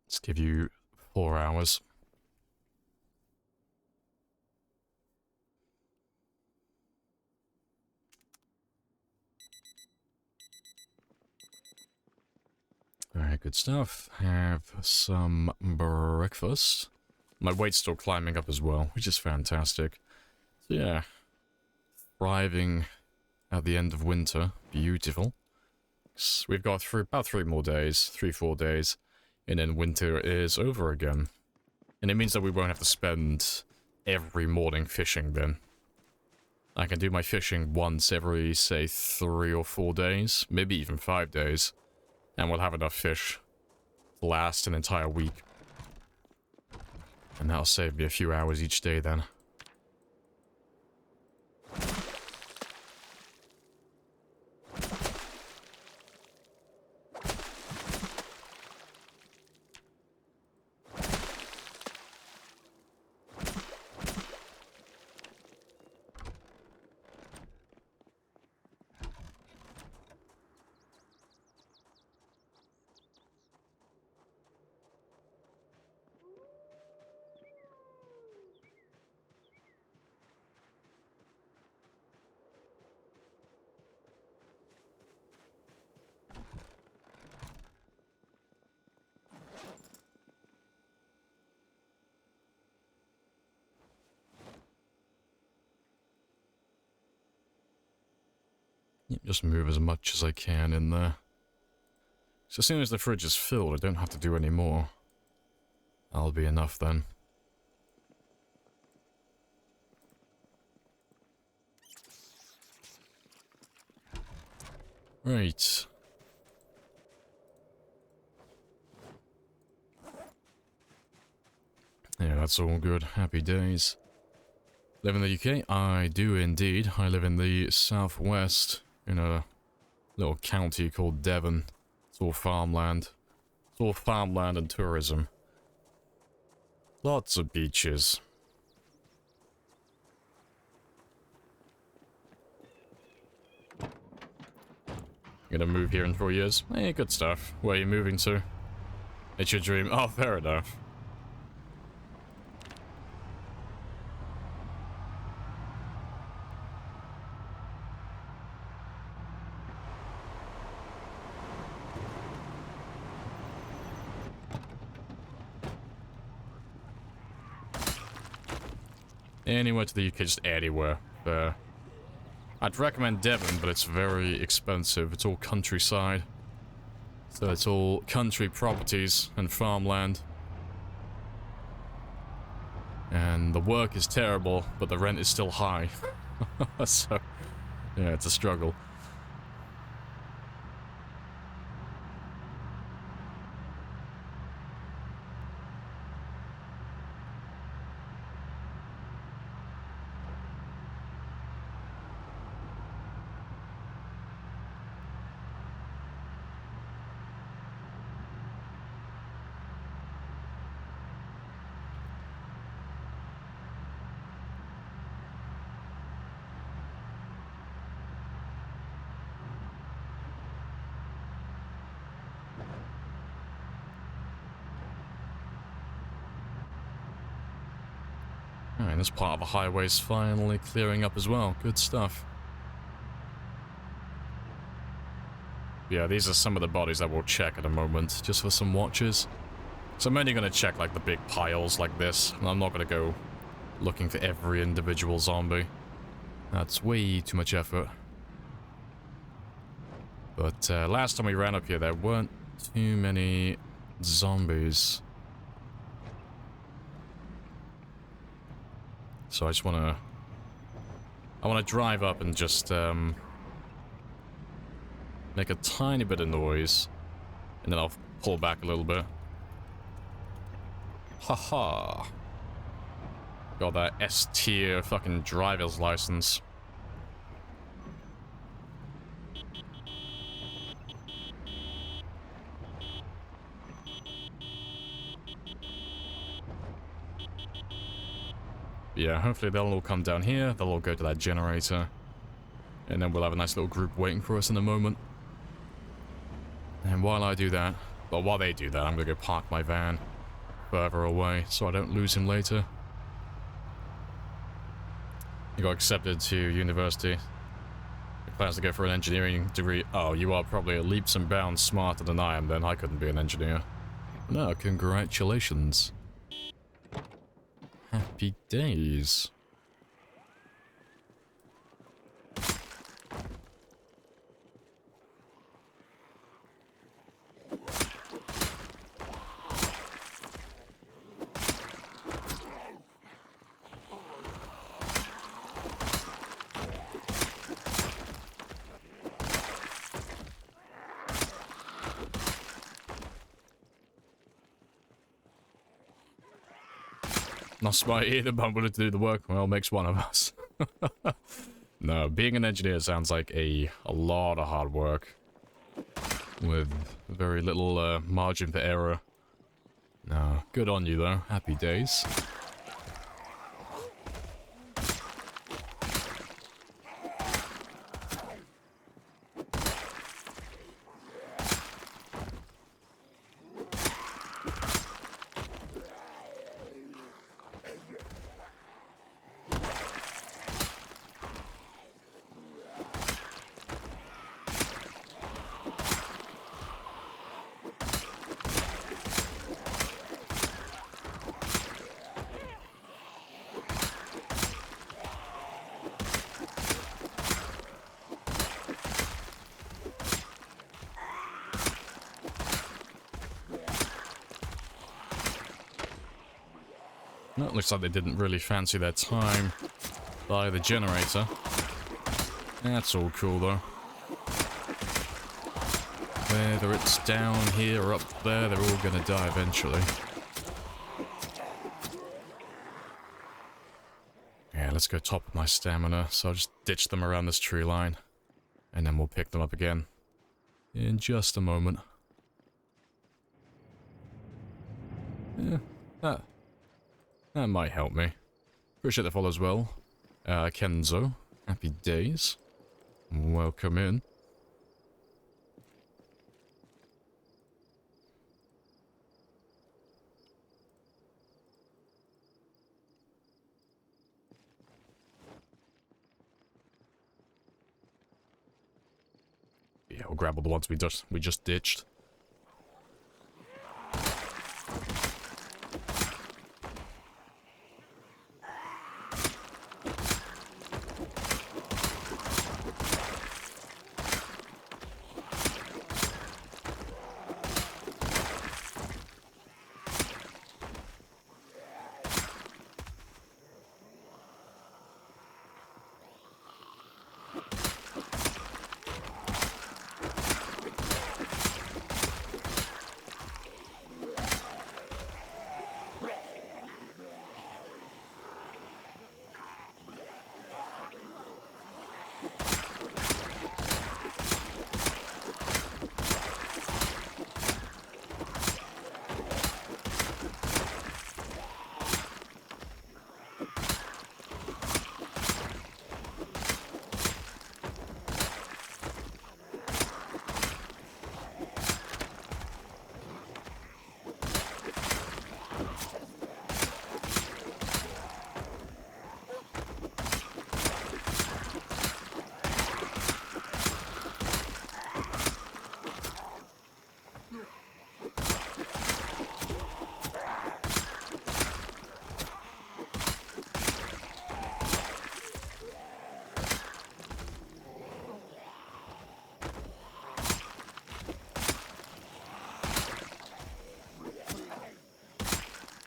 Let's give you 4 hours. Alright, good stuff. Have some breakfast. My weight's still climbing up as well, which is fantastic. So yeah, thriving at the end of winter. Beautiful. So we've got about 3 more days, 3-4 days. And then winter is over again. And it means that we won't have to spend every morning fishing then. I can do my fishing once every, say, 3 or 4 days, maybe even 5 days, and we'll have enough fish to last an entire week. And that'll save me a few hours each day then. Just move as much as I can in there. So as soon as the fridge is filled, I don't have to do any more. That'll be enough then. Right. Yeah, that's all good. Happy days. Live in the UK? I do indeed. I live in the southwest, in a little county called Devon. It's all farmland. It's all farmland and tourism. Lots of beaches. Gonna move here in 4 years? Hey, good stuff. Where are you moving to? It's your dream. Oh, fair enough. Anywhere to the UK, just anywhere. I'd recommend Devon, but it's very expensive. It's all countryside. So it's all country properties and farmland. And the work is terrible, but the rent is still high. So, yeah, it's a struggle. Alright, this part of the highway's finally clearing up as well. Good stuff. Yeah, these are some of the bodies that we'll check in a moment, just for some watches. So I'm only going to check, like, the big piles like this. And I'm not going to go looking for every individual zombie. That's way too much effort. But last time we ran up here, there weren't too many zombies. So I just want to... I want to drive up and just make a tiny bit of noise. And then I'll pull back a little bit. Haha. Got that S-tier fucking driver's license. Yeah, hopefully they'll all come down here, they'll all go to that generator. And then we'll have a nice little group waiting for us in a moment. And while I do that, well, while they do that, I'm gonna go park my van further away so I don't lose him later. You got accepted to university. Your plans to go for an engineering degree. Oh, you are probably leaps and bounds smarter than I am then. I couldn't be an engineer. No, congratulations. Happy days. Not smart either, but I'm willing to do the work. Well, makes one of us. No, being an engineer sounds like a lot of hard work. With very little margin for error. No, good on you though. Happy days. Well, it looks like they didn't really fancy their time by the generator. That's all cool though. Whether it's down here or up there, they're all gonna die eventually. Yeah, let's go top of my stamina, so I'll just ditch them around this tree line. And then we'll pick them up again. In just a moment. Yeah, that might help me. Appreciate the follow as well. Kenzo, happy days. Welcome in. Yeah, we'll grab all the ones we just ditched.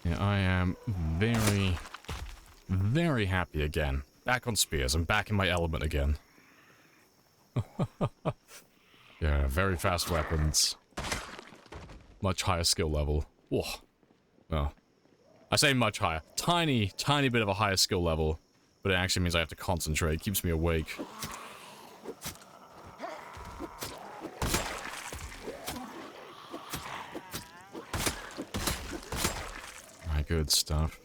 Yeah, I am very, very happy again. Back on spears. I'm back in my element again. Yeah, very fast weapons. Much higher skill level. Whoa. Oh. I say much higher. Tiny bit of a higher skill level. But it actually means I have to concentrate. It keeps me awake. Good stuff.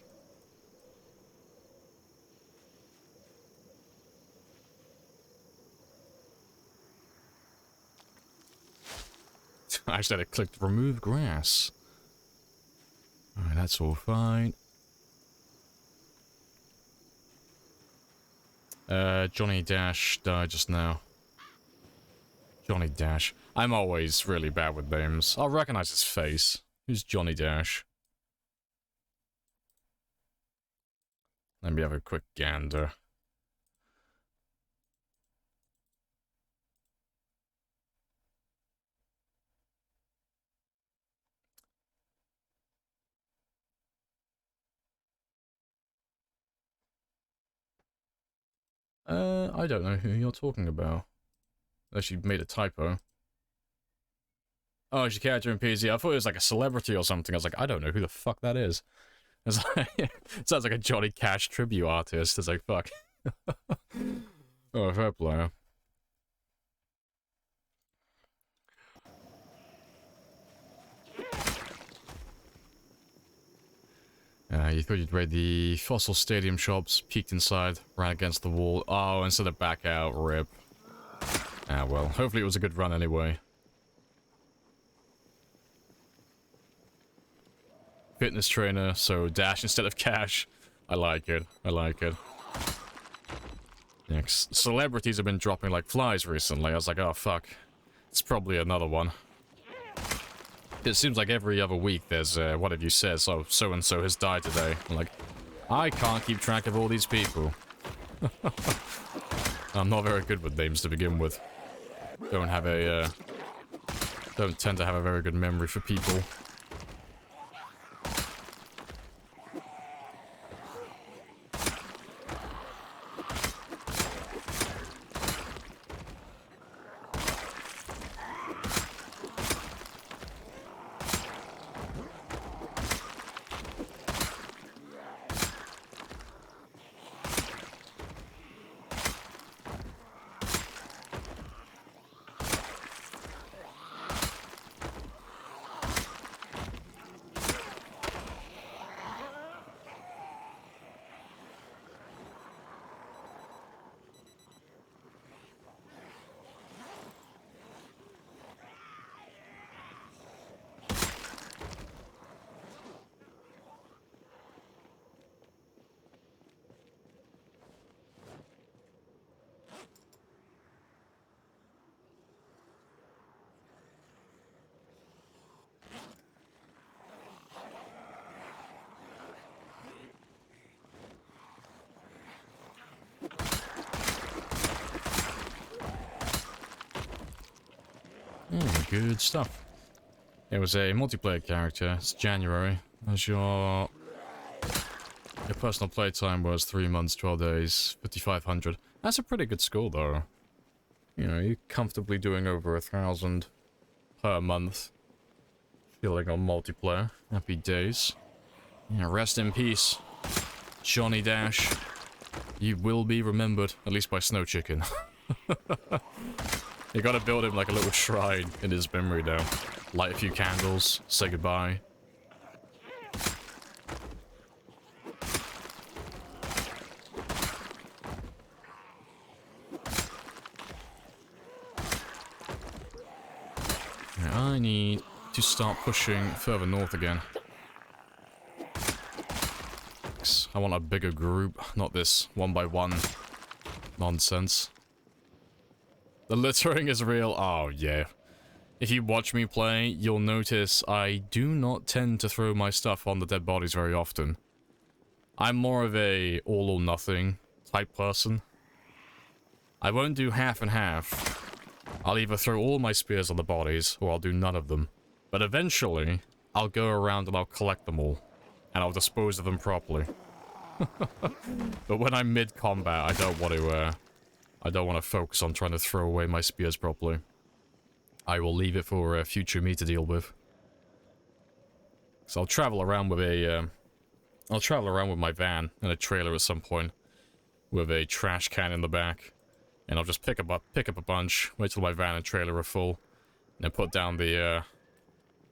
I actually had to click remove grass. Alright, that's all fine. Johnny Dash died just now. Johnny Dash. I'm always really bad with names. I'll recognize his face. Who's Johnny Dash? Let me have a quick gander. I don't know who you're talking about. Unless you made a typo. Oh, she's a character in PZ. I thought it was like a celebrity or something. I was like, I don't know who the fuck that is. It's like, it sounds like a Johnny Cash tribute artist. It's like, fuck. Oh, fair play. You thought you'd raid the Fossil Stadium shops, peeked inside, ran against the wall. Oh, instead of back out, rip. Ah, well, hopefully it was a good run anyway. Fitness trainer, so dash instead of cash. I like it. I like it. Yeah, celebrities have been dropping like flies recently. I was like, oh fuck. It's probably another one. It seems like every other week there's, one of you says, oh, so-and-so has died today. I'm like, I can't keep track of all these people. I'm not very good with names to begin with. Don't have a, don't tend to have a very good memory for people. Good stuff. It was a multiplayer character. It's January. As your personal playtime was 3 months, 12 days, 5,500. That's a pretty good score, though. You know, you're comfortably doing over 1,000 per month. Feeling on multiplayer. Happy days. Yeah, rest in peace, Johnny Dash. You will be remembered, at least by Snow Chicken. You gotta build him like a little shrine in his memory now. Light a few candles, say goodbye. I need to start pushing further north again. I want a bigger group, not this one-by-one nonsense. The littering is real. Oh, yeah. If you watch me play, you'll notice I do not tend to throw my stuff on the dead bodies very often. I'm more of a all or nothing type person. I won't do half and half. I'll either throw all my spears on the bodies, or I'll do none of them. But eventually, I'll go around and I'll collect them all. And I'll dispose of them properly. But when I'm mid-combat, I don't want to focus on trying to throw away my spears properly. I will leave it for future me to deal with. So I'll travel around with a, I'll travel around with my van and a trailer at some point, with a trash can in the back, and I'll just pick up a bunch, wait till my van and trailer are full, and then put down the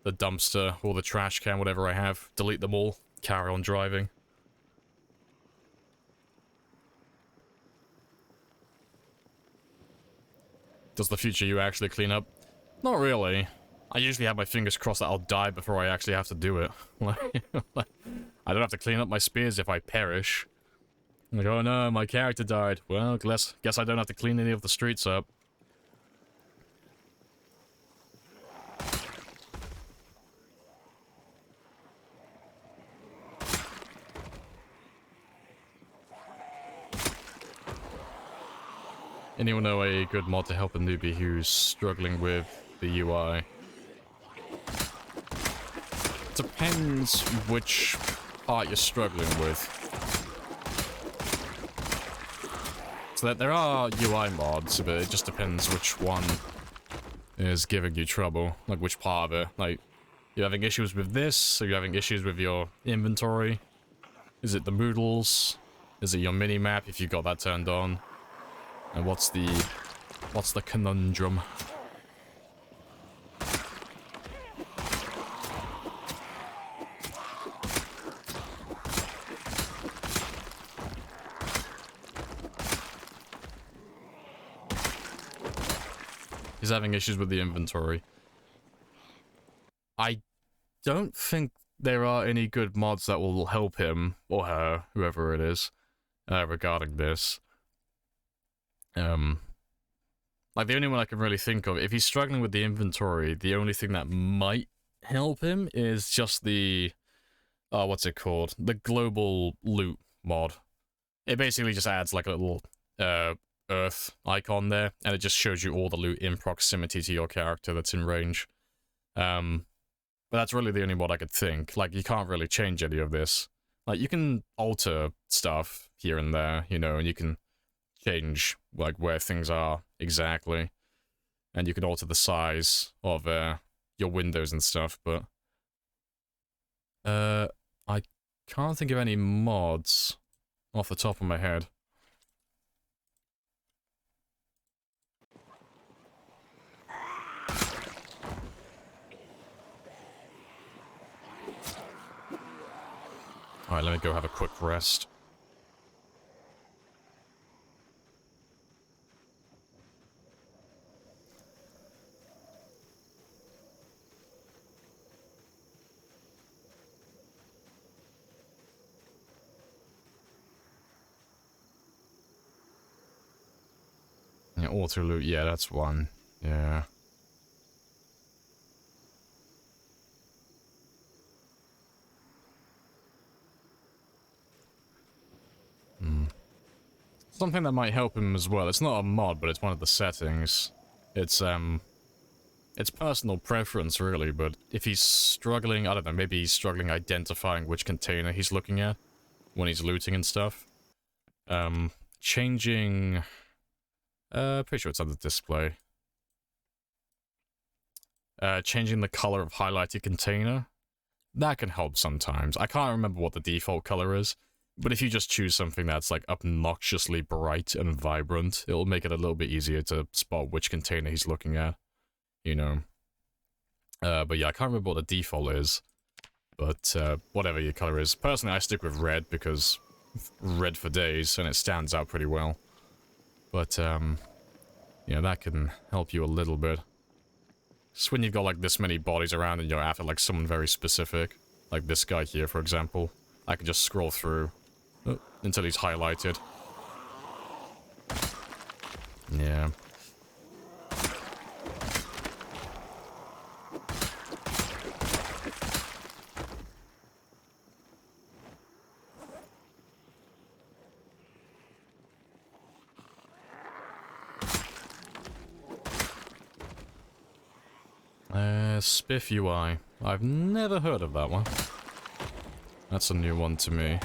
dumpster or the trash can, whatever I have, delete them all, carry on driving. Does the future you actually clean up? Not really. I usually have my fingers crossed that I'll die before I actually have to do it. I don't have to clean up my spears if I perish. Like, oh no, my character died. Well, guess I don't have to clean any of the streets up. Anyone know a good mod to help a newbie who's struggling with the UI? Depends which part you're struggling with. So that there are UI mods, but it just depends which one is giving you trouble. Like which part of it. Like, you're having issues with this, or you're having issues with your inventory, Is it the Moodles? Is it your mini-map if you got that turned on? And what's the conundrum? He's having issues with the inventory. I don't think there are any good mods that will help him, or her, whoever it is, regarding this. Like, the only one I can really think of, if he's struggling with the inventory, the only thing that might help him is just the, what's it called? The global loot mod. It basically just adds, like, a little, Earth icon there, and it just shows you all the loot in proximity to your character that's in range. But that's really the only mod I could think. Like, you can't really change any of this. Like, you can alter stuff here and there, you know, and you can change, like, where things are exactly. And you can alter the size of, your windows and stuff, but... I can't think of any mods off the top of my head. Alright, let me go have a quick rest. Yeah, auto loot, yeah, that's one. Yeah. Something that might help him as well. It's not a mod, but it's one of the settings. It's personal preference, really, but if he's struggling, I don't know, maybe he's struggling identifying which container he's looking at when he's looting and stuff. Changing... pretty sure it's on the display. Changing the color of highlighted container. That can help sometimes. I can't remember what the default color is. But if you just choose something that's, like, obnoxiously bright and vibrant, it'll make it a little bit easier to spot which container he's looking at, you know. But yeah, I can't remember what the default is, but whatever your color is. Personally, I stick with red because red for days, and it stands out pretty well. But, yeah, that can help you a little bit. Just when you've got, like, this many bodies around and you're after, like, someone very specific, like this guy here, for example, I can just scroll through until he's highlighted. Yeah. Spiff UI. I've never heard of that one. That's a new one to me.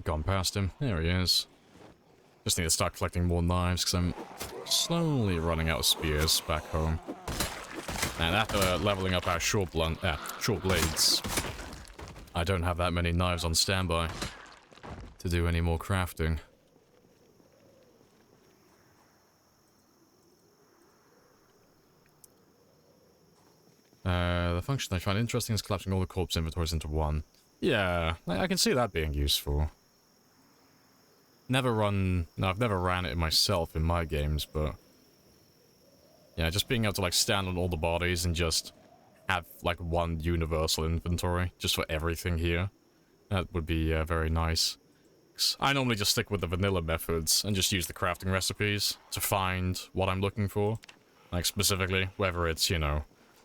Gone past him. There he is. Just need to start collecting more knives, because I'm slowly running out of spears back home. And after leveling up our short blades, I don't have that many knives on standby to do any more crafting. The function I find interesting is collapsing all the corpse inventories into one. Yeah, I can see that being useful. I've never ran it myself in my games, but yeah, just being able to like stand on all the bodies and just have like one universal inventory just for everything here, that would be very nice. I normally just stick with the vanilla methods and just use the crafting recipes to find what I'm looking for. Like specifically, whether it's, you know,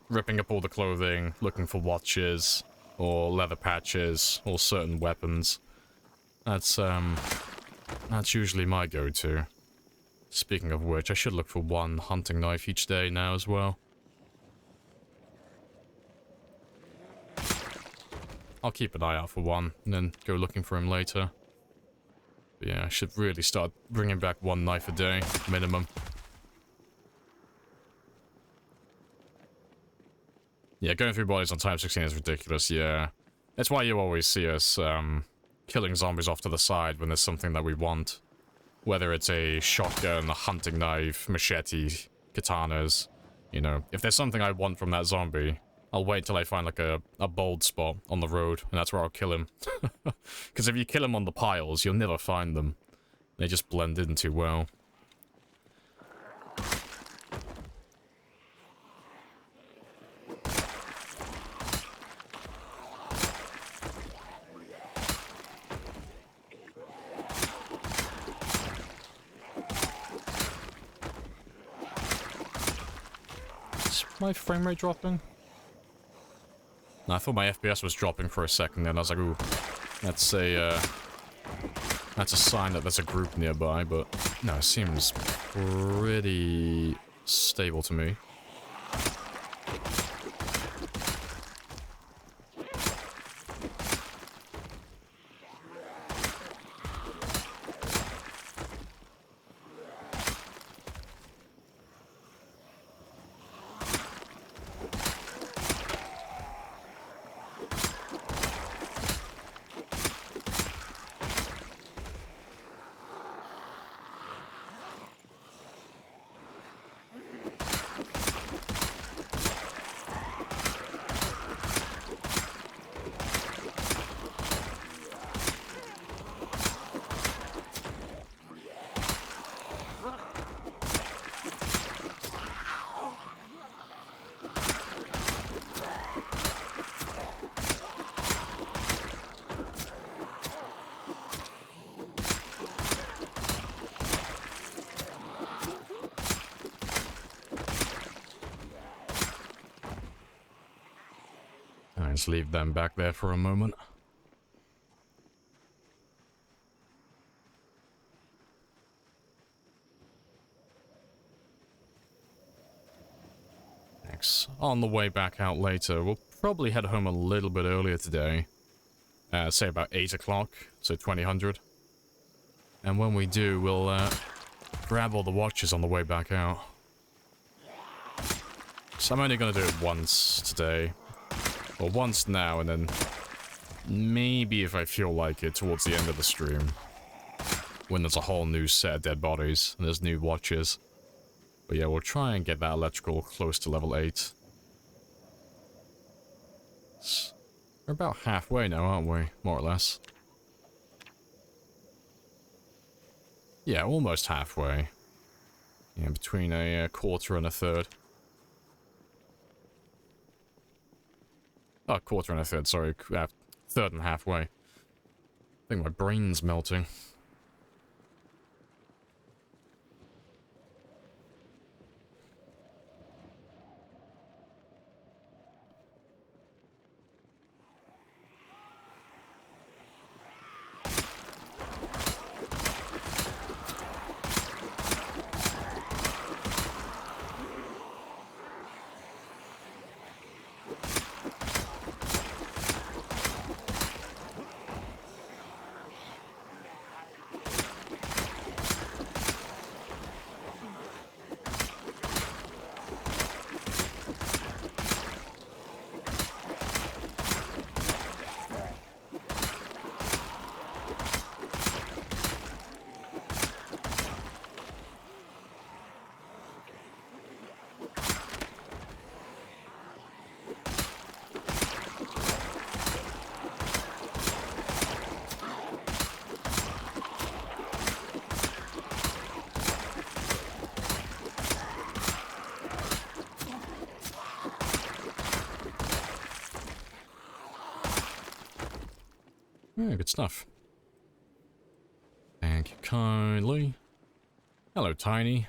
ripping up all the clothing, looking for watches, or leather patches, or certain weapons. That's usually my go-to. Speaking of which, I should look for one hunting knife each day now as well. I'll keep an eye out for one, and then go looking for him later. But yeah, I should really start bringing back one knife a day, minimum. Yeah, going through bodies on Type 16 is ridiculous, yeah. That's why you always see us, killing zombies off to the side when there's something that we want. Whether it's a shotgun, a hunting knife, machete, katanas. You know, if there's something I want from that zombie, I'll wait till I find like a bold spot on the road, and that's where I'll kill him. Because if you kill him on the piles, you'll never find them. They just blend in too well. My frame rate dropping? No, I thought my FPS was dropping for a second, then I was like, ooh, that's a sign that there's a group nearby, but no, it seems pretty stable to me. Let's leave them back there for a moment. Next, on the way back out later, we'll probably head home a little bit earlier today. Say about 8 o'clock, so 2000. And when we do, we'll grab all the watches on the way back out. So I'm only going to do it once today. Well, once now, and then maybe if I feel like it towards the end of the stream. When there's a whole new set of dead bodies, and there's new watches. But yeah, we'll try and get that electrical close to level 8. We're about halfway now, aren't we? More or less. Yeah, almost halfway. Yeah, between a quarter and a third. Oh, quarter and a third, sorry. Third and halfway. I think my brain's melting. Yeah, good stuff. Thank you kindly. Hello, Tiny.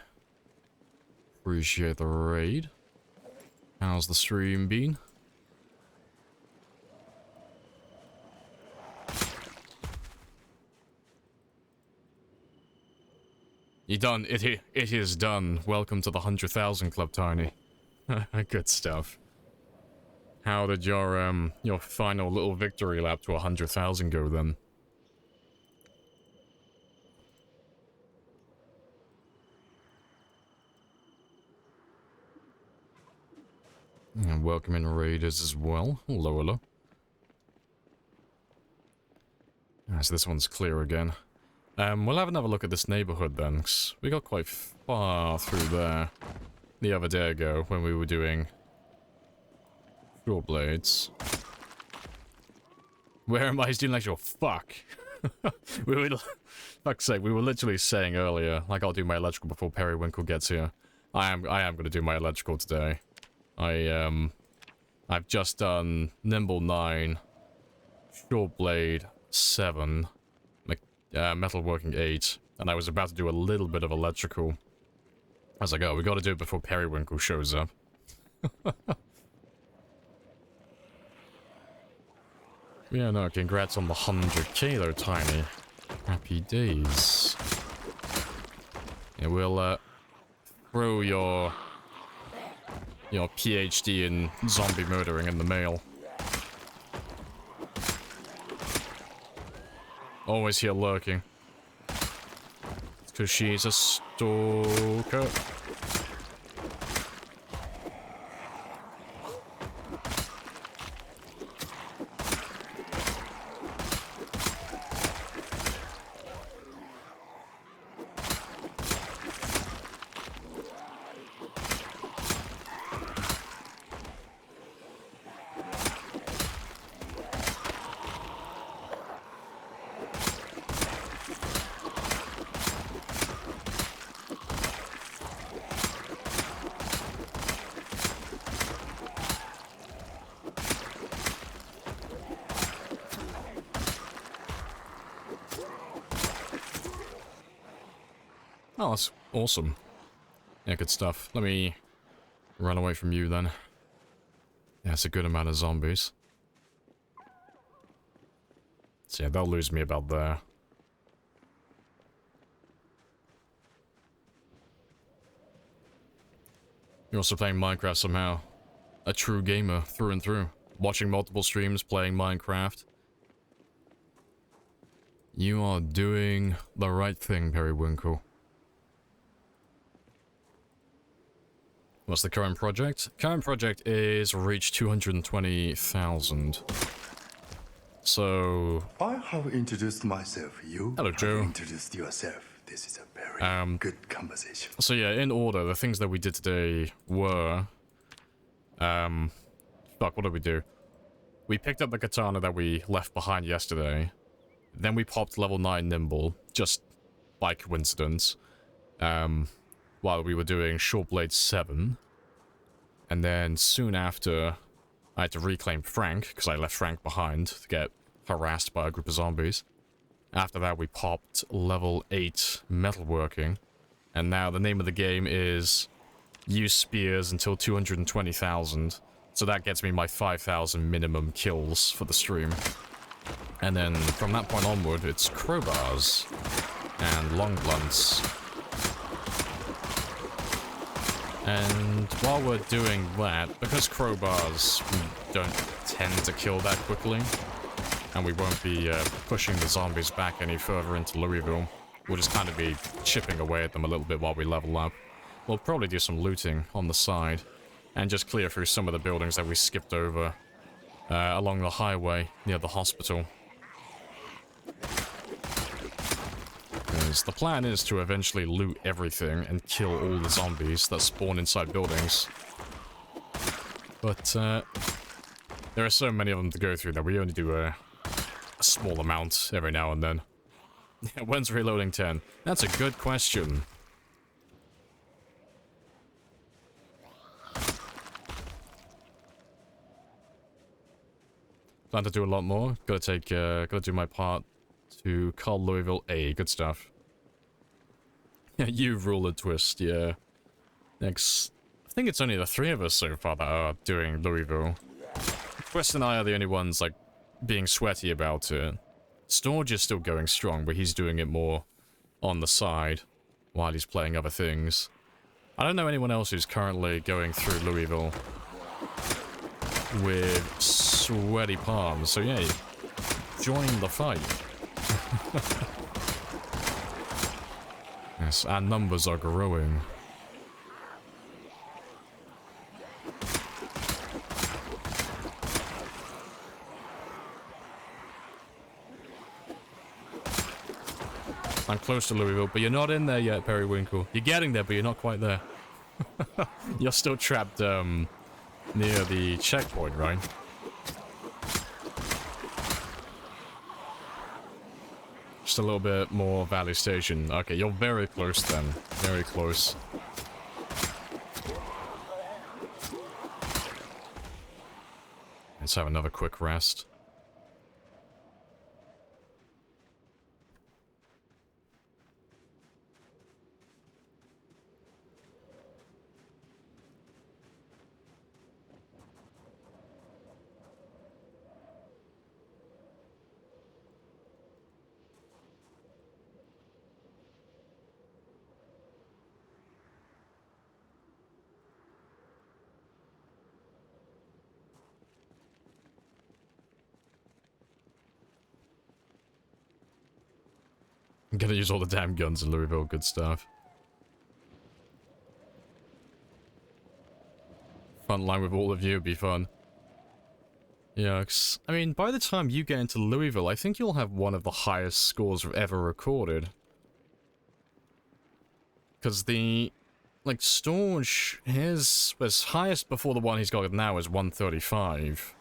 Appreciate the raid. How's the stream been? You done? It is done. Welcome to the 100,000 Club, Tiny. Good stuff. How did your final little victory lap to 100,000 go then? And welcome in raiders as well. Hello, hello. So this one's clear again. We'll have another look at this neighborhood then, 'cause we got quite far through there the other day ago when we were doing short blades. Where am I doing like your fuck? we were, fuck's sake, we were literally saying earlier, like I'll do my electrical before Periwinkle gets here. I am gonna do my electrical today. I've just done Nimble 9, Short Blade 7, Metalworking 8, and I was about to do a little bit of electrical. I was like, oh, we gotta do it before Periwinkle shows up. Yeah, no, congrats on the 100k though, Tiny. Happy days. Yeah, we'll, throw your PhD in zombie murdering in the mail. Always here lurking. It's 'cause she's a stalker. Oh, that's awesome. Yeah, good stuff. Let me run away from you then. Yeah, it's a good amount of zombies. So yeah, they'll lose me about there. You're also playing Minecraft somehow. A true gamer, through and through. Watching multiple streams, playing Minecraft. You are doing the right thing, Periwinkle. What's the current project? Current project is reach 220,000. So... I have introduced myself. You Hello, have Joe. introduced yourself. This is a very good conversation. So yeah, in order, the things that we did today were... Fuck, what did we do? We picked up the katana that we left behind yesterday. Then we popped level 9 Nimble, just by coincidence. While we were doing Short Blade 7. And then soon after, I had to reclaim Frank, because I left Frank behind to get harassed by a group of zombies. After that, we popped level 8 Metalworking. And now the name of the game is use spears until 220,000. So that gets me my 5,000 minimum kills for the stream. And then from that point onward, it's crowbars and long blunts. And while we're doing that, because crowbars don't tend to kill that quickly, and we won't be pushing the zombies back any further into Louisville, we'll just kind of be chipping away at them a little bit while we level up. We'll probably do some looting on the side, and just clear through some of the buildings that we skipped over along the highway near the hospital. Because the plan is to eventually loot everything and kill all the zombies that spawn inside buildings. But there are so many of them to go through that we only do a small amount every now and then. When's reloading 10? That's a good question. Plan to do a lot more. Gotta do my part to call Louisville A. Good stuff. Yeah, you rule a twist, yeah. Next, I think it's only the three of us so far that are doing Louisville. Twist and I are the only ones, like, being sweaty about it. Storge is still going strong, but he's doing it more on the side while he's playing other things. I don't know anyone else who's currently going through Louisville with sweaty palms, so yeah, join the fight. Yes, our numbers are growing. I'm close to Louisville, but you're not in there yet, Periwinkle. You're getting there, but you're not quite there. You're still trapped, near the checkpoint, right? Just a little bit more Valley Station. Okay, you're very close then. Very close. Let's have another quick rest. I'm gonna use all the damn guns in Louisville, good stuff. Front line with all of you would be fun. Yucks. I mean, by the time you get into Louisville, I think you'll have one of the highest scores we've ever recorded. Because the, like, Storge, his highest before the one he's got now is 135.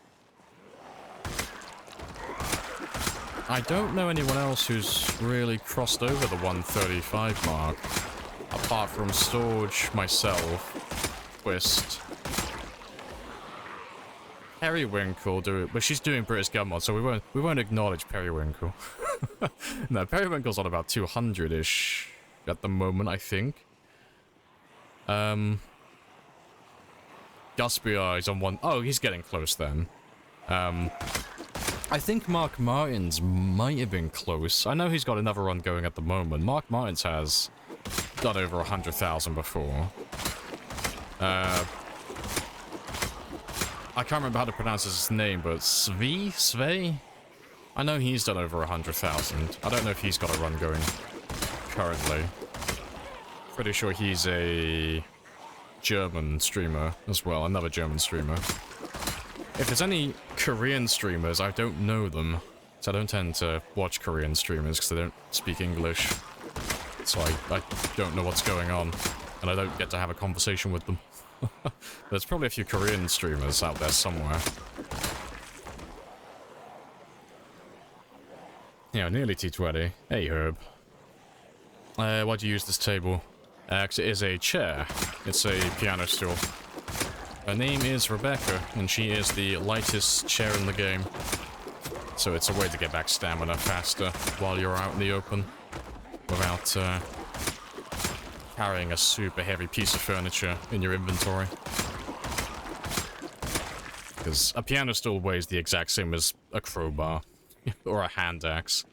I don't know anyone else who's really crossed over the 135 mark. Apart from Storge, myself, Twist. Periwinkle but she's doing British Gun Mod, so we won't acknowledge Periwinkle. No, Periwinkle's on about 200-ish at the moment, I think. Guspia is on one. Oh, he's getting close then. I think Mark Martins might have been close. I know he's got another run going at the moment. Mark Martins has done over 100,000 before. I can't remember how to pronounce his name, but Sve? I know he's done over 100,000. I don't know if he's got a run going currently. Pretty sure he's a German streamer as well, another German streamer. If there's any Korean streamers, I don't know them. So I don't tend to watch Korean streamers because they don't speak English. So I don't know what's going on. And I don't get to have a conversation with them. There's probably a few Korean streamers out there somewhere. Yeah, nearly T20. Hey, Herb. Why'd you use this table? Because it is a chair. It's a piano stool. Her name is Rebecca, and she is the lightest chair in the game. So it's a way to get back stamina faster while you're out in the open. Without, carrying a super heavy piece of furniture in your inventory. Because a piano stool weighs the exact same as a crowbar. Or a hand axe.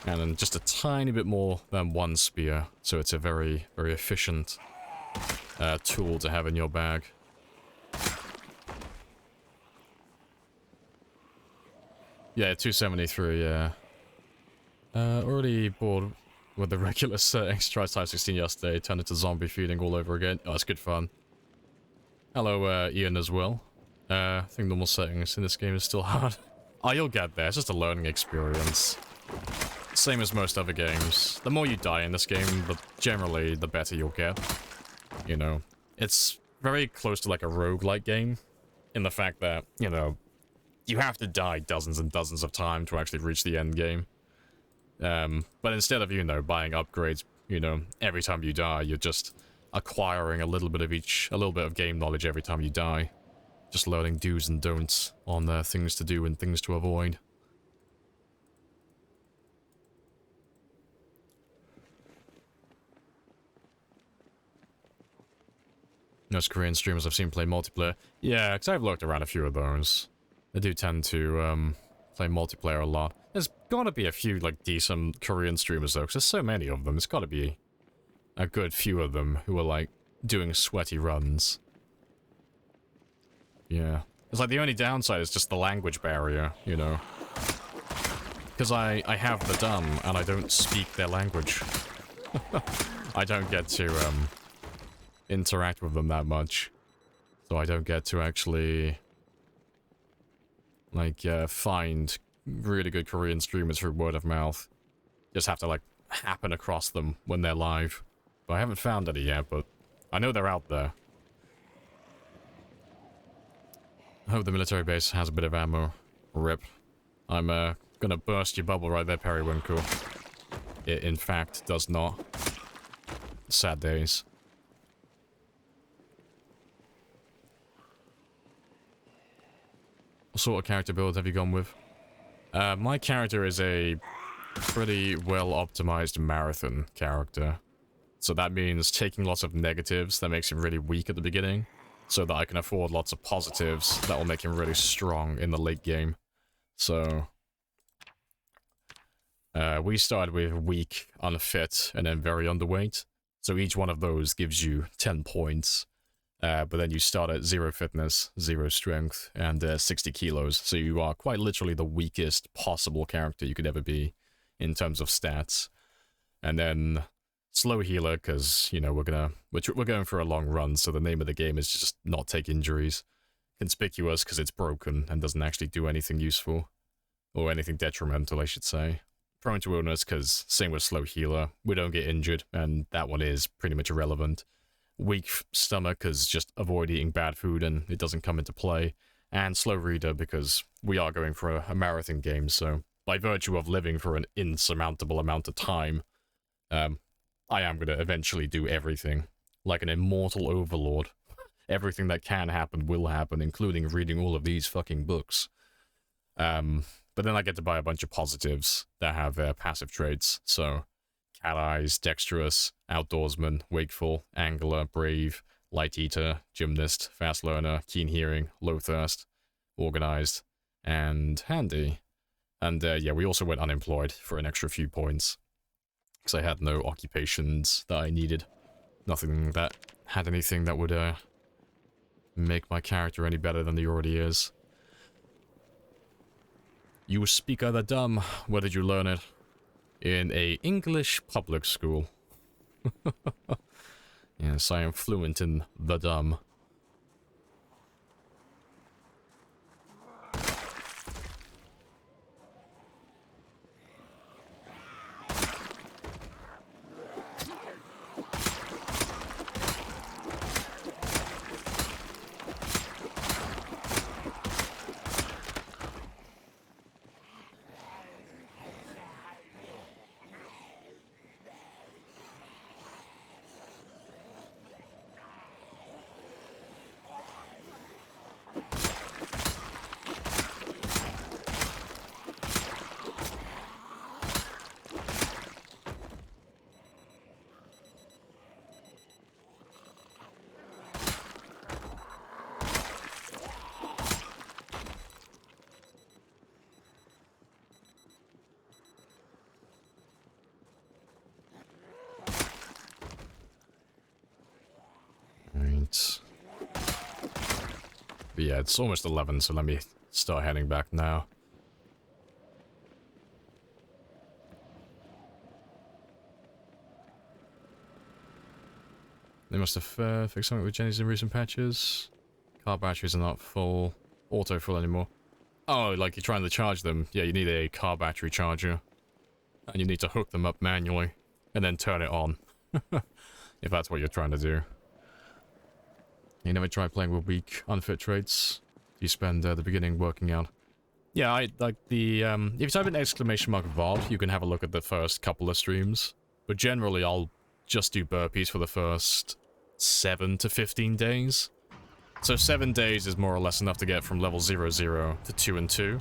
And then just a tiny bit more than one spear. So it's a very, very efficient tool to have in your bag. Yeah, 273, yeah. Already bored with the regular settings. Tried Type 16 yesterday, turned into zombie feeding all over again. Oh, it's good fun. Hello, Ian as well. I think normal settings in this game is still hard. Oh, you'll get there. It's just a learning experience. Same as most other games. The more you die in this game, generally, the better you'll get. You know, it's very close to like a roguelike game. In the fact that, you know, you have to die dozens and dozens of times to actually reach the end game. But instead of, you know, buying upgrades, you know, every time you die, you're just acquiring a little bit of game knowledge every time you die. Just learning do's and don'ts on things to do and things to avoid. Most Korean streamers I've seen play multiplayer. Yeah, because I've looked around a few of those. They do tend to play multiplayer a lot. There's gotta be a few, like, decent Korean streamers, though, because there's so many of them. There's gotta be a good few of them who are, like, doing sweaty runs. Yeah. It's like the only downside is just the language barrier, you know. Because I have the dumb, and I don't speak their language. I don't get to, interact with them that much. So I don't get to actually, like, find really good Korean streamers through word of mouth. Just have to, like, happen across them when they're live. But I haven't found any yet, but I know they're out there. I hope the military base has a bit of ammo. Rip. I'm, gonna burst your bubble right there, Periwinkle. It, in fact, does not. Sad days. What sort of character build have you gone with? My character is a pretty well-optimized marathon character. So that means taking lots of negatives that makes him really weak at the beginning, so that I can afford lots of positives that will make him really strong in the late game. So we started with weak, unfit, and then very underweight. So each one of those gives you 10 points. But then you start at 0 fitness, 0 strength, and 60 kilos. So you are quite literally the weakest possible character you could ever be in terms of stats. And then slow healer, because, you know, we're going for a long run, so the name of the game is just not take injuries. Conspicuous, because it's broken and doesn't actually do anything useful. Or anything detrimental, I should say. Prone to illness, because same with slow healer, we don't get injured, and that one is pretty much irrelevant. Weak stomach, because just avoid eating bad food and it doesn't come into play. And slow reader, because we are going for a marathon game, so by virtue of living for an insurmountable amount of time, I am going to eventually do everything. Like an immortal overlord. Everything that can happen will happen, including reading all of these fucking books. But then I get to buy a bunch of positives that have passive traits, so cat eyes, dexterous, outdoorsman, wakeful, angler, brave, light eater, gymnast, fast learner, keen hearing, low thirst, organized, and handy. And yeah, we also went unemployed for an extra few points, because I had no occupations that I needed. Nothing that had anything that would make my character any better than he already is. You speak the dumb. Where did you learn it? In a English public school. Yes, I am fluent in the dumb. But yeah, it's almost 11, so let me start heading back now. They must have fixed something with Jenny's in recent patches. Car batteries are not full, auto-full anymore. Oh, like you're trying to charge them. Yeah, you need a car battery charger. And you need to hook them up manually, and then turn it on. If that's what you're trying to do. You never try playing with weak, unfit traits? You spend the beginning working out. Yeah, I like the, if you type in !VOD, you can have a look at the first couple of streams. But generally, I'll just do burpees for the first 7 to 15 days. So 7 days is more or less enough to get from level 0, 0 to 2 and 2.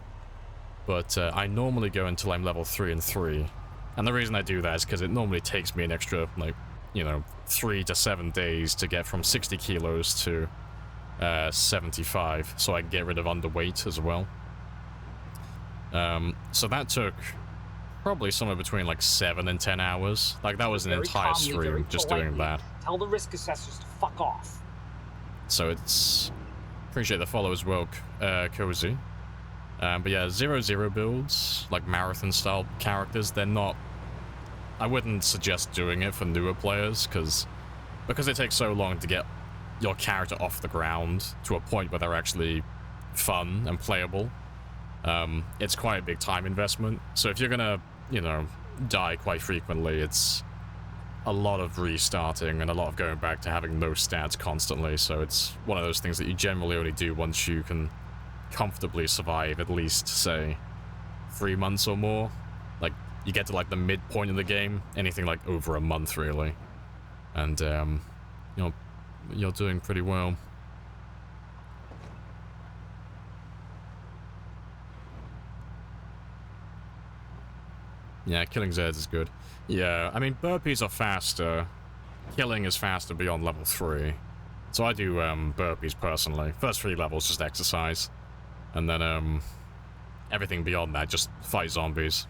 But I normally go until I'm level 3 and 3. And the reason I do that is because it normally takes me an extra, like, you know, 3 to 7 days to get from 60 kilos to 75. So I can get rid of underweight as well. So that took probably somewhere between like 7 and 10 hours. Like, that was an entire stream just doing that. Tell the risk assessors to fuck off. So it's... Appreciate the follow as well, Cozy. But yeah, 0-0 builds, like marathon-style characters, they're not... I wouldn't suggest doing it for newer players, because it takes so long to get your character off the ground to a point where they're actually fun and playable. It's quite a big time investment. So if you're gonna, you know, die quite frequently, it's a lot of restarting and a lot of going back to having no stats constantly. So it's one of those things that you generally only do once you can comfortably survive at least, say, 3 months or more. Like, you get to like the midpoint of the game, anything like over a month really, and you know, you're doing pretty well. Yeah, killing Zeds is good. Yeah, I mean, burpees are faster. Killing is faster beyond level 3. So I do burpees personally. First 3 levels just exercise. And then everything beyond that, just fight zombies.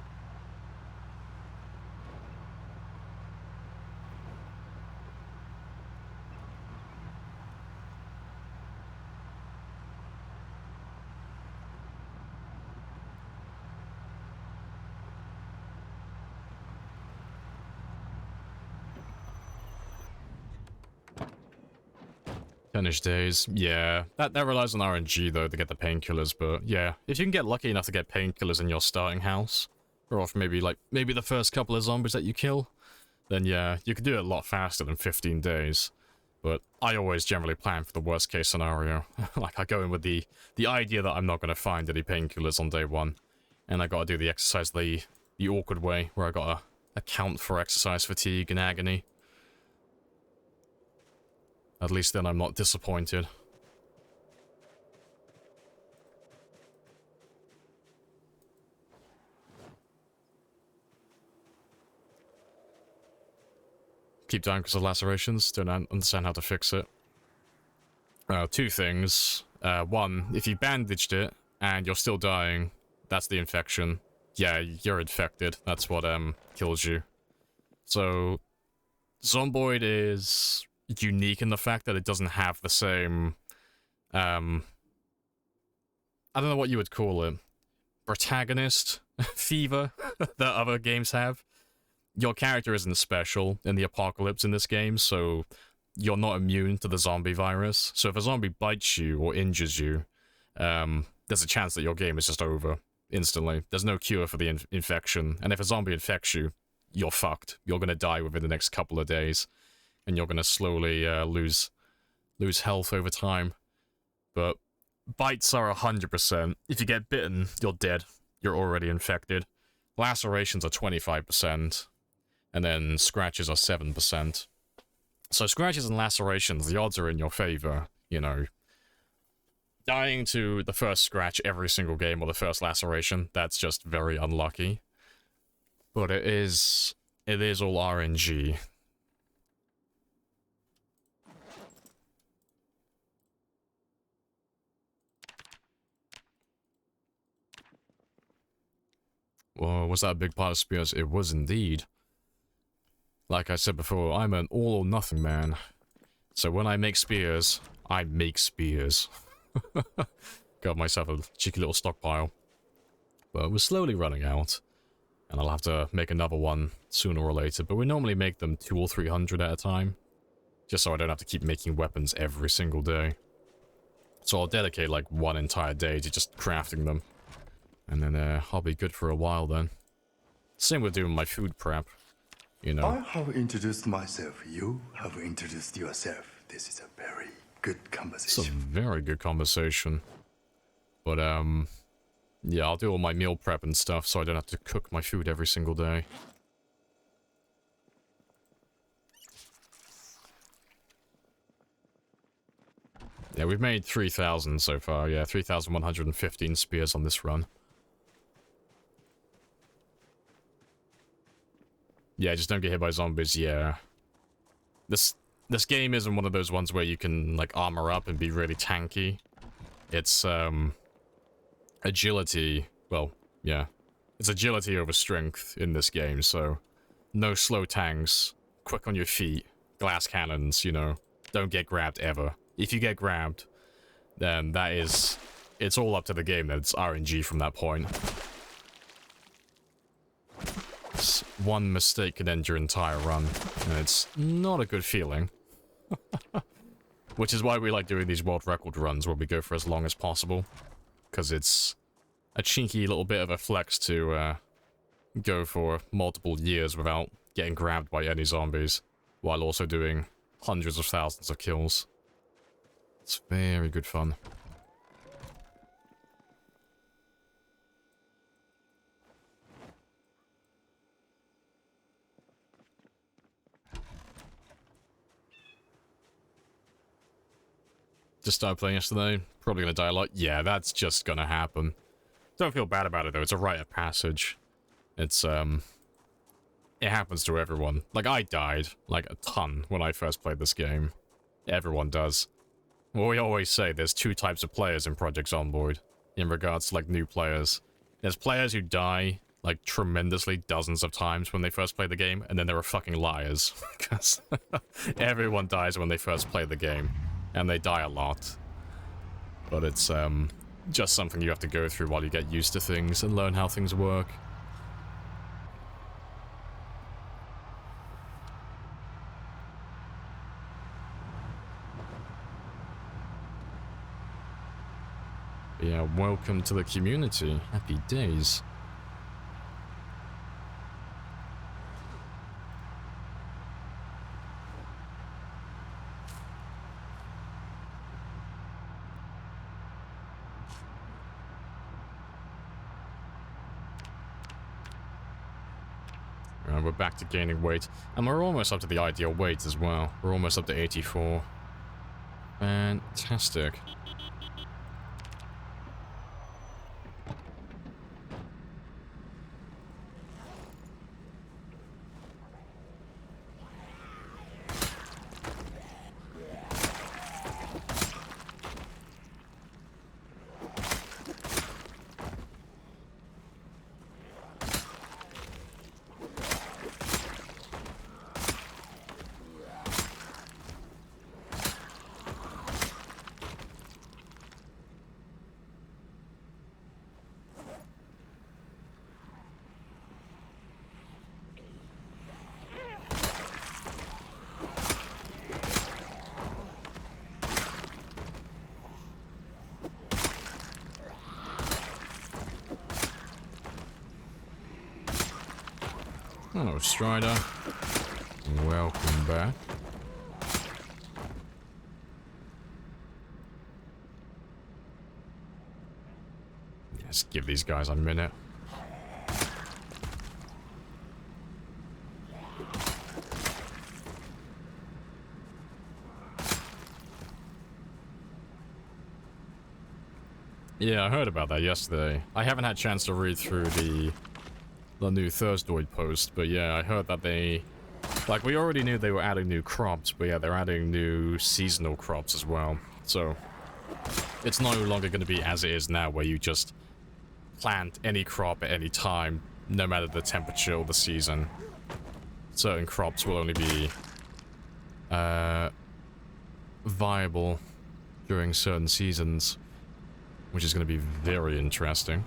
Finish days, yeah. That relies on RNG though to get the painkillers, but yeah. If you can get lucky enough to get painkillers in your starting house, or off maybe the first couple of zombies that you kill, then yeah, you could do it a lot faster than 15 days. But I always generally plan for the worst case scenario. Like, I go in with the idea that I'm not going to find any painkillers on day 1. And I gotta do the exercise the awkward way, where I gotta account for exercise fatigue and agony. At least then I'm not disappointed. Keep dying because of lacerations. Don't understand how to fix it. 2 things. 1, if you bandaged it and you're still dying, that's the infection. Yeah, you're infected. That's what kills you. So, Zomboid is unique in the fact that it doesn't have the same, I don't know what you would call it, protagonist fever that other games have. Your character isn't special in the apocalypse in this game, so you're not immune to the zombie virus. So if a zombie bites you or injures you, there's a chance that your game is just over instantly. There's no cure for the infection, and if a zombie infects you, you're fucked. You're gonna die within the next couple of days. And you're going to slowly lose health over time. But bites are 100%. If you get bitten, you're dead. You're already infected. Lacerations are 25%. And then scratches are 7%. So scratches and lacerations, the odds are in your favor. You know, dying to the first scratch every single game or the first laceration, that's just very unlucky. But it is all RNG. Well, was that a big part of Spears? It was indeed. Like I said before, I'm an all-or-nothing man. So when I make spears, I make spears. Got myself a cheeky little stockpile. But we're slowly running out. And I'll have to make another one sooner or later. But we normally make them 200 or 300 at a time. Just so I don't have to keep making weapons every single day. So I'll dedicate like 1 entire day to just crafting them. And then I'll be good for a while then. Same with doing my food prep, you know. I have introduced myself. You have introduced yourself. This is a very good conversation. It's a very good conversation. But, yeah, I'll do all my meal prep and stuff so I don't have to cook my food every single day. Yeah, we've made 3,000 so far. Yeah, 3,115 spears on this run. Yeah, just don't get hit by zombies, yeah. This game isn't one of those ones where you can, like, armor up and be really tanky. It's, agility. Well, yeah. It's agility over strength in this game, so no slow tanks, quick on your feet, glass cannons, you know. Don't get grabbed ever. If you get grabbed, then that is... It's all up to the game, then it's RNG from that point. One mistake can end your entire run, and it's not a good feeling. Which is why we like doing these world record runs where we go for as long as possible. Because it's a cheeky little bit of a flex to go for multiple years without getting grabbed by any zombies, while also doing hundreds of thousands of kills. It's very good fun. Just started playing yesterday. Probably gonna die a lot. Yeah, that's just gonna happen. Don't feel bad about it though. It's a rite of passage. It's it happens to everyone. Like, I died like a ton when I first played this game. Everyone does. Well, we always say there's two types of players in Project Zomboid in regards to like new players. There's players who die like tremendously dozens of times when they first play the game, and then there are fucking liars because everyone dies when they first play the game. And they die a lot. But it's just something you have to go through while you get used to things and learn how things work. Yeah, welcome to the community. Happy days. We're back to gaining weight, and we're almost up to the ideal weight as well. We're almost up to 84. Fantastic. Hello, Strider. Welcome back. Let's give these guys a minute. Yeah, I heard about that yesterday. I haven't had a chance to read through the new Thursdoid post, but yeah, I heard that they... Like, we already knew they were adding new crops, but yeah, they're adding new seasonal crops as well. So, it's no longer going to be as it is now, where you just plant any crop at any time, no matter the temperature or the season. Certain crops will only be viable during certain seasons, which is going to be very interesting.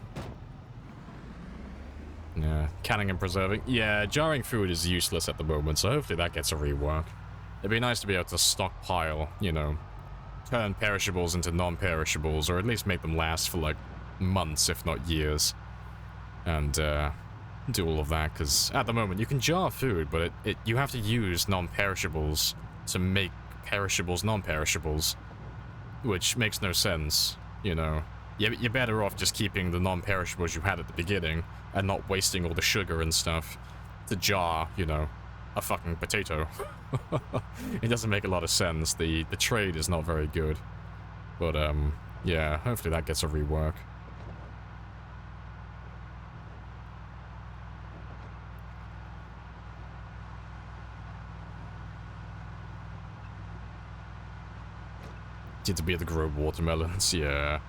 Yeah, canning and preserving. Yeah, jarring food is useless at the moment, so hopefully that gets a rework. It'd be nice to be able to stockpile, you know, turn perishables into non-perishables, or at least make them last for, like, months, if not years. And, do all of that, because at the moment you can jar food, but you have to use non-perishables to make perishables non-perishables, which makes no sense, you know. You're better off just keeping the non-perishables you had at the beginning and not wasting all the sugar and stuff to jar, you know, a fucking potato. It doesn't make a lot of sense. The trade is not very good. But, yeah, hopefully that gets a rework. Need to be able to grow watermelons, yeah.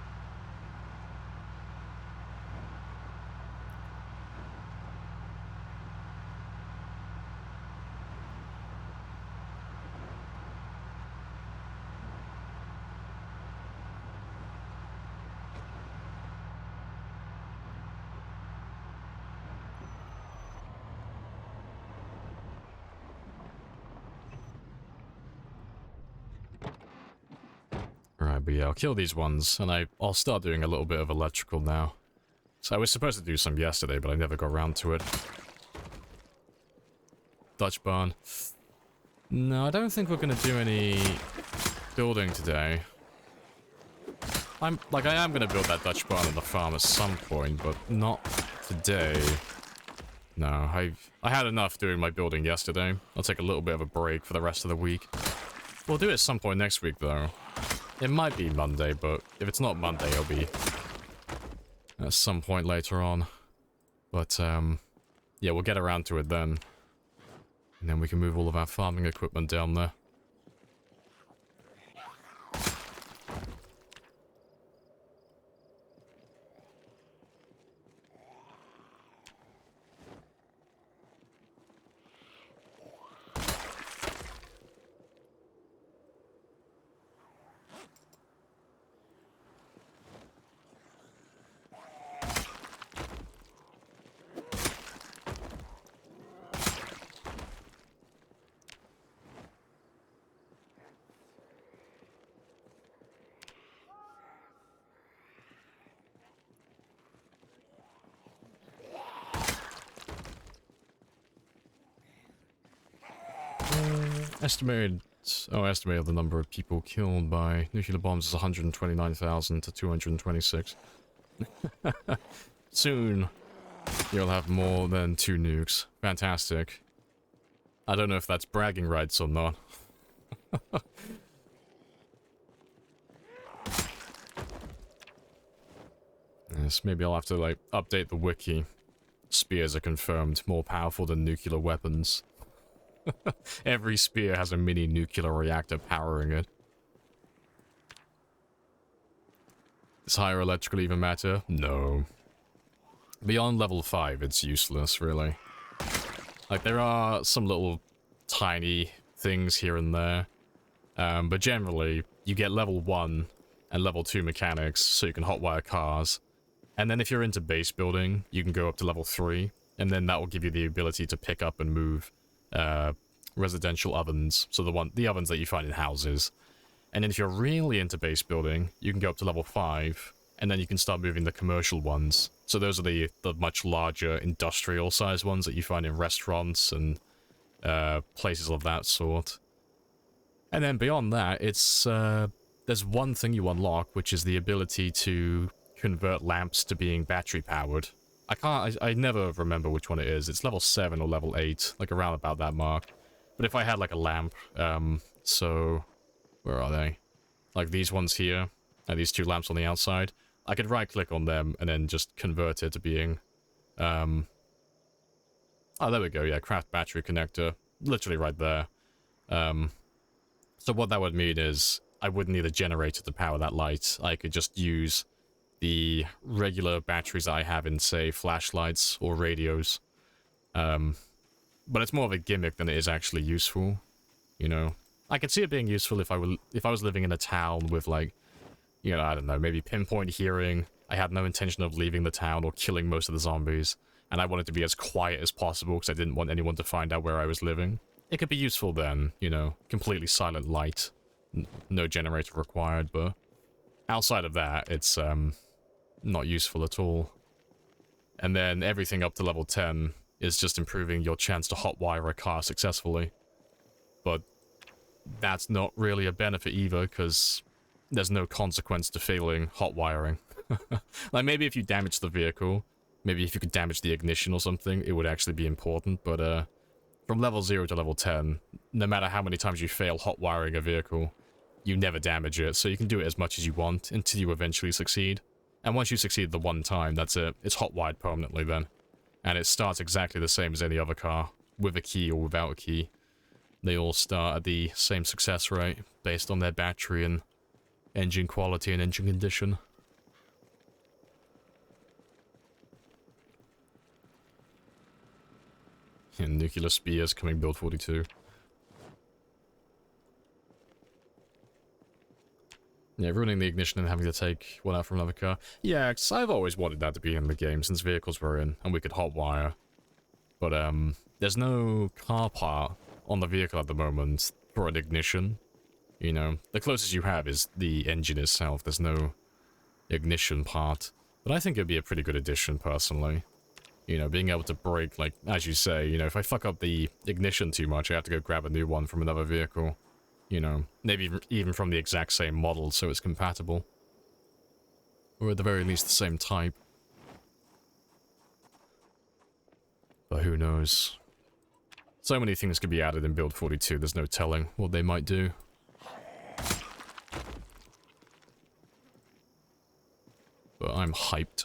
Right, but yeah, I'll kill these ones, and I'll start doing a little bit of electrical now. So I was supposed to do some yesterday, but I never got around to it. Dutch barn. No, I don't think we're gonna do any building today. I am gonna build that Dutch barn on the farm at some point, but not today. No, I had enough doing my building yesterday. I'll take a little bit of a break for the rest of the week. We'll do it at some point next week, though. It might be Monday, but if it's not Monday, it'll be at some point later on. But, yeah, we'll get around to it then. And then we can move all of our farming equipment down there. Estimated the number of people killed by nuclear bombs is 129,000 to 226. Soon, you'll have more than 2 nukes. Fantastic. I don't know if that's bragging rights or not. Yes, maybe I'll have to, like, update the wiki. Spears are confirmed more powerful than nuclear weapons. Every spear has a mini nuclear reactor powering it. Does higher electrical even matter? No. Beyond level 5, it's useless, really. Like, there are some little tiny things here and there. But generally, you get level 1 and level 2 mechanics, so you can hotwire cars. And then if you're into base building, you can go up to level 3, and then that will give you the ability to pick up and move residential ovens, so the ovens that you find in houses. And then if you're really into base building, you can go up to level 5, and then you can start moving the commercial ones. So those are the much larger industrial size ones that you find in restaurants and places of that sort. And then beyond that, it's there's one thing you unlock, which is the ability to convert lamps to being battery powered. I never remember which one it is. It's level 7 or level 8, like around about that mark. But if I had like a lamp, so where are they? Like these ones here, and these 2 lamps on the outside, I could right click on them and then just convert it to being, oh, there we go, yeah, craft battery connector, literally right there. So what that would mean is I wouldn't need a generator to power that light. I could just use the regular batteries I have in, say, flashlights or radios. But it's more of a gimmick than it is actually useful, you know. I could see it being useful if I was living in a town with, like, you know, I don't know, maybe pinpoint hearing. I had no intention of leaving the town or killing most of the zombies, and I wanted to be as quiet as possible because I didn't want anyone to find out where I was living. It could be useful then, you know, completely silent light, no generator required, but outside of that, it's, not useful at all. And then everything up to level 10 is just improving your chance to hotwire a car successfully. But that's not really a benefit either, because there's no consequence to failing hotwiring. Like, maybe if you damage the vehicle, maybe if you could damage the ignition or something, it would actually be important, but, from level 0 to level 10, no matter how many times you fail hotwiring a vehicle, you never damage it, so you can do it as much as you want until you eventually succeed. And once you succeed the one time, that's it. It's hot-wired permanently then. And it starts exactly the same as any other car, with a key or without a key. They all start at the same success rate, based on their battery and engine quality and engine condition. And nuclear spears coming build 42. Yeah, ruining the ignition and having to take one out from another car. Yeah, because I've always wanted that to be in the game since vehicles were in and we could hotwire. But there's no car part on the vehicle at the moment for an ignition. You know, the closest you have is the engine itself. There's no ignition part. But I think it'd be a pretty good addition, personally. You know, being able to break, like, as you say, you know, if I fuck up the ignition too much, I have to go grab a new one from another vehicle. You know, maybe even from the exact same model, so it's compatible. Or at the very least, the same type. But who knows? So many things could be added in Build 42, there's no telling what they might do. But I'm hyped.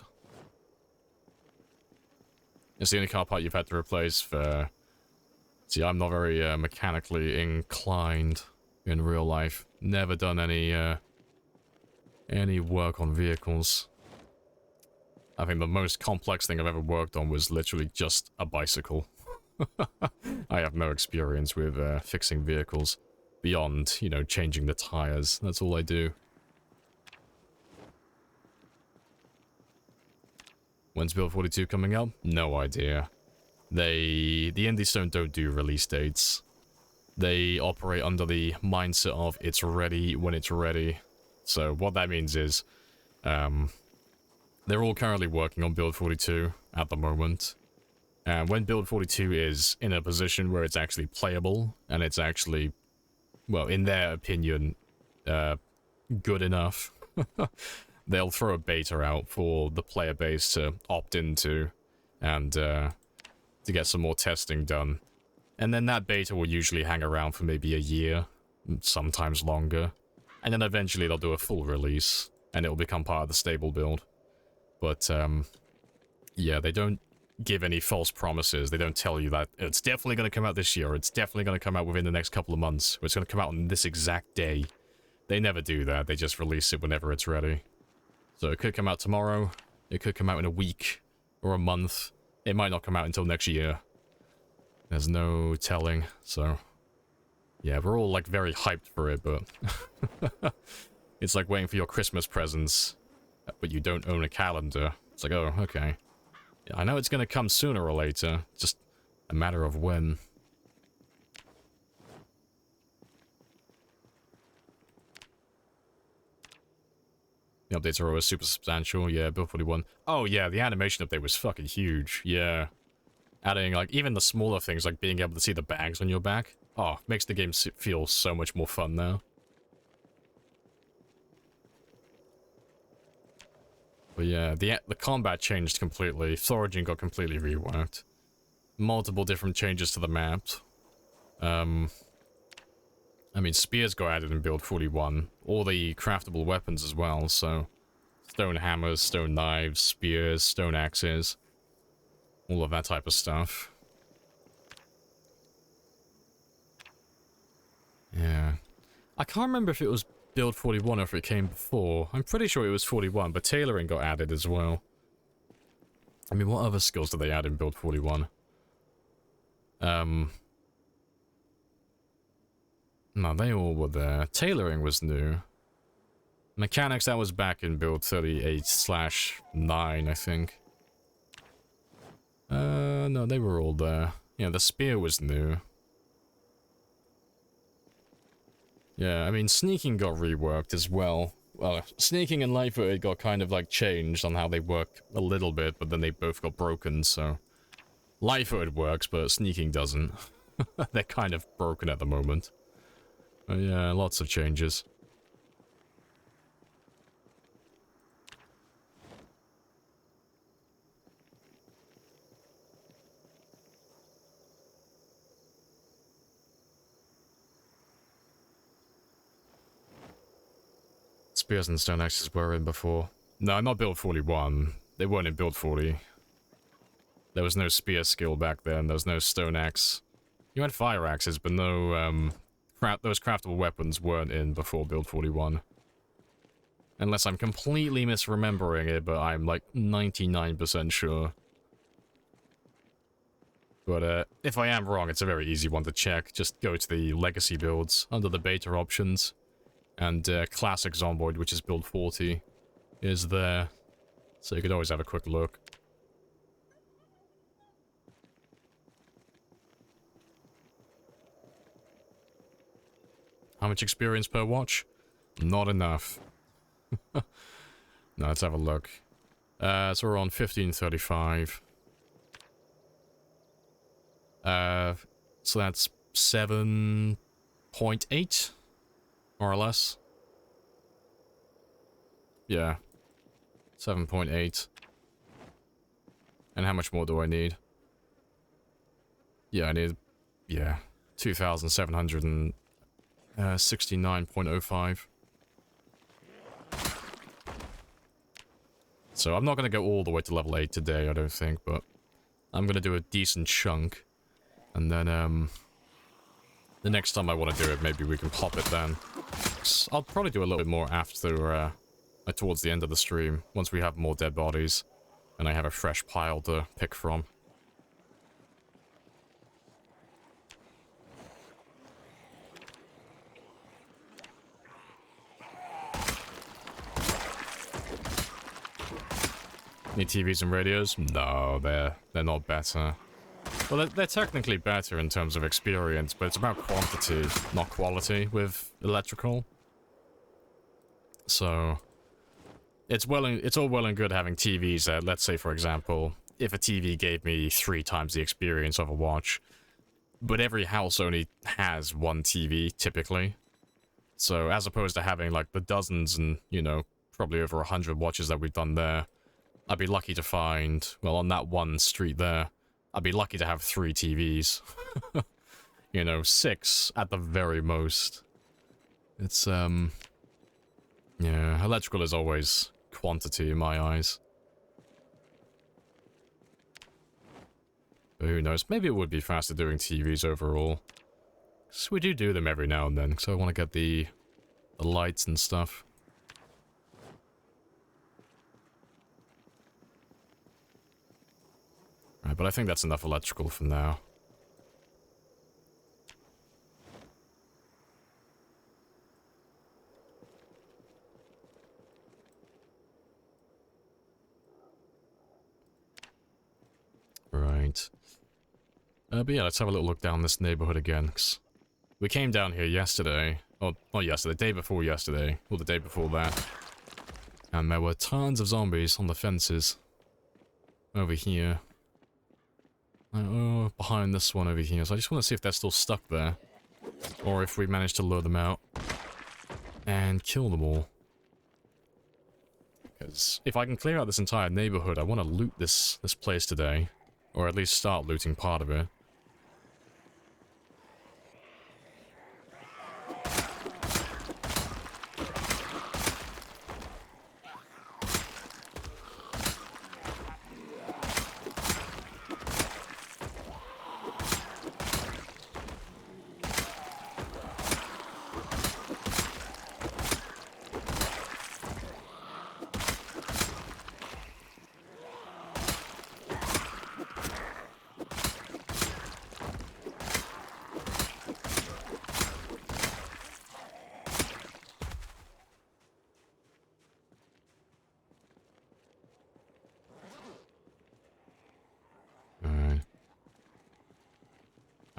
It's the only car part you've had to replace for... See, I'm not very mechanically inclined in real life. Never done any work on vehicles. I think the most complex thing I've ever worked on was literally just a bicycle. I have no experience with fixing vehicles beyond, you know, changing the tires. That's all I do. When's Build 42 coming out? No idea. The Indie Stone don't do release dates. They operate under the mindset of it's ready when it's ready. So what that means is, they're all currently working on Build 42 at the moment. And when Build 42 is in a position where it's actually playable, and it's actually, well, in their opinion, good enough, they'll throw a beta out for the player base to opt into, and to get some more testing done. And then that beta will usually hang around for maybe a year, sometimes longer. And then eventually they'll do a full release, and it'll become part of the stable build. But, yeah, they don't give any false promises. They don't tell you that it's definitely going to come out this year, or it's definitely going to come out within the next couple of months, or it's going to come out on this exact day. They never do that. They just release it whenever it's ready. So it could come out tomorrow, it could come out in a week, or a month. It might not come out until next year. There's no telling, so... Yeah, we're all, like, very hyped for it, but... It's like waiting for your Christmas presents, but you don't own a calendar. It's like, oh, okay. Yeah, I know it's gonna come sooner or later, just a matter of when. The updates are always super substantial, yeah, Build 41. Oh yeah, the animation update was fucking huge, yeah. Adding, like, even the smaller things, like being able to see the bags on your back. Oh, makes the game feel so much more fun now. But yeah, the combat changed completely. Foraging got completely reworked. Multiple different changes to the map. I mean, spears got added in Build 41. All the craftable weapons as well, so... Stone hammers, stone knives, spears, stone axes. All of that type of stuff. Yeah. I can't remember if it was Build 41 or if it came before. I'm pretty sure it was 41, but tailoring got added as well. I mean, what other skills did they add in Build 41? No, they all were there. Tailoring was new. Mechanics, that was back in Build 38/9, I think. No, they were all there. Yeah, the spear was new. Yeah, I mean, sneaking got reworked as well. Well, sneaking and Lightfoot got kind of, like, changed on how they work a little bit, but then they both got broken, so... Lightfoot works, but sneaking doesn't. They're kind of broken at the moment. But yeah, lots of changes. spears and stone axes were in before. No, not build 41. They weren't in build 40. There was no spear skill back then. There was no stone axe. You had fire axes, but no, those craftable weapons weren't in before build 41. Unless I'm completely misremembering it, but I'm like 99% sure. But if I am wrong, it's a very easy one to check. Just go to the legacy builds under the beta options. And classic Zomboid, which is build 40, is there. So you could always have a quick look. How much experience per watch? Not enough. No, let's have a look. So we're on 1535. So that's 7.8, more or less. Yeah, 7.8. And how much more do I need? Yeah, I need, 2,769.05. So I'm not going to go all the way to level 8 today, I don't think, but I'm going to do a decent chunk. And then, the next time I want to do it, maybe we can pop it then. I'll probably do a little bit more after, towards the end of the stream, once we have more dead bodies, and I have a fresh pile to pick from. Need TVs and radios? No, they're not better. Well, they're technically better in terms of experience, but it's about quantity, not quality, with electrical. So, it's all well and good having TVs that, let's say, for example, if a TV gave me 3 times the experience of a watch, but every house only has one TV, typically. So, as opposed to having, like, the dozens and, you know, probably over 100 watches that we've done there, I'd be lucky to find, well, on that one street there, I'd be lucky to have 3 TVs. You know, 6 at the very most. It's, yeah, electrical is always quantity in my eyes. But who knows, maybe it would be faster doing TVs overall. So we do them every now and then, because I want to get the lights and stuff. Right, but I think that's enough electrical for now. Right. But yeah, let's have a little look down this neighborhood again, 'cause we came down here yesterday. Oh, not yesterday, the day before yesterday. Or the day before that. And there were tons of zombies on the fences. Over here. Oh, behind this one over here. So I just want to see if they're still stuck there. Or if we managed to lure them out. And kill them all. Because if I can clear out this entire neighborhood, I want to loot this place today. Or at least start looting part of it.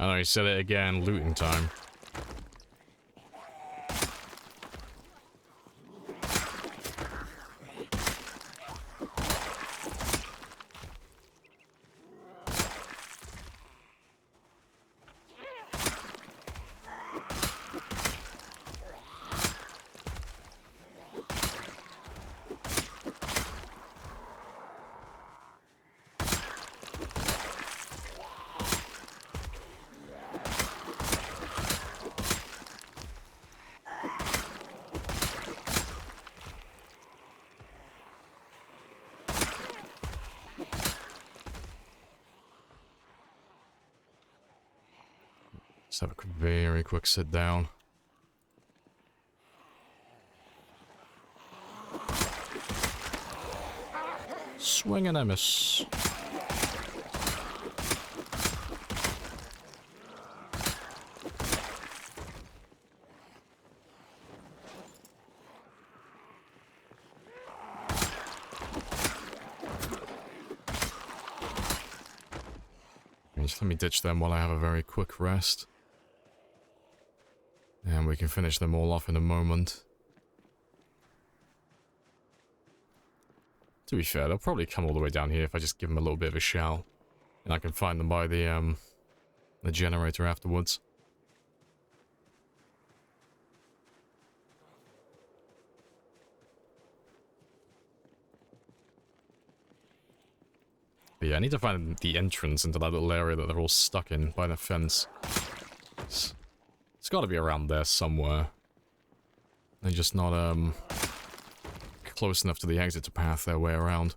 I know, he said it again, looting time. Just have a very quick sit down. Swing and a miss. Just let me ditch them while I have a very quick rest. And we can finish them all off in a moment. To be fair, they'll probably come all the way down here if I just give them a little bit of a shout. And I can find them by the generator afterwards. But yeah, I need to find the entrance into that little area that they're all stuck in by the fence. It's got to be around there somewhere. They're just not close enough to the exit to path their way around.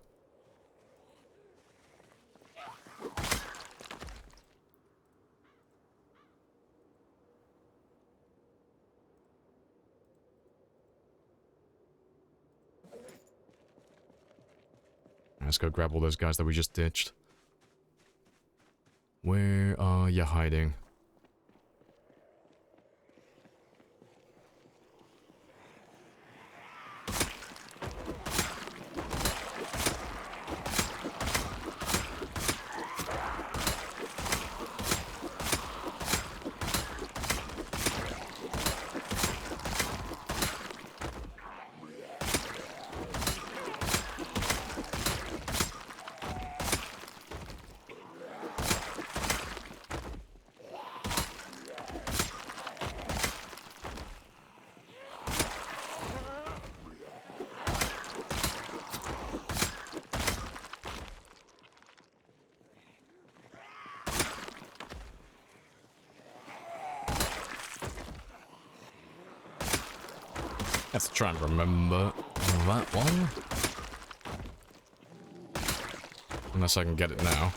Let's go grab all those guys that we just ditched. Where are you hiding? Have to try and remember that one. Unless I can get it now.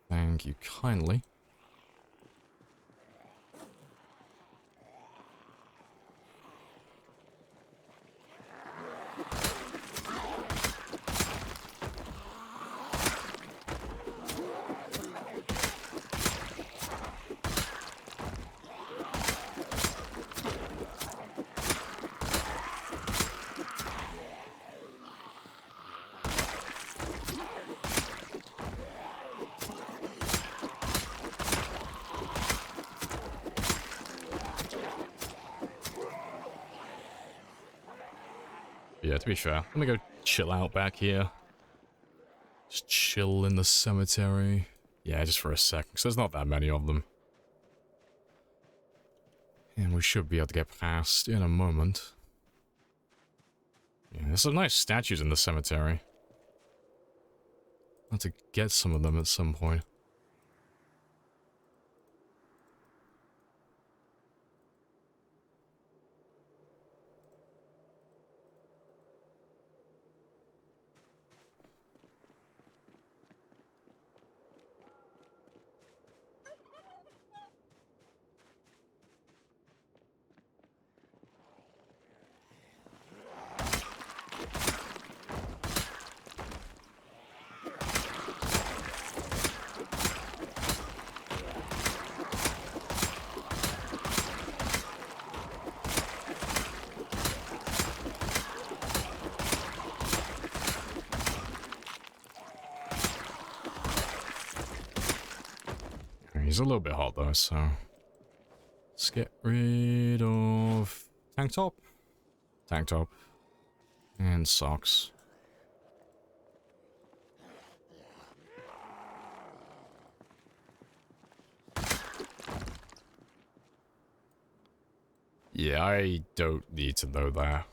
Thank you kindly. Yeah, to be fair, let me go chill out back here. Just chill in the cemetery. Yeah, just for a second, because there's not that many of them. And we should be able to get past in a moment. Yeah, there's some nice statues in the cemetery. I'll have to get some of them at some point. He's a little bit hot though, so let's get rid of tank top, and socks. Yeah, I don't need to know that.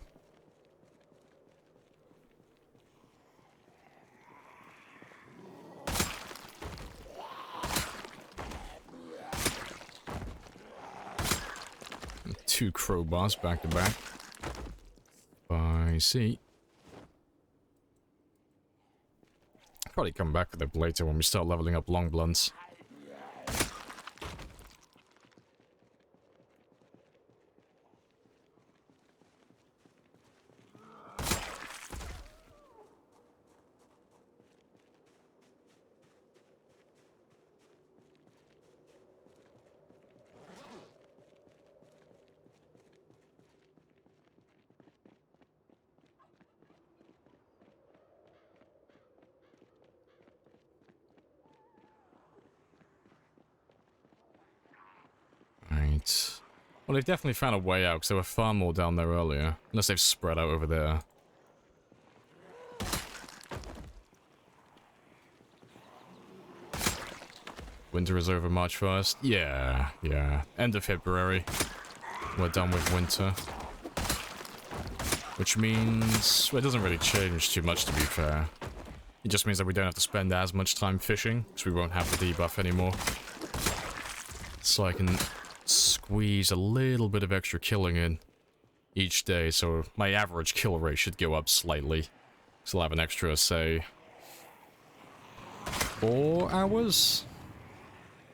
Two crowbars back to back. I see. Probably come back with it later when we start leveling up long blunts. Right. Well, they've definitely found a way out, because there were far more down there earlier. Unless they've spread out over there. Winter is over March 1st? Yeah. End of February. We're done with winter. Which means... well, it doesn't really change too much, to be fair. It just means that we don't have to spend as much time fishing, because we won't have the debuff anymore. So I can squeeze a little bit of extra killing in each day, so my average kill rate should go up slightly. So I'll have an extra, say, 4 hours?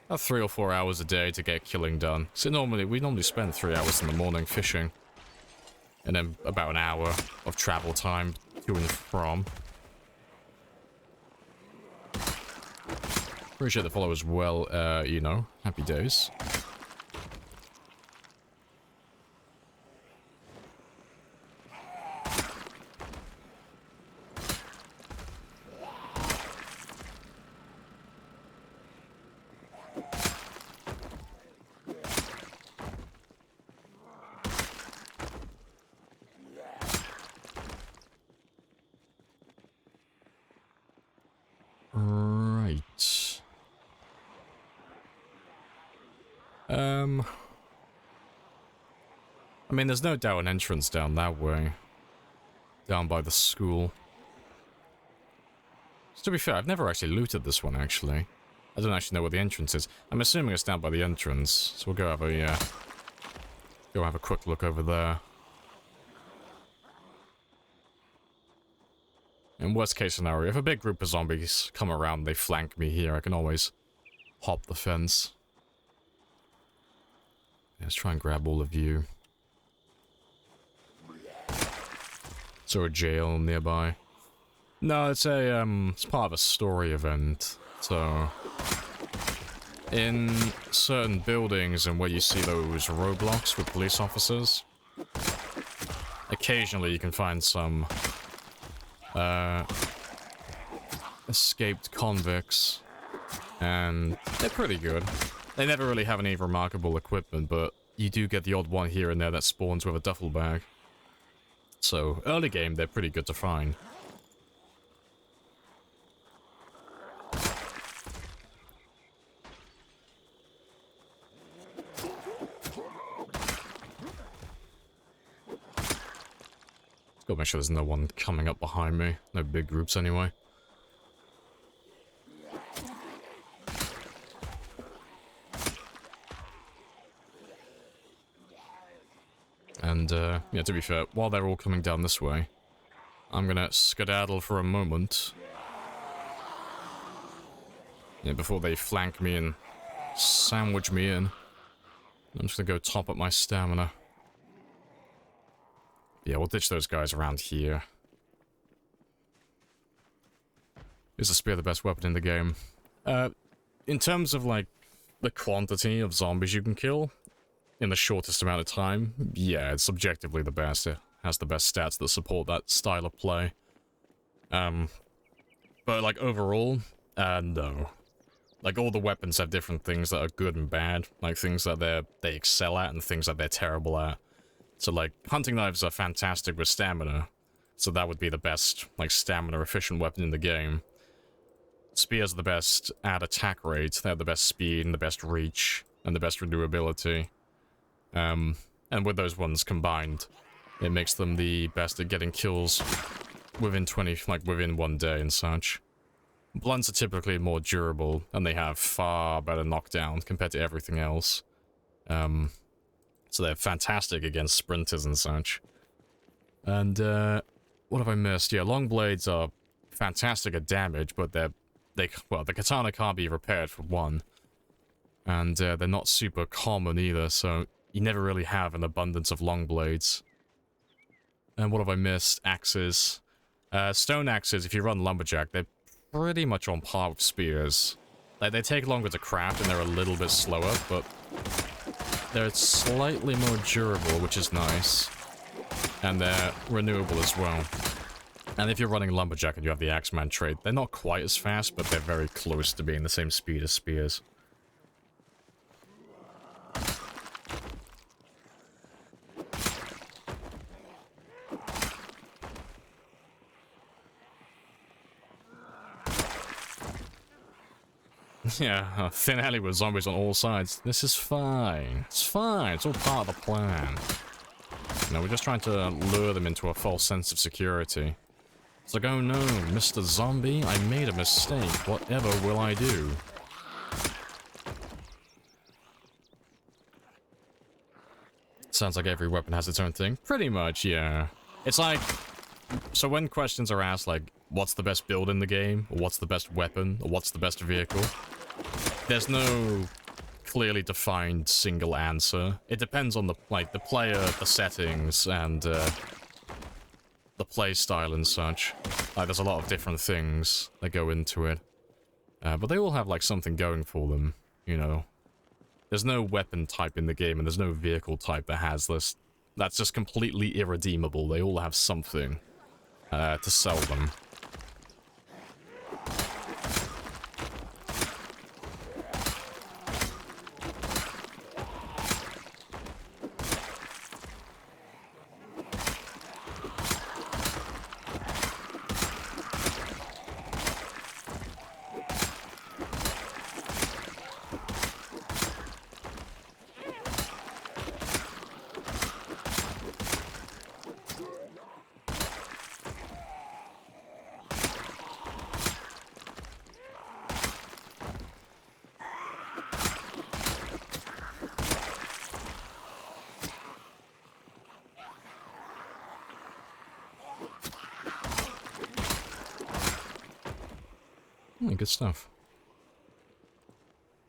About 3 or 4 hours a day to get killing done. So we normally spend 3 hours in the morning fishing. And then about an hour of travel time to and from. Appreciate the follow as well, you know, happy days. Right. I mean, there's no doubt an entrance down that way. Down by the school. So to be fair, I've never actually looted this one, actually. I don't actually know where the entrance is. I'm assuming it's down by the entrance, so we'll go have a quick look over there. In worst case scenario, if a big group of zombies come around, they flank me here, I can always hop the fence. Let's try and grab all of you. Is there a jail nearby? No, it's it's part of a story event. So, in certain buildings and where you see those roadblocks with police officers, occasionally you can find some escaped convicts, and they're pretty good. They never really have any remarkable equipment, but you do get the odd one here and there that spawns with a duffel bag. So, early game, they're pretty good to find. Gotta make sure there's no one coming up behind me. No big groups anyway. And, yeah, to be fair, while they're all coming down this way, I'm gonna skedaddle for a moment. Yeah, before they flank me and sandwich me in. I'm just gonna go top up my stamina. Yeah, we'll ditch those guys around here. Is the spear the best weapon in the game? In terms of, like, the quantity of zombies you can kill in the shortest amount of time, yeah, it's subjectively the best. It has the best stats that support that style of play. But, like, overall, no. Like, all the weapons have different things that are good and bad. Like, things that they excel at and things that they're terrible at. So, like, hunting knives are fantastic with stamina. So that would be the best, like, stamina-efficient weapon in the game. Spears are the best at attack rate. They have the best speed and the best reach and the best renewability. And with those ones combined, it makes them the best at getting kills within within 1 day and such. Blunts are typically more durable, and they have far better knockdown compared to everything else. So they're fantastic against sprinters and such. And, what have I missed? Yeah, long blades are fantastic at damage, but well, the katana can't be repaired for one. And they're not super common either, so you never really have an abundance of long blades. And what have I missed? Axes. Stone axes, if you run lumberjack, they're pretty much on par with spears. Like, they take longer to craft and they're a little bit slower, but they're slightly more durable, which is nice. And they're renewable as well. And if you're running lumberjack and you have the axeman trait, they're not quite as fast, but they're very close to being the same speed as spears. Yeah, thin alley with zombies on all sides. This is fine. It's fine. It's all part of the plan. You know, we're just trying to lure them into a false sense of security. It's like, oh no, Mr. Zombie, I made a mistake. Whatever will I do? Sounds like every weapon has its own thing. Pretty much, yeah. It's like... So when questions are asked, like, what's the best build in the game? Or what's the best weapon? Or what's the best vehicle? There's no clearly defined single answer. It depends on the, like, the player, the settings, and, the play style and such. Like, there's a lot of different things that go into it. But they all have, like, something going for them, you know. There's no weapon type in the game, and there's no vehicle type that has this. That's just completely irredeemable. They all have something to sell them. Good stuff.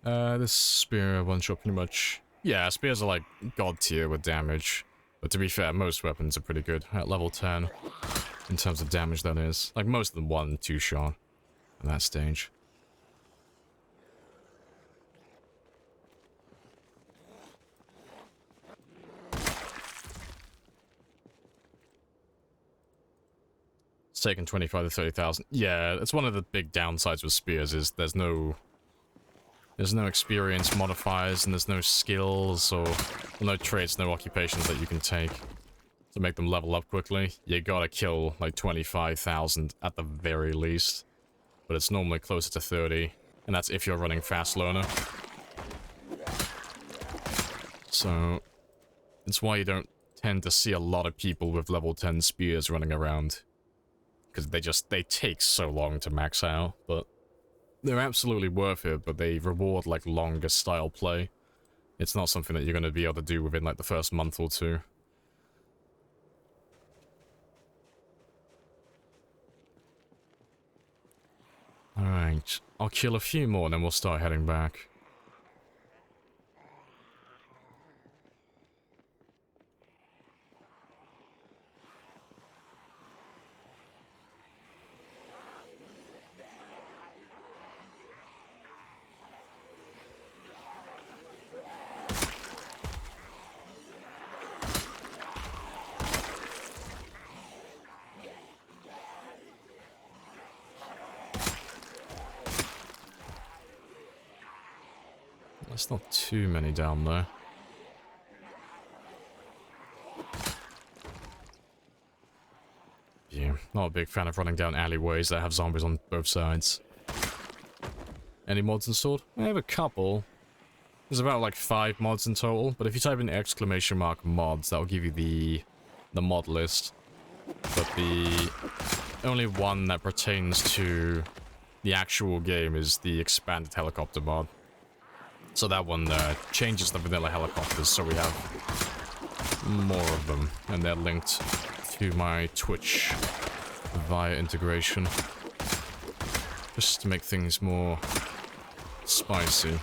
This spear one-shot pretty much... Yeah, spears are like god tier with damage. But to be fair, most weapons are pretty good at level 10. In terms of damage, that is. Like, most of them 1-2 shot at that stage. It's taken 25 to 30,000. Yeah, it's one of the big downsides with spears is there's no experience modifiers and there's no skills or no traits, no occupations that you can take to make them level up quickly. You gotta kill like 25,000 at the very least, but it's normally closer to 30, and that's if you're running fast learner. So it's why you don't tend to see a lot of people with level 10 spears running around. Because they take so long to max out, but they're absolutely worth it, but they reward, like, longer style play. It's not something that you're going to be able to do within, like, the first month or two. Alright, I'll kill a few more, and then we'll start heading back. There's not too many down there. Yeah, not a big fan of running down alleyways that have zombies on both sides. Any mods installed? I have a couple. There's about like 5 mods in total, but if you type in !mods, that'll give you the mod list. But the only one that pertains to the actual game is the expanded helicopter mod. So that one changes the vanilla helicopters, so we have more of them, and they're linked to my Twitch via integration. Just to make things more spicy.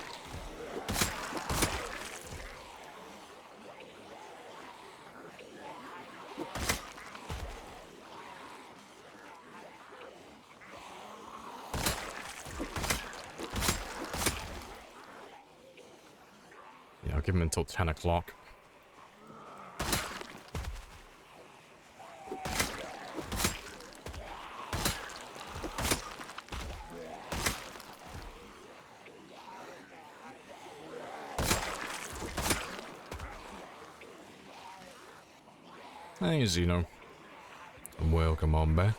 Yeah, I'll give him until 10 o'clock. Hey, Zeno. Welcome on back.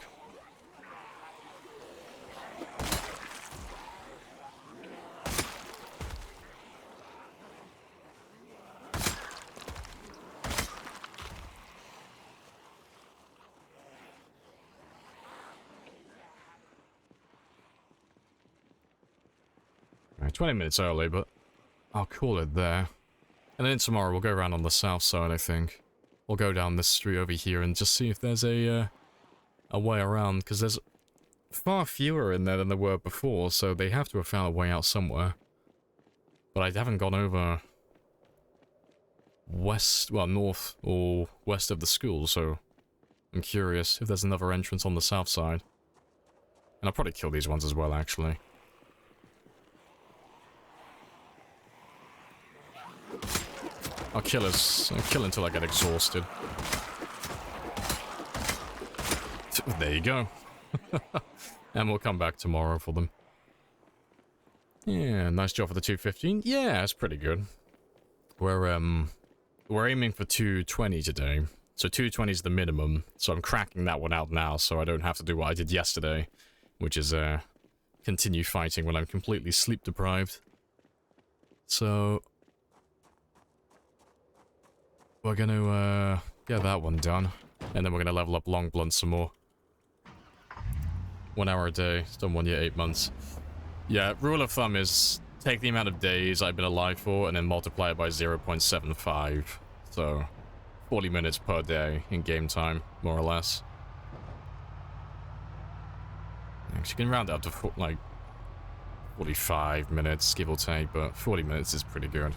Right, 20 minutes early, but I'll call it there. And then tomorrow we'll go around on the south side, I think. We'll go down this street over here and just see if there's a way around, because there's far fewer in there than there were before, so they have to have found a way out somewhere. But I haven't gone over west, well, north or west of the school, so I'm curious if there's another entrance on the south side. And I'll probably kill these ones as well, actually. I'll kill until I get exhausted. There you go. And we'll come back tomorrow for them. Yeah, nice job for the 215. Yeah, it's pretty good. We're aiming for 220 today. So 220 is the minimum. So I'm cracking that one out now so I don't have to do what I did yesterday, which is continue fighting when I'm completely sleep deprived. So we're gonna get that one done, and then we're gonna level up Long Blunt some more. 1 hour a day, it's done 1 year, 8 months. Yeah, rule of thumb is take the amount of days I've been alive for and then multiply it by 0.75. So 40 minutes per day in game time, more or less. You can round it up to like 45 minutes, give or take, but 40 minutes is pretty good.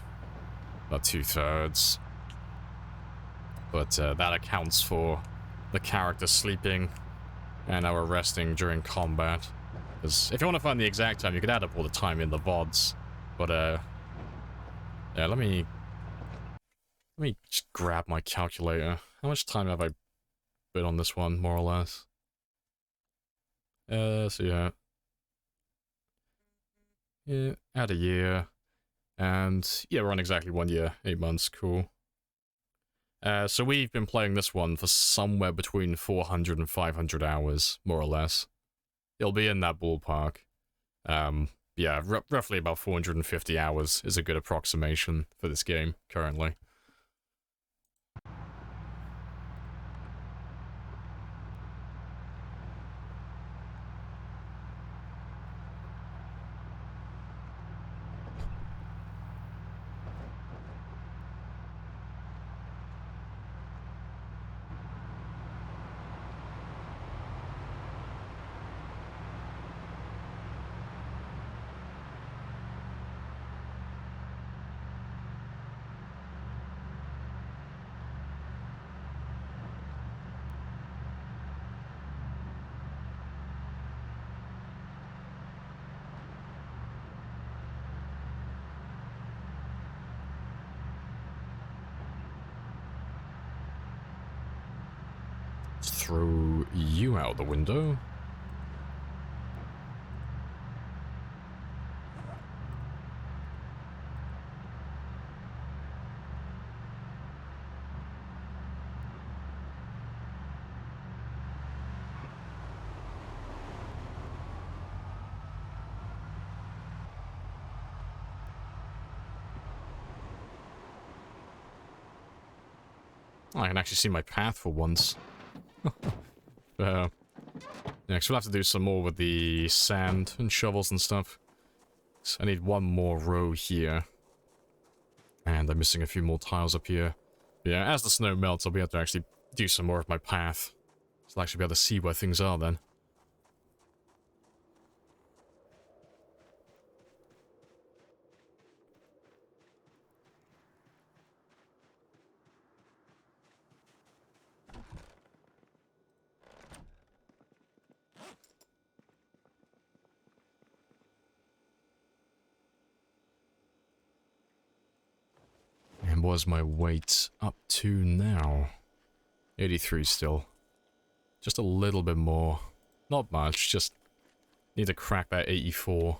About 2/3. But that accounts for the character sleeping and our resting during combat. Because if you want to find the exact time, you could add up all the time in the VODs. But yeah, let me just grab my calculator. How much time have I been on this one, more or less? So yeah, add a year, and yeah, we're on exactly 1 year, 8 months. Cool. So we've been playing this one for somewhere between 400 and 500 hours, more or less. It'll be in that ballpark. Yeah, roughly about 450 hours is a good approximation for this game, currently. Throw you out the window. I can actually see my path for once. Next, we'll have to do some more with the sand and shovels and stuff. So I need one more row here. And I'm missing a few more tiles up here. Yeah, as the snow melts, I'll be able to actually do some more of my path. So I'll actually be able to see where things are then. And what's my weight up to now? 83 still. Just a little bit more. Not much, just need to crack that 84.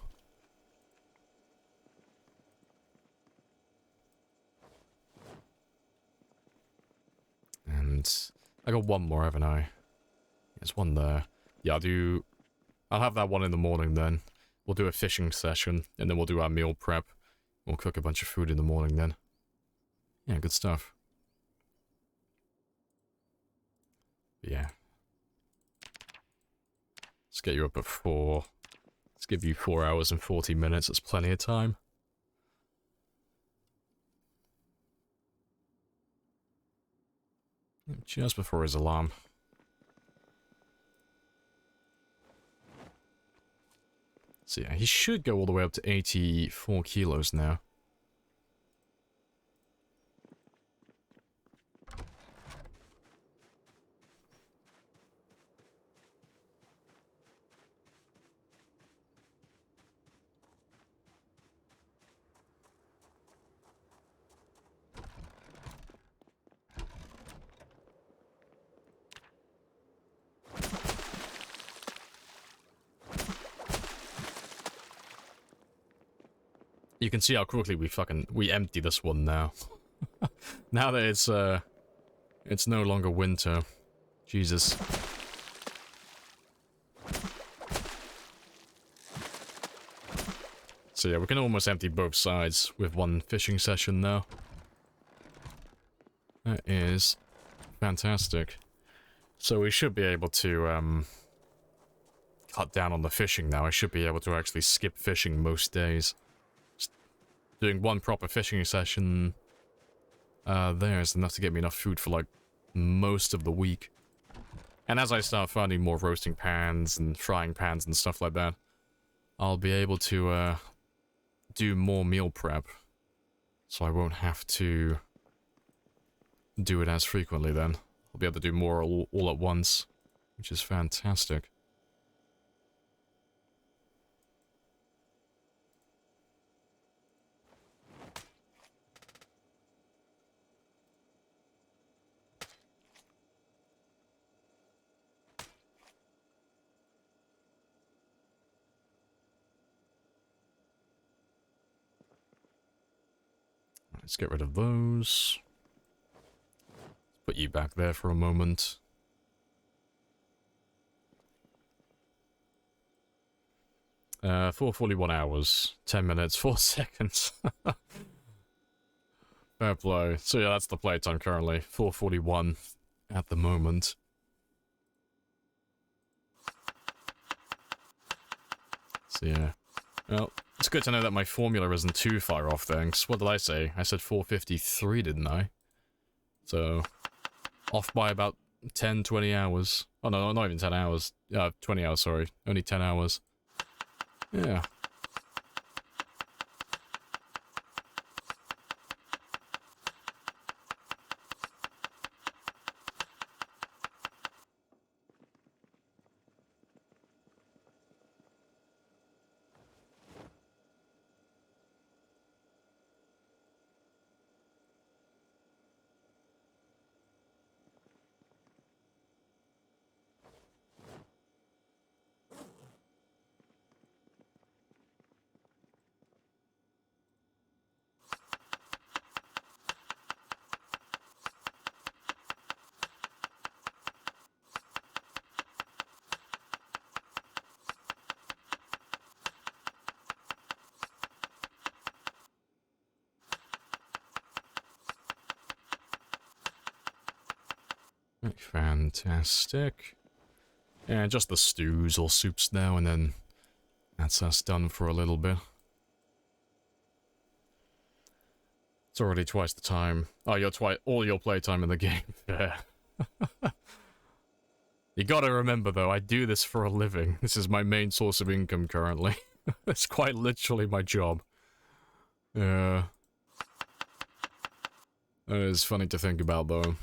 And I got one more, haven't I? There's one there. Yeah, I'll have that one in the morning then. We'll do a fishing session, and then we'll do our meal prep. We'll cook a bunch of food in the morning then. Yeah, good stuff. Yeah. Let's get you up at 4. Let's give you 4 hours and 40 minutes. That's plenty of time. Just before his alarm. So yeah, he should go all the way up to 84 kilos now. You can see how quickly we empty this one now. Now that it's no longer winter. Jesus. So yeah, we can almost empty both sides with one fishing session now. That is fantastic. So we should be able to cut down on the fishing now. I should be able to actually skip fishing most days. Doing one proper fishing session there is enough to get me enough food for like most of the week. And as I start finding more roasting pans and frying pans and stuff like that, I'll be able to do more meal prep. So I won't have to do it as frequently then. I'll be able to do more all at once, which is fantastic. Let's get rid of those. Put you back there for a moment. Uh, 4:41 hours, 10 minutes, 4 seconds. Fair play. So yeah, that's the playtime currently. 4:41 at the moment. So yeah. Well, it's good to know that my formula isn't too far off, thanks. What did I say? I said 4:53, didn't I? So, off by about 10, 20 hours. Oh no, not even 10 hours. 20 hours, sorry. Only 10 hours. Yeah. Fantastic. And just the stews or soups now, and then that's us done for a little bit. It's already twice the time. Oh, you're all your playtime in the game. Fair. You gotta remember though, I do this for a living. This is my main source of income currently. It's quite literally my job. Yeah. That is funny to think about though.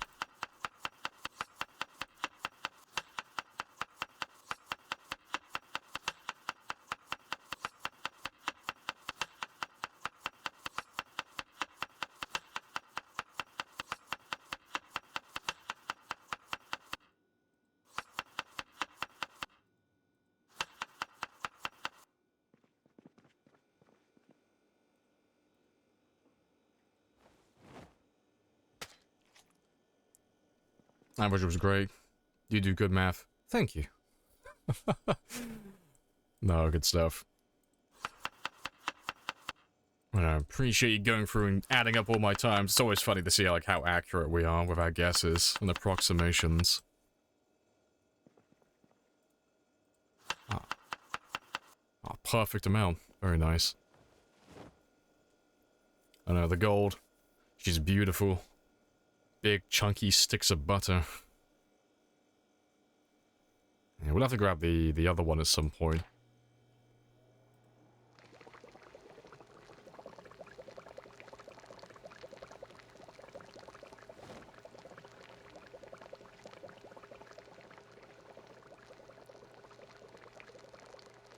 Average was great. You do good math. Thank you. No, good stuff. I appreciate you going through and adding up all my times. It's always funny to see like how accurate we are with our guesses and approximations. Oh, perfect amount. Very nice. I know, the gold. She's beautiful. Big, chunky sticks of butter. Yeah, we'll have to grab the other one at some point.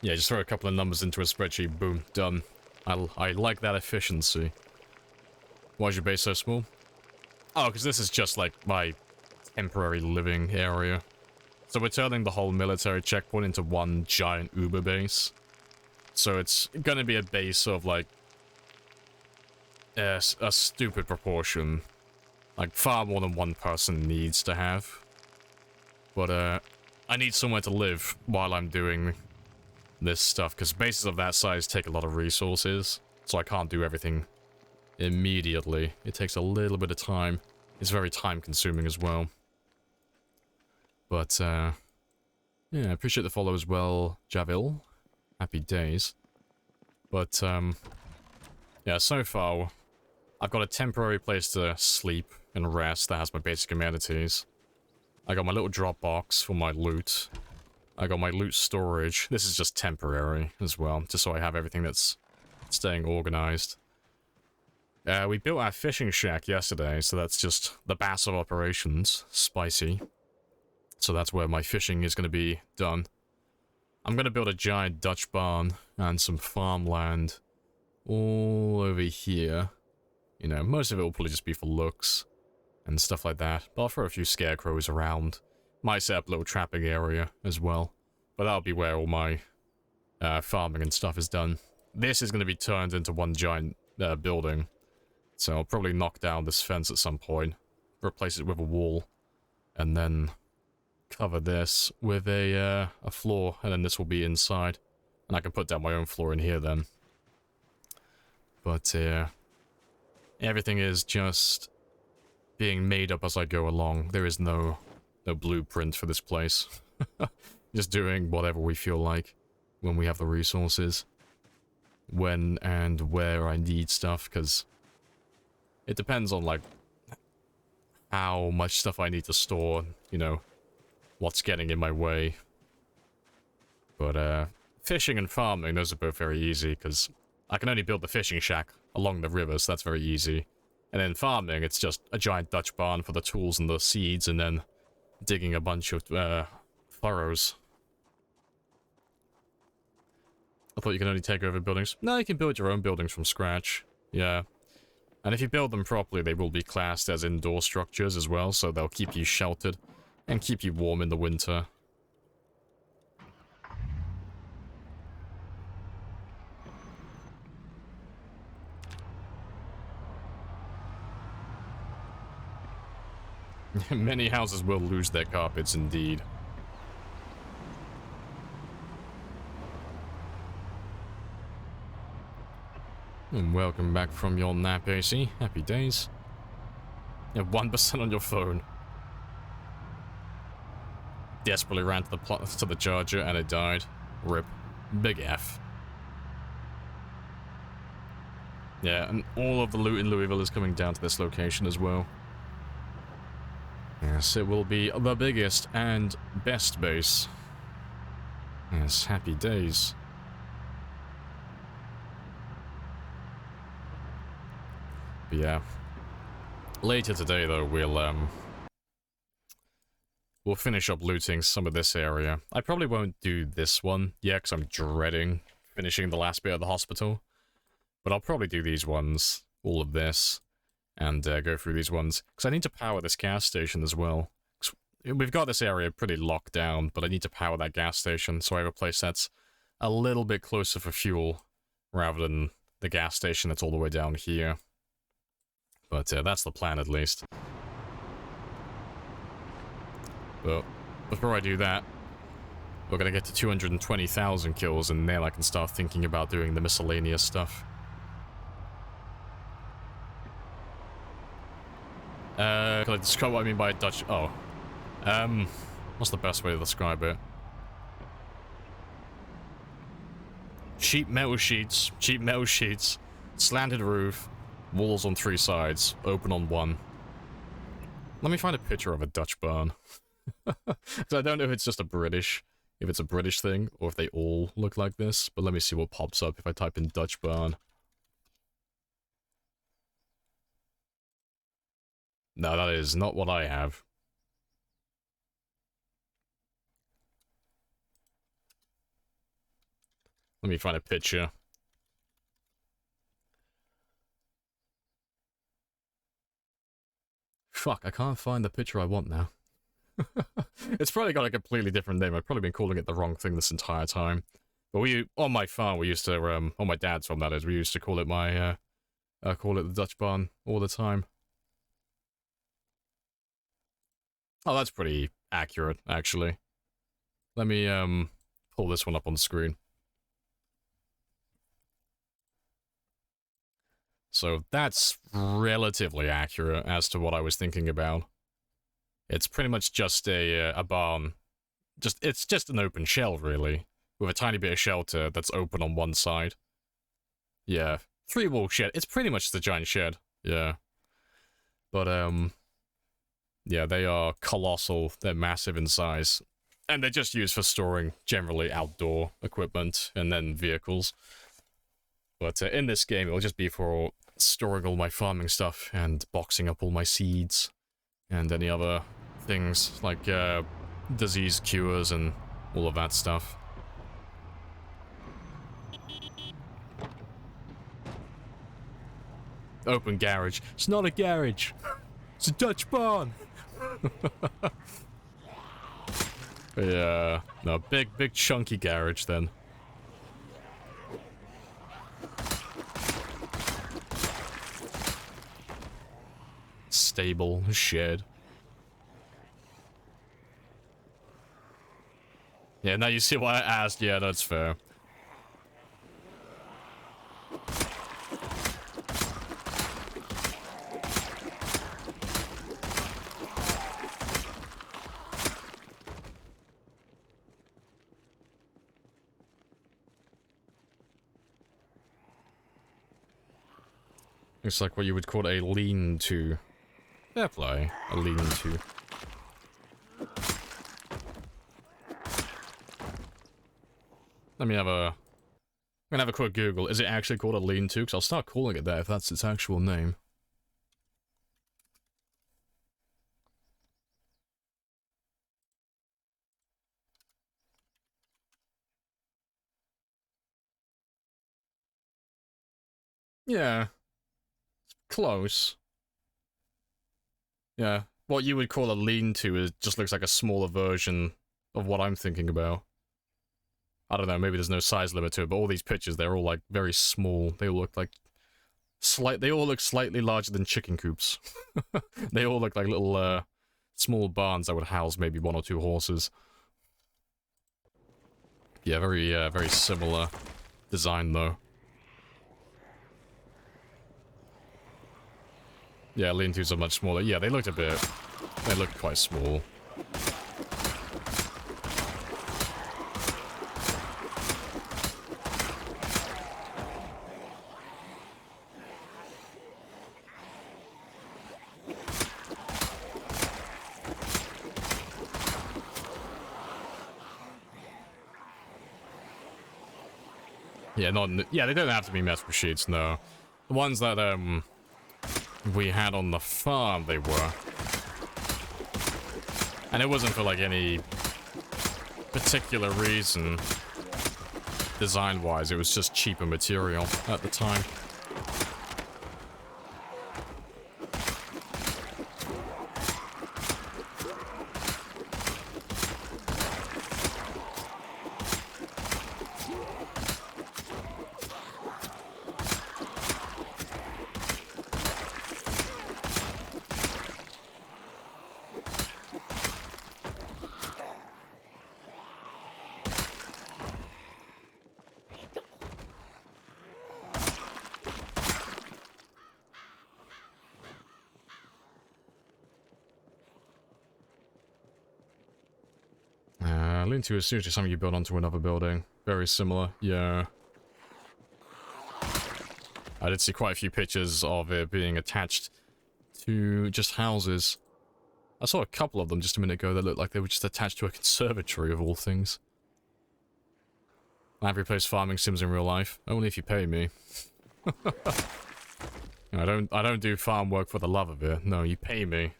Yeah, just throw a couple of numbers into a spreadsheet, boom, done. I like that efficiency. Why is your base so small? Oh, because this is just like my temporary living area. So we're turning the whole military checkpoint into one giant Uber base. So it's gonna be a base of like a stupid proportion. Like far more than one person needs to have. But I need somewhere to live while I'm doing this stuff, because bases of that size take a lot of resources, so I can't do everything immediately. It takes a little bit of time. It's very time consuming as well. But, yeah, I appreciate the follow as well, Javil. Happy days. But, yeah, so far, I've got a temporary place to sleep and rest that has my basic amenities. I got my little drop box for my loot. I got my loot storage. This is just temporary as well, just so I have everything that's staying organized. We built our fishing shack yesterday, so that's just the base of operations. Spicy. So that's where my fishing is going to be done. I'm going to build a giant Dutch barn and some farmland all over here. You know, most of it will probably just be for looks and stuff like that. But I'll throw a few scarecrows around. Might set up a little trapping area as well. But that'll be where all my farming and stuff is done. This is going to be turned into one giant building. So I'll probably knock down this fence at some point. Replace it with a wall. And then cover this with a floor. And then this will be inside. And I can put down my own floor in here then. But everything is just being made up as I go along. There is no blueprint for this place. Just doing whatever we feel like when we have the resources. When and where I need stuff, because it depends on like how much stuff I need to store, you know, what's getting in my way. But fishing and farming, those are both very easy, because I can only build the fishing shack along the river, so that's very easy. And then farming, it's just a giant Dutch barn for the tools and the seeds, and then digging a bunch of furrows. I thought you could only take over buildings. No, you can build your own buildings from scratch. Yeah. And if you build them properly, they will be classed as indoor structures as well, so they'll keep you sheltered and keep you warm in the winter. Many houses will lose their carpets, indeed. And welcome back from your nap, AC. Happy days. You have 1% on your phone. Desperately ran to the charger and it died. RIP. Big F. Yeah, and all of the loot in Louisville is coming down to this location as well. Yes, it will be the biggest and best base. Yes, happy days. But yeah. Later today, though, we'll finish up looting some of this area. I probably won't do this one yet, because I'm dreading finishing the last bit of the hospital. But I'll probably do these ones, all of this, and go through these ones. Because I need to power this gas station as well. We've got this area pretty locked down, but I need to power that gas station, so I have a place that's a little bit closer for fuel, rather than the gas station that's all the way down here. But that's the plan, at least. But before I do that, we're gonna get to 220,000 kills, and then I can start thinking about doing the miscellaneous stuff. Can I describe what I mean by Dutch? Oh. What's the best way to describe it? Cheap metal sheets, slanted roof, walls on 3 sides, open on 1. Let me find a picture of a Dutch barn. Because I don't know if it's just if it's a British thing, or if they all look like this, but let me see what pops up if I type in Dutch barn. No, that is not what I have. Let me find a picture. Fuck, I can't find the picture I want now. It's probably got a completely different name. I've probably been calling it the wrong thing this entire time. But on my farm, we used to, on my dad's farm that is, we used to call it call it the Dutch barn all the time. Oh, that's pretty accurate, actually. Let me, pull this one up on the screen. So that's relatively accurate as to what I was thinking about. It's pretty much just a barn. It's just an open shell, really, with a tiny bit of shelter that's open on one side. Yeah, 3-wall shed. It's pretty much the giant shed. Yeah, but yeah, they are colossal. They're massive in size, and they're just used for storing generally outdoor equipment and then vehicles. But in this game, it'll just be for storing all my farming stuff and boxing up all my seeds and any other things like disease cures and all of that stuff. Open garage. It's not a garage. It's a Dutch barn. Yeah, no, big chunky garage then. Stable, shed. Yeah, now you see why I asked. Yeah, that's fair. Looks like what you would call a lean-to. Fair play. A lean-to. Let me have a... I'm gonna have a quick Google. Is it actually called a lean-to? Because I'll start calling it that if that's its actual name. Yeah. Close. Yeah. What you would call a lean-to is just looks like a smaller version of what I'm thinking about. I don't know, maybe there's no size limit to it, but all these pictures, they're all like very small. They all look like they all look slightly larger than chicken coops. They all look like little small barns that would house maybe 1 or 2 horses. Yeah, very similar design though. Yeah, lean-tos are much smaller. Yeah, they looked quite small. Yeah, they don't have to be metal sheets, no. The ones that, we had on the farm, they were. And it wasn't for, like, any particular reason, design-wise. It was just cheaper material at the time. lean-to is seriously something you build onto another building. Very similar, yeah. I did see quite a few pictures of it being attached to just houses. I saw a couple of them just a minute ago that looked like they were just attached to a conservatory of all things. Lamprey plays farming sims in real life. Only if you pay me. I don't do farm work for the love of it. No, you pay me.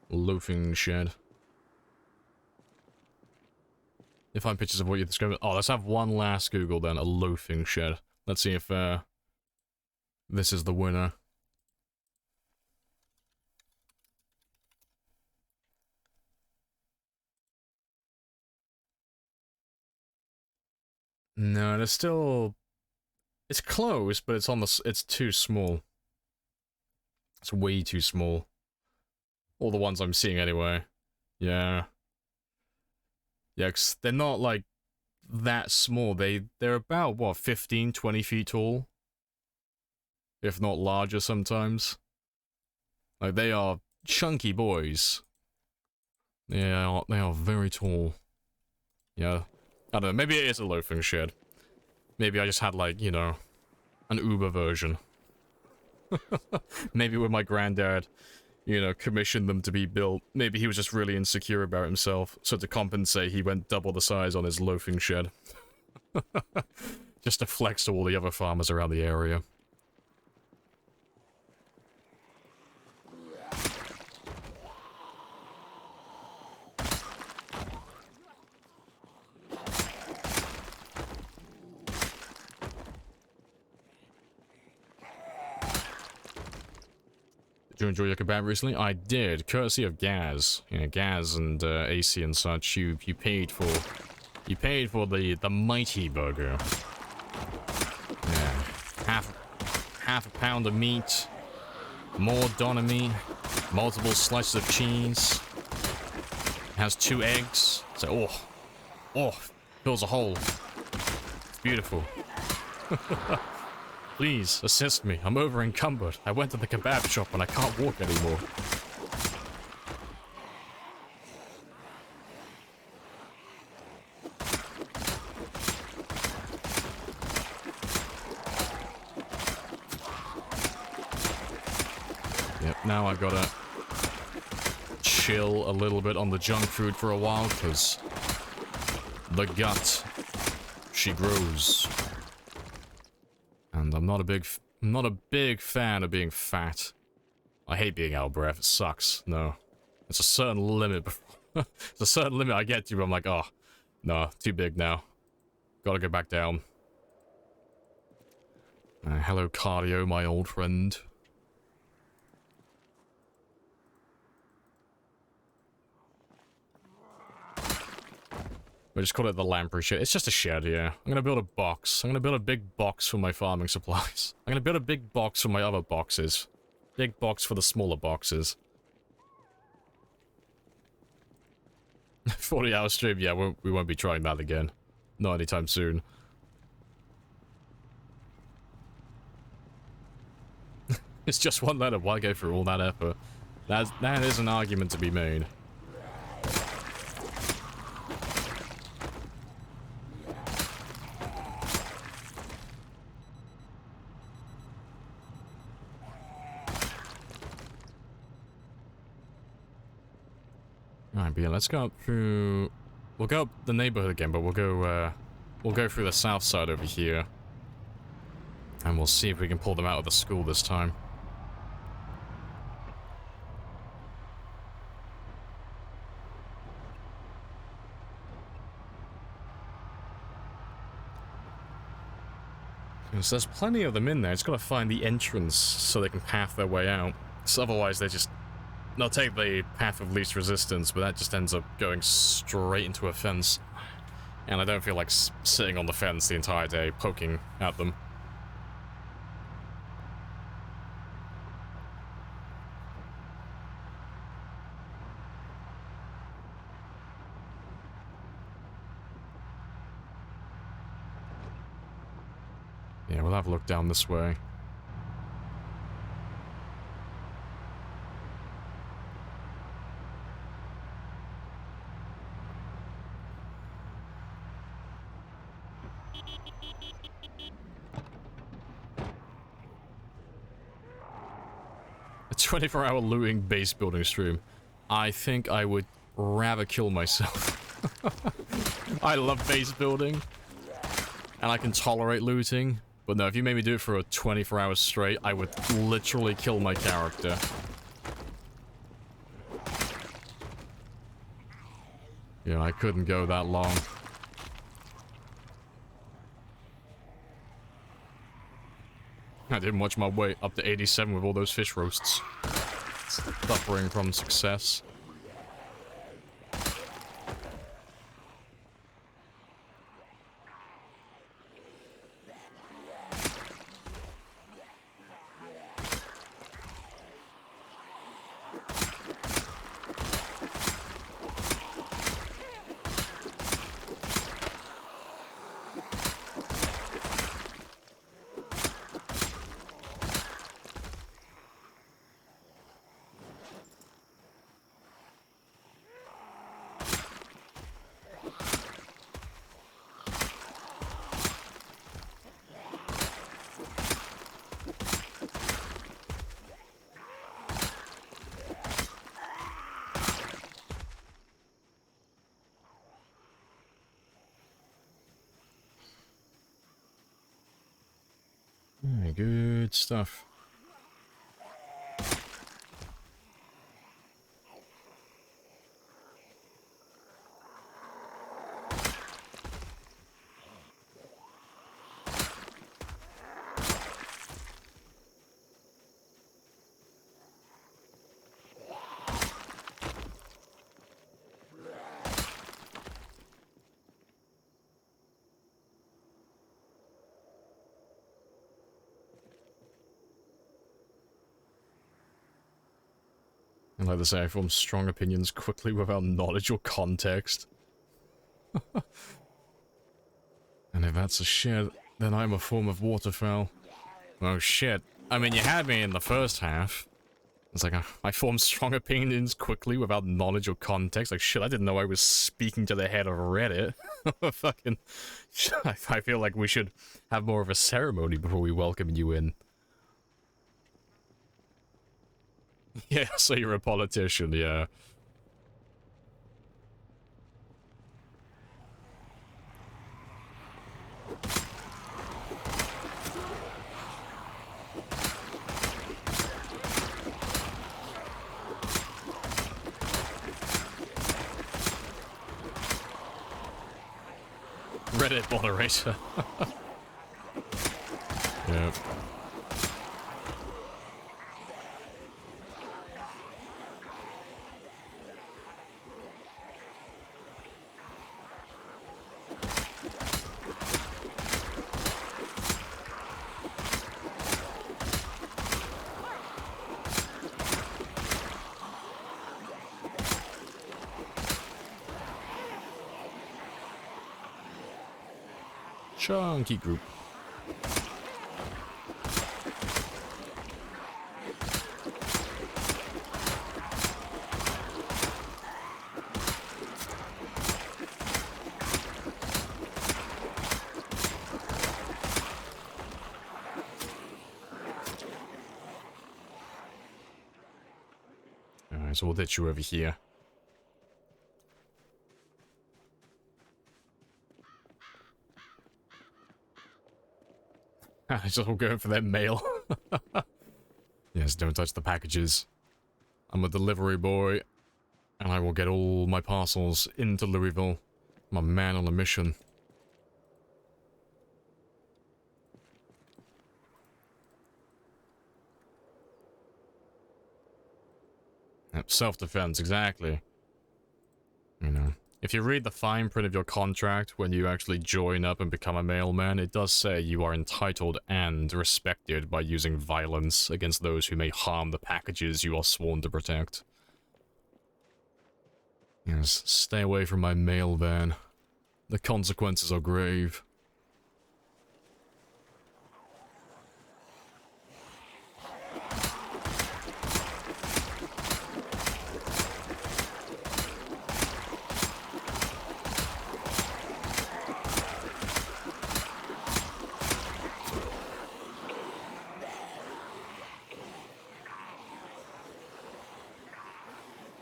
Loafing shed. If find pictures of what you're describing. Oh, let's have one last Google then. A loafing shed. Let's see if this is the winner. No, there's still. It's close, but it's on the. It's too small. It's way too small. All the ones I'm seeing anyway. Yeah. Yeah, 'cause they're not, like, that small. They're about, what, 15, 20 feet tall? If not larger sometimes. Like, they are chunky boys. They are very tall. Yeah. I don't know, maybe it is a loafing shed. Maybe I just had, like, you know, an Uber version. Maybe when my granddad, you know, commissioned them to be built. Maybe he was just really insecure about himself, so to compensate, he went double the size on his loafing shed. Just to flex to all the other farmers around the area. Did you enjoy your kebab recently? I did, courtesy of Gaz. You know, Gaz and AC and such. You paid for the mighty burger. Yeah, half a pound of meat, more doner meat, multiple slices of cheese. It has 2 eggs. So fills a hole. It's beautiful. Please, assist me. I'm over encumbered. I went to the kebab shop and I can't walk anymore. Yep, now I've gotta chill a little bit on the junk food for a while, because the gut, she grows. And I'm not a big fan of being fat. I hate being out of breath. It sucks. No. It's a certain limit. It's a certain limit I get to where I'm like, oh, no, too big now. Gotta go back down. Hello, cardio, my old friend. We just call it the Lamprey shed. It's just a shed, yeah. I'm gonna build a box. I'm gonna build a big box for my farming supplies. I'm gonna build a big box for my other boxes. Big box for the smaller boxes. 40-hour stream, yeah, we won't be trying that again. Not anytime soon. It's just one letter, why go through all that effort? That is an argument to be made. Alright, but yeah, let's go up through... We'll go up the neighborhood again, but we'll go through the south side over here. And we'll see if we can pull them out of the school this time. Because there's plenty of them in there. It's got to find the entrance so they can path their way out. So otherwise they just... They'll take the path of least resistance, but that just ends up going straight into a fence. And I don't feel like sitting on the fence the entire day, poking at them. Yeah, we'll have a look down this way. A 24-hour looting base building stream. I think I would rather kill myself. I love base building. And I can tolerate looting. But no, if you made me do it for a 24 hours straight, I would literally kill my character. Yeah, I couldn't go that long. I didn't watch my way up to 87 with all those fish roasts. Suffering from success. Good stuff. And like they say, I form strong opinions quickly without knowledge or context. And if that's a shit, then I'm a form of waterfowl. Oh shit. I mean, you had me in the first half. It's like, I form strong opinions quickly without knowledge or context. Like, shit, I didn't know I was speaking to the head of Reddit. Fucking... I feel like we should have more of a ceremony before we welcome you in. Yeah, so you're a politician, yeah. Reddit moderator. Yep. Chunky group. Alright, so we'll ditch you over here. I just all going for that mail. Yes, don't touch the packages. I'm a delivery boy, and I will get all my parcels into Louisville. I'm a man on a mission. Self-defense, exactly. You know. If you read the fine print of your contract when you actually join up and become a mailman, it does say you are entitled and respected by using violence against those who may harm the packages you are sworn to protect. Yes, stay away from my mail van. The consequences are grave.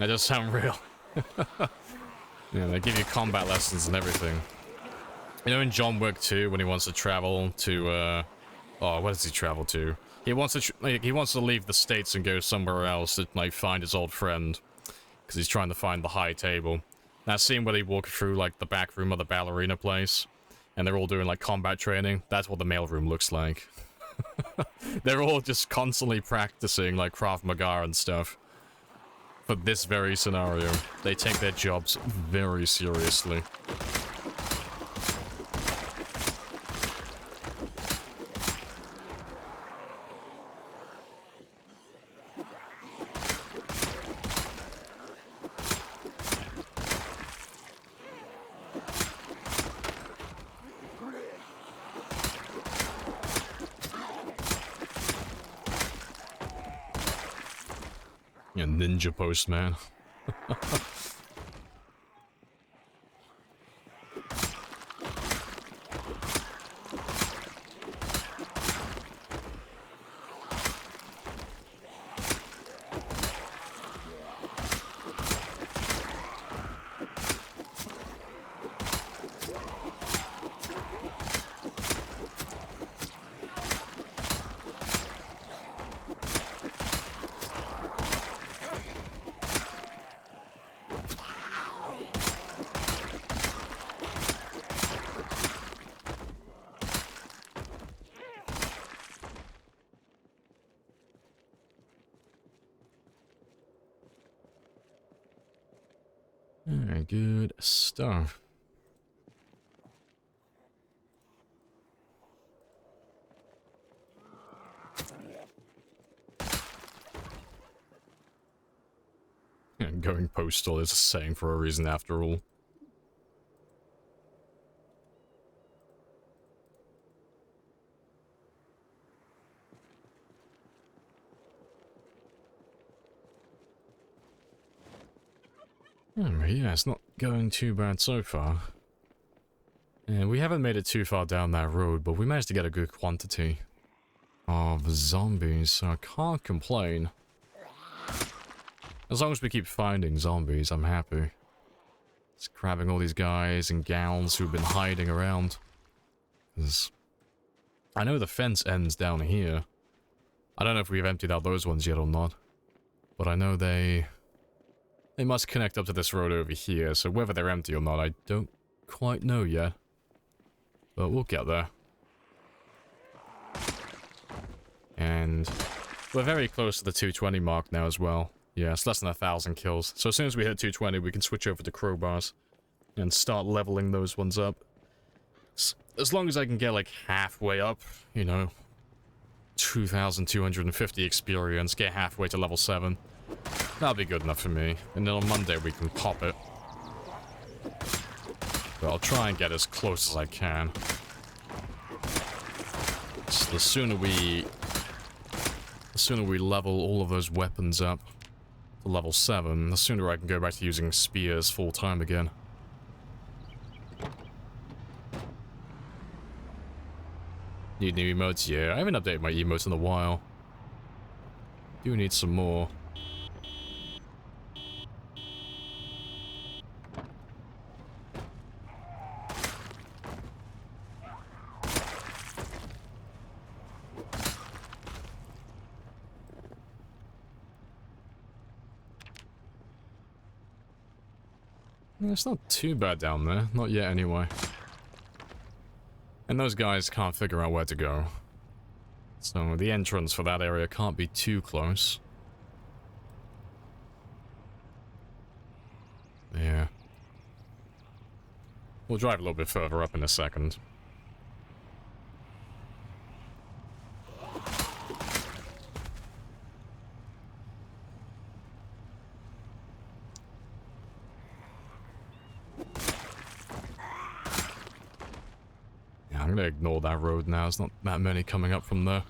That does sound real. Yeah, they give you combat lessons and everything. You know, in John Wick 2, when he wants to travel to, oh, where does he travel to? He wants to leave the States and go somewhere else to, like, find his old friend. Because he's trying to find the high table. That scene where they walk through, like, the back room of the ballerina place, and they're all doing, like, combat training, that's what the mailroom looks like. They're all just constantly practicing, like, Krav Maga and stuff. For this very scenario. They take their jobs very seriously. Yeah, ninja postman. Alright, good stuff. And going postal is a saying for a reason after all. Yeah, it's not going too bad so far. And we haven't made it too far down that road, but we managed to get a good quantity of zombies, so I can't complain. As long as we keep finding zombies, I'm happy. Just grabbing all these guys and gals who've been hiding around. 'Cause I know the fence ends down here. I don't know if we've emptied out those ones yet or not. But I know they must connect up to this road over here, so whether they're empty or not, I don't quite know yet. But we'll get there. And we're very close to the 220 mark now as well. Yeah, it's less than 1,000 kills. So as soon as we hit 220, we can switch over to crowbars and start leveling those ones up. As long as I can get, like, halfway up, you know, 2,250 experience, get halfway to level 7. That'll be good enough for me. And then on Monday we can pop it. But I'll try and get as close as I can. So the sooner we level all of those weapons up to level 7, the sooner I can go back to using spears full time again. Need new emotes? Yeah, I haven't updated my emotes in a while. Do need some more. It's not too bad down there. Not yet, anyway. And those guys can't figure out where to go. So the entrance for that area can't be too close. Yeah. We'll drive a little bit further up in a second. I'm gonna ignore that road now. There's not that many coming up from there.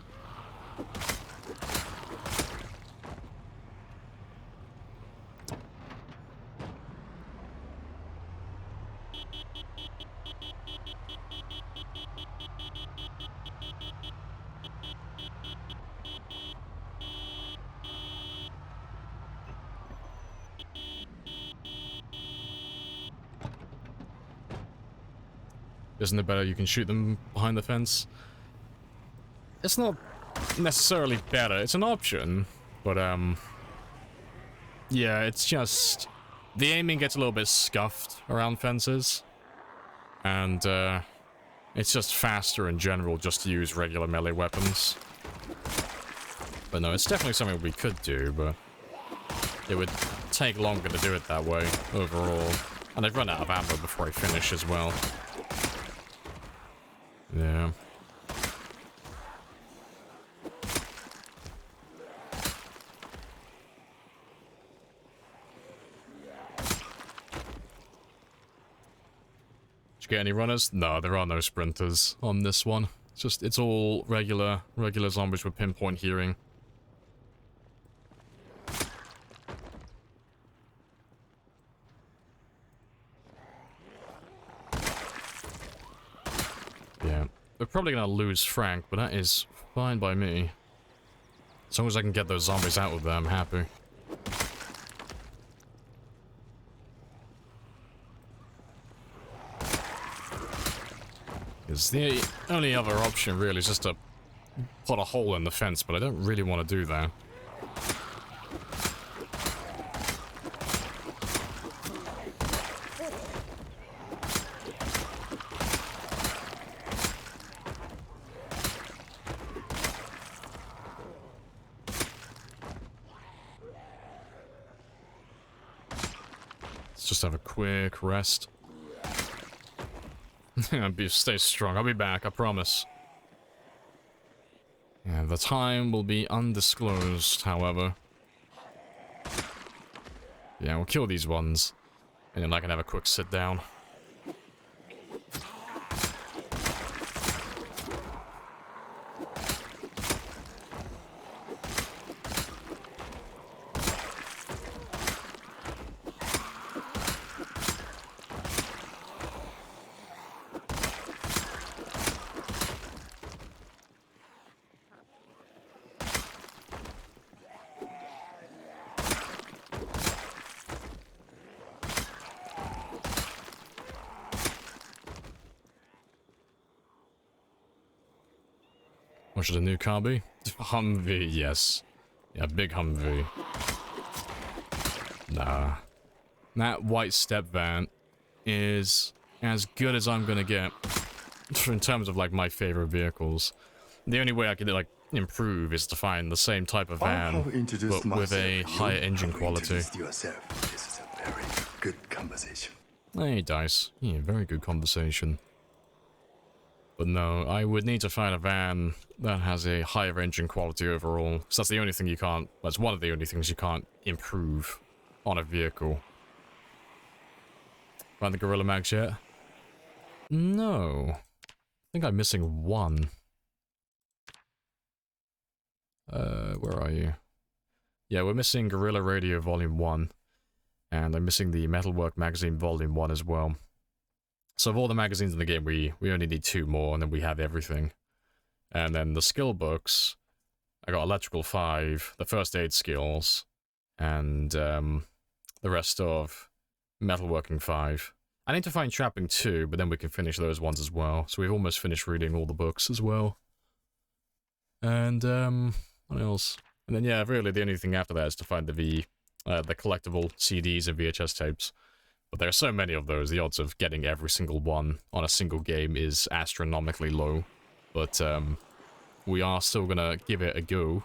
Isn't it better you can shoot them behind the fence? It's not necessarily better. It's an option. But, yeah, it's just... The aiming gets a little bit scuffed around fences. And, it's just faster in general just to use regular melee weapons. But no, it's definitely something we could do, but... It would take longer to do it that way, overall. And I've run out of ammo before I finish as well. Yeah. Did you get any runners? No, there are no sprinters on this one. It's all regular zombies with pinpoint hearing. Yeah. We're probably gonna lose Frank, but that is fine by me. As long as I can get those zombies out of there, I'm happy. Because the only other option really is just to put a hole in the fence, but I don't really want to do that. Let's just have a quick rest. Stay strong. I'll be back, I promise. Yeah, the time will be undisclosed, however. Yeah, we'll kill these ones. And then I can have a quick sit down. What should a new car be? Humvee, yes. Yeah, big Humvee. Nah. That white step van is as good as I'm gonna get in terms of, like, my favorite vehicles. The only way I could, like, improve is to find the same type of van, but with a higher engine quality. This is a very good conversation. Hey, Dice. Yeah, very good conversation. But no, I would need to find a van that has a higher engine quality overall. So that's the only thing you can't... That's one of the only things you can't improve on a vehicle. Find the Gorilla Mags yet? No. I think I'm missing one. Where are you? Yeah, we're missing Gorilla Radio Volume 1. And I'm missing the Metalwork Magazine Volume 1 as well. So of all the magazines in the game, we only need 2 more, and then we have everything. And then the skill books, I got Electrical 5, the First Aid skills, and the rest of Metalworking 5. I need to find Trapping 2, but then we can finish those ones as well. So we've almost finished reading all the books as well. And, what else? And then, yeah, really the only thing after that is to find the collectible CDs and VHS tapes. But there are so many of those, the odds of getting every single one on a single game is astronomically low. But, we are still gonna give it a go.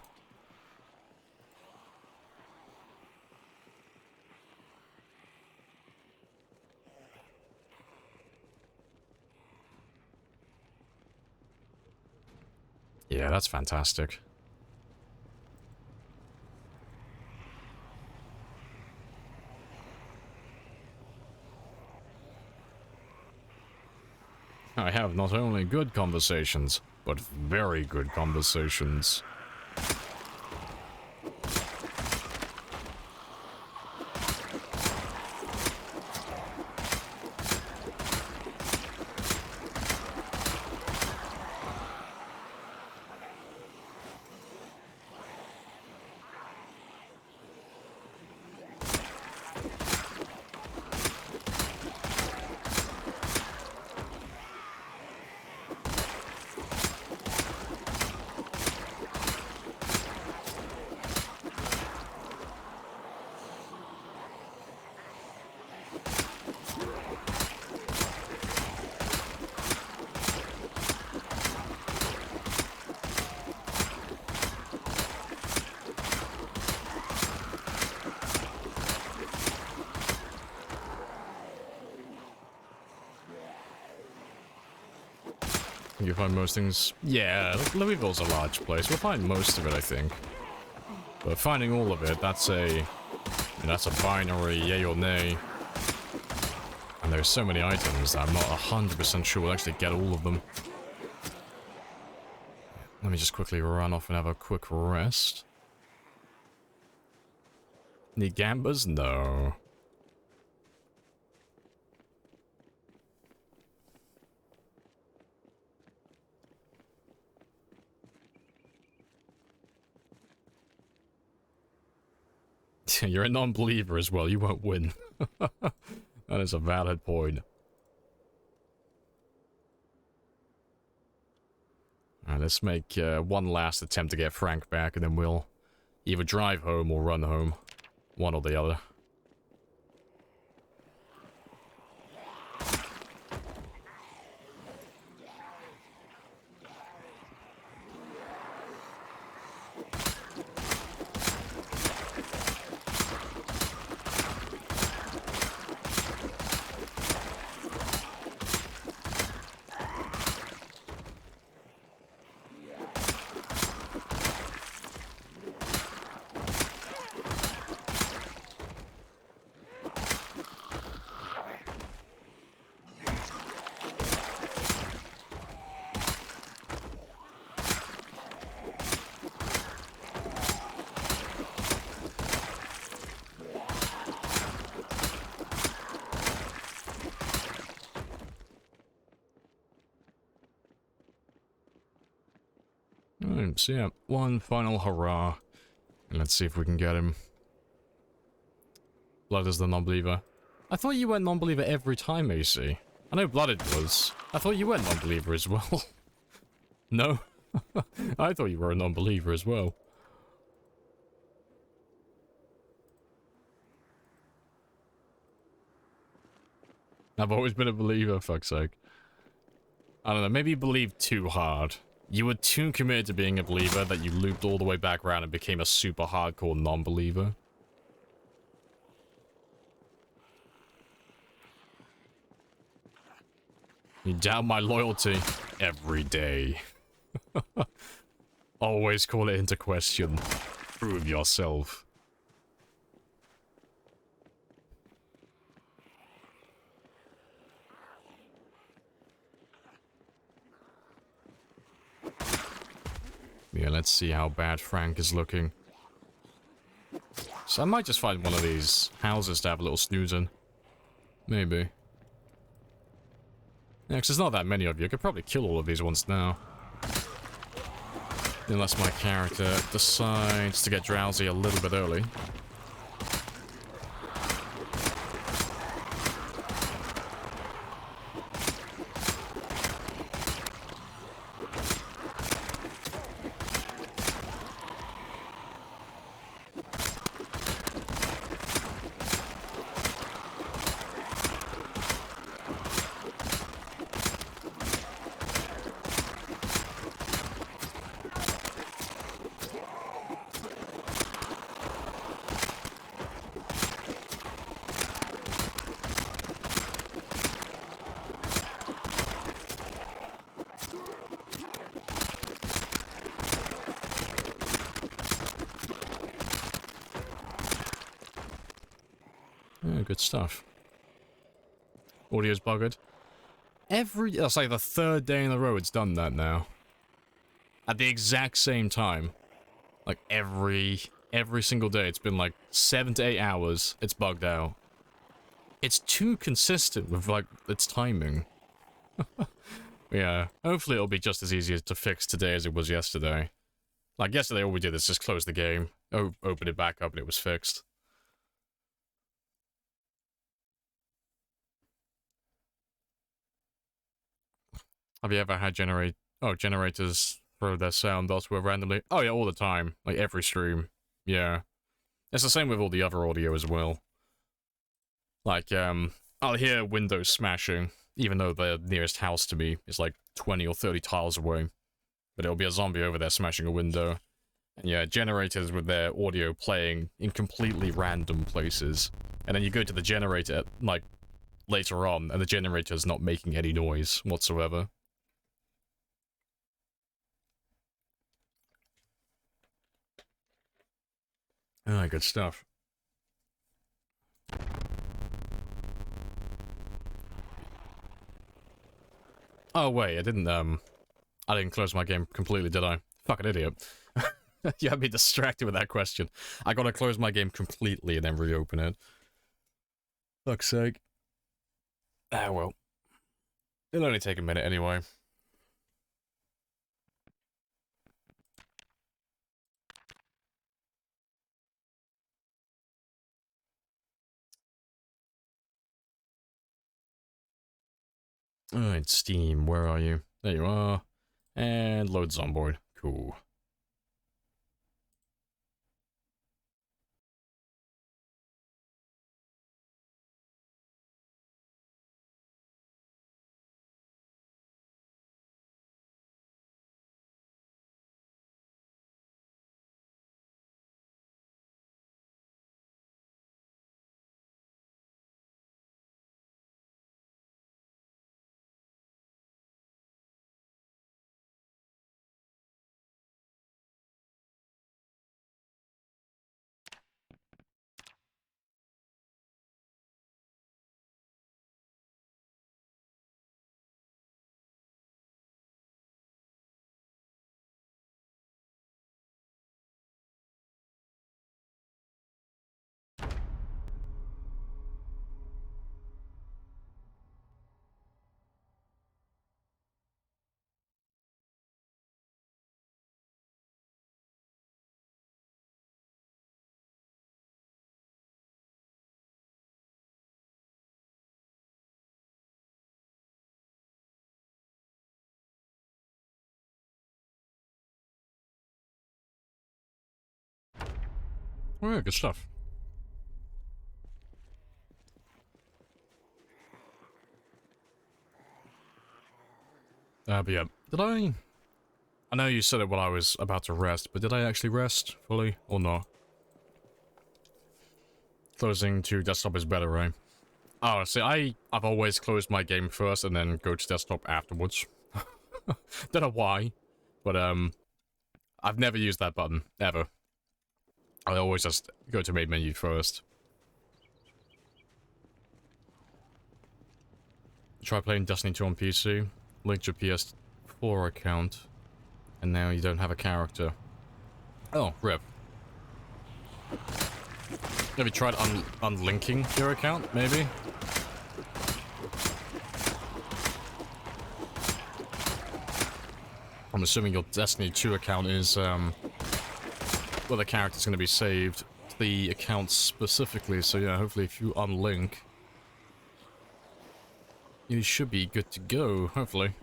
Yeah, that's fantastic. I have not only good conversations, but very good conversations. You find most things... Yeah, like, Louisville's a large place. We'll find most of it, I think. But finding all of it, that's a... that's a binary yay or nay. And there's so many items that I'm not 100% sure we'll actually get all of them. Let me just quickly run off and have a quick rest. Need gambas? No. You're a non-believer as well, you won't win. That is a valid point. Alright, let's make one last attempt to get Frank back, and then we'll either drive home or run home. One or the other. So yeah, one final hurrah. And let's see if we can get him. Blood is the non-believer. I thought you went non-believer every time, AC. I know Blooded was. I thought you went non-believer as well. No? I thought you were a non-believer as well. I've always been a believer, fuck's sake. I don't know, maybe you believed too hard. You were too committed to being a believer that you looped all the way back around and became a super hardcore non-believer. You doubt my loyalty every day. Always call it into question. Prove yourself. Yeah, let's see how bad Frank is looking. So I might just find one of these houses to have a little snooze in. Maybe. Yeah, because there's not that many of you. I could probably kill all of these ones now. Unless my character decides to get drowsy a little bit early. Good stuff. Audio's buggered. That's like the third day in a row it's done that now. At the exact same time. Like every single day it's been like 7 to 8 hours it's bugged out. It's too consistent with like its timing. Yeah, hopefully it'll be just as easy to fix today as it was yesterday. Like yesterday all we did is just close the game, open it back up and it was fixed. Have you ever had generators throw their sound elsewhere randomly? Oh yeah, all the time. Like every stream. Yeah. It's the same with all the other audio as well. Like, I'll hear windows smashing, even though the nearest house to me is like 20 or 30 tiles away. But it'll be a zombie over there smashing a window. And yeah, generators with their audio playing in completely random places. And then you go to the generator, like, later on, and the generator's not making any noise whatsoever. Ah, good stuff. Oh wait, I didn't close my game completely, did I? Fucking idiot. You had me distracted with that question. I gotta close my game completely and then reopen it. Fuck's sake. Ah, well. It'll only take a minute anyway. Alright, Steam, where are you? There you are. And load Zomboid. Cool. Oh yeah, good stuff. But yeah, did I know you said it while I was about to rest, but did I actually rest fully or not? Closing to desktop is better, right? Oh, see, I've always closed my game first and then go to desktop afterwards. Don't know why, but I've never used that button, ever. I always just go to main menu first. Try playing Destiny 2 on PC, linked your PS4 account, and now you don't have a character. Oh, rip. Have you tried unlinking your account, maybe? I'm assuming your Destiny 2 account is, well, the character's going to be saved to the account specifically, so yeah, hopefully if you unlink, you should be good to go, hopefully.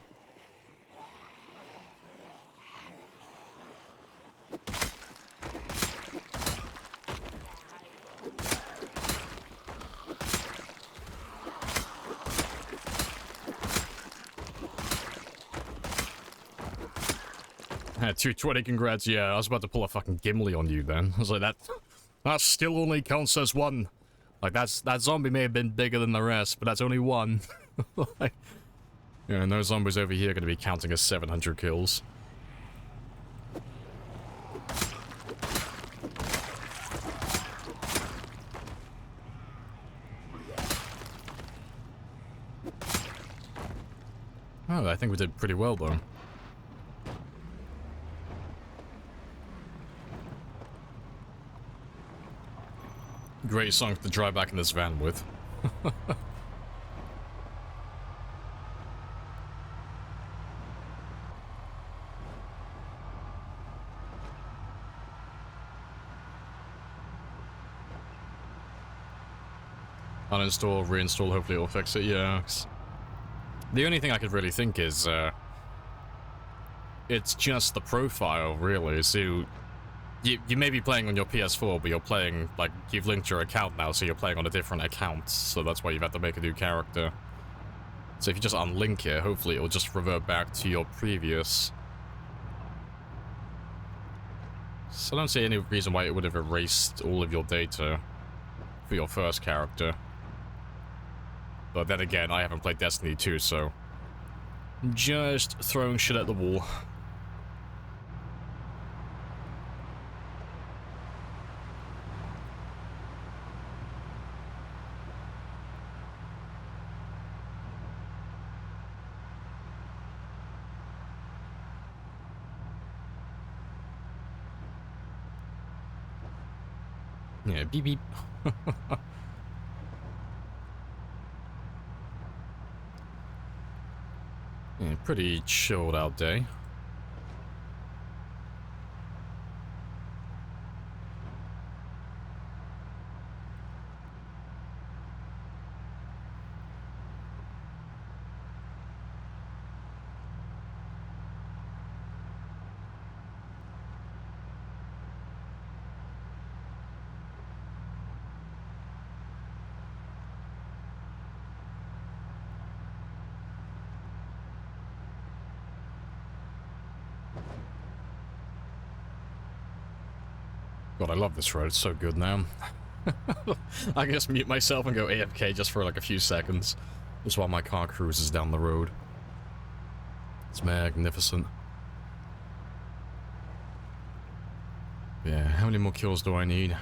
Yeah, 220, congrats. Yeah, I was about to pull a fucking Gimli on you then. I was like, that still only counts as one. Like, that zombie may have been bigger than the rest, but that's only one. Like, yeah, and those zombies over here are going to be counting as 700 kills. Oh, I think we did pretty well, though. Great song to drive back in this van with. Uninstall, reinstall, hopefully it'll fix it, yeah. The only thing I could really think is, it's just the profile, really. So, you may be playing on your PS4, but you're playing, like, you've linked your account now, so you're playing on a different account, so that's why you've had to make a new character. So if you just unlink it, hopefully it'll just revert back to your previous. So I don't see any reason why it would have erased all of your data for your first character. But then again, I haven't played Destiny 2, so just throwing shit at the wall. Yeah, beep beep. Yeah, pretty chilled out day. God, I love this road. It's so good now. I can just mute myself and go AFK just for like a few seconds. Just while my car cruises down the road. It's magnificent. Yeah, how many more kills do I need?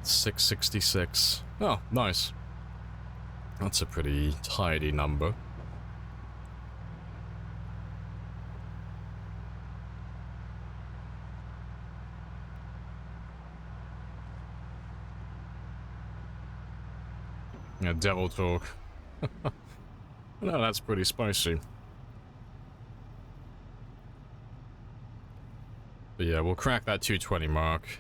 666. Oh, nice. That's a pretty tidy number. Yeah, devil talk. No, that's pretty spicy. But yeah, we'll crack that 220 mark.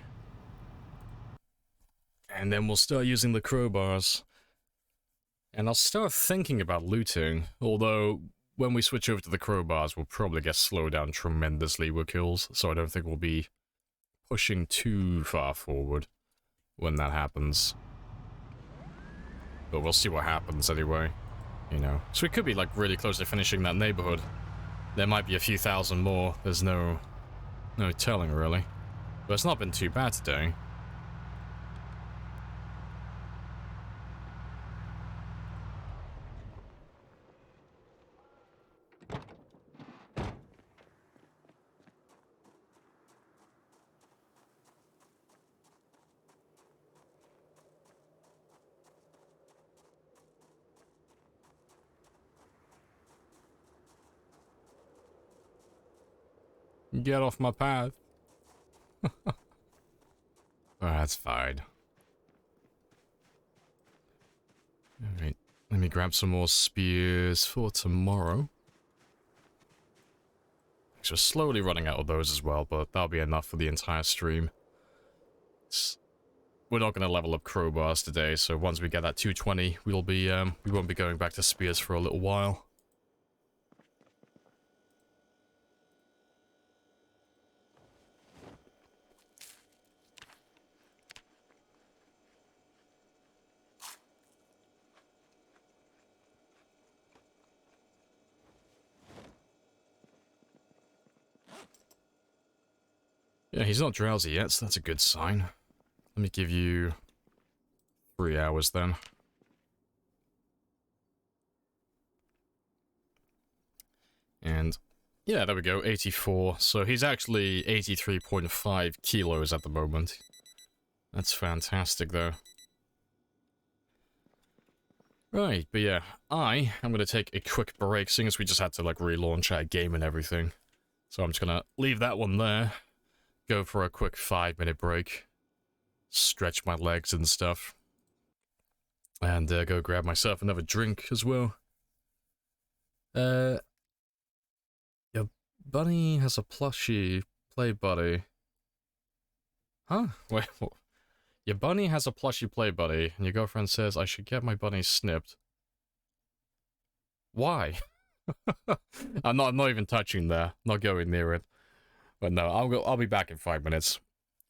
And then we'll start using the crowbars. And I'll start thinking about looting, although when we switch over to the crowbars, we'll probably get slowed down tremendously with kills, so I don't think we'll be pushing too far forward when that happens. But we'll see what happens anyway, you know. So we could be, like, really close to finishing that neighborhood. There might be a few thousand more. There's no telling, really. But it's not been too bad today. Get off my path. Oh, that's fine. Alright, let me grab some more spears for tomorrow. So we're slowly running out of those as well, but that'll be enough for the entire stream. We're not going to level up crowbars today, so once we get that 220, we won't be going back to spears for a little while. Yeah, he's not drowsy yet, so that's a good sign. Let me give you 3 hours then. And yeah, there we go, 84. So he's actually 83.5 kilos at the moment. That's fantastic, though. Right, but yeah, I'm going to take a quick break, seeing as we just had to, like, relaunch our game and everything. So I'm just going to leave that one there, go for a quick 5-minute break, stretch my legs and stuff, and go grab myself another drink as well. Your bunny has a plushie play buddy. Huh? Wait, what? Your bunny has a plushie play buddy, and your girlfriend says I should get my bunny snipped. Why? I'm not even touching there. Not going near it. But no, I'll be back in 5 minutes.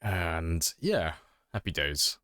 And yeah, happy days.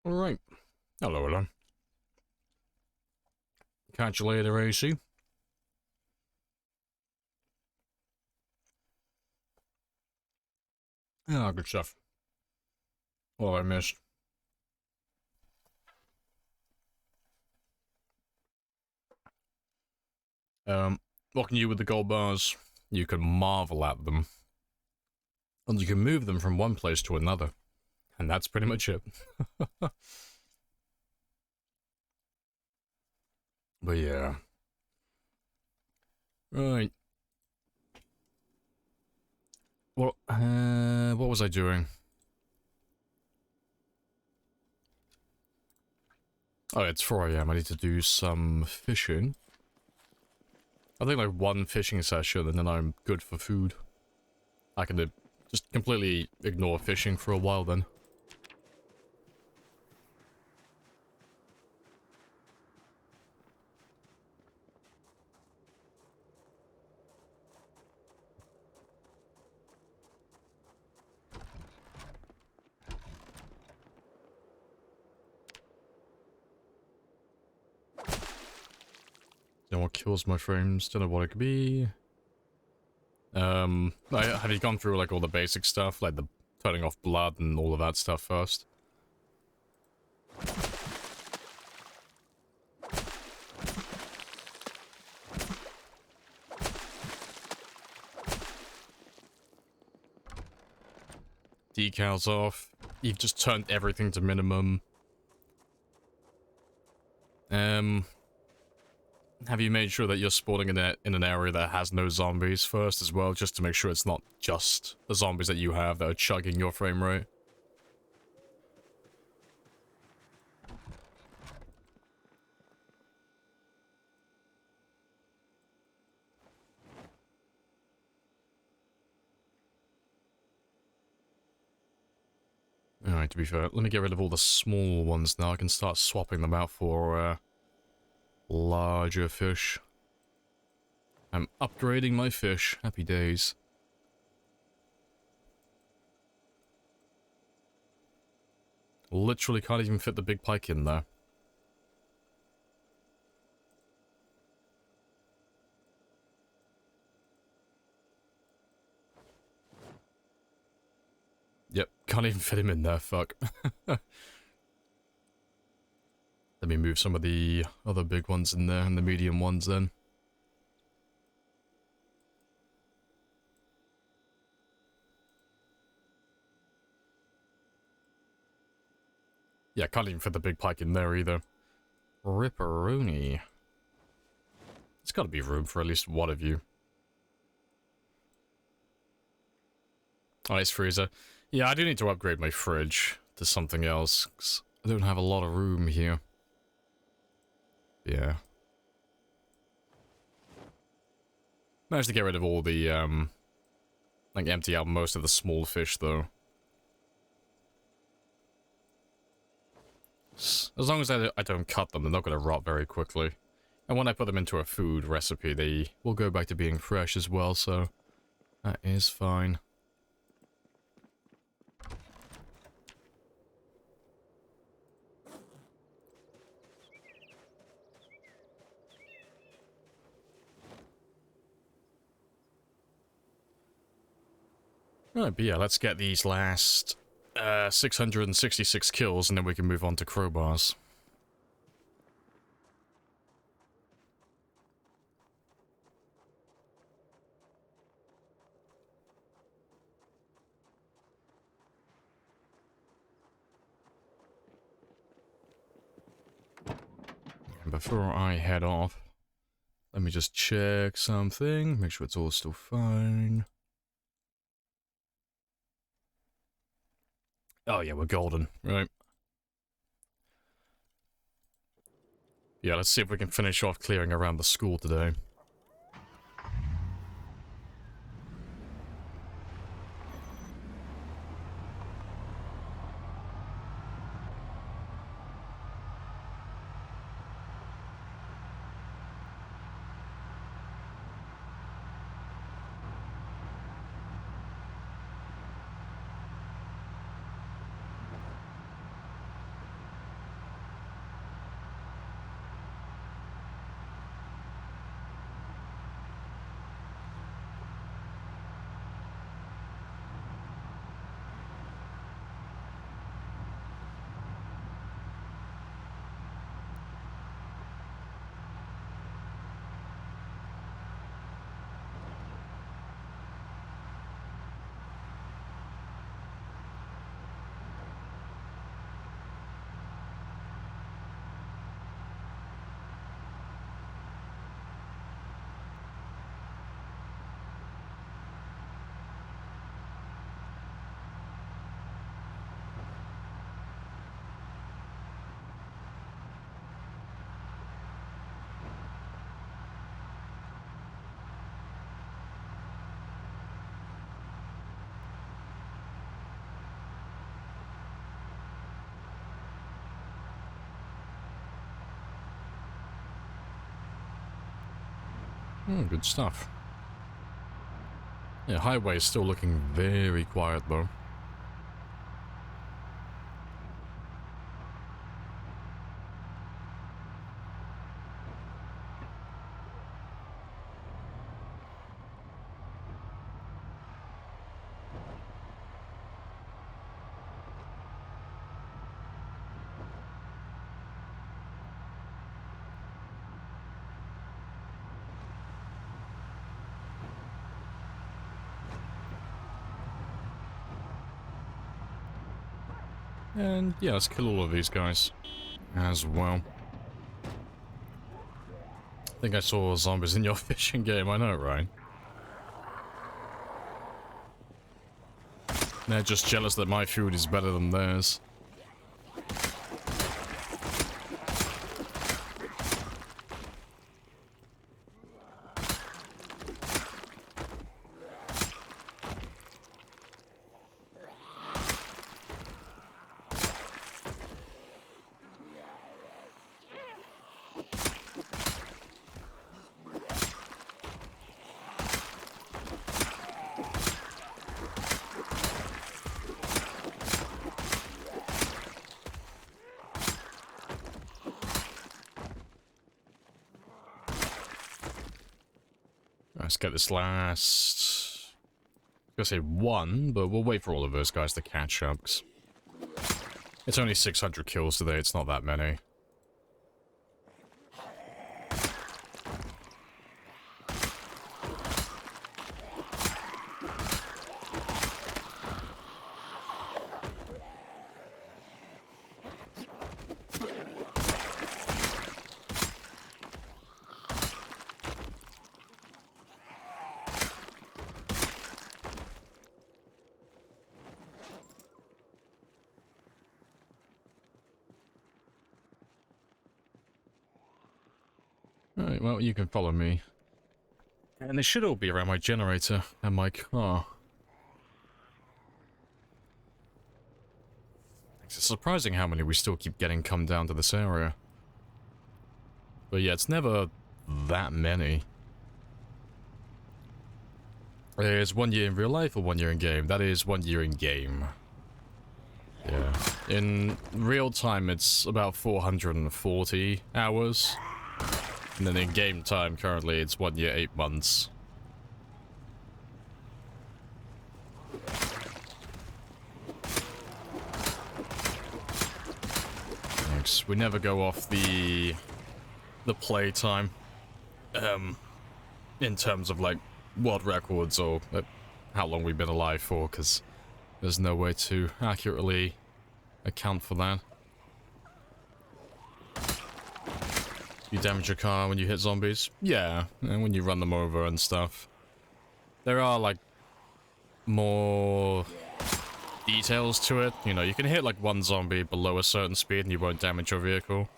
Alright. Hello, hello. Catch you later, AC. Ah, good stuff. What I missed. What can you do with the gold bars? You can marvel at them. And you can move them from one place to another. And that's pretty much it. But yeah. Right. What was I doing? Oh, it's 4 AM. I need to do some fishing. I think like one fishing session and then I'm good for food. I can just completely ignore fishing for a while then. Then what kills my frames? Don't know what it could be. Have you gone through like all the basic stuff, like the turning off blood and all of that stuff first? Decals off. You've just turned everything to minimum. Have you made sure that you're spawning in an area that has no zombies first as well, just to make sure it's not just the zombies that you have that are chugging your frame rate? Alright, to be fair, let me get rid of all the small ones now. I can start swapping them out for, larger fish. I'm upgrading my fish. Happy days. Literally can't even fit the big pike in there. Yep, can't even fit him in there, fuck. Let me move some of the other big ones in there and the medium ones then. Yeah, can't even fit the big pike in there either. Ripperoonie. There's gotta be room for at least one of you. Ice freezer. Yeah, I do need to upgrade my fridge to something else, 'cause I don't have a lot of room here. Yeah. Managed to get rid of all the, like, empty out most of the small fish, though. As long as I don't cut them, they're not going to rot very quickly. And when I put them into a food recipe, they will go back to being fresh as well, so that is fine. Right, but yeah, let's get these last 666 kills, and then we can move on to crowbars. And before I head off, let me just check something, make sure it's all still fine. Oh yeah, we're golden, right? Yeah, let's see if we can finish off clearing around the school today. Good stuff. Yeah, highway is still looking very quiet though. And yeah, let's kill all of these guys as well. I think I saw zombies in your fishing game, I know, right? They're just jealous that my food is better than theirs. Let's get this last... I was gonna say one, but we'll wait for all of those guys to catch up. 'Cause it's only 600 kills today, it's not that many. Alright, well, you can follow me. And they should all be around my generator and my car. It's surprising how many we still keep getting come down to this area. But yeah, it's never that many. There's 1 year in real life or 1 year in game? That is 1 year in game. Yeah. In real time, it's about 440 hours. And then in game time, currently, it's 1 year, 8 months. Thanks. We never go off the play time. In terms of, like, world records or how long we've been alive for, because there's no way to accurately account for that. You damage your car when you hit zombies? Yeah, and when you run them over and stuff. There are, like, more details to it. You know, you can hit, like, one zombie below a certain speed and you won't damage your vehicle.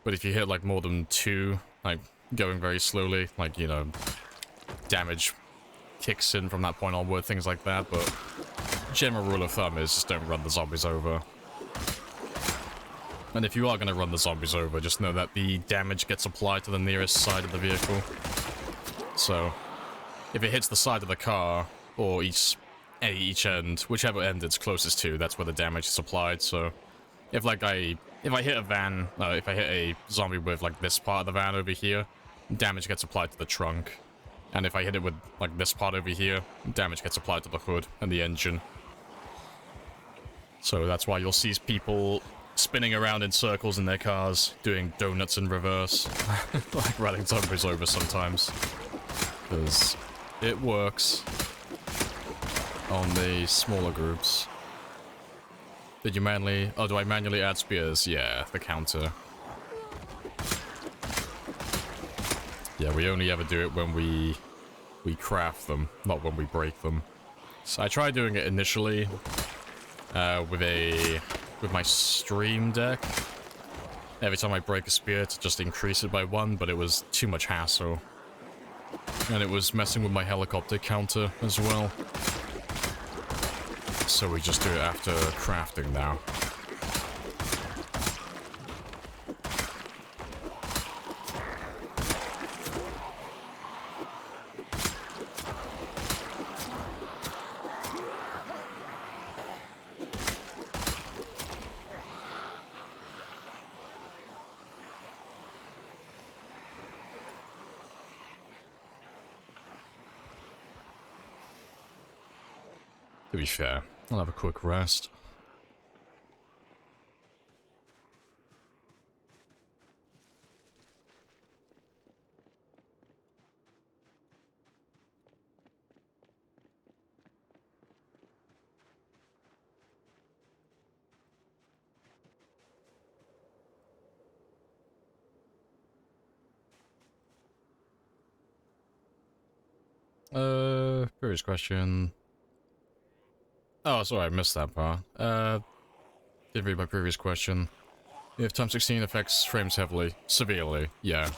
But if you hit, like, more than 2, like, going very slowly, like, you know, damage kicks in from that point onward, things like that. But general rule of thumb is just don't run the zombies over. And if you are going to run the zombies over, just know that the damage gets applied to the nearest side of the vehicle. So, if it hits the side of the car, or each end, whichever end it's closest to, that's where the damage is applied. So, if like if I hit a van, if I hit a zombie with like this part of the van over here, damage gets applied to the trunk. And if I hit it with like this part over here, damage gets applied to the hood and the engine. So that's why you'll see people spinning around in circles in their cars, doing donuts in reverse, like running zombies over sometimes. Because it works on the smaller groups. Did you manually... Oh, do I manually add spears? Yeah, the counter. Yeah, we only ever do it when we craft them, not when we break them. So I tried doing it initially with my stream deck. Every time I break a spear to just increase it by 1, but it was too much hassle. And it was messing with my helicopter counter as well. So we just do it after crafting now. To be fair, I'll have a quick rest. Previous question. Oh, sorry, I missed that part. Did read my previous question. If time 16 affects frames heavily, severely, yeah.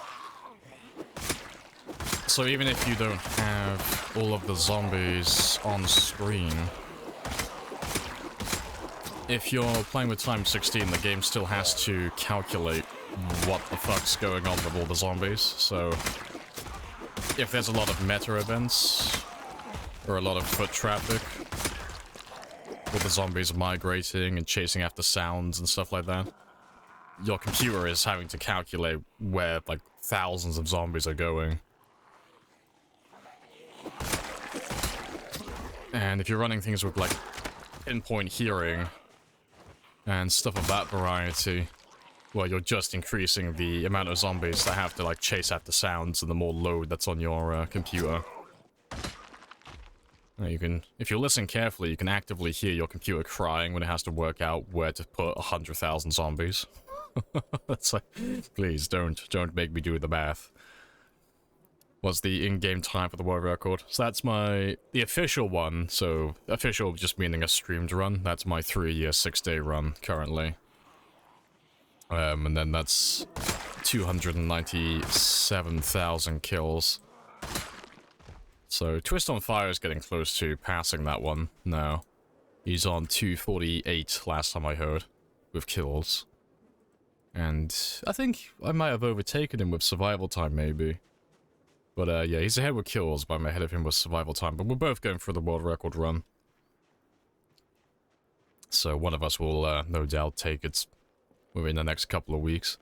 So even if you don't have all of the zombies on screen, if you're playing with time 16, the game still has to calculate what the fuck's going on with all the zombies, so if there's a lot of meta events, or a lot of foot traffic, with the zombies migrating and chasing after sounds and stuff like that, your computer is having to calculate where, like, thousands of zombies are going. And if you're running things with, like, pinpoint hearing and stuff of that variety, well, you're just increasing the amount of zombies that have to, like, chase after sounds and the more load that's on your computer. You can, if you listen carefully, you can actively hear your computer crying when it has to work out where to put 100,000 zombies. That's like, please don't make me do the math. What's the in-game time for the world record? So that's the official one, so official just meaning a streamed run. That's my 3-year, 6-day run currently. And then that's 297,000 kills. So Twist on Fire is getting close to passing that one now. He's on 248 last time I heard, with kills. And I think I might have overtaken him with survival time, maybe. But yeah, he's ahead with kills, but I'm ahead of him with survival time. But we're both going for the world record run. So one of us will no doubt take it within the next couple of weeks.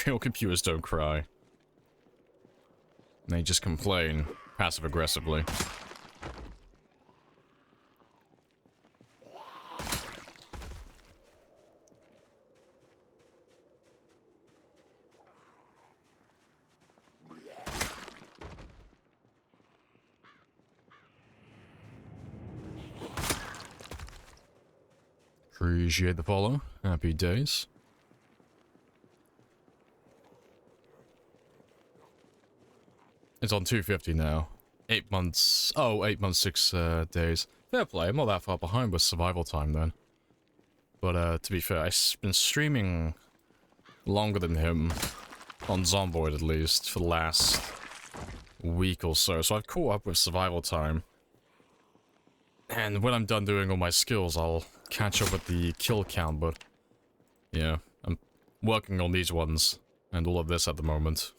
Real computers don't cry. They just complain passive-aggressively. Appreciate the follow. Happy days. It's on 250 now. 8 months... Oh, 8 months, 6 days. Fair play, I'm not that far behind with survival time then. But to be fair, I've been streaming longer than him, on Zomboid at least, for the last week or so. So I've caught up with survival time. And when I'm done doing all my skills, I'll catch up with the kill count, but... yeah, I'm working on these ones, and all of this at the moment.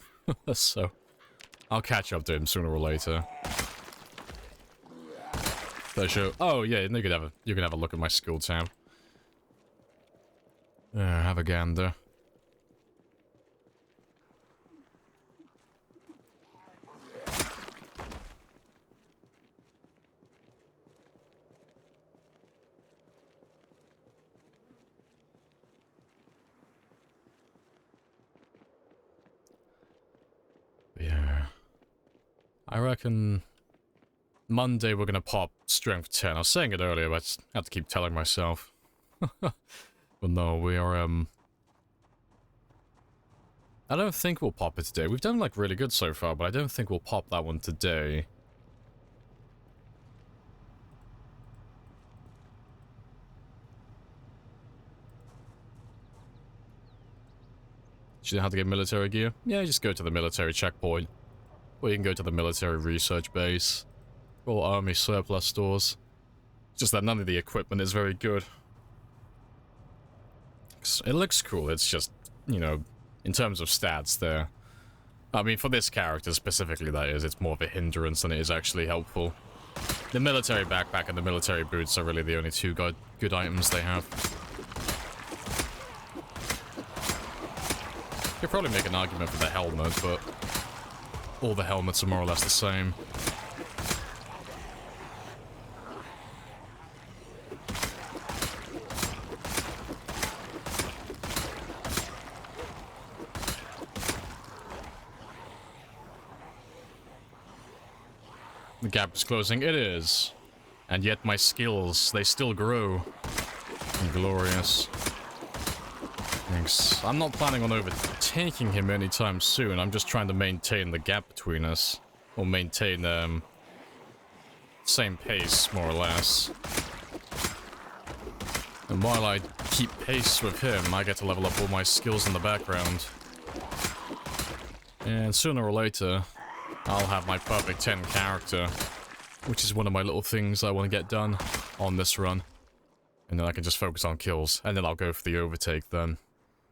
So... I'll catch up to him sooner or later. For sure. Oh yeah, you can have a look at my skill tab. Have a gander. Yeah. I reckon Monday we're gonna pop strength 10. I was saying it earlier, but I have to keep telling myself. But no, we are, I don't think we'll pop it today. We've done, like, really good so far, but I don't think we'll pop that one today. Do you know how to get military gear? Yeah, just go to the military checkpoint. Or you can go to the military research base. Or army surplus stores. Just that none of the equipment is very good. It looks cool, it's just, you know, in terms of stats there. I mean, for this character specifically, that is, it's more of a hindrance than it is actually helpful. The military backpack and the military boots are really the only two good items they have. Could probably make an argument for the helmet, but all the helmets are more or less the same. The gap is closing. It is. And yet my skills, they still grow. Glorious. Thanks. I'm not planning on overtaking him anytime soon. I'm just trying to maintain the gap between us. Or maintain, same pace, more or less. And while I keep pace with him, I get to level up all my skills in the background. And sooner or later, I'll have my perfect 10 character, which is one of my little things I want to get done on this run. And then I can just focus on kills, and then I'll go for the overtake then.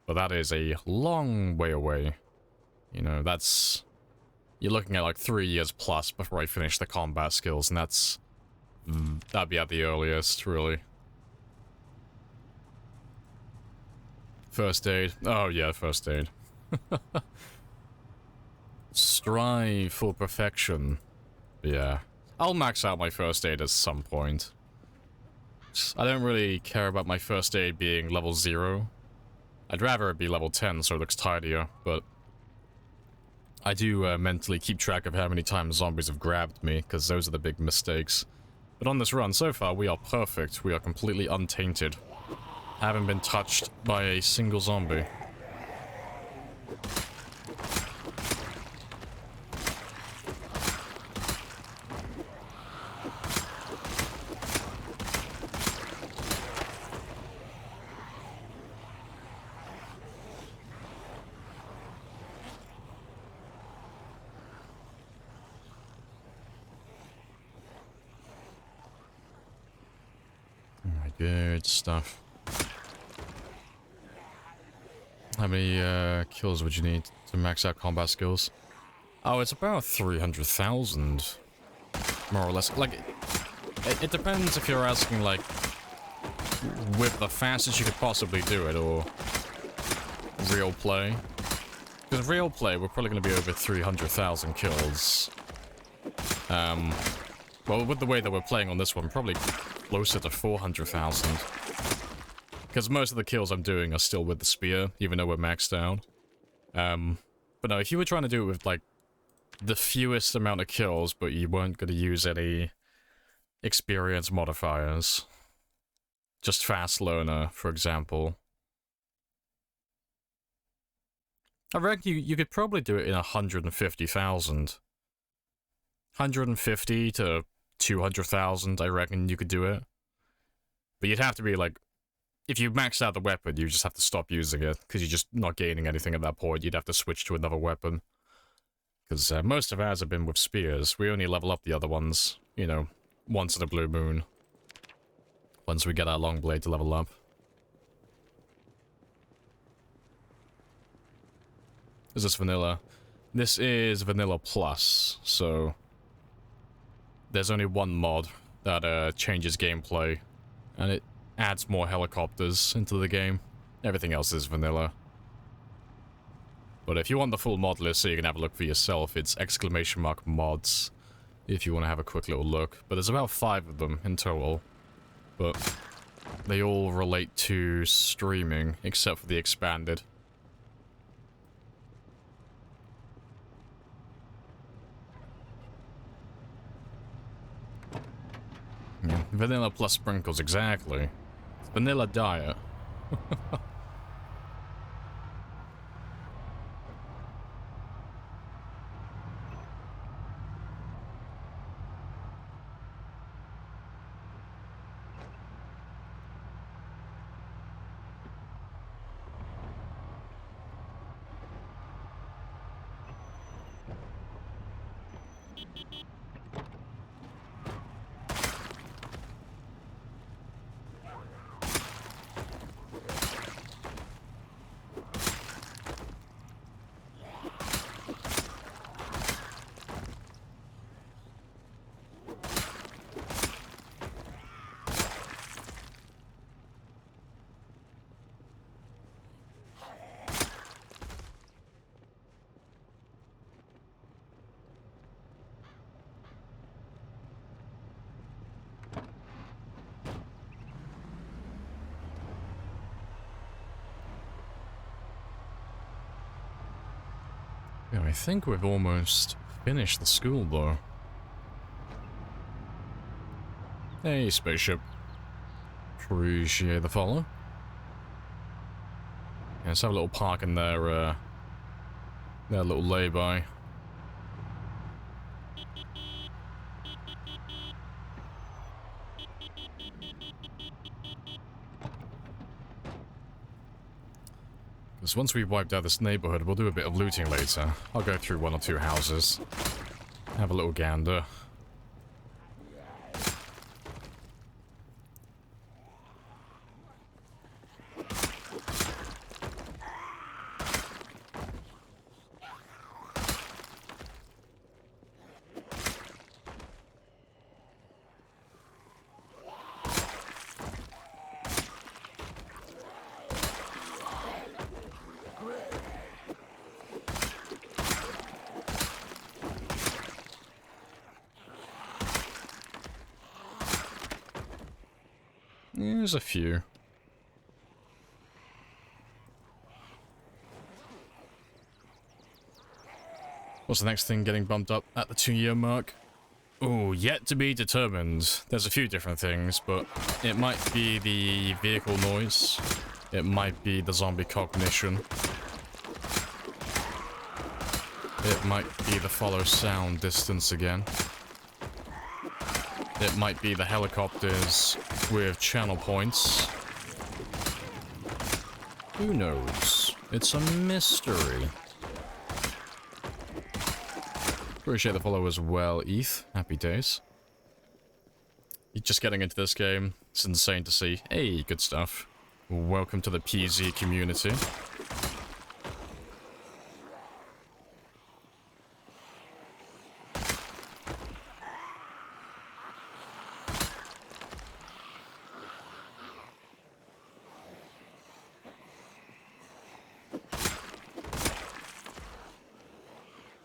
But that is a long way away. You know, that's... You're looking at like 3 years plus before I finish the combat skills, and that's... That'd be at the earliest, really. First aid. Oh yeah, first aid. Strive for perfection. Yeah. I'll max out my first aid at some point. I don't really care about my first aid being level 0. I'd rather it be level 10 so it looks tidier, but... I do mentally keep track of how many times zombies have grabbed me, because those are the big mistakes. But on this run, so far, we are perfect. We are completely untainted. Haven't been touched by a single zombie. Good stuff. How many kills would you need to max out combat skills? Oh, it's about 300,000. More or less. Like, it depends if you're asking, like, with the fastest you could possibly do it, or real play. Because real play, we're probably going to be over 300,000 kills. Well, with the way that we're playing on this one, probably closer to 400,000. Because most of the kills I'm doing are still with the spear, even though we're maxed out. But no, if you were trying to do it with, like, the fewest amount of kills, but you weren't going to use any experience modifiers. Just fast learner, for example. I reckon you could probably do it in 150,000. 150 to 200,000, I reckon you could do it. But you'd have to be, like... If you max out the weapon, you just have to stop using it, because you're just not gaining anything at that point. You'd have to switch to another weapon. Because most of ours have been with spears. We only level up the other ones, you know, once in a blue moon. Once we get our long blade to level up. Is this vanilla? This is vanilla plus, so... There's only one mod that changes gameplay, and it adds more helicopters into the game. Everything else is vanilla. But if you want the full mod list so you can have a look for yourself, it's !mods, if you want to have a quick little look. But there's about 5 of them in total. But they all relate to streaming, except for the expanded. Yeah, vanilla plus sprinkles, exactly. It's vanilla diet. Yeah, I think we've almost finished the school, though. Hey, spaceship. Appreciate the follow. Yeah, let's have a little park in their little lay-by. Because once we've wiped out this neighborhood, we'll do a bit of looting later. I'll go through 1 or 2 houses. Have a little gander. There's a few. What's the next thing getting bumped up at the 2-year mark? Oh, yet to be determined. There's a few different things, but it might be the vehicle noise. It might be the zombie cognition. It might be the follow sound distance again. It might be the helicopters with channel points. Who knows? It's a mystery. Appreciate the follow as well, Eth. Happy days. You're just getting into this game. It's insane to see. Hey, good stuff. Welcome to the PZ community.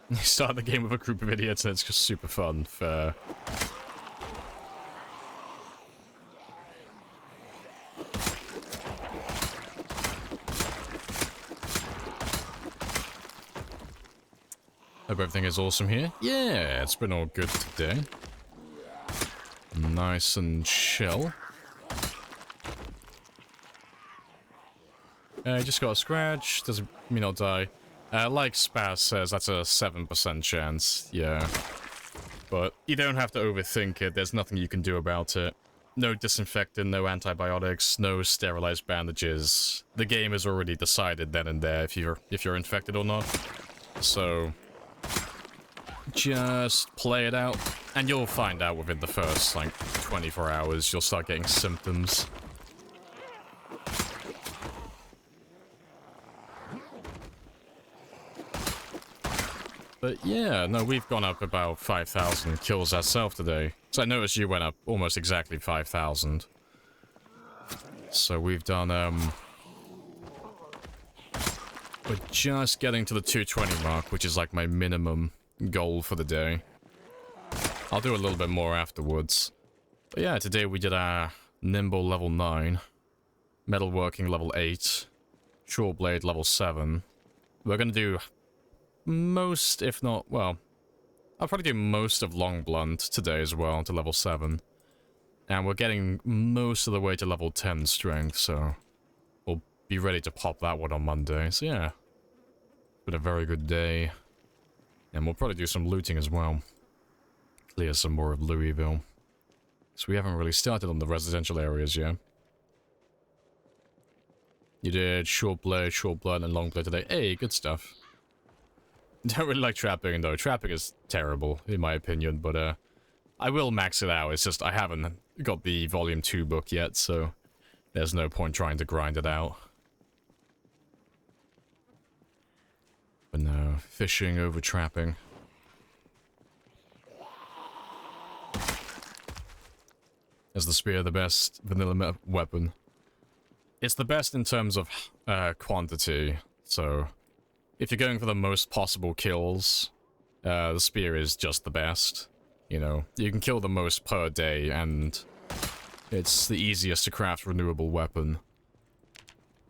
You start the game with a group of idiots and it's just super fun. Fair. Hope everything is awesome here. Yeah, it's been all good today. Nice and chill. Just got a scratch. Doesn't mean I'll die. Like Spaz says, that's a 7% chance, yeah. But you don't have to overthink it, there's nothing you can do about it. No disinfectant, no antibiotics, no sterilized bandages. The game has already decided then and there if you're infected or not. So just play it out, and you'll find out within the first, like, 24 hours, you'll start getting symptoms. But yeah, no, we've gone up about 5,000 kills ourselves today. So I noticed you went up almost exactly 5,000. So we've done, we're just getting to the 220 mark, which is like my minimum goal for the day. I'll do a little bit more afterwards. But yeah, today we did our Nimble level 9, Metalworking level 8, Short Blade level 7. We're gonna do most, if not, well, I'll probably do most of Long Blunt today as well, to level 7. And we're getting most of the way to level 10 strength, so we'll be ready to pop that one on Monday. So yeah, been a very good day. And we'll probably do some looting as well. Clear some more of Louisville. So we haven't really started on the residential areas yet. You did Short Blade, and Long Blade today. Hey, good stuff. Don't really like trapping, though. Trapping is terrible, in my opinion, but, I will max it out. It's just I haven't got the Volume 2 book yet, so there's no point trying to grind it out. But no, fishing over trapping. Is the spear the best vanilla weapon? It's the best in terms of, quantity, so if you're going for the most possible kills, the spear is just the best. You know, you can kill the most per day, and it's the easiest to craft renewable weapon.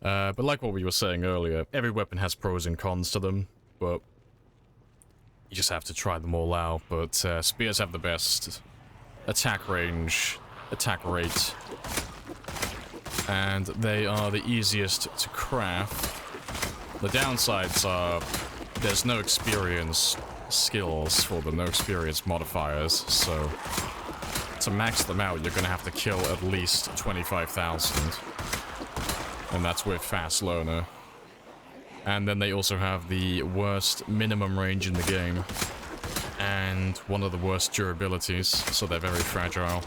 But like what we were saying earlier, every weapon has pros and cons to them, but You just have to try them all out, but spears have the best attack range, attack rate, and they are the easiest to craft. The downsides are there's no experience skills for them, no experience modifiers, so to max them out, you're going to have to kill at least 25,000, and that's with Fast Learner. And then they also have the worst minimum range in the game, and one of the worst durabilities, so they're very fragile.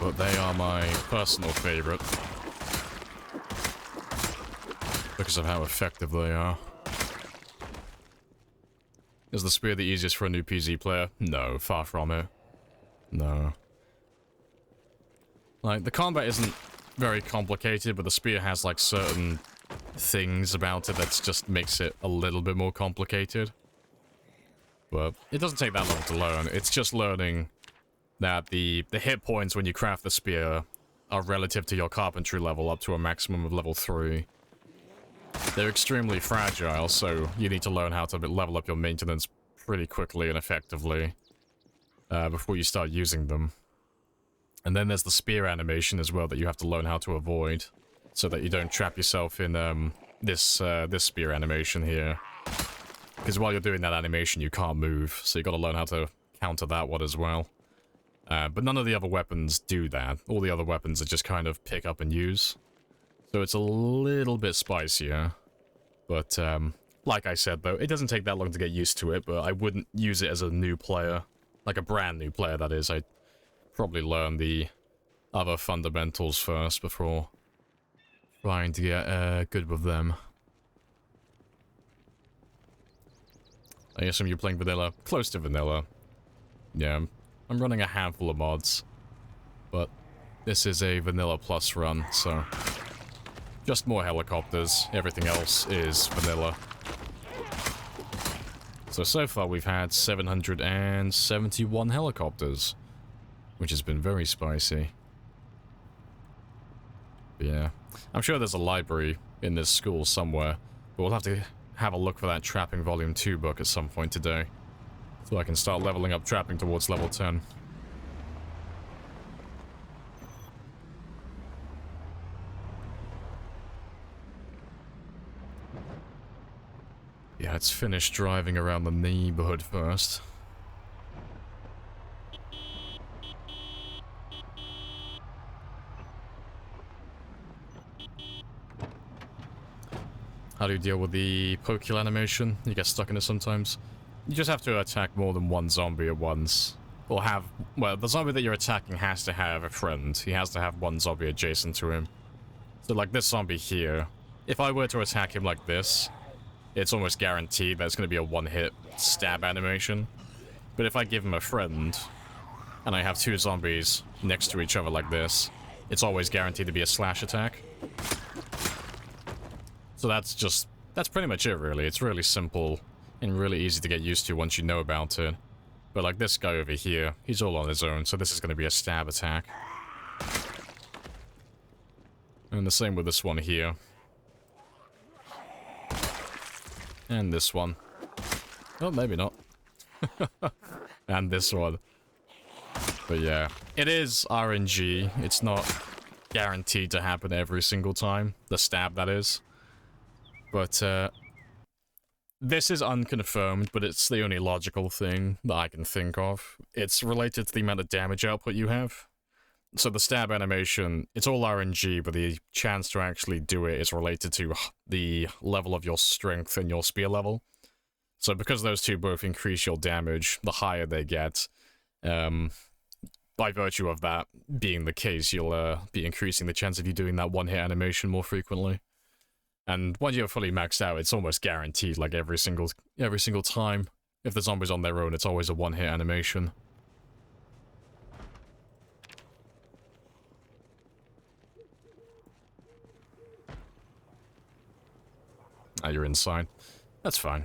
But they are my personal favorite because of how effective they are. Is the spear the easiest for a new PZ player? No, far from it. No. Like, the combat isn't very complicated, but the spear has, like, certain things about it that just makes it a little bit more complicated. But it doesn't take that long to learn. It's just learning that the hit points when you craft the spear are relative to your carpentry level up to a maximum of level 3. They're extremely fragile, so you need to learn how to level up your maintenance pretty quickly and effectively before you start using them. And then there's the spear animation as well that you have to learn how to avoid, so that you don't trap yourself in this spear animation here. Because while you're doing that animation, you can't move, so you got to learn how to counter that one as well. But none of the other weapons do that. All the other weapons are just kind of pick up and use. So it's a little bit spicier. But like I said, though, it doesn't take that long to get used to it, but I wouldn't use it as a new player. Like a brand new player, that is. I'd probably learn the other fundamentals first before trying to get good with them. I assume you're playing vanilla. Close to vanilla. Yeah, I'm running a handful of mods. But this is a vanilla plus run, so just more helicopters. Everything else is vanilla. So far we've had 771 helicopters, which has been very spicy. But yeah, I'm sure there's a library in this school somewhere, but we'll have to have a look for that Trapping Volume 2 book at some point today, so I can start leveling up trapping towards level 10. Yeah, let's finish driving around the neighborhood first. How do you deal with the poke kill animation? You get stuck in it sometimes. You just have to attack more than one zombie at once. Or have... well, the zombie that you're attacking has to have a friend. He has to have one zombie adjacent to him. So like this zombie here, if I were to attack him like this, it's almost guaranteed that it's going to be a one-hit stab animation. But if I give him a friend, and I have two zombies next to each other like this, it's always guaranteed to be a slash attack. So that's pretty much it, really. It's really simple and really easy to get used to once you know about it. But like this guy over here, he's all on his own, so this is going to be a stab attack. And the same with this one here. And this one. Oh, maybe not. And this one. But yeah, it is RNG. It's not guaranteed to happen every single time. The stab, that is. But, this is unconfirmed, but it's the only logical thing that I can think of. It's related to the amount of damage output you have. So the stab animation, it's all RNG, but the chance to actually do it is related to the level of your strength and your spear level. So because those two both increase your damage, the higher they get, by virtue of that being the case, you'll be increasing the chance of you doing that one-hit animation more frequently. And once you're fully maxed out, it's almost guaranteed, like every single time. If the zombie's on their own, it's always a one-hit animation. Ah, you're inside. That's fine.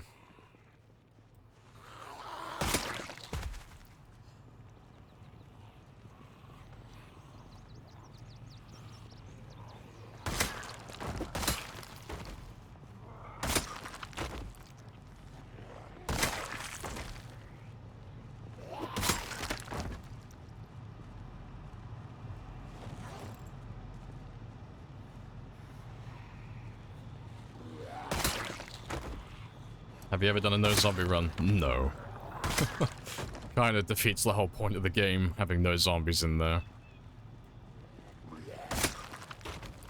Have you ever done a no zombie run? No. Kind of defeats the whole point of the game, having no zombies in there.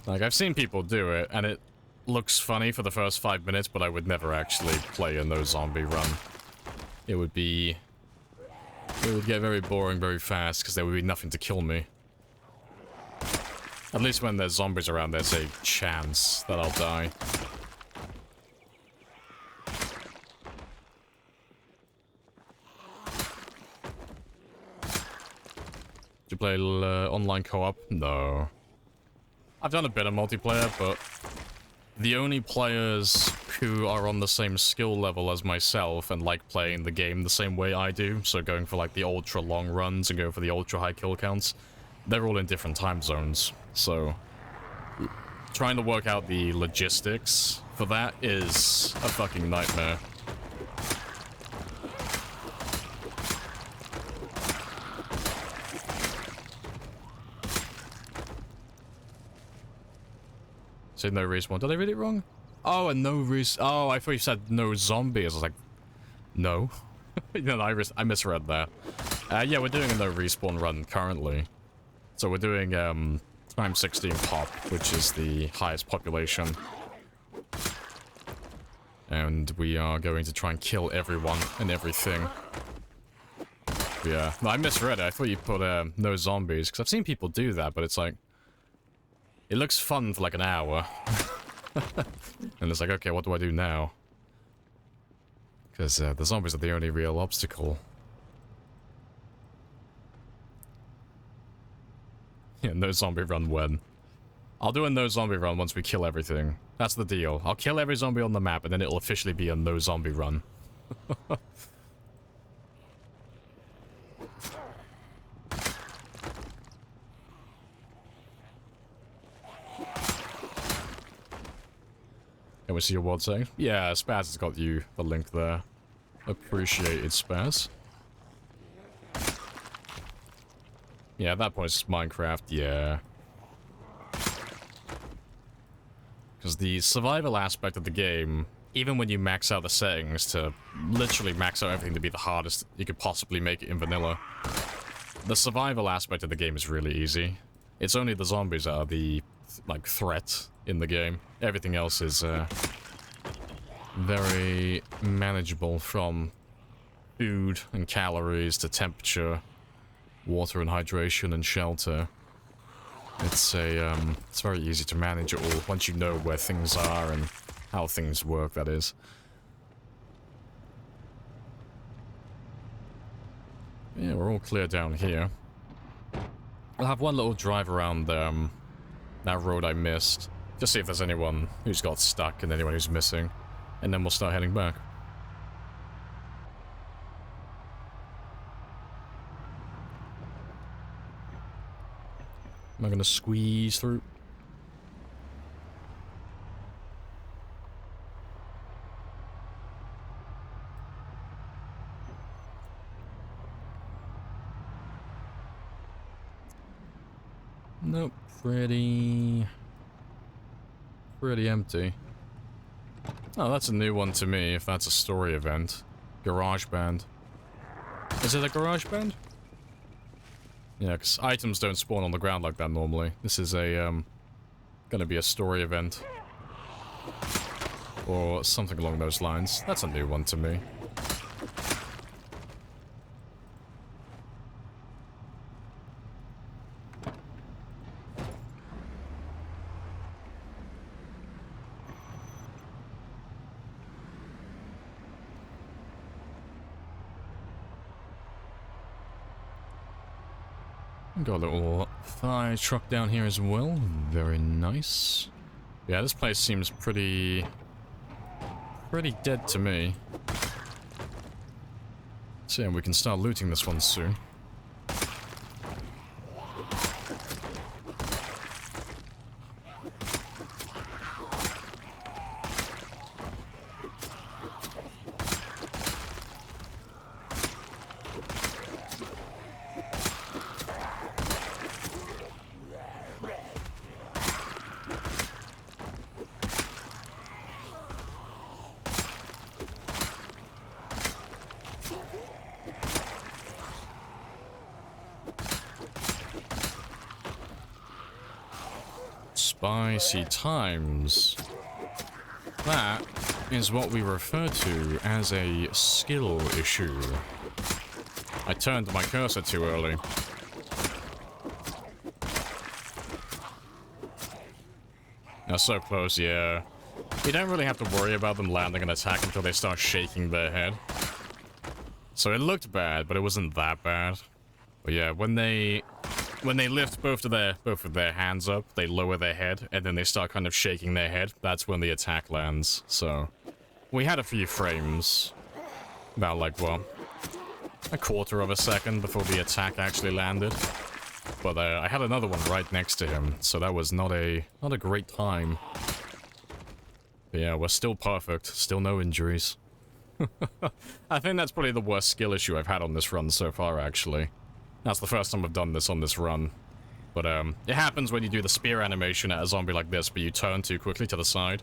Like, I've seen people do it, and it looks funny for the first 5 minutes, but I would never actually play a no zombie run. It would get very boring very fast, because there would be nothing to kill me. At least when there's zombies around, there's a chance that I'll die. Do you play online co-op? No. I've done a bit of multiplayer, but the only players who are on the same skill level as myself and like playing the game the same way I do, so going for like the ultra long runs and going for the ultra high kill counts, they're all in different time zones. So trying to work out the logistics for that is a fucking nightmare. Say no respawn. Did I read it wrong? Oh, and no oh, I thought you said no zombies. I was like, no. No, I misread that. Yeah, we're doing a no respawn run currently. So we're doing time 16 pop, which is the highest population. And we are going to try and kill everyone and everything. Yeah, no, I misread it. I thought you put no zombies, because I've seen people do that, but it's like, it looks fun for like an hour. And it's like, okay, what do I do now? Because the zombies are the only real obstacle. Yeah, no zombie run when? I'll do a no zombie run once we kill everything. That's the deal. I'll kill every zombie on the map, and then it'll officially be a no zombie run. Can we see your world saying? Yeah, Spaz has got you the link there. Appreciate it, Spaz. Yeah, at that point it's Minecraft, yeah. Because the survival aspect of the game, even when you max out the settings to literally max out everything to be the hardest you could possibly make it in vanilla, the survival aspect of the game is really easy. It's only the zombies that are the, like, threat in the game. Everything else is very manageable, from food and calories to temperature, water and hydration and shelter. It's very easy to manage it all once you know where things are and how things work, that is. Yeah, we're all clear down here. I'll have one little drive around that road I missed. Just see if there's anyone who's got stuck and anyone who's missing. And then we'll start heading back. Am I gonna squeeze through? Nope, pretty empty. Oh, that's a new one to me, if that's a story event. Garage band. Is it a garage band? Yeah, because items don't spawn on the ground like that normally. This is a, gonna be a story event. Or something along those lines. That's a new one to me. Got a little fire truck down here as well. Very nice. Yeah, this place seems pretty dead to me. So yeah, we can start looting this one soon. spicy times. That is what we refer to as a skill issue. I turned my cursor too early. They're so close, yeah. You don't really have to worry about them landing an attack until they start shaking their head. So it looked bad, but it wasn't that bad. But yeah, when they lift both of their hands up, they lower their head, and then they start kind of shaking their head. That's when the attack lands. So we had a few frames, about like, well, a quarter of a second before the attack actually landed. But I had another one right next to him, so that was not a great time. But yeah, we're still perfect, still no injuries. I think that's probably the worst skill issue I've had on this run so far, actually. That's the first time I've done this on this run. But it happens when you do the spear animation at a zombie like this, but you turn too quickly to the side.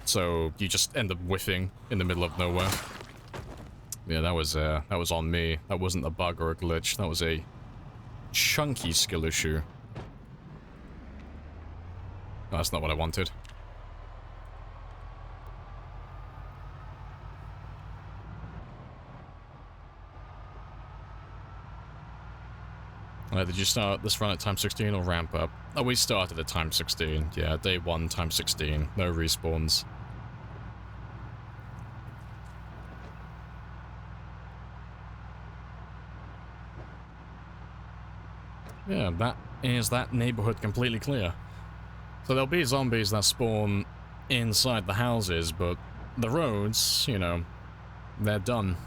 So you just end up whiffing in the middle of nowhere. Yeah, that was on me. That wasn't a bug or a glitch. That was a chunky skill issue. That's not what I wanted. Did you start this run at time 16 or ramp up? Oh, we started at time 16. Yeah, day 1, time 16. No respawns. Yeah, that is that neighborhood completely clear. So there'll be zombies that spawn inside the houses, but the roads, you know, they're done.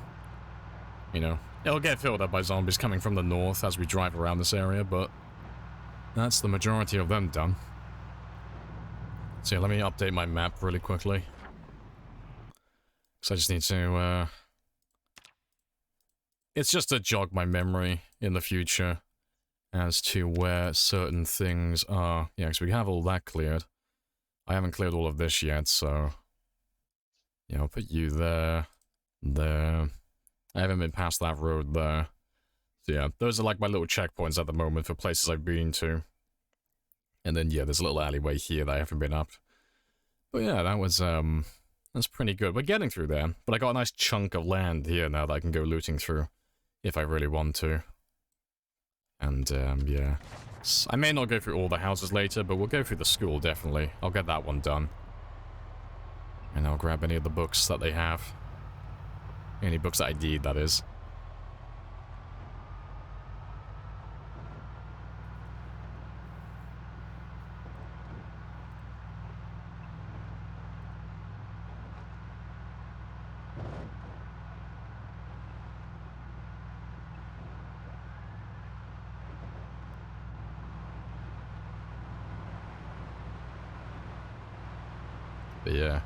You know, it'll get filled up by zombies coming from the north as we drive around this area, but that's the majority of them done. So yeah, let me update my map really quickly. Because I just need to, it's just to jog my memory in the future as to where certain things are. Yeah, because we have all that cleared. I haven't cleared all of this yet, so yeah, I'll put you there, there. I haven't been past that road there. So yeah, those are like my little checkpoints at the moment for places I've been to. And then yeah, there's a little alleyway here that I haven't been up. But yeah, that was that's pretty good. We're getting through there, but I got a nice chunk of land here now that I can go looting through if I really want to. And yeah, I may not go through all the houses later, but we'll go through the school definitely. I'll get that one done. And I'll grab any of the books that they have. Any books that I need, that is. But yeah.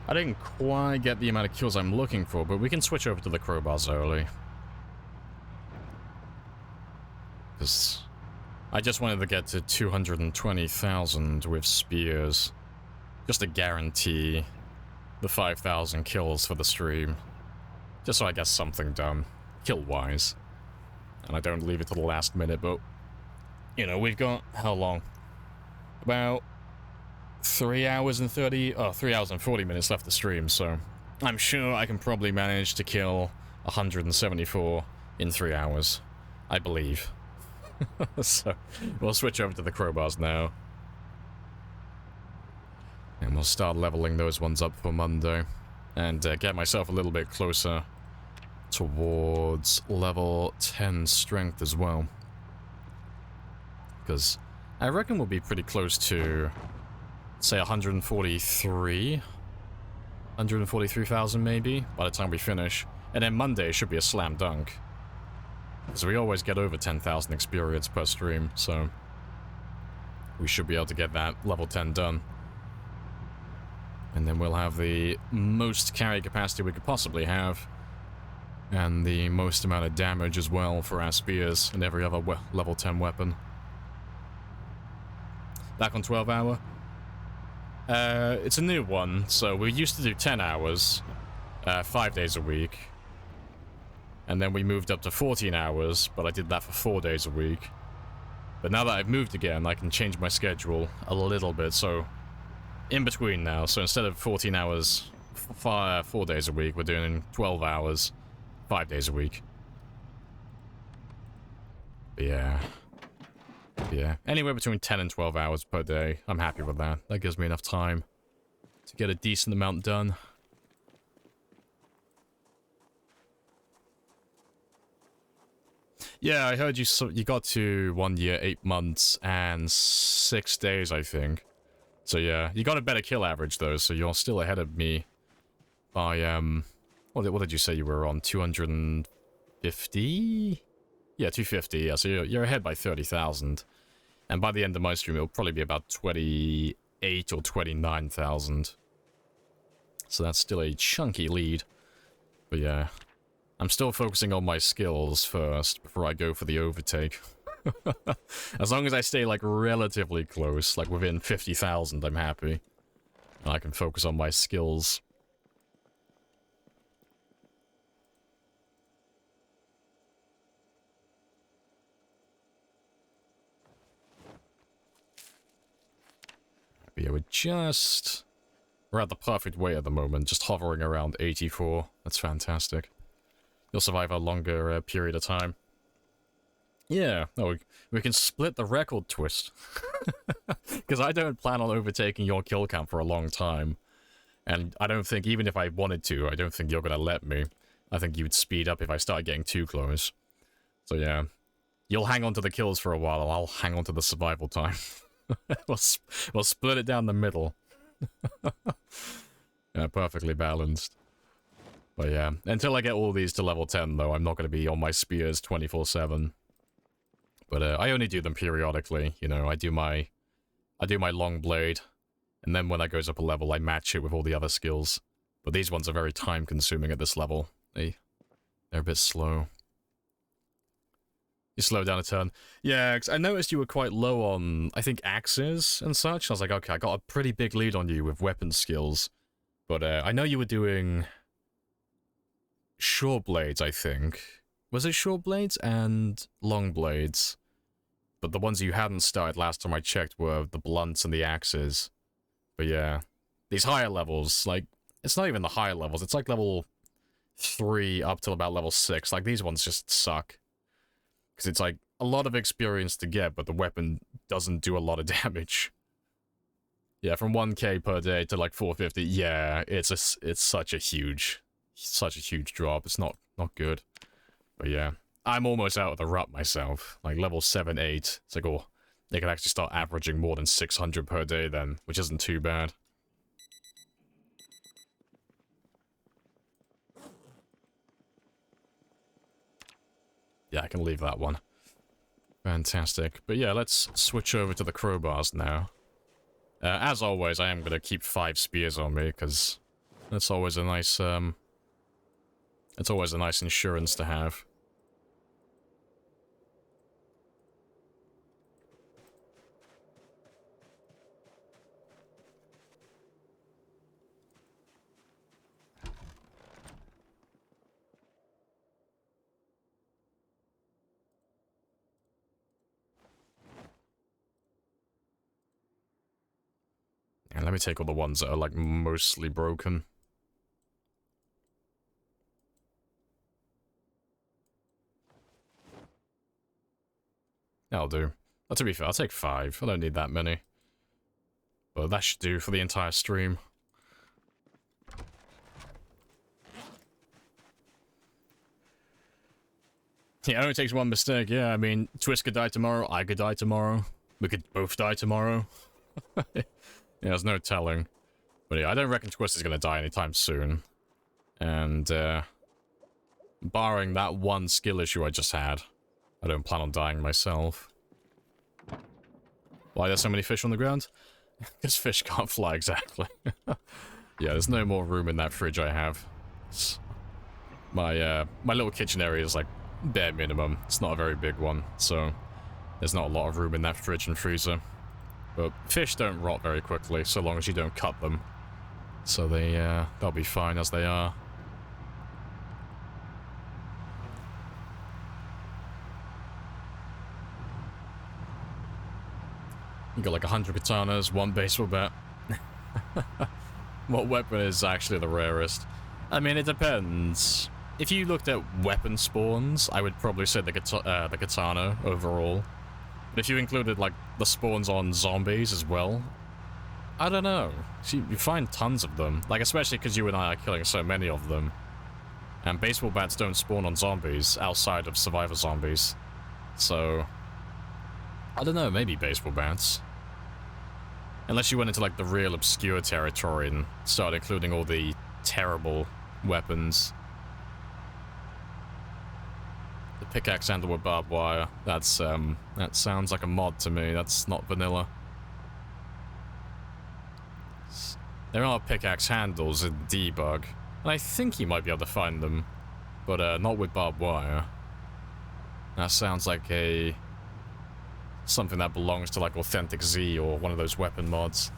I didn't quite get the amount of kills I'm looking for, but we can switch over to the crowbars early. Because I just wanted to get to 220,000 with spears. Just to guarantee the 5,000 kills for the stream. Just so I get something done, kill-wise. And I don't leave it to the last minute, but... You know, we've got... how long? About... 3 hours and 40 minutes left to stream, so I'm sure I can probably manage to kill 174 in 3 hours. I believe. So, we'll switch over to the crowbars now. And we'll start leveling those ones up for Monday. And get myself a little bit closer towards level 10 strength as well. Because I reckon we'll be pretty close to... say 143,000 maybe, by the time we finish. And then Monday should be a slam dunk. Because we always get over 10,000 experience per stream, so... we should be able to get that level 10 done. And then we'll have the most carry capacity we could possibly have. And the most amount of damage as well for our spears and every other level 10 weapon. Back on 12 hour. It's a new one, so we used to do 10 hours, 5 days a week. And then we moved up to 14 hours, but I did that for 4 days a week. But now that I've moved again, I can change my schedule a little bit, so in between now. So instead of 14 hours, 4 days a week, we're doing 12 hours, 5 days a week. But yeah. Yeah. Anywhere between 10 and 12 hours per day. I'm happy with that. That gives me enough time to get a decent amount done. Yeah, I heard you got to 1 year, 8 months, and 6 days, I think. So yeah, you got a better kill average though, so you're still ahead of me by, what did you say you were on? 250? Yeah, 250, yeah, so you're ahead by 30,000. And by the end of my stream, it'll probably be about 28 or 29,000. So that's still a chunky lead. But yeah, I'm still focusing on my skills first before I go for the overtake. As long as I stay, like, relatively close, like within 50,000, I'm happy. And I can focus on my skills. But yeah, we're at the perfect way at the moment, just hovering around 84. That's fantastic. You'll survive a longer period of time. Yeah, oh, we can split the record twist. Because I don't plan on overtaking your kill count for a long time. And I don't think, even if I wanted to, I don't think you're going to let me. I think you would speed up if I start getting too close. So yeah, you'll hang on to the kills for a while, and I'll hang on to the survival time. we'll split it down the middle. Yeah, perfectly balanced. But yeah, until I get all these to level 10, though, I'm not going to be on my spears 24/7. But I only do them periodically, you know, I do my long blade, and then when that goes up a level, I match it with all the other skills. But these ones are very time-consuming at this level. They're a bit slow. You slow down a turn. Yeah, 'cause I noticed you were quite low on, I think, axes and such. I was like, okay, I got a pretty big lead on you with weapon skills. But I know you were doing short blades, I think. Was it short blades and long blades? But the ones you hadn't started last time I checked were the blunts and the axes. But yeah, these higher levels, like, it's not even the higher levels. It's like level 3 up till about level 6. Like, these ones just suck. Because it's like a lot of experience to get, but the weapon doesn't do a lot of damage. Yeah, from 1k per day to like 450. Yeah, it's such a huge drop. It's not good. But yeah, I'm almost out of the rut myself. Like level 7, 8. It's like, oh, they can actually start averaging more than 600 per day then, which isn't too bad. Yeah, I can leave that one. Fantastic. But yeah, let's switch over to the crowbars now. As always, I am going to keep 5 spears on me, because that's always a nice, it's always a nice insurance to have. And let me take all the ones that are, like, mostly broken. That'll do. To be fair, I'll take 5. I don't need that many. But that should do for the entire stream. Yeah, it only takes one mistake. Yeah, I mean, Twist could die tomorrow, I could die tomorrow. We could both die tomorrow. Yeah, there's no telling. But yeah, I don't reckon Twist is going to die anytime soon. And, barring that one skill issue I just had, I don't plan on dying myself. Why are there so many fish on the ground? Because fish can't fly, exactly. Yeah, there's no more room in that fridge I have. My little kitchen area is, like, bare minimum. It's not a very big one, so there's not a lot of room in that fridge and freezer. But fish don't rot very quickly, so long as you don't cut them. So they'll be fine as they are. You got like 100 katanas, 1 baseball bat. What weapon is actually the rarest? I mean, it depends. If you looked at weapon spawns, I would probably say the katana overall. But if you included, like, the spawns on zombies as well, I don't know. See, you find tons of them. Like, especially because you and I are killing so many of them. And baseball bats don't spawn on zombies outside of survivor zombies. So, I don't know, maybe baseball bats. Unless you went into, like, the real obscure territory and started including all the terrible weapons. The pickaxe handle with barbed wire. That's, that sounds like a mod to me. That's not vanilla. There are pickaxe handles in debug, and I think you might be able to find them, but not with barbed wire. That sounds like something that belongs to like Authentic Z or one of those weapon mods.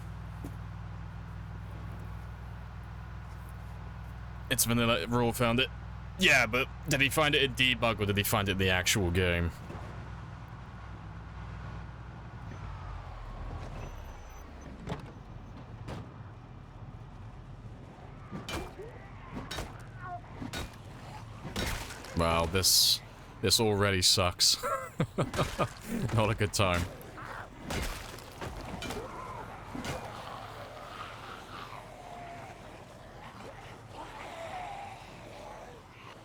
It's vanilla, Rule found it. Yeah, but did he find it in debug or did he find it in the actual game? Wow, this already sucks. Not a good time.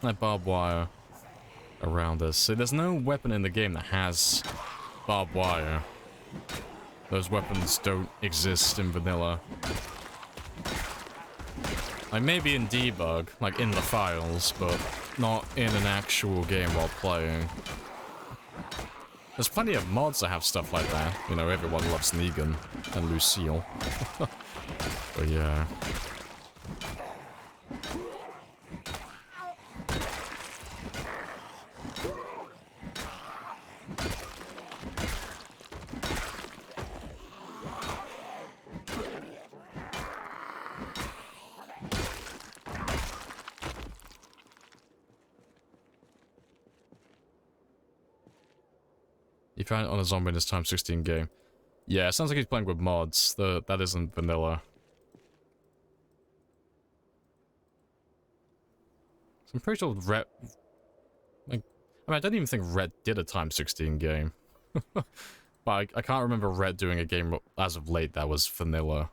That barbed wire around us. See, there's no weapon in the game that has barbed wire. Those weapons don't exist in vanilla. Like, maybe in debug, like in the files, but not in an actual game while playing. There's plenty of mods that have stuff like that. You know, everyone loves Negan and Lucille. But yeah. You found it on a zombie in this time 16 game. Yeah, it sounds like he's playing with mods. That isn't vanilla. So I'm pretty sure Rhett... Like, I mean, I don't even think Rhett did a time 16 game. But I can't remember Rhett doing a game as of late that was vanilla.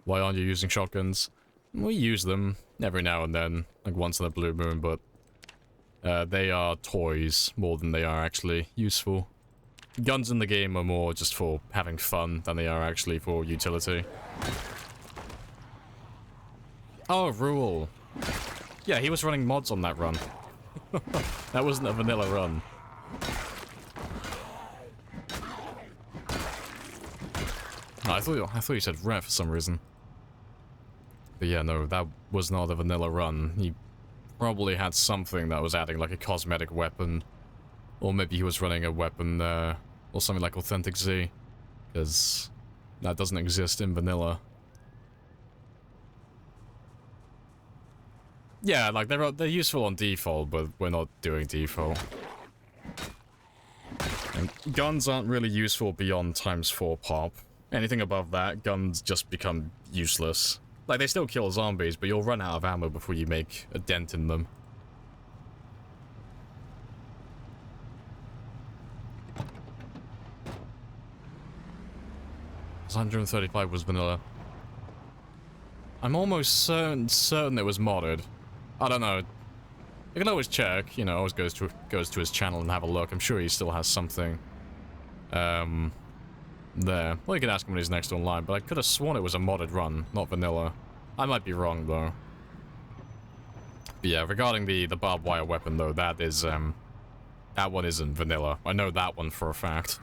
Why aren't you using shotguns? We use them every now and then, like once in a blue moon, but they are toys more than they are actually useful. Guns in the game are more just for having fun than they are actually for utility. Oh, Rule. Yeah, he was running mods on that run. That wasn't a vanilla run. Oh, I thought you said Rhett for some reason. But yeah, no, that was not a vanilla run. He probably had something that was adding like a cosmetic weapon. Or maybe he was running a weapon or something like Authentic Z. Because that doesn't exist in vanilla. Yeah, like they're useful on default, but we're not doing default. And guns aren't really useful beyond ×4 pop. Anything above that, guns just become useless. Like, they still kill zombies, but you'll run out of ammo before you make a dent in them. This 135 was vanilla. I'm almost certain it was modded. I don't know. You can always check, you know, always goes to his channel and have a look. I'm sure he still has something. There. Well, you can ask him when he's next online, but I could have sworn it was a modded run, not vanilla. I might be wrong, though. But yeah, regarding the barbed wire weapon, though, that is, that one isn't vanilla. I know that one for a fact.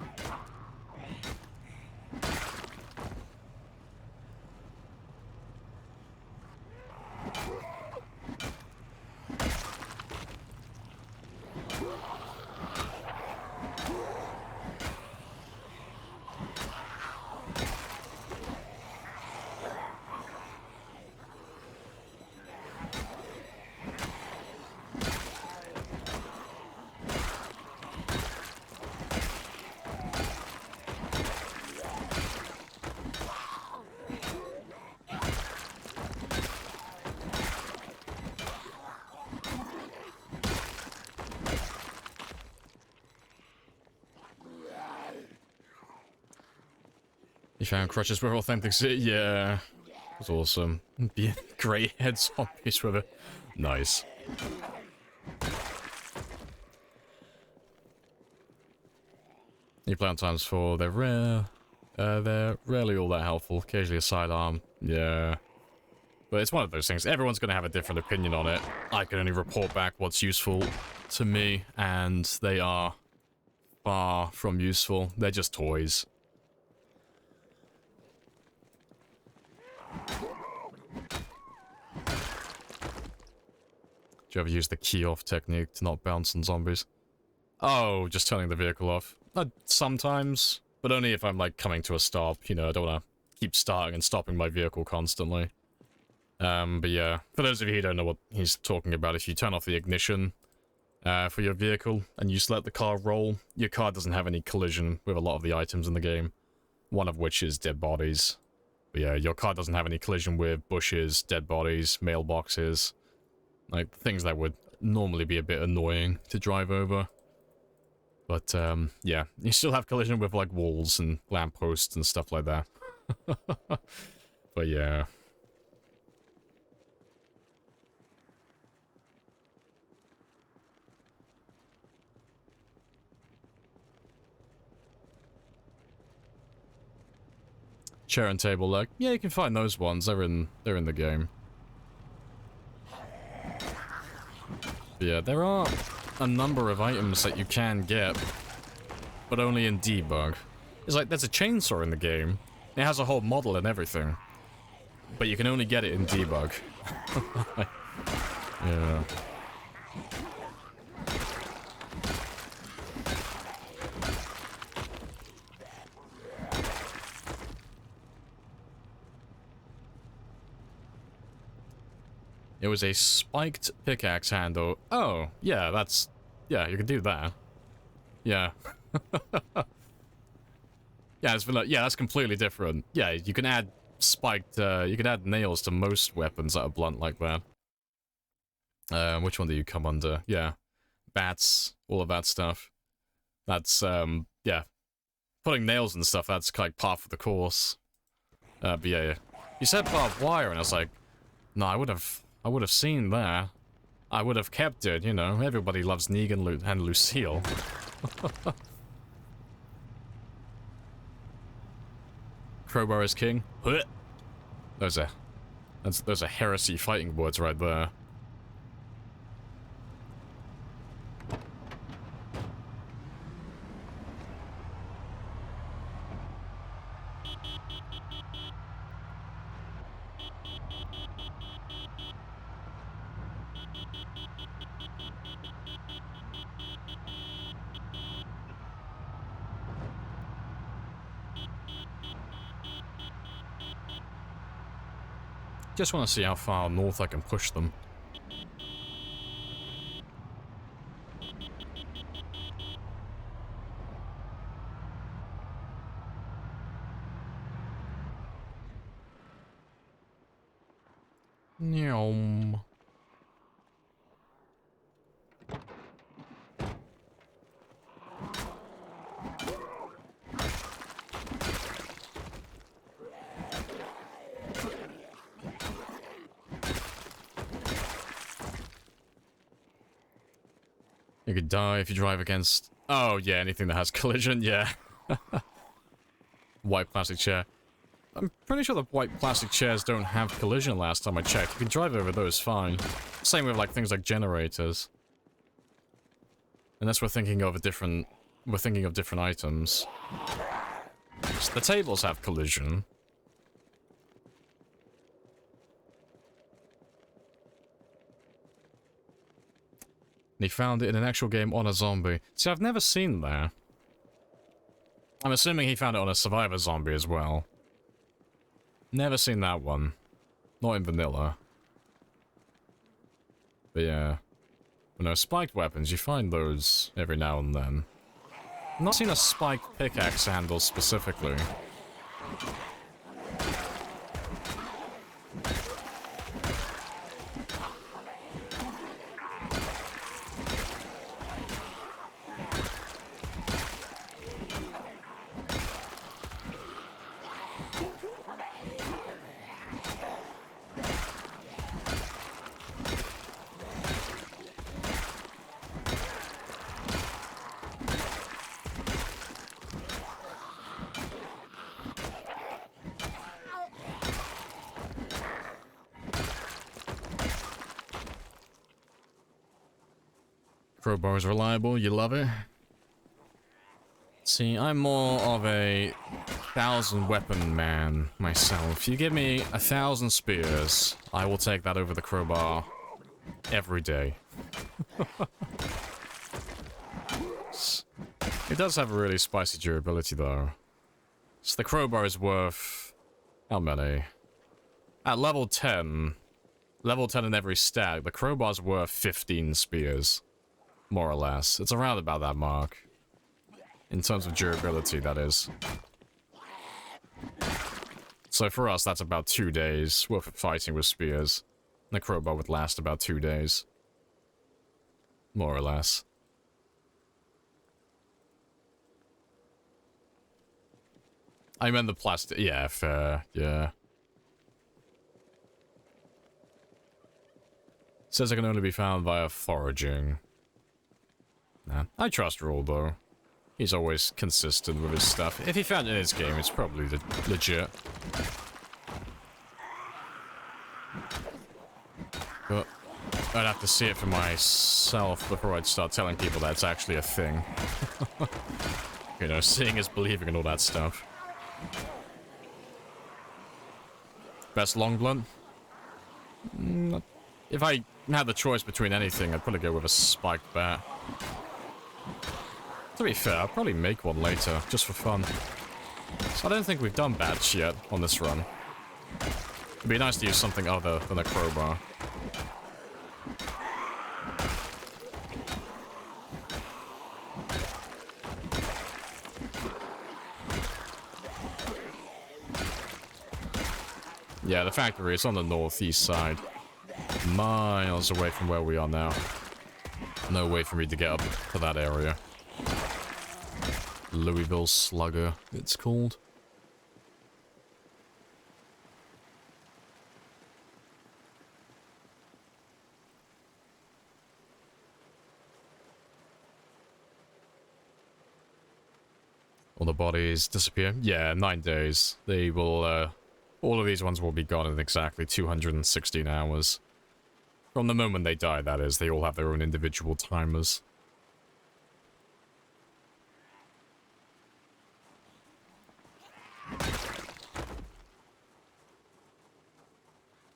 You found crutches with authentic city? Yeah. That's awesome. Be grey head zombies with it. Nice. You play on times 4, they're rare. They're rarely all that helpful. Occasionally a sidearm. Yeah. But it's one of those things. Everyone's going to have a different opinion on it. I can only report back what's useful to me, and they are far from useful. They're just toys. Do you ever use the key off technique to not bounce on zombies? Oh, just turning the vehicle off. Sometimes, but only if I'm like coming to a stop. You know, I don't want to keep starting and stopping my vehicle constantly. But yeah, for those of you who don't know what he's talking about, if you turn off the ignition for your vehicle and you just let the car roll, your car doesn't have any collision with a lot of the items in the game. One of which is dead bodies. But yeah, your car doesn't have any collision with bushes, dead bodies, mailboxes. Like, things that would normally be a bit annoying to drive over. But, yeah, you still have collision with, like, walls and lampposts and stuff like that. But yeah. Chair and table leg. Yeah, you can find those ones. They're in the game. But yeah, there are a number of items that you can get, but only in debug. It's like, there's a chainsaw in the game. It has a whole model and everything. But you can only get it in debug. Yeah. It was a spiked pickaxe handle. Oh, yeah, that's... Yeah, you can do that. Yeah. Yeah, that's completely different. Yeah, you can add spiked... you can add nails to most weapons that are blunt like that. Which one do you come under? Yeah. Bats, all of that stuff. That's, yeah. Putting nails and stuff, that's like par for the course. But yeah. You said barbed wire, and I was like, no, I would have seen that. I would have kept it, you know. Everybody loves Negan and Lucille. Crowbar is king. Those are heresy fighting words right there. Just want to see how far north I can push them. Nyom. You could die if you drive against... Oh, yeah, anything that has collision, yeah. White plastic chair. I'm pretty sure the white plastic chairs don't have collision last time I checked. You can drive over those fine. Same with, like, things like generators. Unless we're thinking of different items. So the tables have collision. And he found it in an actual game on a zombie. See, I've never seen that. I'm assuming he found it on a survivor zombie as well. Never seen that one. Not in vanilla. But yeah. But no, spiked weapons, you find those every now and then. I've not seen a spiked pickaxe handle specifically. Crowbar is reliable, you love it? See, I'm more of a 1,000 weapon man myself. You give me 1,000 spears, I will take that over the crowbar every day. It does have a really spicy durability though. So the crowbar is worth... how many? At level 10 in every stat, the crowbar's worth 15 spears. More or less. It's around about that mark. In terms of durability, that is. So for us, that's about 2 days worth of fighting with spears. The crowbar would last about 2 days. More or less. I meant the plastic. Yeah, fair. Yeah. Says it can only be found via foraging. Nah, I trust Raul though. He's always consistent with his stuff. If he found it in his game, it's probably legit. But I'd have to see it for myself before I'd start telling people that's actually a thing. You know, seeing is believing and all that stuff. Best long blunt? If I had the choice between anything, I'd probably go with a spiked bat. To be fair, I'll probably make one later, just for fun. So I don't think we've done bats yet on this run. It'd be nice to use something other than a crowbar. Yeah, the factory is on the northeast side. Miles away from where we are now. No way for me to get up to that area. Louisville Slugger, it's called. All the bodies disappear? Yeah, 9 days. They will, all of these ones will be gone in exactly 216 hours. From the moment they die, that is. They all have their own individual timers.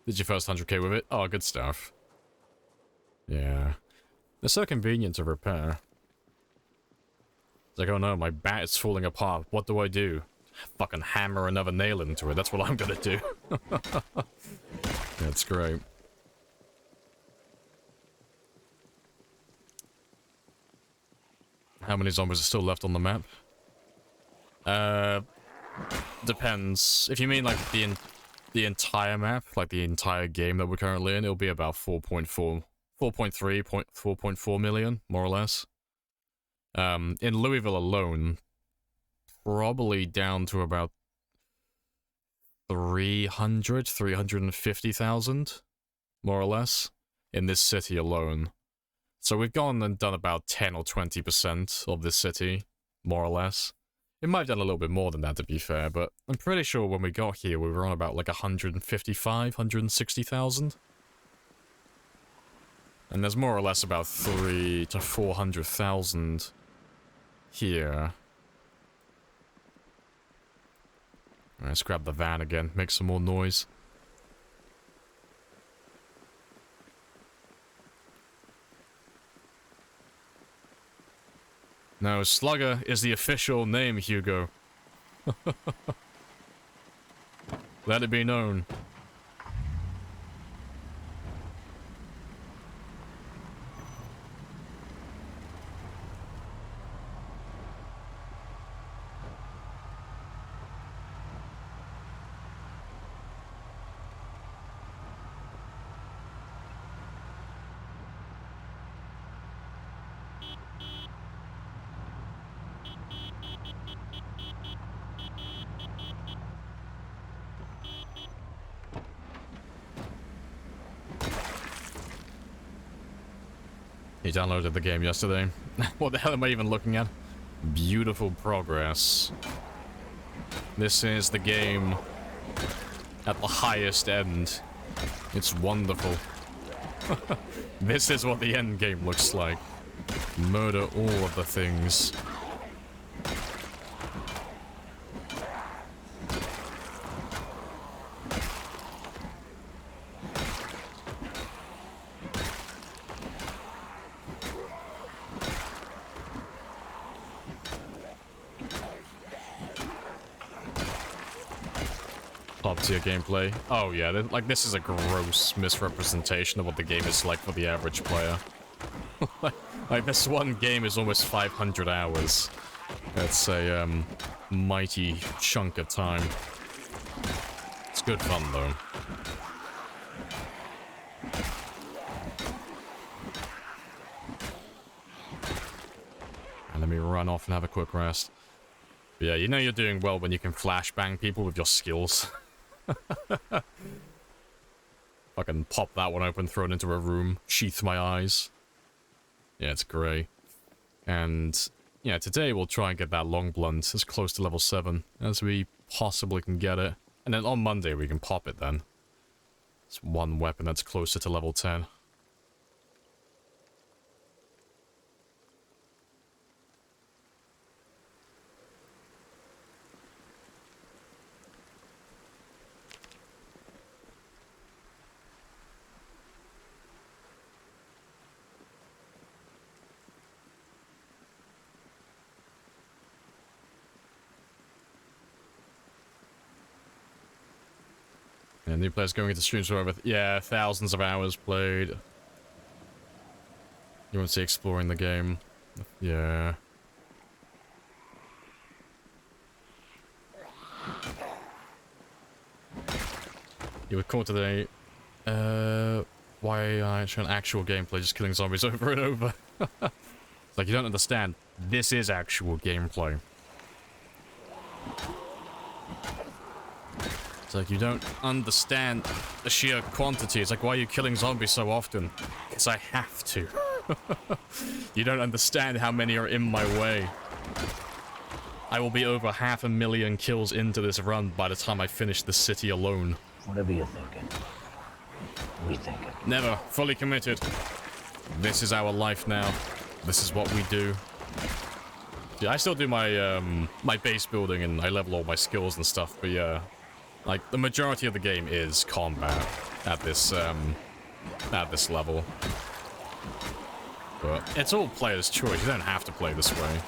Did your first 100k with it? Oh, good stuff. Yeah. They're so convenient to repair. It's like, oh no, my bat is falling apart. What do I do? Fucking hammer another nail into it. That's what I'm gonna do. That's great. How many zombies are still left on the map? Depends. If you mean like the entire map, like the entire game that we're currently in, it'll be about 4.4 million, more or less. In Louisville alone, probably down to about 350,000, more or less, in this city alone. So we've gone and done about 10 or 20% of this city, more or less. It might have done a little bit more than that, to be fair, but I'm pretty sure when we got here, we were on about like 155, 160,000. And there's more or less about 300 to 400,000 here. Alright, let's grab the van again, make some more noise. No, Slugger is the official name, Hugo. Let it be known. You downloaded the game yesterday. What the hell am I even looking at? Beautiful progress. This is the game at the highest end. It's wonderful. This is what the end game looks like. Murder all of the things. Top tier gameplay. Oh yeah, like this is a gross misrepresentation of what the game is like for the average player. Like this one game is almost 500 hours. That's a mighty chunk of time. It's good fun though. And let me run off and have a quick rest. But yeah, you know you're doing well when you can flashbang people with your skills. Fucking pop that one open, throw it into a room, sheath my eyes. Yeah, it's great. And yeah, today we'll try and get that long blunt as close to level 7 as we possibly can get it. And then on Monday we can pop it then. It's one weapon that's closer to level 10. Yeah, new players going into streams for over, yeah, thousands of hours played. You want to see exploring the game? Yeah. You were caught today. Why aren't you an actual gameplay just killing zombies over and over? It's like, you don't understand. This is actual gameplay. It's like, you don't understand the sheer quantity. It's like, why are you killing zombies so often? Because I have to. You don't understand how many are in my way. I will be over 500,000 kills into this run by the time I finish the city alone. Whatever you're thinking, we think it. Never. Fully committed. This is our life now. This is what we do. Yeah, I still do my my base building and I level all my skills and stuff, but yeah. Like, the majority of the game is combat at this level. But it's all player's choice. You don't have to play this way.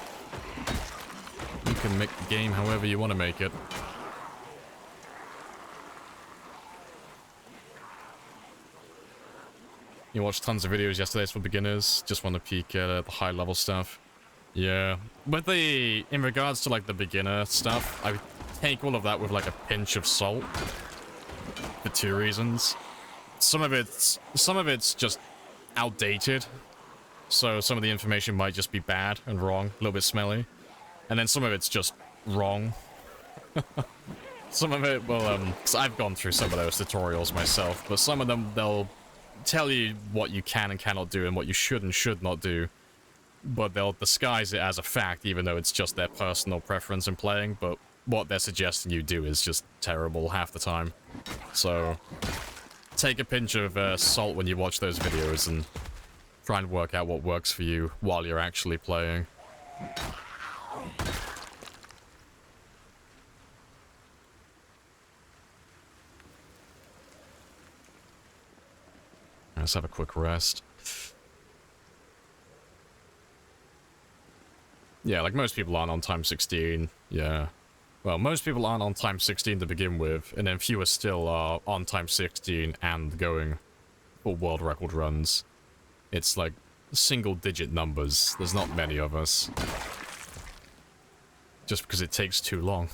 You can make the game however you want to make it. You watched tons of videos yesterday for beginners. Just want to peek at the high level stuff. Yeah. But in regards to like the beginner stuff, I take all of that with like a pinch of salt. For two reasons. Some of it's just outdated. So some of the information might just be bad and wrong, a little bit smelly. And then some of it's just wrong. Some of it, well, 'cause I've gone through some of those tutorials myself, but some of them, they'll tell you what you can and cannot do and what you should and should not do. But they'll disguise it as a fact, even though it's just their personal preference in playing, but what they're suggesting you do is just terrible half the time. So, take a pinch of salt when you watch those videos and try and work out what works for you while you're actually playing. Let's have a quick rest. Yeah, like most people aren't on time 16, yeah. Well, most people aren't on time 16 to begin with, and then fewer still are on time 16 and going for world record runs. It's like single-digit numbers. There's not many of us. Just because it takes too long.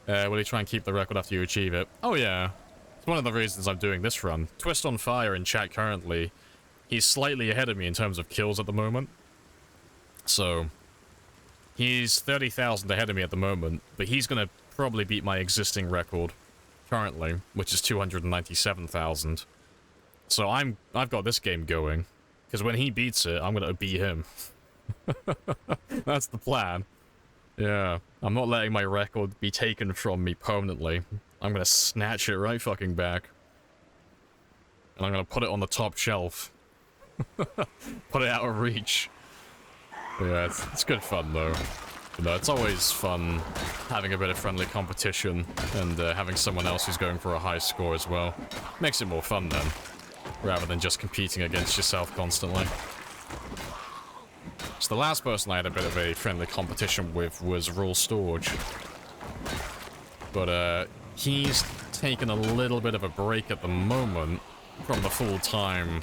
Will you try and keep the record after you achieve it? Oh yeah. It's one of the reasons I'm doing this run. Twist on Fire in chat currently, he's slightly ahead of me in terms of kills at the moment. So, he's 30,000 ahead of me at the moment, but he's gonna probably beat my existing record currently, which is 297,000. So I've got this game going, because when he beats it, I'm gonna beat him. That's the plan. Yeah, I'm not letting my record be taken from me permanently. I'm gonna snatch it right fucking back. And I'm gonna put it on the top shelf. Put it out of reach. But yeah, it's good fun though. You know, it's always fun having a bit of friendly competition and having someone else who's going for a high score as well. Makes it more fun then, rather than just competing against yourself constantly. So the last person I had a bit of a friendly competition with was Rule Storage. But he's taken a little bit of a break at the moment from the full-time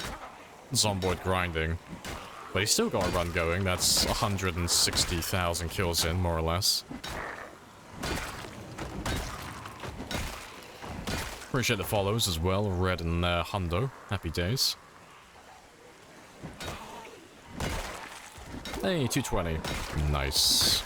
Zomboid grinding. But he's still got a run going. That's 160,000 kills in, more or less. Appreciate the follows as well, Red and Hundo. Happy days. Hey, 220. Nice.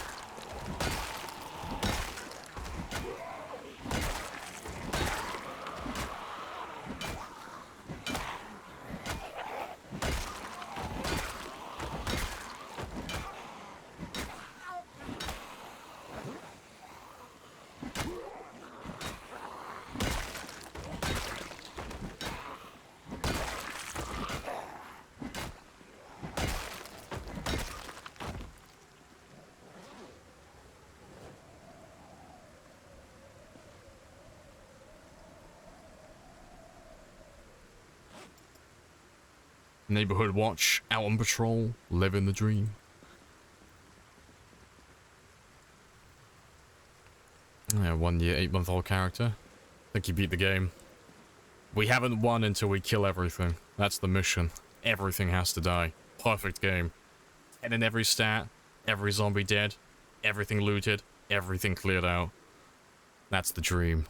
Neighborhood watch, out on patrol, living the dream. Yeah, 1 year, 8-month-old character. Think you beat the game. We haven't won until we kill everything. That's the mission. Everything has to die. Perfect game. And in every stat, every zombie dead, everything looted, everything cleared out. That's the dream.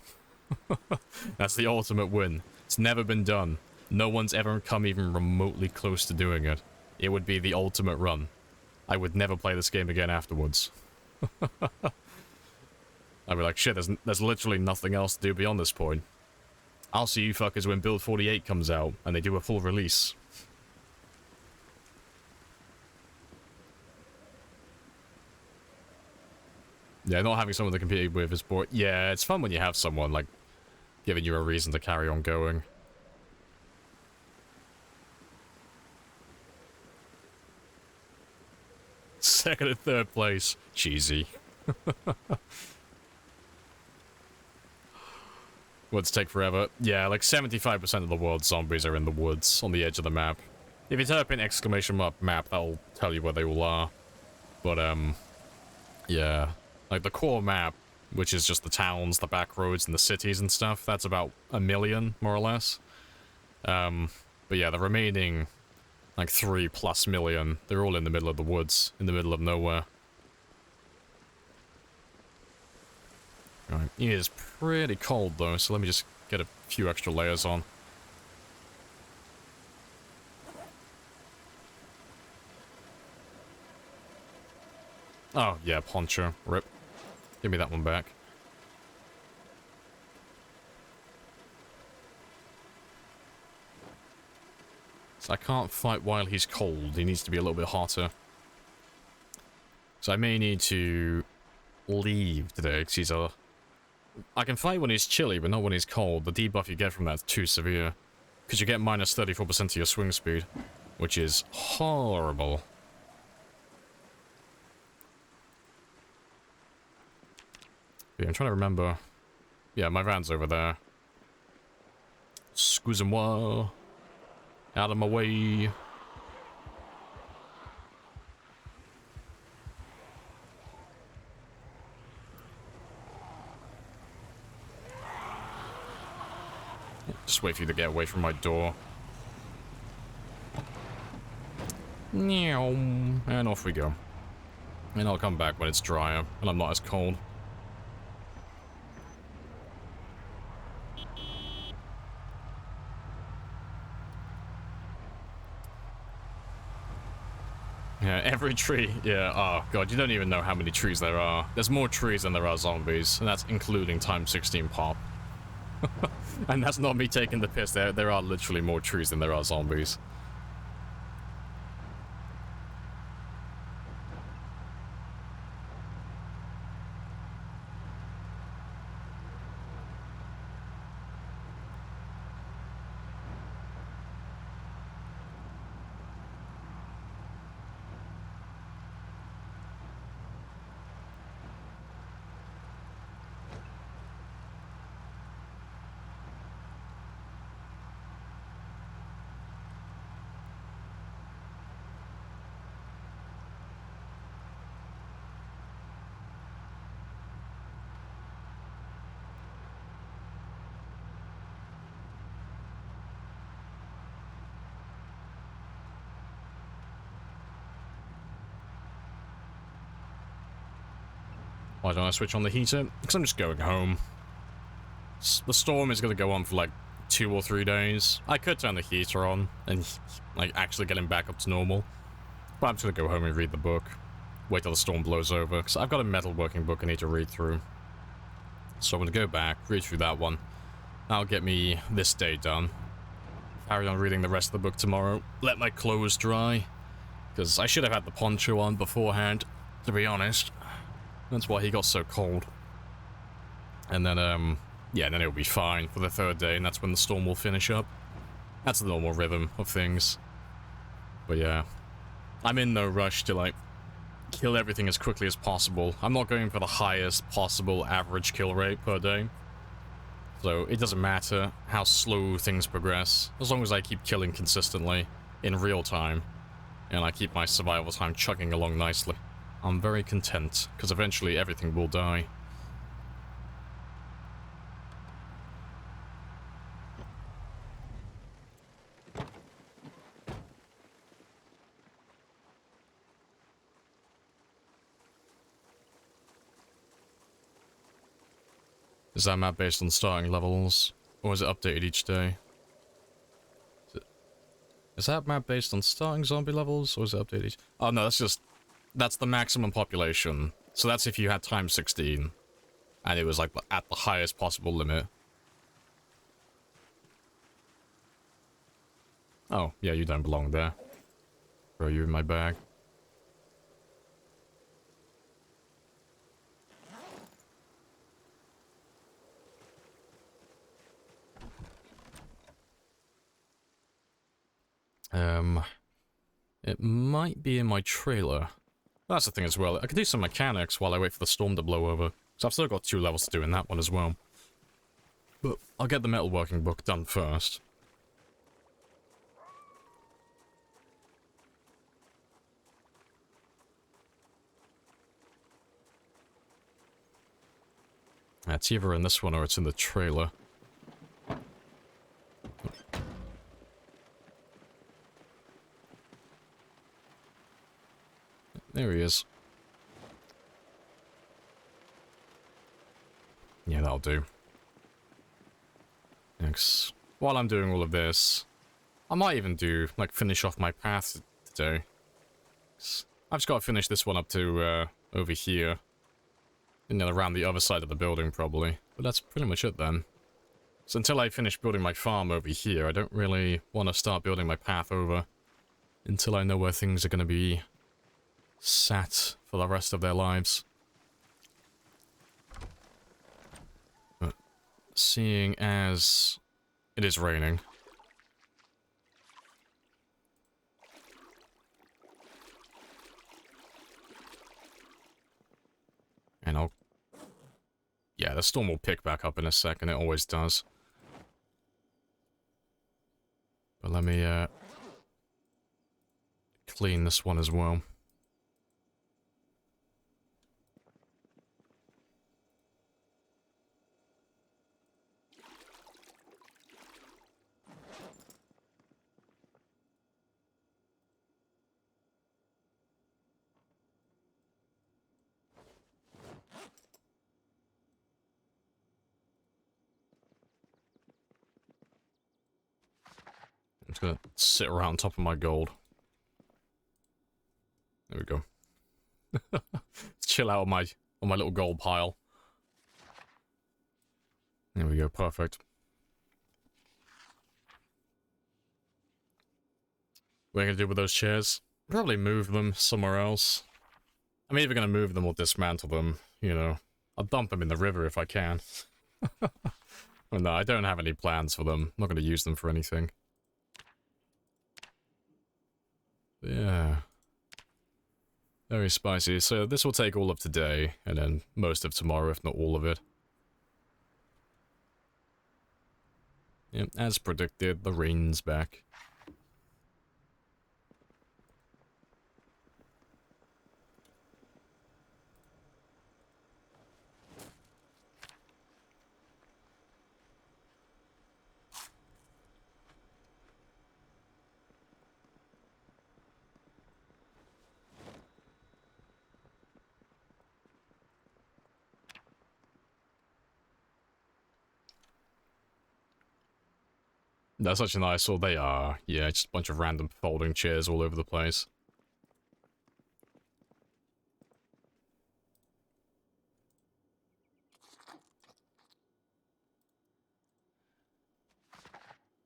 That's the ultimate win. It's never been done. No one's ever come even remotely close to doing it. It would be the ultimate run. I would never play this game again afterwards. I'd be like, shit, there's literally nothing else to do beyond this point. I'll see you fuckers when Build 48 comes out, and they do a full release. Yeah, not having someone to compete with is boring. Yeah, it's fun when you have someone, like, giving you a reason to carry on going. Second and third place. Cheesy. Woods take forever. Yeah, like 75% of the world's zombies are in the woods on the edge of the map. If you type in exclamation mark map, that'll tell you where they all are. But, yeah. Like the core map, which is just the towns, the back roads, and the cities and stuff, that's about 1 million, more or less. But yeah, the remaining, like 3+ million, they're all in the middle of the woods, in the middle of nowhere. Right, it is pretty cold though, so let me just get a few extra layers on. Oh, yeah, poncho. Rip. Give me that one back. So I can't fight while he's cold. He needs to be a little bit hotter. So I may need to leave today, because he's a... I can fight when he's chilly, but not when he's cold. The debuff you get from that's too severe. Because you get minus 34% of your swing speed, which is horrible. Yeah, I'm trying to remember. Yeah, my van's over there. Excusez-moi. Out of my way. Just wait for you to get away from my door. And off we go. And I'll come back when it's drier and I'm not as cold. Yeah, every tree. Yeah, oh god, you don't even know how many trees there are. There's more trees than there are zombies, and that's including times 16 pop. And that's not me taking the piss. There are literally more trees than there are zombies. Why don't I switch on the heater? Because I'm just going home. The storm is going to go on for like 2 or 3 days. I could turn the heater on and like actually get him back up to normal. But I'm just going to go home and read the book. Wait till the storm blows over. Because I've got a metalworking book I need to read through. So I'm going to go back, read through that one. That'll get me this day done. Carry on reading the rest of the book tomorrow. Let my clothes dry. Because I should have had the poncho on beforehand, to be honest. That's why he got so cold. And then, yeah, then it'll be fine for the 3rd day, and that's when the storm will finish up. That's the normal rhythm of things. But yeah, I'm in no rush to, like, kill everything as quickly as possible. I'm not going for the highest possible average kill rate per day. So it doesn't matter how slow things progress, as long as I keep killing consistently in real time, and I keep my survival time chugging along nicely. I'm very content, because eventually everything will die. Is that map based on starting levels, or is it updated each day? Is that map based on starting zombie levels, or is it updated each... Oh no, that's the maximum population. So that's if you had times 16, and it was like at the highest possible limit. Oh, yeah, you don't belong there. Throw you in my bag. It might be in my trailer. That's the thing as well. I could do some mechanics while I wait for the storm to blow over. So I've still got 2 levels to do in that one as well. But I'll get the metalworking book done first. It's either in this one or it's in the trailer. There he is. Yeah, that'll do. Next. While I'm doing all of this, I might even do, like, finish off my path today. I've just got to finish this one up to, over here. And then around the other side of the building, probably. But that's pretty much it, then. So until I finish building my farm over here, I don't really want to start building my path over until I know where things are going to be sat for the rest of their lives. But seeing as it is raining, and yeah, the storm will pick back up in a second, it always does. But let me clean this one as well. I'm just gonna sit around on top of my gold. There we go. Chill out on my little gold pile. There we go, perfect. What are you gonna do with those chairs? Probably move them somewhere else. I'm either gonna move them or dismantle them, you know. I'll dump them in the river if I can. Well, no, I don't have any plans for them. I'm not gonna use them for anything. Yeah. Very spicy. So this will take all of today, and then most of tomorrow, if not all of it. Yep, as predicted, the rain's back. That's such a nice eyesore. They are. Yeah, just a bunch of random folding chairs all over the place.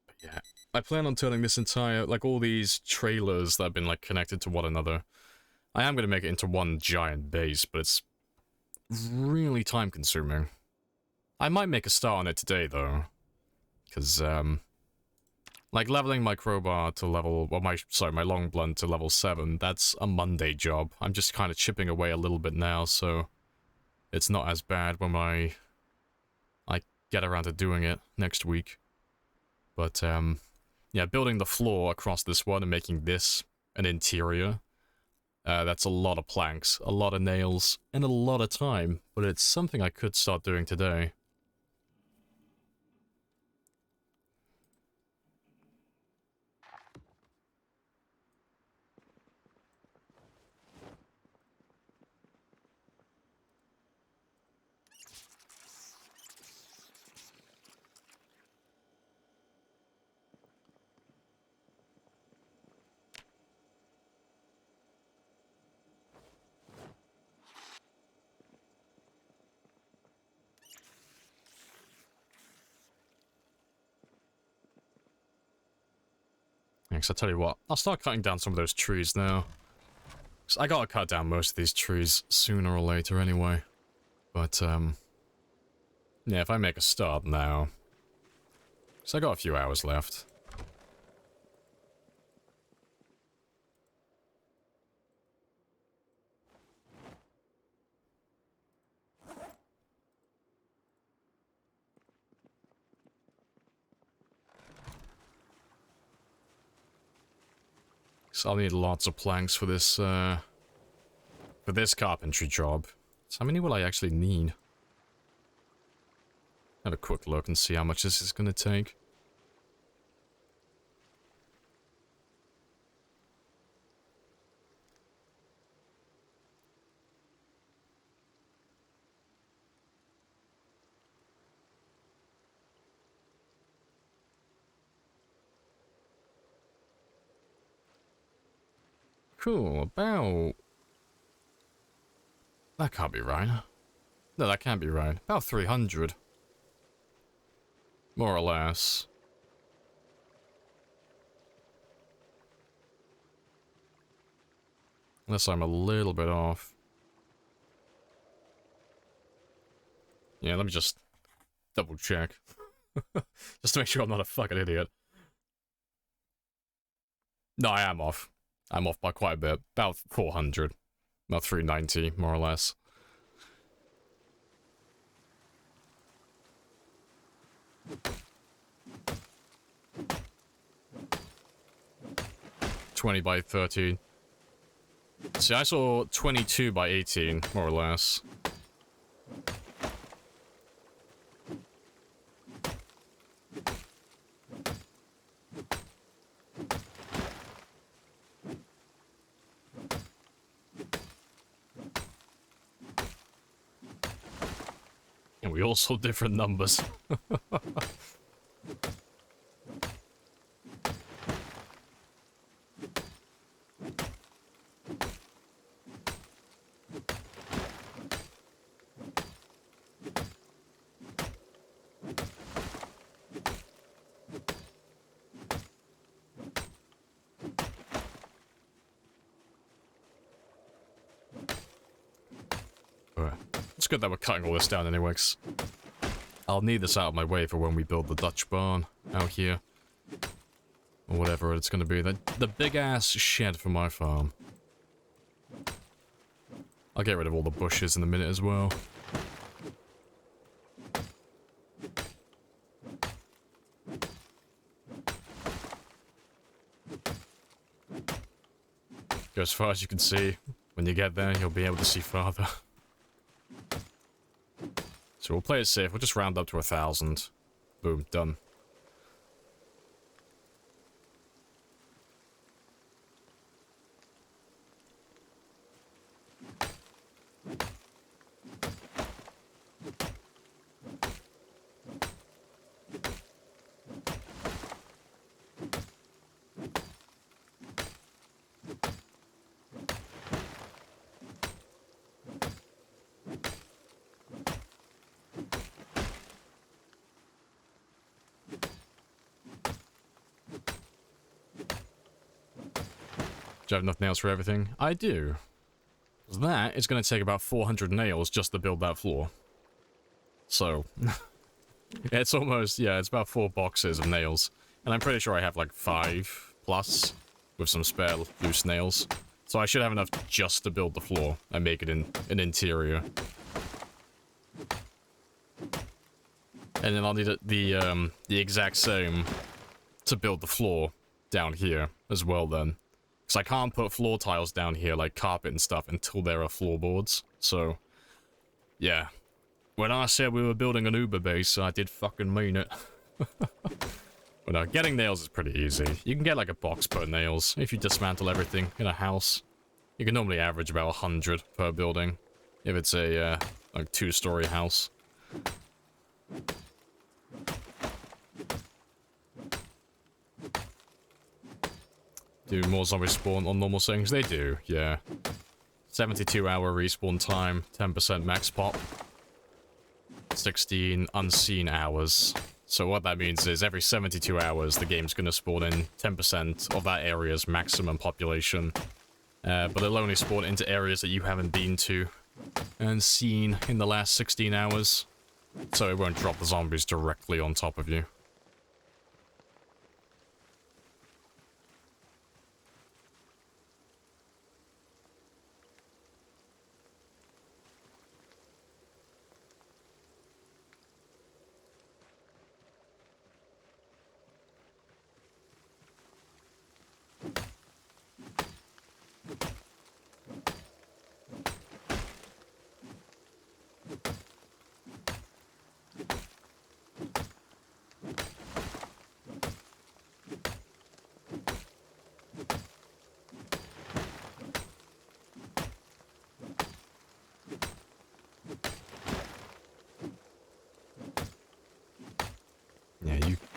But yeah, I plan on turning this entire, like all these trailers that have been like connected to one another. I am going to make it into one giant base, but it's really time consuming. I might make a start on it today though. Because, like leveling my crowbar to level, well, my long blunt to level 7, that's a Monday job. I'm just kind of chipping away a little bit now, so it's not as bad when I get around to doing it next week. But, yeah, building the floor across this one and making this an interior, that's a lot of planks, a lot of nails, and a lot of time, but it's something I could start doing today. Thanks, I'll tell you what, I'll start cutting down some of those trees now. 'Cause I gotta cut down most of these trees sooner or later anyway. But, yeah, if I make a start now... So I got a few hours left. So I'll need lots of planks for this carpentry job. So how many will I actually need? Have a quick look and see how much this is gonna take. Cool, about... That can't be right. No, that can't be right. About 300. More or less. Unless I'm a little bit off. Yeah, let me just double check. Just to make sure I'm not a fucking idiot. No, I am off. I'm off by quite a bit. About 400. About 390, more or less. $20 by 13. See, I saw 22 by 18, more or less. And we all saw different numbers. It's good that we're cutting all this down anyway, 'cause I'll need this out of my way for when we build the Dutch barn out here. Or whatever it's gonna be. The big-ass shed for my farm. I'll get rid of all the bushes in a minute as well. Go as far as you can see. When you get there, you'll be able to see farther. So we'll play it safe. We'll just round up to 1,000. Boom, done. Do I have enough nails for everything? I do. That is going to take about 400 nails just to build that floor. So, it's almost, yeah, it's about 4 boxes of nails. And I'm pretty sure I have like 5 plus with some spare loose nails. So I should have enough just to build the floor and make it an interior. And then I'll need the exact same to build the floor down here as well then. Because I can't put floor tiles down here like carpet and stuff until there are floorboards. So, yeah. When I said we were building an Uber base, I did fucking mean it. But no, getting nails is pretty easy. You can get like a box per nails if you dismantle everything in a house. You can normally average about 100 per building if it's a like 2-story house. Do more zombies spawn on normal settings? They do, yeah. 72-hour respawn time, 10% max pop. 16 unseen hours. So what that means is every 72 hours the game's gonna spawn in 10% of that area's maximum population. But it'll only spawn into areas that you haven't been to and seen in the last 16 hours. So it won't drop the zombies directly on top of you.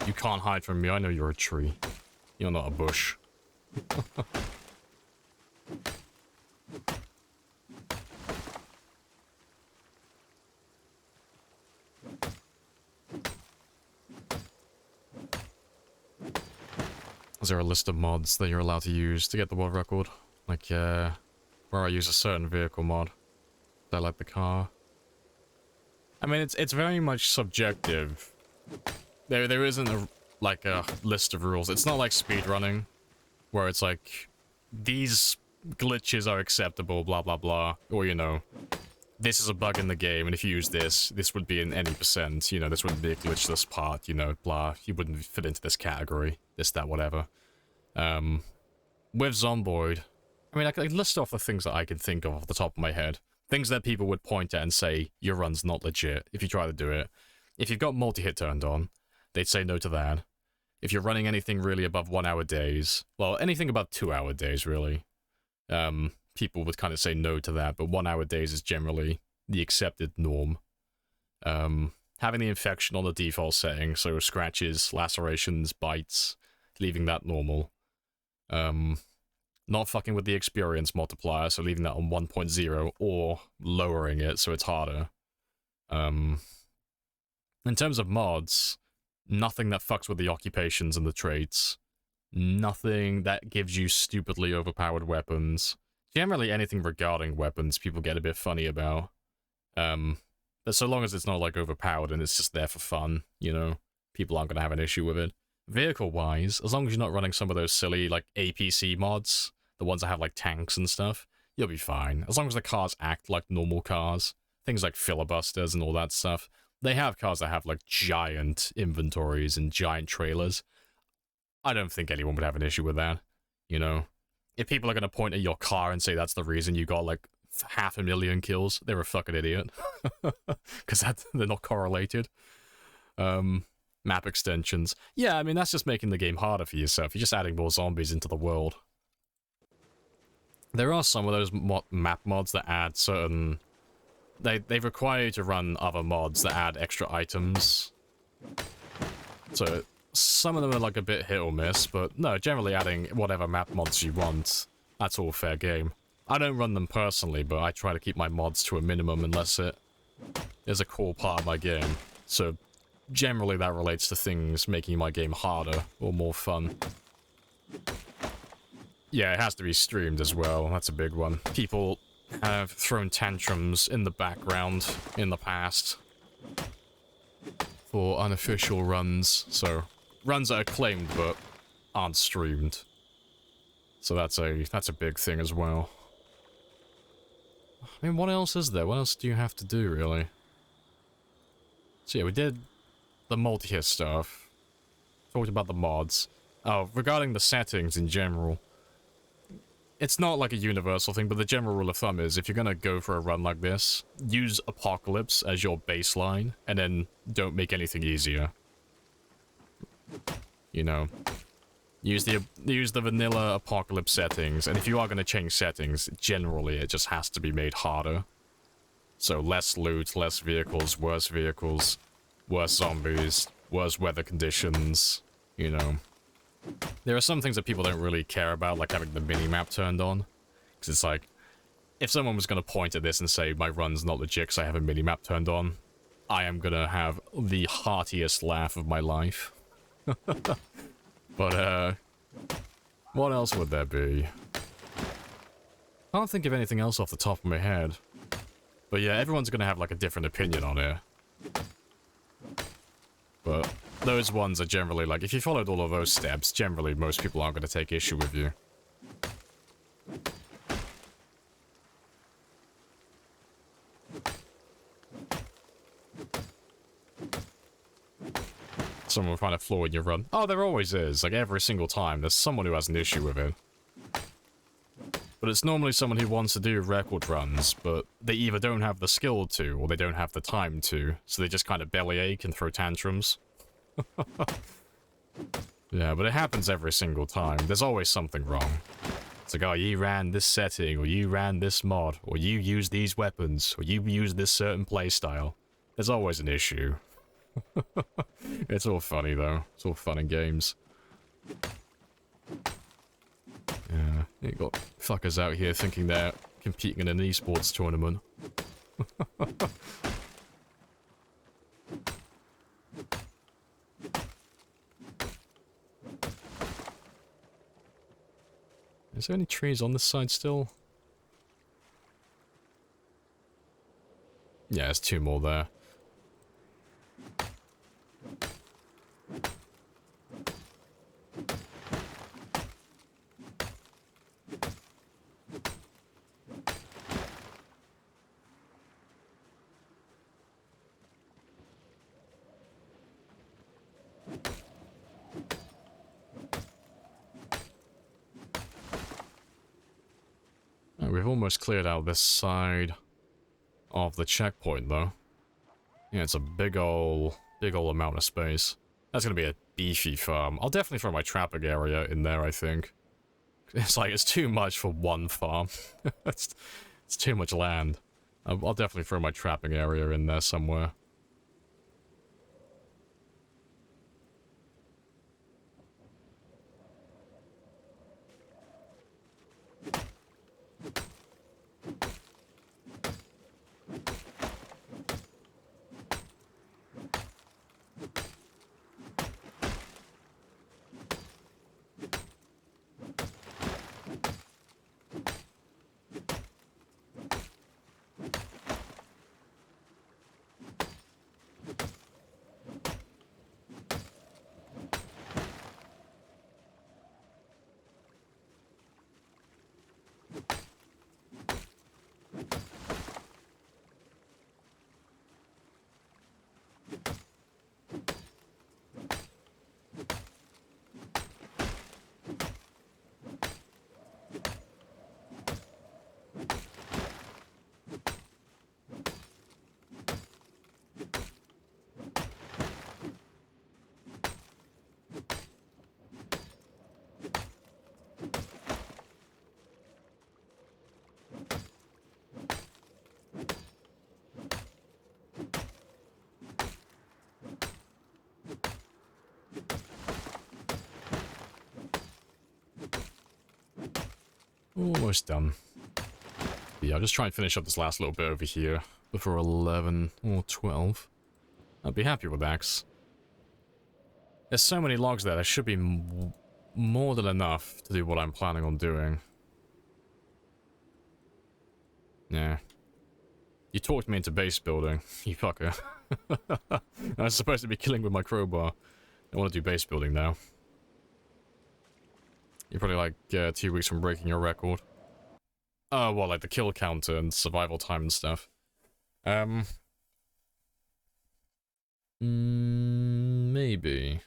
You can't hide from me. I know you're a tree. You're not a bush. Is there a list of mods that you're allowed to use to get the world record? Like, where I use a certain vehicle mod. I like the car. I mean, it's very much subjective. There isn't a list of rules. It's not like speedrunning, where it's like, these glitches are acceptable, blah blah blah, or you know, this is a bug in the game, and if you use this, this would be in any percent, you know, this wouldn't be a glitch, this part, you know, blah, you wouldn't fit into this category, this, that, whatever. With Zomboid, I mean, I could list off the things that I can think of off the top of my head. Things that people would point at and say, your run's not legit, if you try to do it. If you've got multi-hit turned on, they'd say no to that. If you're running anything really above 1 hour days, well, anything above 2 hour days, really, people would kind of say no to that, but 1 hour days is generally the accepted norm. Having the infection on the default setting, so scratches, lacerations, bites, leaving that normal. Not fucking with the experience multiplier, so leaving that on 1.0, or lowering it so it's harder. In terms of mods, nothing that fucks with the occupations and the traits. Nothing that gives you stupidly overpowered weapons. Generally anything regarding weapons people get a bit funny about. But so long as it's not like overpowered and it's just there for fun, you know, people aren't going to have an issue with it. Vehicle-wise, as long as you're not running some of those silly, like, APC mods, the ones that have, like, tanks and stuff, you'll be fine. As long as the cars act like normal cars, things like filibusters and all that stuff. They have cars that have, like, giant inventories and giant trailers. I don't think anyone would have an issue with that, you know? If people are going to point at your car and say that's the reason you got, like, 500,000 kills, they're a fucking idiot. Because they're not correlated. Map extensions. Yeah, I mean, that's just making the game harder for yourself. You're just adding more zombies into the world. There are some of those map mods that add certain... They require you to run other mods that add extra items. So, some of them are like a bit hit or miss, but no, generally adding whatever map mods you want, that's all fair game. I don't run them personally, but I try to keep my mods to a minimum unless it is a core part of my game. So, generally that relates to things making my game harder or more fun. Yeah, it has to be streamed as well. That's a big one. People have thrown tantrums in the background in the past for unofficial runs. So, runs that are claimed but aren't streamed. So that's a big thing as well. I mean, what else is there? What else do you have to do, really? So yeah, we did the multi-hit stuff. Talked about the mods. Oh, regarding the settings in general, it's not like a universal thing, but the general rule of thumb is if you're gonna go for a run like this, use Apocalypse as your baseline, and then don't make anything easier. You know, use the vanilla Apocalypse settings, and if you are gonna change settings, generally it just has to be made harder. So less loot, less vehicles, worse zombies, worse weather conditions, you know. There are some things that people don't really care about, like having the mini-map turned on. Because it's like, if someone was going to point at this and say, my run's not legit because I have a mini-map turned on, I am going to have the heartiest laugh of my life. But, what else would there be? I can't think of anything else off the top of my head. But yeah, everyone's going to have, like, a different opinion on it. But those ones are generally, like, if you followed all of those steps, generally most people aren't going to take issue with you. Someone will find a flaw in your run. Oh, there always is. Like, every single time, there's someone who has an issue with it. But it's normally someone who wants to do record runs, but they either don't have the skill to, or they don't have the time to, so they just kind of bellyache and throw tantrums. Yeah, but it happens every single time. There's always something wrong. It's like, oh, you ran this setting, or you ran this mod, or you used these weapons, or you used this certain playstyle. There's always an issue. It's all funny, though. It's all fun and games. Yeah, you got fuckers out here thinking they're competing in an esports tournament. Is there any trees on this side still? Yeah, there's 2 more there. We've almost cleared out this side of the checkpoint, though. Yeah, it's a big ol' amount of space. That's gonna be a beefy farm. I'll definitely throw my trapping area in there, I think. It's like, it's too much for one farm. it's too much land. I'll definitely throw my trapping area in there somewhere. Almost done. Yeah, I'll just try and finish up this last little bit over here before 11 or 12. I'd be happy with that. There's so many logs there should be more than enough to do what I'm planning on doing. Yeah. You talked me into base building, you fucker. I was supposed to be killing with my crowbar. I want to do base building now. You're probably like 2 weeks from breaking your record. Oh, well, like the kill counter and survival time and stuff. Maybe.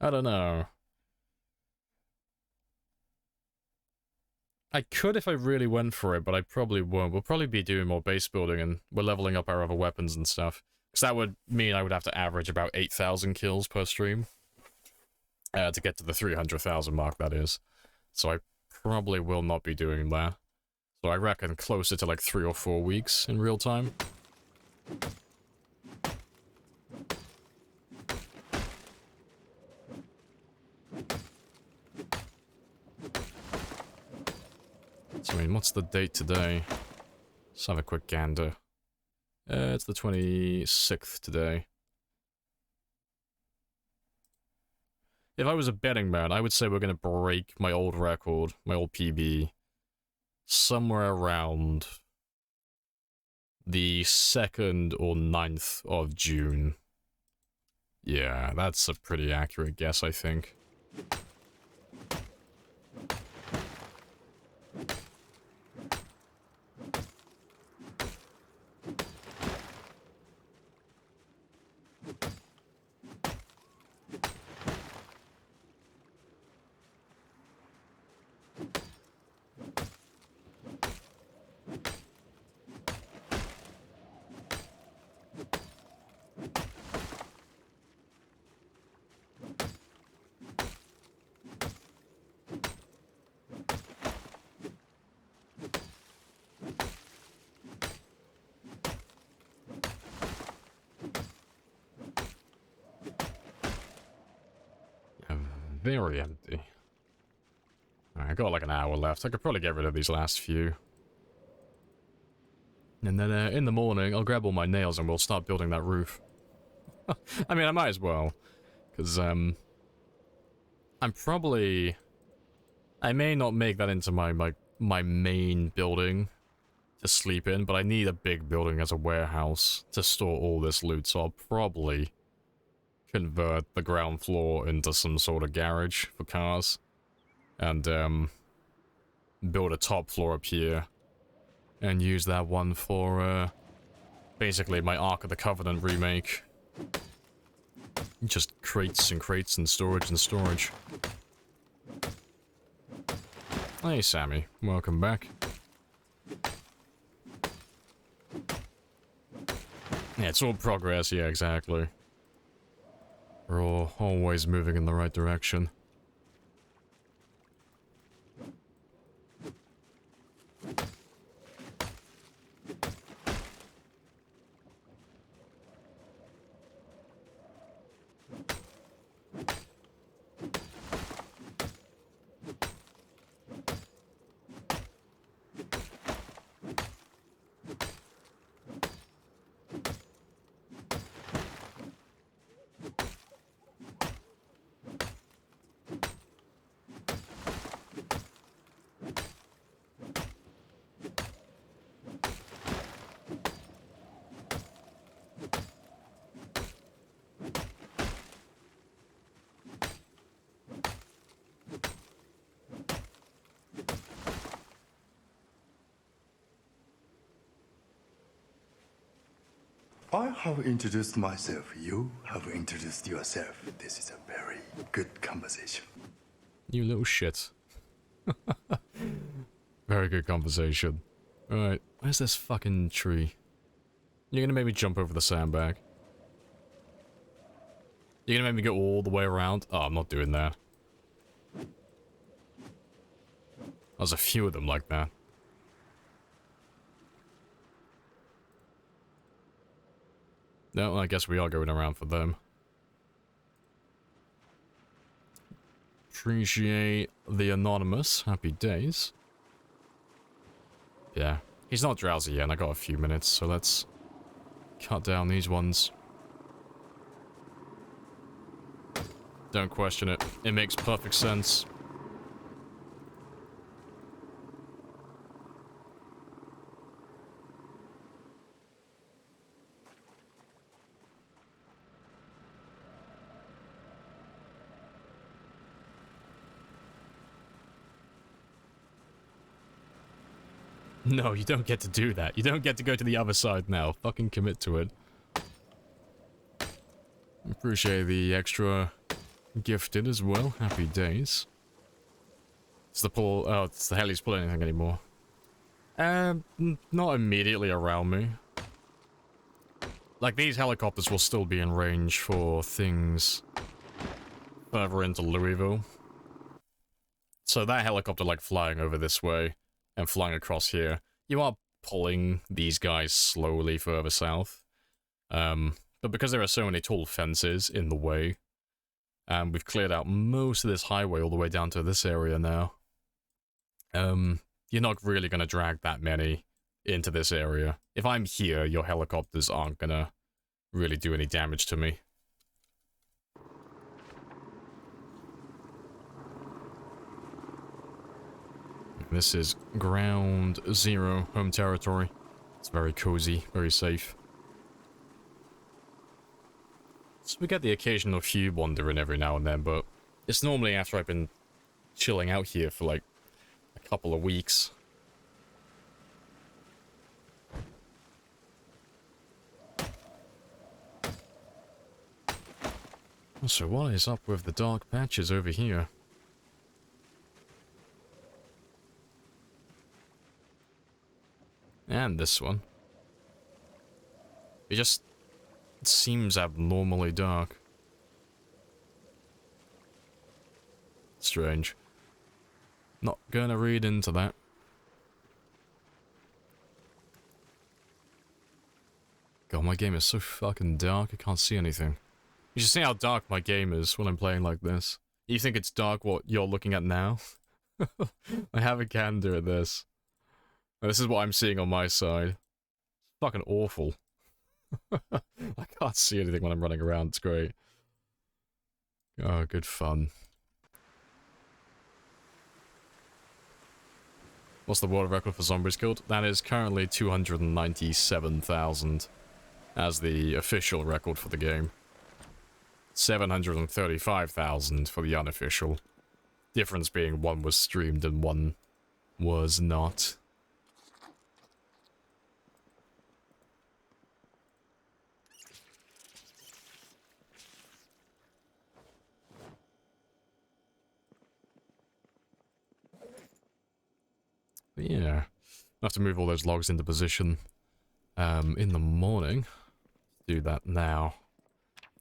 I don't know. I could if I really went for it, but I probably won't. We'll probably be doing more base building, and we're leveling up our other weapons and stuff. Because that would mean I would have to average about 8,000 kills per stream. To get to the 300,000 mark, that is. So I probably will not be doing that. So I reckon closer to like 3 or 4 weeks in real time. So, I mean, what's the date today? Let's have a quick gander. It's the 26th today. If I was a betting man, I would say we're going to break my old record, my old PB, somewhere around the 2nd or 9th of June. Yeah, that's a pretty accurate guess, I think. Very empty. Alright, I got like an hour left. I could probably get rid of these last few. And then in the morning, I'll grab all my nails and we'll start building that roof. I mean, I might as well. Because, I'm probably... I may not make that into my main building to sleep in, but I need a big building as a warehouse to store all this loot, so I'll probably convert the ground floor into some sort of garage for cars. And, build a top floor up here. And use that one for, basically my Ark of the Covenant remake. Just crates and crates and storage and storage. Hey, Sammy. Welcome back. Yeah, it's all progress. Yeah, exactly. We're all always moving in the right direction. I have introduced myself. You have introduced yourself. This is a very good conversation. You little shit. Very good conversation. Alright, where's this fucking tree? You're gonna make me jump over the sandbag. You're gonna make me go all the way around? Oh, I'm not doing that. There's a few of them like that. No, I guess we are going around for them. Appreciate the anonymous. Happy days. Yeah. He's not drowsy yet, and I got a few minutes, so let's cut down these ones. Don't question it. It makes perfect sense. No, you don't get to do that. You don't get to go to the other side now. Fucking commit to it. Appreciate the extra gifted as well. Happy days. It's the pull. Oh, it's the heli's pull anything anymore. Not immediately around me. Like, these helicopters will still be in range for things further into Louisville. So that helicopter, like, flying over this way and flying across here, you are pulling these guys slowly further south. But because there are so many tall fences in the way, we've cleared out most of this highway all the way down to this area now. You're not really going to drag that many into this area. If I'm here, your helicopters aren't going to really do any damage to me. This is ground zero, home territory. It's very cozy, very safe. So we get the occasional few wandering every now and then, but it's normally after I've been chilling out here for like a couple of weeks. So what is up with the dark patches over here? And this one. It just seems abnormally dark. Strange. Not gonna read into that. God, my game is so fucking dark, I can't see anything. You should see how dark my game is when I'm playing like this. You think it's dark what you're looking at now? I have a gander at this. This is what I'm seeing on my side. Fucking awful. I can't see anything when I'm running around, it's great. Oh, good fun. What's the world record for zombies killed? That is currently 297,000 as the official record for the game. 735,000 for the unofficial. Difference being one was streamed and one was not. But yeah, I have to move all those logs into position in the morning. Do that now.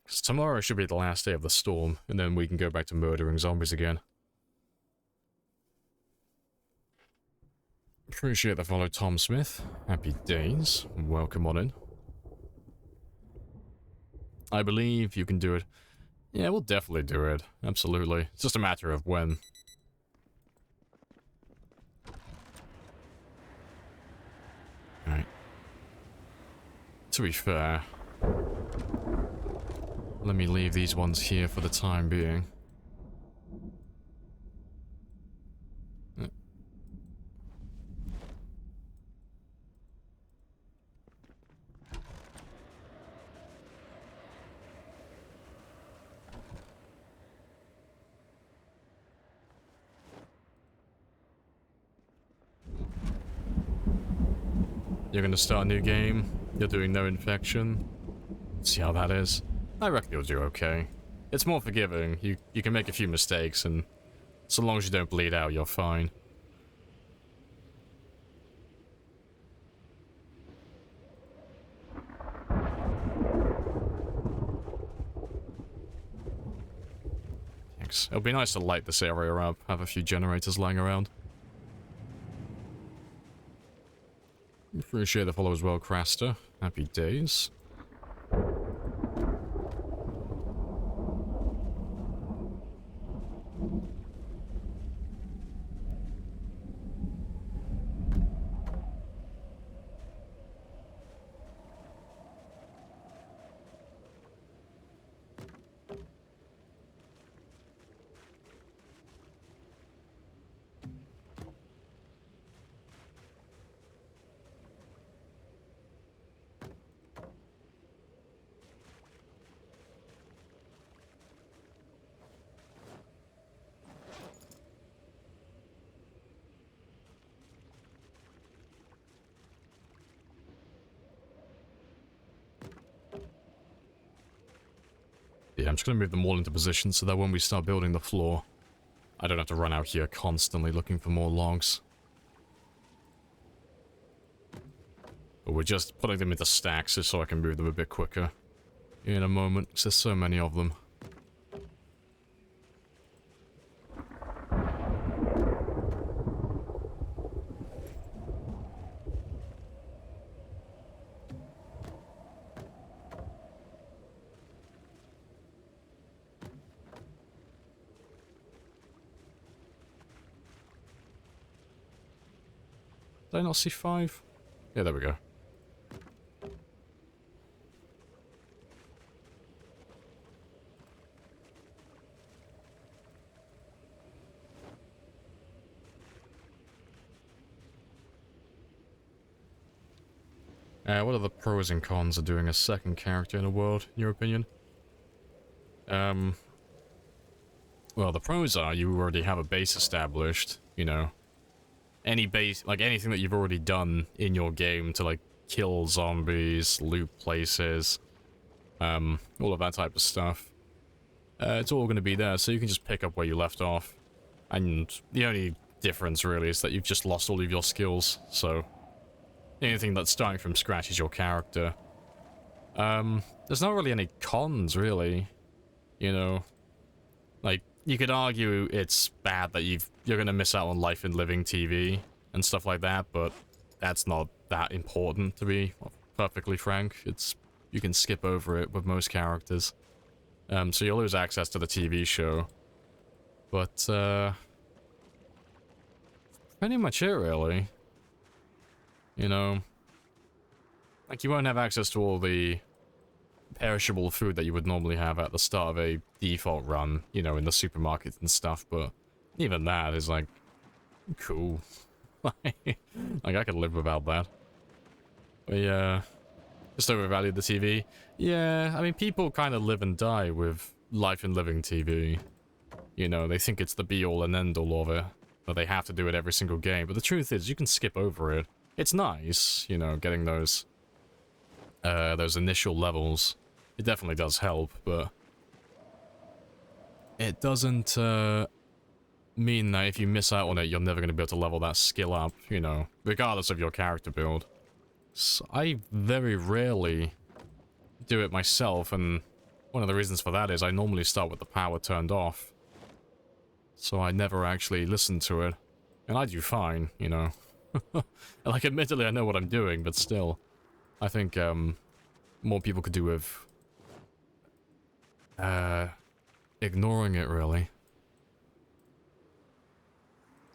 'Cause tomorrow should be the last day of the storm, and then we can go back to murdering zombies again. Appreciate the follow, Tom Smith. Happy days. Welcome on in. I believe you can do it. Yeah, we'll definitely do it. Absolutely. It's just a matter of when. Alright. To be fair, let me leave these ones here for the time being. You're gonna start a new game, you're doing no infection. See how that is? I reckon you'll do okay. It's more forgiving, you can make a few mistakes, and so long as you don't bleed out, you're fine. Thanks. It'll be nice to light this area up, have a few generators lying around. Appreciate the follow as well, Craster. Happy days. Yeah, I'm just going to move them all into position so that when we start building the floor, I don't have to run out here constantly looking for more logs. But we're just putting them into stacks just so I can move them a bit quicker in a moment, because there's so many of them. Did I not see 5? Yeah, there we go. What are the pros and cons of doing a second character in a world, in your opinion? Well, the pros are you already have a base established, you know. Any base, like anything that you've already done in your game to, like, kill zombies, loot places, all of that type of stuff. It's all going to be there, so you can just pick up where you left off. And the only difference, really, is that you've just lost all of your skills, so anything that's starting from scratch is your character. There's not really any cons, really. You know, like, you could argue it's bad that you're gonna miss out on life in living TV and stuff like that, but that's not that important, to be perfectly frank. You can skip over it with most characters. So you'll lose access to the TV show. But, pretty much it, really. You know, like, you won't have access to all the perishable food that you would normally have at the start of a default run, you know, in the supermarket and stuff, but even that is, like, cool. Like, I could live without that. But yeah, just overvalued the TV. Yeah, I mean, people kind of live and die with life in living TV. You know, they think it's the be-all and end-all of it, that they have to do it every single game, but the truth is, you can skip over it. It's nice, you know, getting those initial levels. It definitely does help, but it doesn't mean that if you miss out on it, you're never going to be able to level that skill up, you know, regardless of your character build. So I very rarely do it myself, and one of the reasons for that is I normally start with the power turned off. So I never actually listen to it. And I do fine, you know. Like, admittedly, I know what I'm doing, but still. I think, more people could do with ignoring it, really.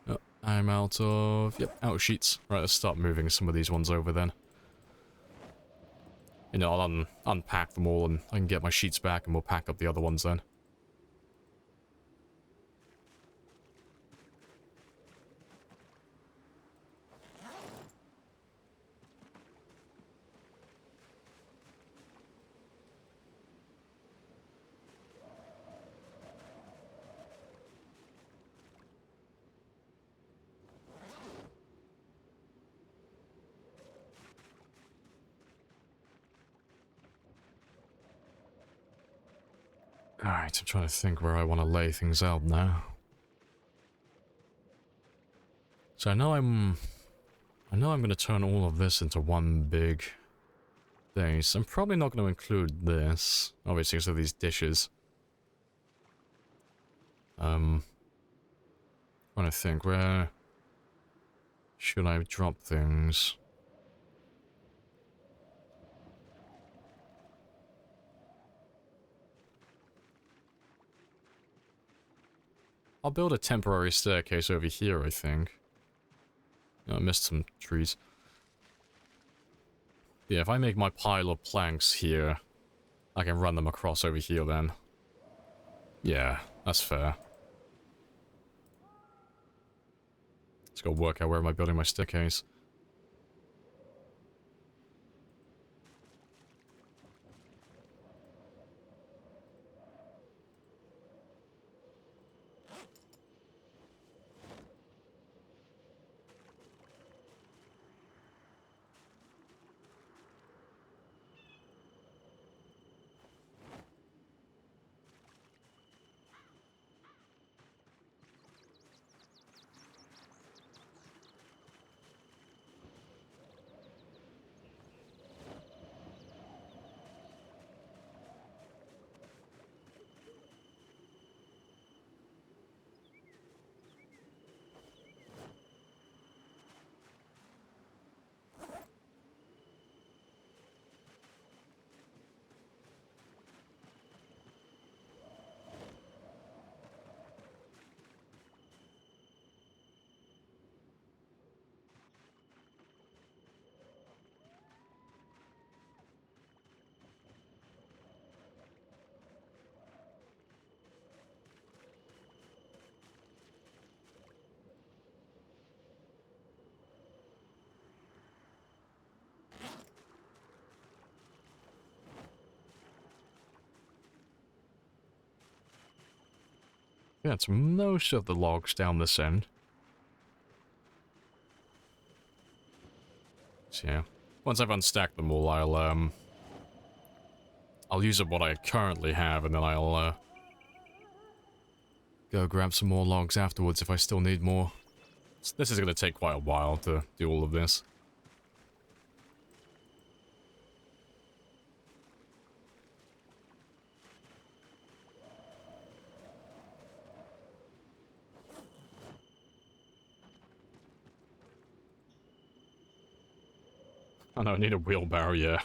Oh, I'm out of... Yep, out of sheets. Right, let's start moving some of these ones over, then. You know, I'll unpack them all, and I can get my sheets back, and we'll pack up the other ones, then. Alright, I'm trying to think where I want to lay things out now. So I know I'm going to turn all of this into one big thing. So I'm probably not going to include this, obviously, because of these dishes. Trying to think, where should I drop things? I'll build a temporary staircase over here, I think. I missed some trees. Yeah, if I make my pile of planks here, I can run them across over here then. Yeah, that's fair. Let's go work out where am I building my staircase. That's most of the logs down this end. So yeah, once I've unstacked them all, I'll use up what I currently have, and then I'll go grab some more logs afterwards if I still need more. This is going to take quite a while to do all of this. Oh no, I need a wheelbarrow, yeah.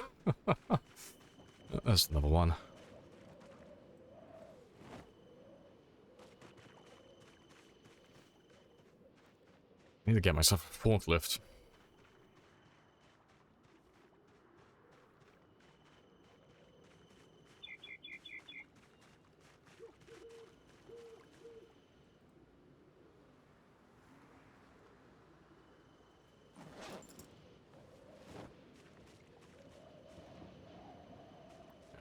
That's another one. I need to get myself a forklift.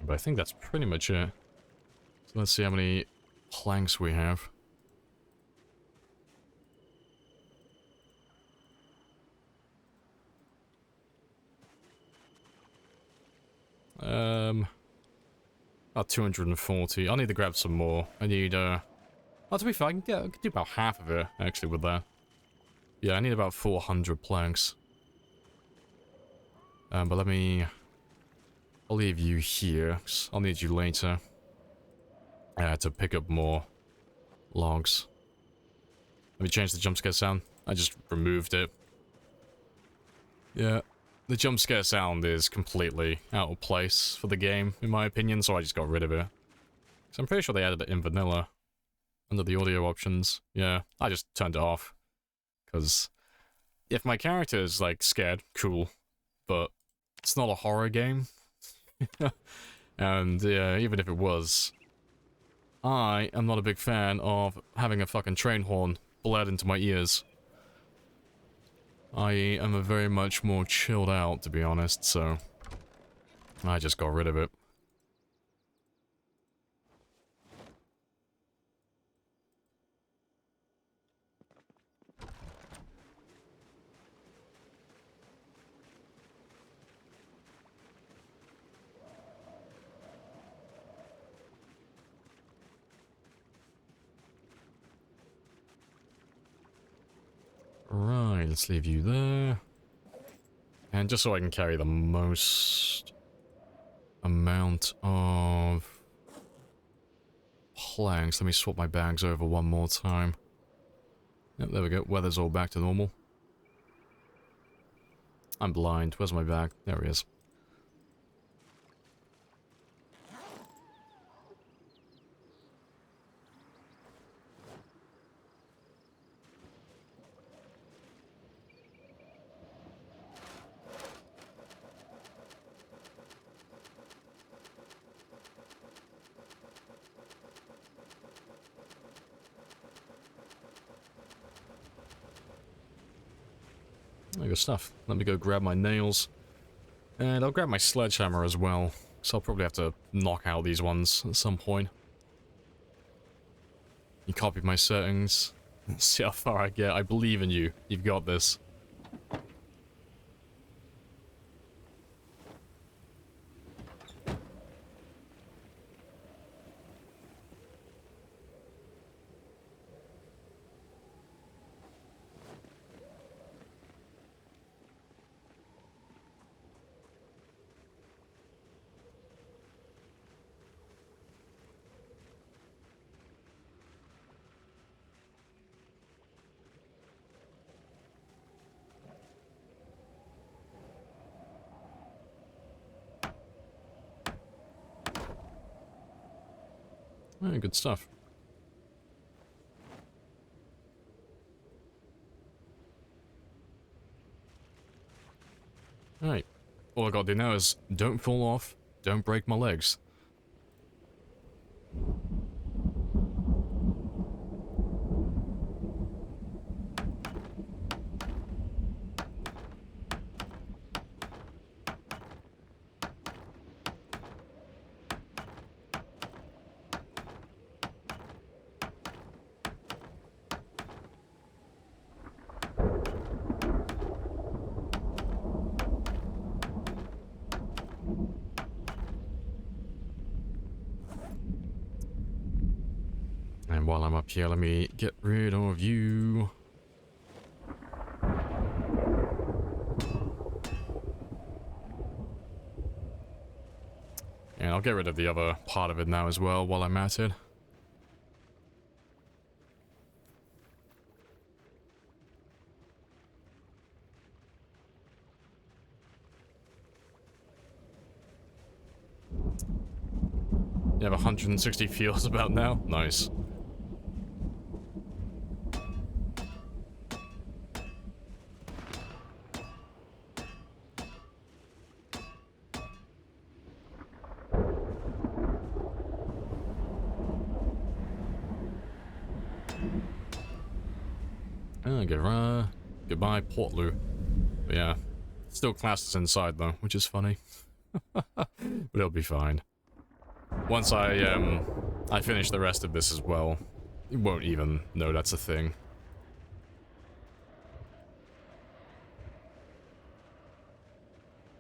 But I think that's pretty much it. So let's see how many planks we have. About 240. I'll need to grab some more. I need, oh, to be fair, I can do about half of it, actually, with that. Yeah, I need about 400 planks. But let me... I'll leave you here, 'cause I'll need you later. To pick up more logs. Let me change the jump scare sound. I just removed it. Yeah, the jump scare sound is completely out of place for the game, in my opinion, so I just got rid of it. So I'm pretty sure they added it in vanilla. Under the audio options. Yeah, I just turned it off. Because if my character is, like, scared, cool. But it's not a horror game. And, yeah, even if it was, I am not a big fan of having a fucking train horn bled into my ears. I am a very much more chilled out, to be honest, so I just got rid of it. Right, let's leave you there. And just so I can carry the most amount of planks, let me swap my bags over one more time. Yep, there we go. Weather's all back to normal. I'm blind. Where's my bag? There he is. Good stuff. Let me go grab my nails. And I'll grab my sledgehammer as well. So I'll probably have to knock out these ones at some point. You copied my settings. Let's see how far I get. I believe in you. You've got this. Oh, good stuff. Alright. All I gotta do now is don't fall off, don't break my legs. I'm up here, let me get rid of you. And I'll get rid of the other part of it now as well while I'm at it. You have 160 fuels about now? Nice. Goodbye, Portloo. But yeah, still classes inside though, which is funny. But it'll be fine. Once I finish the rest of this as well, you won't even know that's a thing.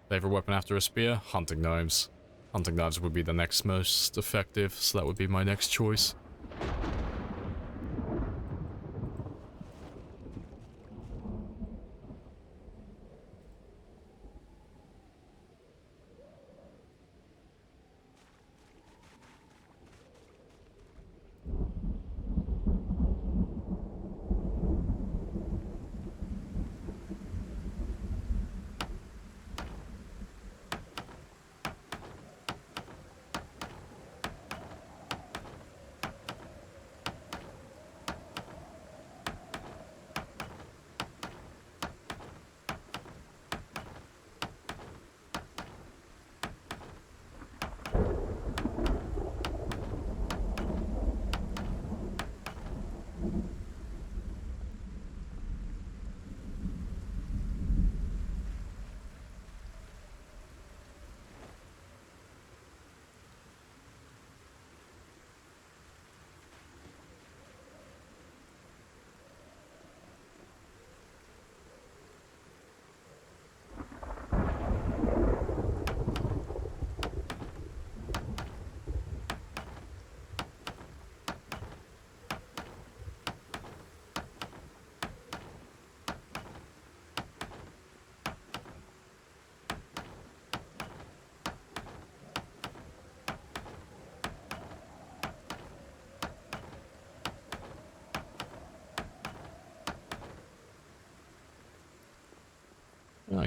Favorite weapon after a spear? Hunting knives. Hunting knives would be the next most effective, so that would be my next choice.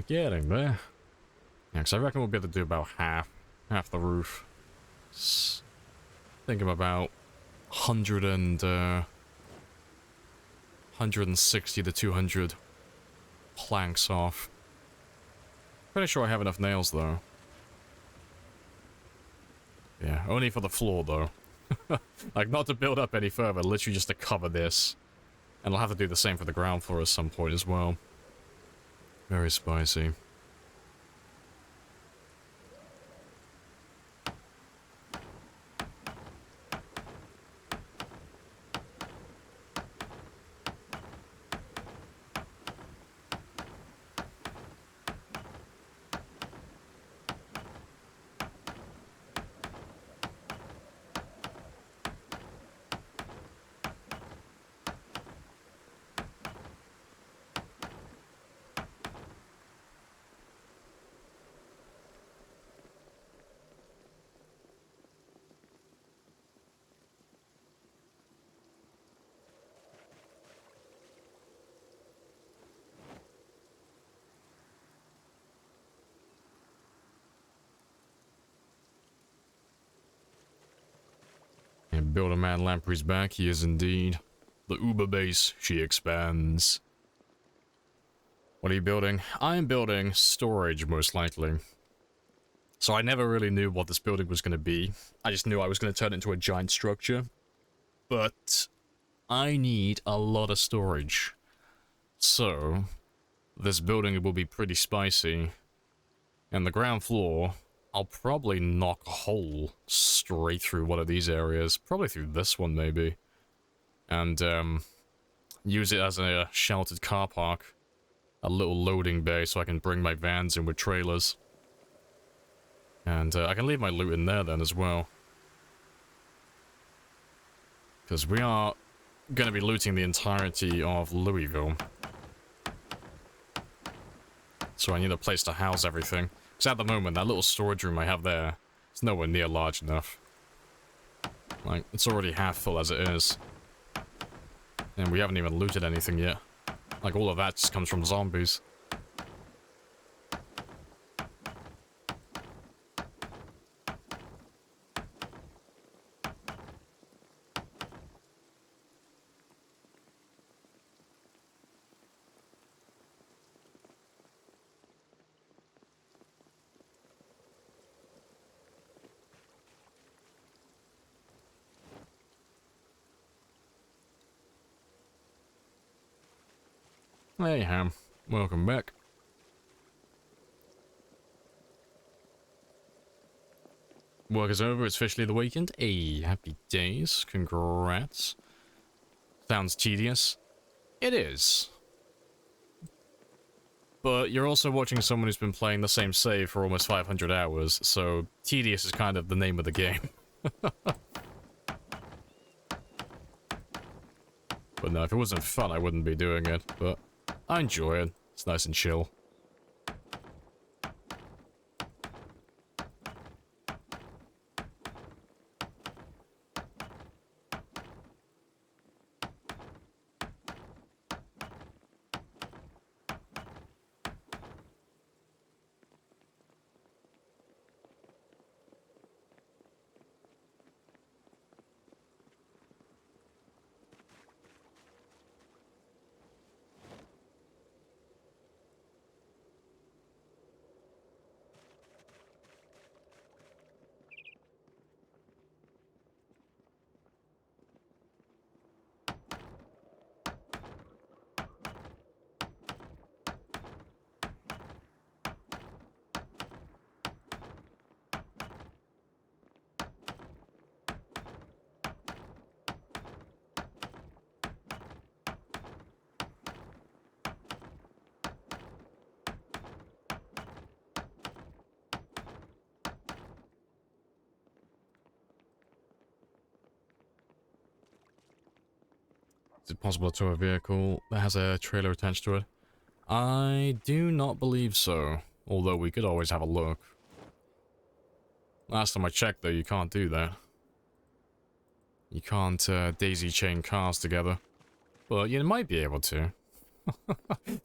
Getting there. Yeah, because I reckon we'll be able to do about half the roof. Think of about 160 to 200 planks off. Pretty sure I have enough nails though. Yeah, only for the floor though. Like, not to build up any further, literally just to cover this. And I'll have to do the same for the ground floor at some point as well. Very spicy. And Builder Man Lamprey's back, he is indeed. The Uber base, she expands. What are you building? I am building storage, most likely. So I never really knew what this building was going to be. I just knew I was going to turn it into a giant structure. But I need a lot of storage. So this building will be pretty spicy. And the ground floor, I'll probably knock a hole straight through one of these areas. Probably through this one, maybe. And use it as a sheltered car park. A little loading bay so I can bring my vans in with trailers. And I can leave my loot in there then as well. Because we are gonna be looting the entirety of Louisville. So I need a place to house everything. Because at the moment, that little storage room I have there, it's nowhere near large enough. Like, it's already half full as it is. And we haven't even looted anything yet. Like, all of that just comes from zombies. Hey Ham, welcome back. Work is over, it's officially the weekend. Hey, happy days, congrats. Sounds tedious. It is. But you're also watching someone who's been playing the same save for almost 500 hours, so tedious is kind of the name of the game. But no, if it wasn't fun, I wouldn't be doing it, but I enjoy it. It's nice and chill. Is it possible to tow a vehicle that has a trailer attached to it? I do not believe so, although we could always have a look. Last time I checked, though, you can't do that. You can't daisy chain cars together. But you might be able to.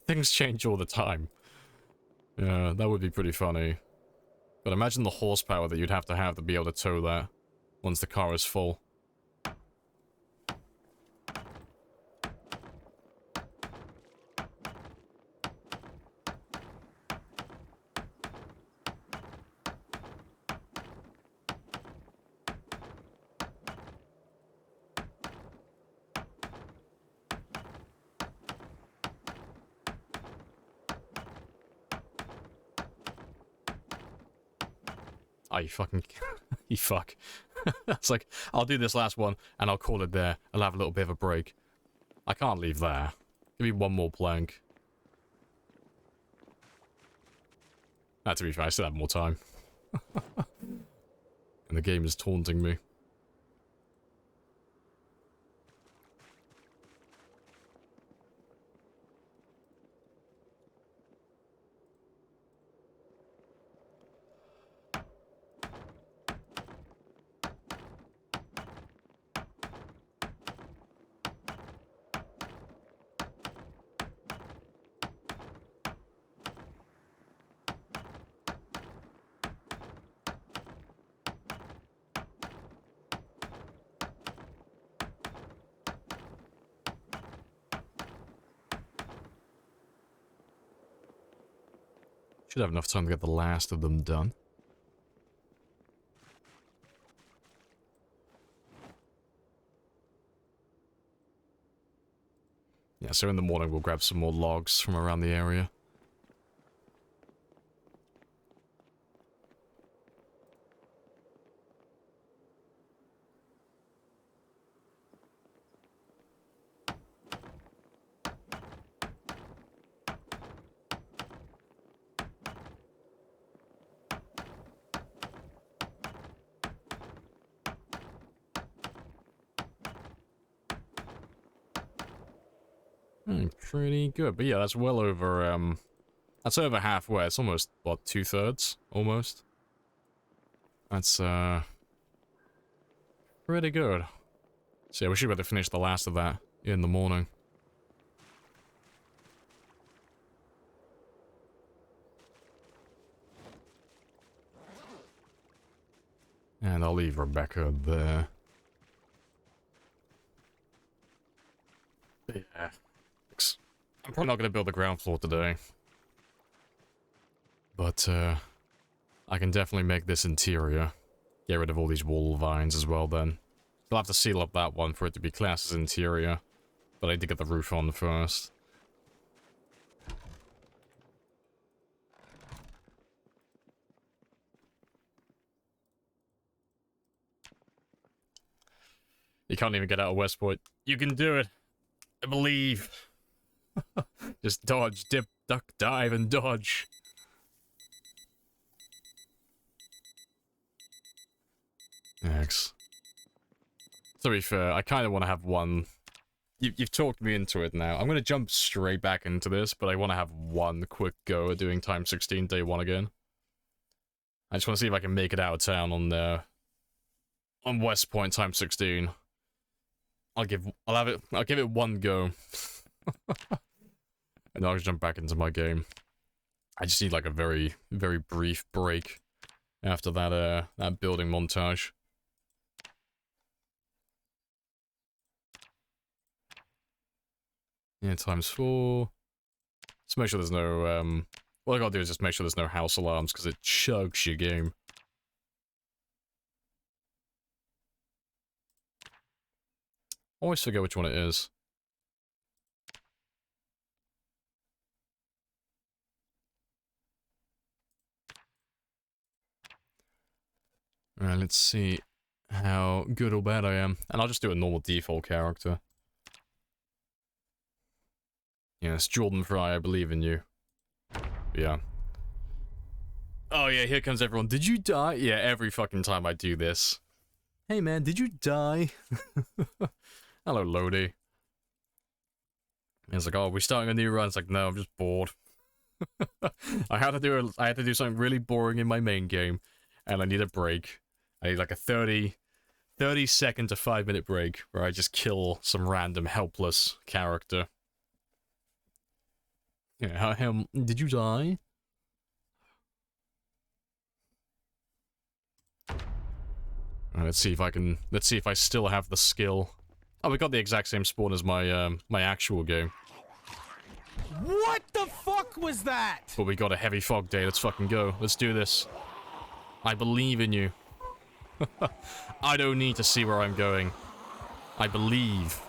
Things change all the time. Yeah, that would be pretty funny. But imagine the horsepower that you'd have to be able to tow that once the car is full. Oh, you fucking... you fuck. It's like, I'll do this last one, and I'll call it there. I'll have a little bit of a break. I can't leave there. Give me one more plank. To be fair, I still have more time. And the game is taunting me. Should have enough time to get the last of them done. Yeah, so in the morning we'll grab some more logs from around the area. Pretty good. But yeah, that's well over, that's over halfway. It's almost, what, 2/3? Almost. That's, pretty good. So yeah, we should be able to finish the last of that in the morning. And I'll leave Rebecca there. Yeah. I'm probably not going to build the ground floor today. But, I can definitely make this interior. Get rid of all these wall vines as well then. I'll have to seal up that one for it to be classed as interior. But I need to get the roof on first. You can't even get out of Westport. You can do it. I believe. Just dodge, dip, duck, dive, and dodge. X. To be fair, I kind of want to have one. You've talked me into it now. I'm going to jump straight back into this, but I want to have one quick go at doing Time 16 Day 1 again. I just want to see if I can make it out of town on West Point Time 16. I'll give it one go. And I'll jump back into my game. I just need like a very, very brief break after that building montage. Yeah, ×4. Just make sure there's no, what I gotta do is just make sure there's no house alarms, because it chugs your game. Always forget which one it is. Alright, let's see how good or bad I am. And I'll just do a normal default character. Yes, Jordan Fry, I believe in you. Yeah. Oh yeah, here comes everyone. Did you die? Yeah, every fucking time I do this. Hey man, did you die? Hello, Lodi. It's like, oh, we're starting a new run. It's like, no, I'm just bored. I had to do something really boring in my main game, and I need a break. I need like a 30-second to 5-minute break where I just kill some random helpless character. Yeah, did you die? Let's see if I still have the skill. Oh, we got the exact same spawn as my my actual game. What the fuck was that? But we got a heavy fog day. Let's fucking go. Let's do this. I believe in you. I don't need to see where I'm going. I believe.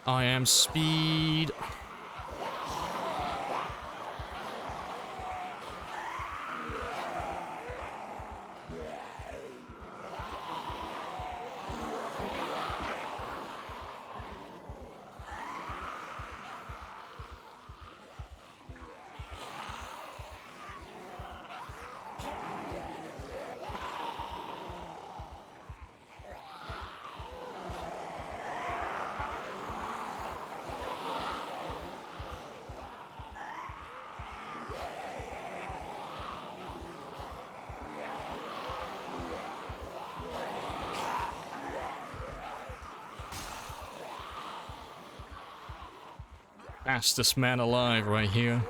I am speed. Fastest man alive right here.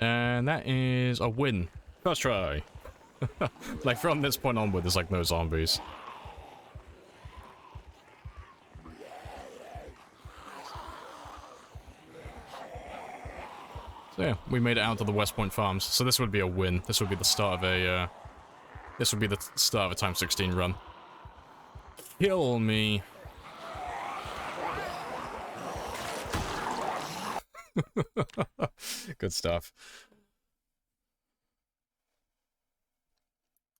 And that is a win. First try. Like, from this point onward, there's like no zombies. So yeah, we made it out to the West Point Farms. So this would be a win. This would be the start of a, this would be the start of a Time 16 run. Kill me. Good stuff.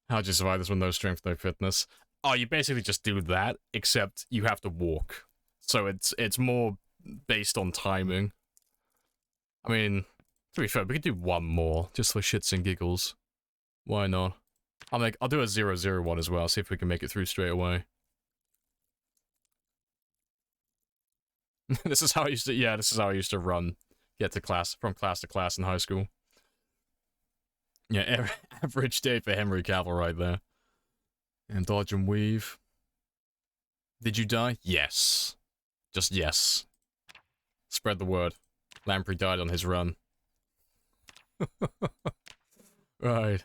How'd you survive this with no strength, no fitness? Oh, you basically just do that, except you have to walk. So it's more based on timing. I mean, to be fair, we could do one more, just for shits and giggles. Why not? I'll do a 0-0 one as well, see if we can make it through straight away. This is how I used to, yeah, this is how I used to run. Get to class, from class to class in high school. Yeah, average day for Henry Cavill right there. And dodge and weave. Did you die? Yes. Just yes. Spread the word. Lamprey died on his run. Right.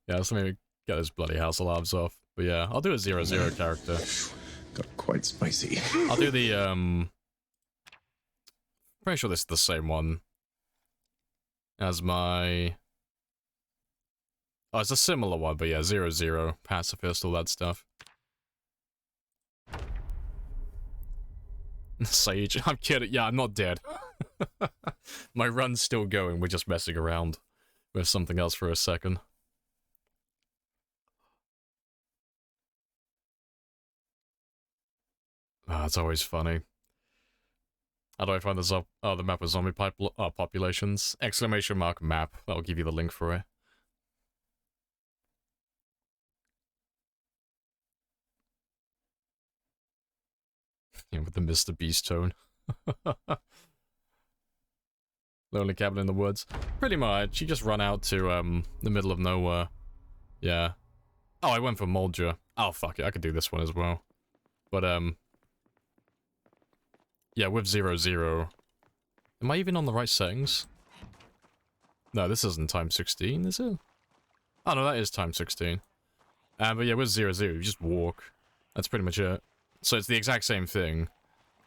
Yeah, let's maybe get his bloody house alarms off. But yeah, I'll do a 0-0 character. Got quite spicy. I'll do the, pretty sure this is the same one as my... Oh, it's a similar one, but yeah, 0-0, pacifist, all that stuff. Sage, I'm kidding, yeah, I'm not dead. My run's still going, we're just messing around with something else for a second. Ah, it's always funny. How do I find the map of zombie populations? Exclamation mark map. That'll give you the link for it. Yeah, with the Mr. Beast tone. Lonely cabin in the woods. Pretty much. You just run out to the middle of nowhere. Yeah. Oh, I went for Moldra. Oh, fuck it. I could do this one as well. But, yeah, with 0-0. Am I even on the right settings? No, this isn't Time 16, is it? Oh, no, that is Time 16. But yeah, with 0-0, you just walk. That's pretty much it. So it's the exact same thing.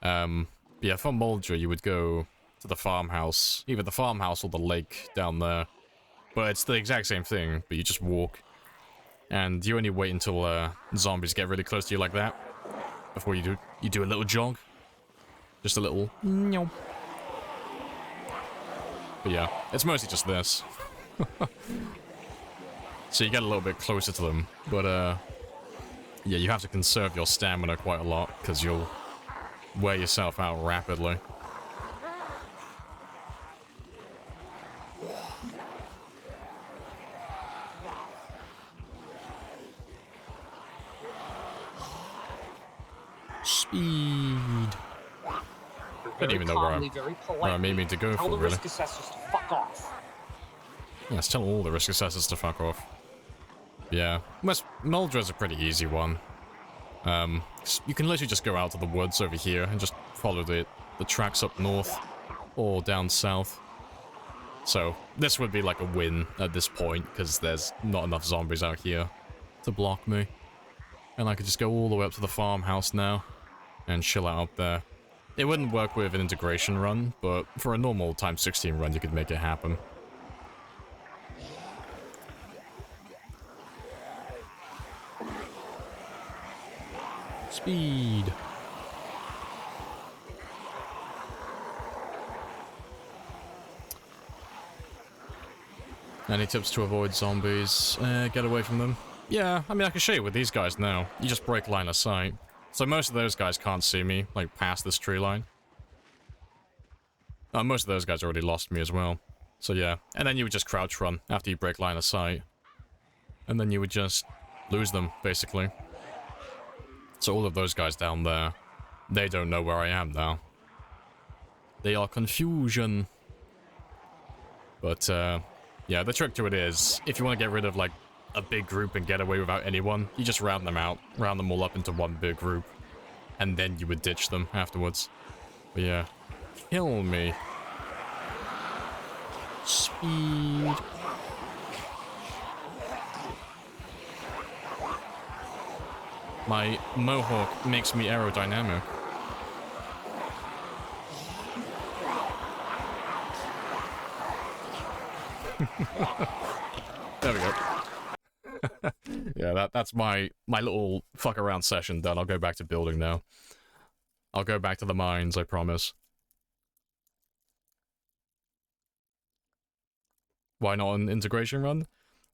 Yeah, from Moldra, you would go to the farmhouse. Either the farmhouse or the lake down there. But it's the exact same thing, but you just walk. And you only wait until zombies get really close to you like that. Before you do a little jog. Just a little... But yeah, it's mostly just this. So you get a little bit closer to them, but yeah, you have to conserve your stamina quite a lot, because you'll wear yourself out rapidly. Speed. I don't even know where I mean to go for, really. Risk assessors to fuck off. Yeah, let's tell all the risk assessors to fuck off. Yeah, Moldra's a pretty easy one. You can literally just go out to the woods over here and just follow the tracks up north or down south. So this would be like a win at this point because there's not enough zombies out here to block me. And I could just go all the way up to the farmhouse now and chill out up there. It wouldn't work with an integration run, but for a normal Time 16 run, you could make it happen. Speed. Any tips to avoid zombies? Get away from them. Yeah, I mean, I can show you with these guys now. You just break line of sight. So most of those guys can't see me, like, past this tree line. Most of those guys already lost me as well. So yeah, and then you would just crouch run after you break line of sight. And then you would just lose them, basically. So all of those guys down there, they don't know where I am now. They are confusion. But, yeah, the trick to it is, if you want to get rid of, like, a big group and get away without anyone, you just round them out, round them all up into one big group, and then you would ditch them afterwards. But yeah, kill me. speed. My mohawk makes me aerodynamic. There we go. Yeah, that's my little fuck around session done. I'll go back to building now. I'll go back to the mines, I promise. Why not an integration run?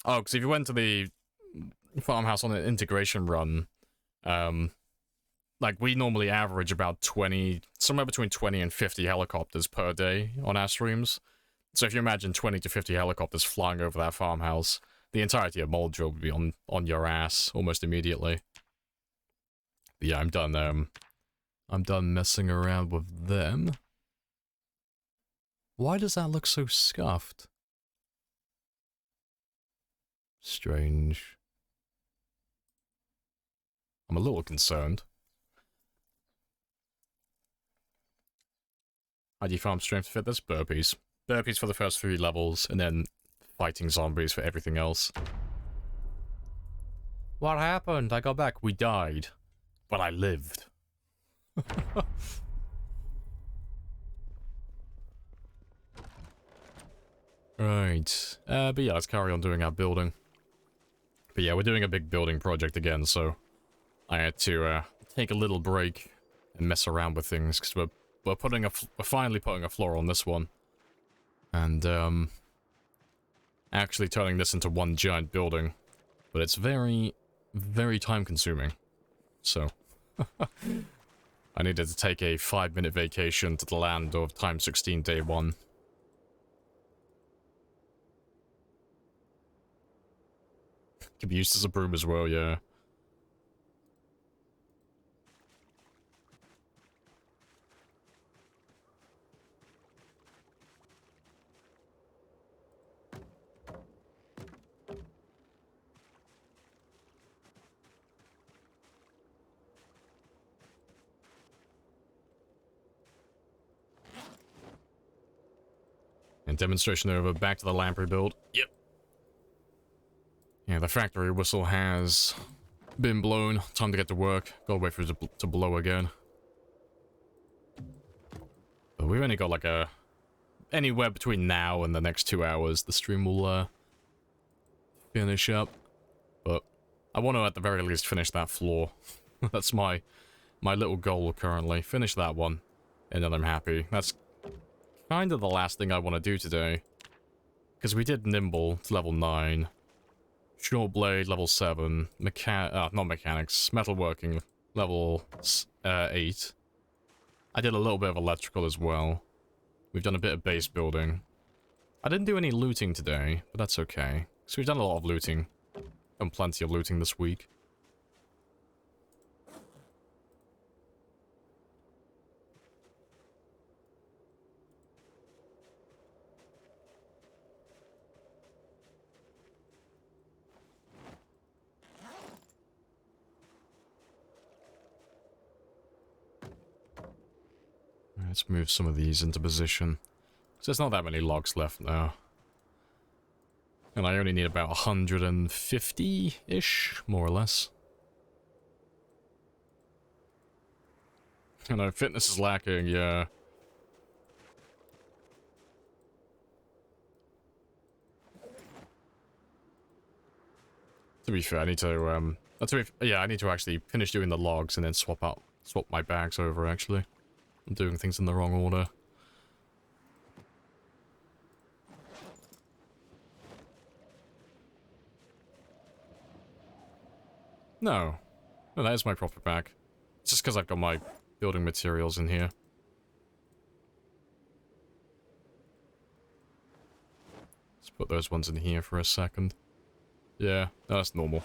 Oh, because if you went to the farmhouse on an integration run, like we normally average about 20, somewhere between 20 and 50 helicopters per day on our streams. So if you imagine 20 to 50 helicopters flying over that farmhouse, the entirety of Moldra would be on your ass almost immediately. But yeah, I'm done messing around with them. Why does that look so scuffed? Strange. I'm a little concerned. How do you farm strength to fit this? Burpees. Burpees for the first 3 levels, and then fighting zombies for everything else. What happened? I got back. We died. But I lived. Right. But yeah, let's carry on doing our building. But yeah, we're doing a big building project again, so I had to take a little break and mess around with things, because we're finally putting a floor on this one. And actually turning this into one giant building. But it's very, very time consuming. So I needed to take a 5-minute vacation to the land of time 16 day 1. Could be used as a broom as well, yeah. And demonstration over, back to the Lamprey build. Yep. Yeah, the factory whistle has been blown. Time to get to work. Gotta wait for it to blow again. But we've only got like anywhere between now and the next 2 hours the stream will finish up. But I want to at the very least finish that floor. That's my little goal currently. Finish that one. And then I'm happy. That's kind of the last thing I want to do today. Because we did Nimble to level 9. Short Blade level 7. Not mechanics. Metalworking level 8. I did a little bit of electrical as well. We've done a bit of base building. I didn't do any looting today, but that's okay. So we've done a lot of looting. Done plenty of looting this week. Let's move some of these into position. So there's not that many logs left now. And I only need about 150-ish, more or less. You know, fitness is lacking, yeah. To be fair, I need to, yeah, I need to actually finish doing the logs and then swap my bags over, actually. I'm doing things in the wrong order. No. No, that is my proper bag. It's just because I've got my building materials in here. Let's put those ones in here for a second. Yeah, that's normal.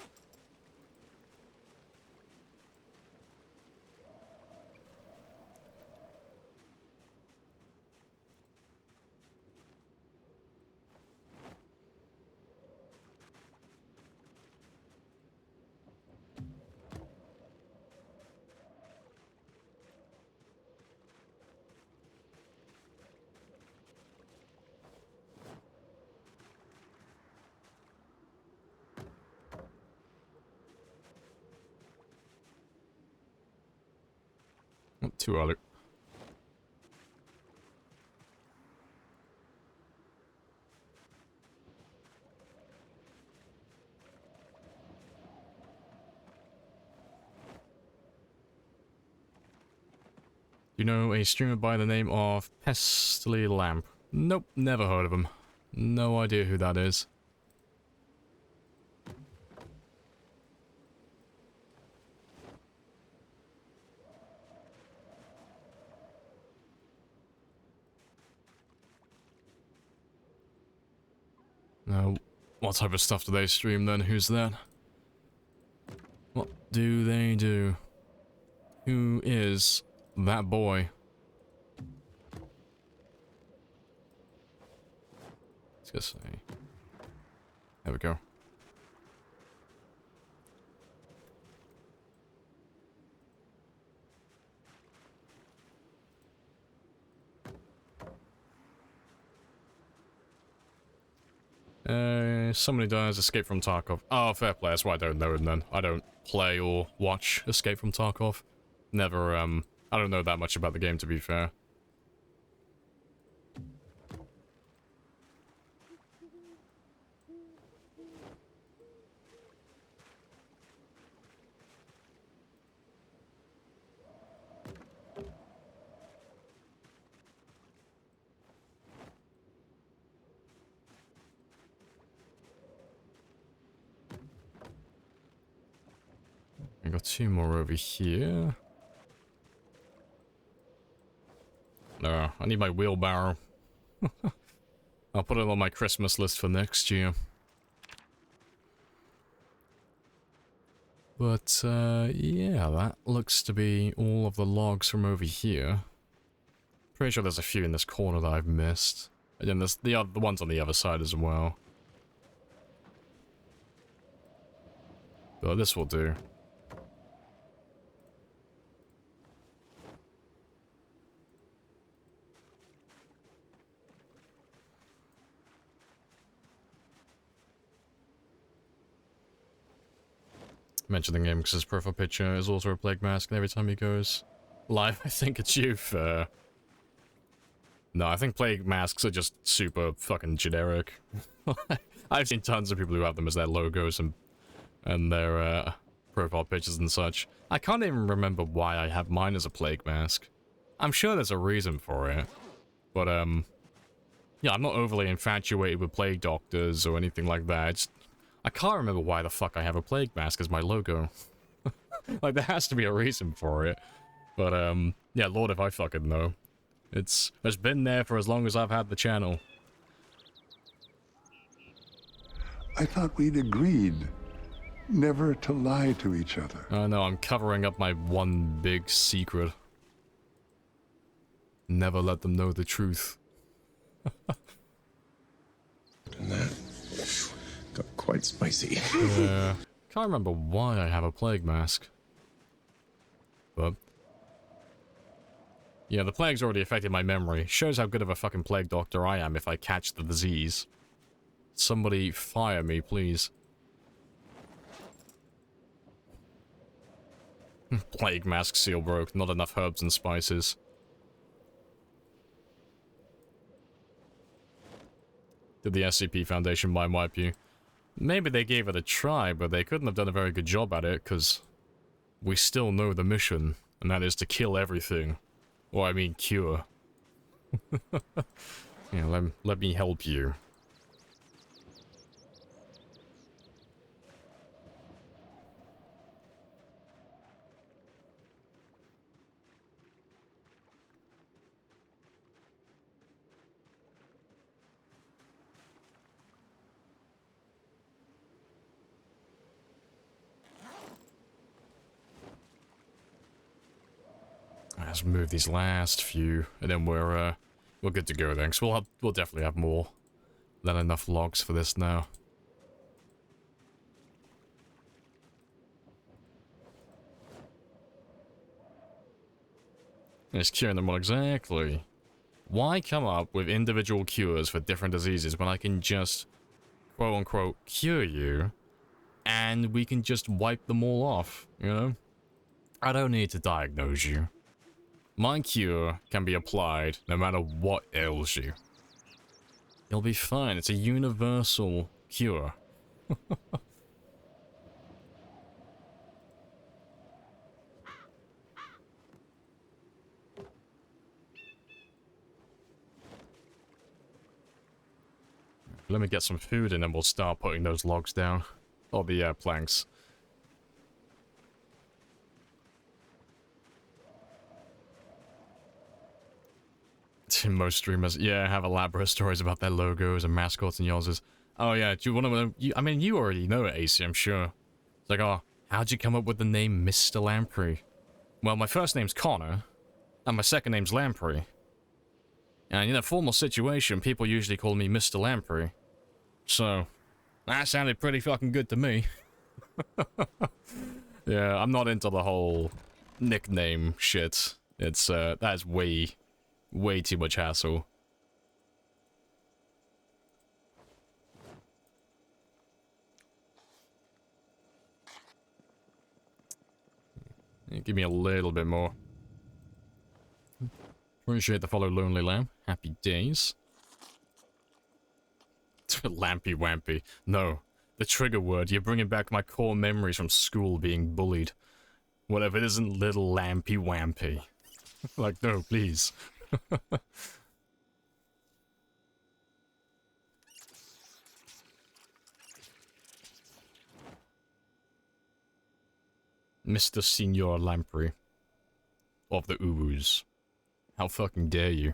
Too early. You know a streamer by the name of PZLeaderboard? Nope, never heard of him. No idea who that is. Now, what type of stuff do they stream then? Who's that? What do they do? Who is that boy? Let's go see. There we go. Somebody dies, Escape from Tarkov. Oh, fair play, that's why I don't know him then. I don't play or watch Escape from Tarkov. Never, I don't know that much about the game, to be fair. I got two more over here. No, I need my wheelbarrow. I'll put it on my Christmas list for next year. But, yeah, that looks to be all of the logs from over here. Pretty sure there's a few in this corner that I've missed. And then there's the ones on the other side as well. But this will do. Mention the game because his profile picture is also a plague mask, and every time he goes live, I think it's you. No, I think plague masks are just super fucking generic. I've seen tons of people who have them as their logos and their profile pictures and such. I can't even remember why I have mine as a plague mask. I'm sure there's a reason for it, but yeah, I'm not overly infatuated with plague doctors or anything like that. I can't remember why the fuck I have a plague mask as my logo. Like, there has to be a reason for it. But, yeah, Lord if I fucking know. It's been there for as long as I've had the channel. I thought we'd agreed never to lie to each other. Oh no, I'm covering up my one big secret. Never let them know the truth. And that got quite spicy. Yeah. Can't remember why I have a plague mask. But yeah, the plague's already affected my memory. Shows how good of a fucking plague doctor I am if I catch the disease. Somebody fire me, please. Plague mask seal broke. Not enough herbs and spices. Did the SCP Foundation mind wipe you? Maybe they gave it a try, but they couldn't have done a very good job at it, because we still know the mission, and that is to kill everything. Or, I mean, cure. Yeah, let me help you. Let's move these last few, and then we're good to go then, because we'll definitely have more than enough logs for this now. It's curing them all exactly. Why come up with individual cures for different diseases when I can just, quote-unquote, cure you, and we can just wipe them all off, you know? I don't need to diagnose you. My cure can be applied no matter what ails you. You'll be fine. It's a universal cure. Let me get some food and then we'll start putting those logs down. Or the planks. Most streamers, yeah, have elaborate stories about their logos and mascots and yours. Oh yeah, do you want to know? I mean, you already know it, AC, I'm sure. It's like, oh, how'd you come up with the name Mr. Lamprey? Well, my first name's Connor, and my second name's Lamprey. And in a formal situation, people usually call me Mr. Lamprey. So, that sounded pretty fucking good to me. Yeah, I'm not into the whole nickname shit. It's, that's way too much hassle. Give me a little bit more. Appreciate the follow, Lonely Lamb. Happy days. Lampy Wampy. No. The trigger word. You're bringing back my core memories from school being bullied. Whatever, it isn't little Lampy Wampy. Like, no, please. Mr. Senior Lamprey. Of the Uwus. How fucking dare you?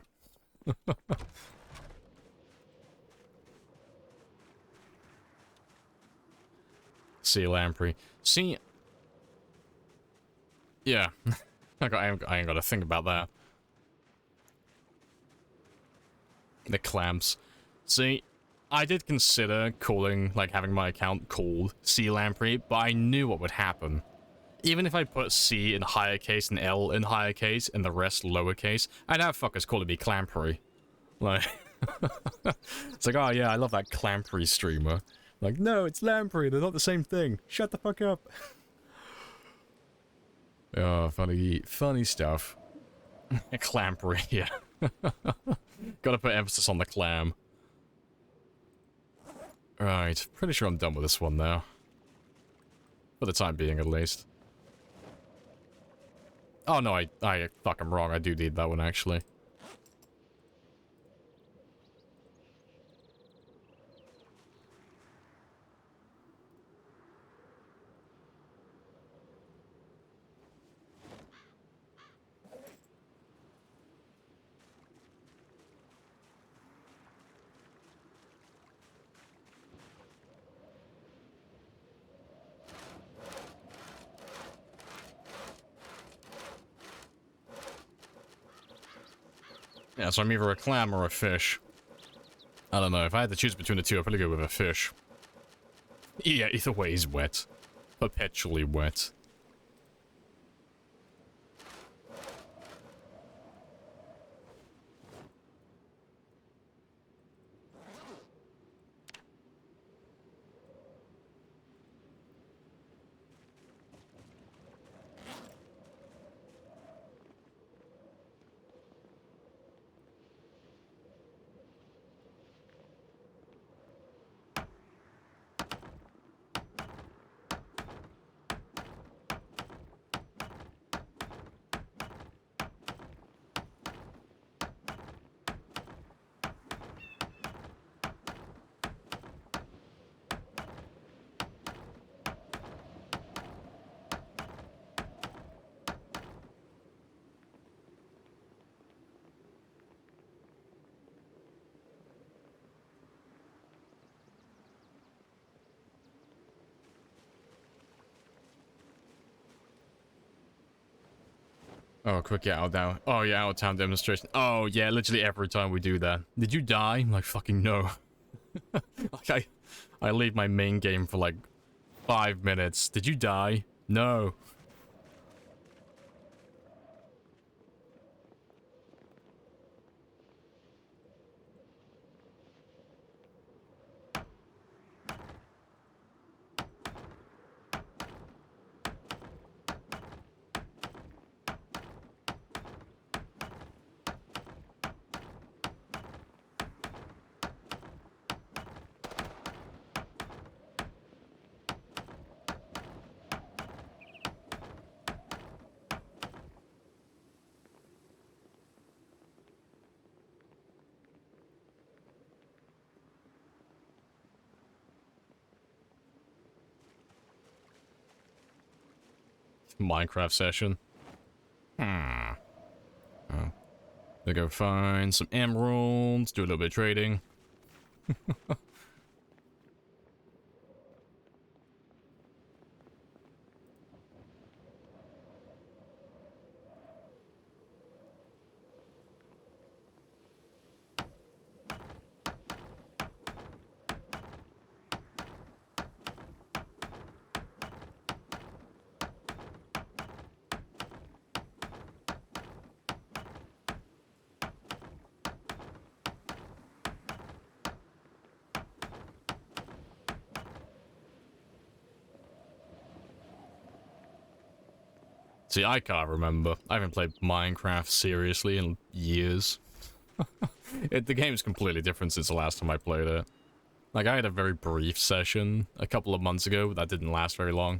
See, Lamprey. See... Yeah. I ain't got to think about that. The clamps. See, I did consider calling, like, having my account called C Lamprey, but I knew what would happen. Even if I put C in higher case and L in higher case and the rest lowercase, I'd have fuckers calling me Clamprey. Like, it's like, oh yeah, I love that Clamprey streamer. Like, no, it's Lamprey, they're not the same thing. Shut the fuck up. Oh, funny stuff. Clamprey, yeah. Gotta put emphasis on the clam. Right, pretty sure I'm done with this one now. For the time being, at least. Oh no, fuck, I'm wrong. I do need that one, actually. Yeah, so I'm either a clam or a fish. I don't know, if I had to choose between the two, I'd probably go with a fish. Yeah, either way, he's wet. Perpetually wet. Oh, quick out down. Oh yeah, out of town demonstration. Oh yeah, literally every time we do that. Did you die? I'm like, fucking no. Like I leave my main game for like 5 minutes. Did you die? No. Minecraft session. Oh. They go find some emeralds, do a little bit of trading. See, I can't remember. I haven't played Minecraft seriously in years. The game's completely different since the last time I played it. Like, I had a very brief session a couple of months ago that didn't last very long.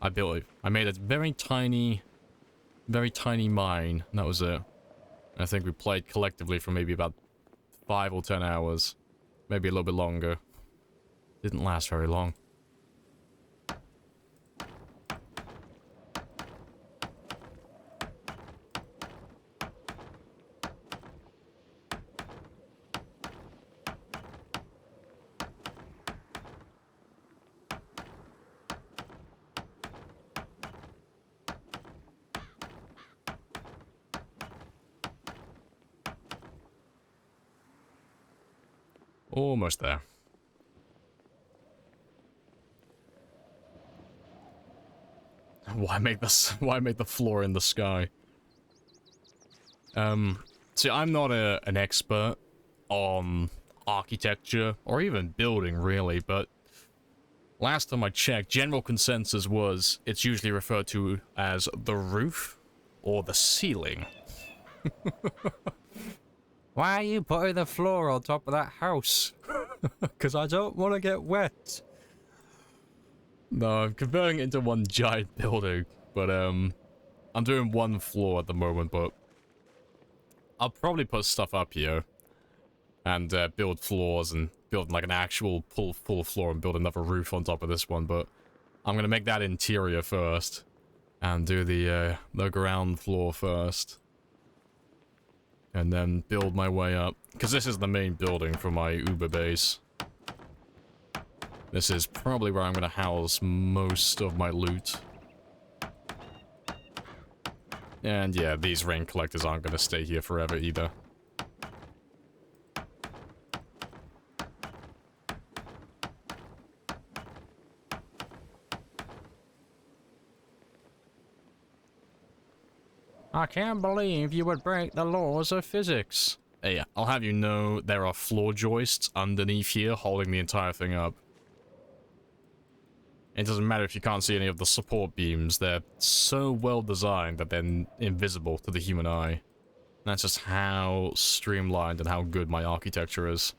I made a very tiny mine, and that was it. And I think we played collectively for maybe about 5 or 10 hours. Maybe a little bit longer. Didn't last very long. Almost there. Why make this? Why make the floor in the sky? See, I'm not an expert on architecture or even building, really, but last time I checked, general consensus was it's usually referred to as the roof or the ceiling. Why are you putting the floor on top of that house? Because I don't want to get wet. No, I'm converting it into one giant building, but I'm doing one floor at the moment, but I'll probably put stuff up here and build floors and build like an actual full floor and build another roof on top of this one, but I'm gonna make that interior first and do the ground floor first. And then build my way up. Because this is the main building for my Uber base. This is probably where I'm going to house most of my loot. And yeah, these rain collectors aren't going to stay here forever either. I can't believe you would break the laws of physics. Hey, I'll have you know there are floor joists underneath here holding the entire thing up. It doesn't matter if you can't see any of the support beams. They're so well designed that they're invisible to the human eye. That's just how streamlined and how good my architecture is.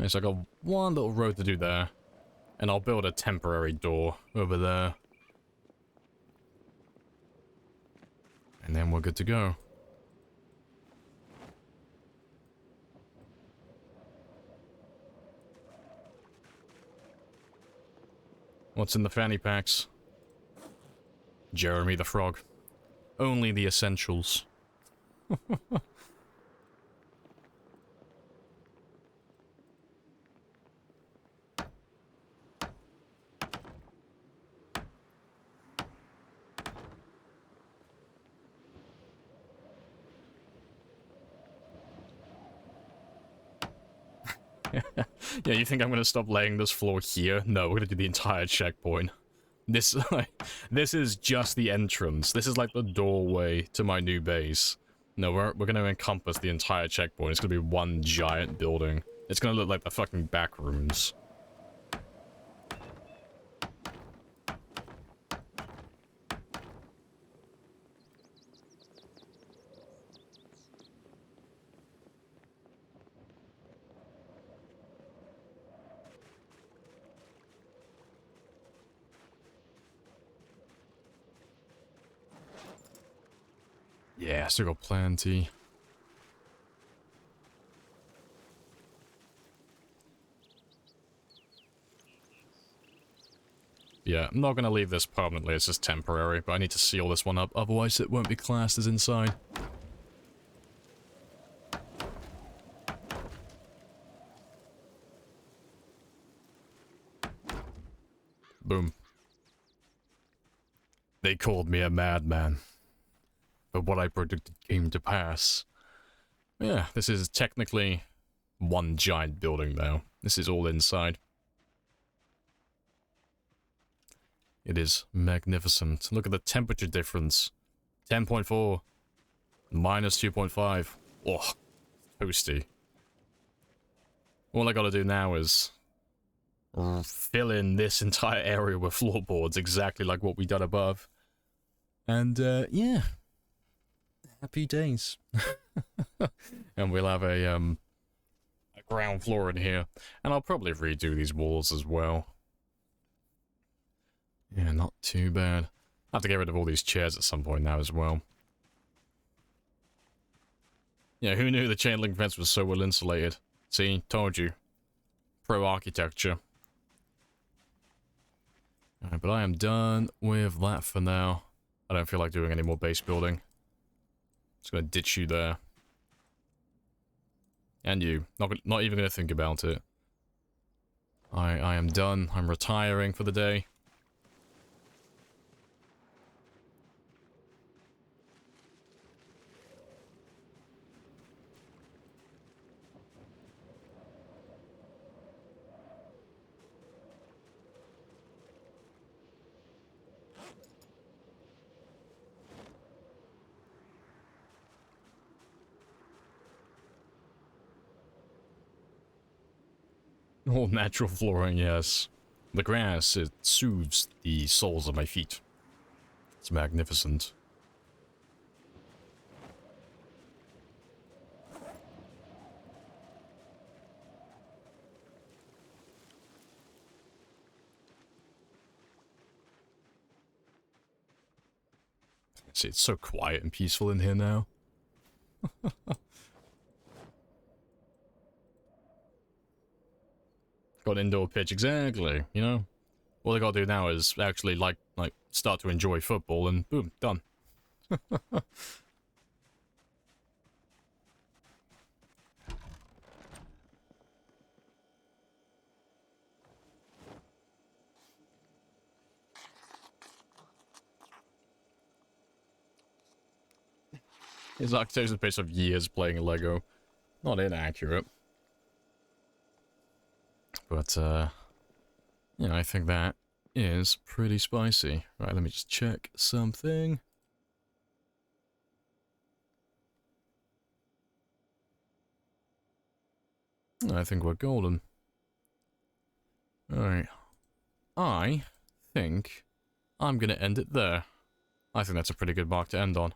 So I got one little road to do there, and I'll build a temporary door over there. And then we're good to go. What's in the fanny packs? Jeremy the Frog. Only the essentials. Yeah, you think I'm gonna stop laying this floor here? No, we're gonna do the entire checkpoint. This is just the entrance. This is like the doorway to my new base. No, we're gonna encompass the entire checkpoint. It's gonna be one giant building. It's gonna look like the fucking back rooms. Yeah, still got plenty. Yeah, I'm not gonna leave this permanently, it's just temporary, but I need to seal this one up, otherwise it won't be classed as inside. Boom. They called me a madman. But what I predicted came to pass. Yeah, this is technically one giant building now. This is all inside. It is magnificent. Look at the temperature difference. 10.4. Minus 2.5. Oh, toasty. All I gotta do now is fill in this entire area with floorboards, exactly like what we done above. And, yeah. Happy days. And we'll have a ground floor in here. And I'll probably redo these walls as well. Yeah, not too bad. I have to get rid of all these chairs at some point now as well. Yeah, who knew the chain link fence was so well insulated? See, told you. Pro architecture. Alright, but I am done with that for now. I don't feel like doing any more base building. Just gonna ditch you there. And you. Not even gonna think about it. I am done. I'm retiring for the day. All natural flooring, yes. The grass, it soothes the soles of my feet. It's magnificent. See, it's so quiet and peaceful in here now. Got indoor pitch, exactly, you know? All I gotta do now is actually, like start to enjoy football, and boom, done. His architecture is based off years playing Lego. Not inaccurate. But, you know, I think that is pretty spicy. Right, let me just check something. I think we're golden. Alright. I think I'm gonna end it there. I think that's a pretty good mark to end on.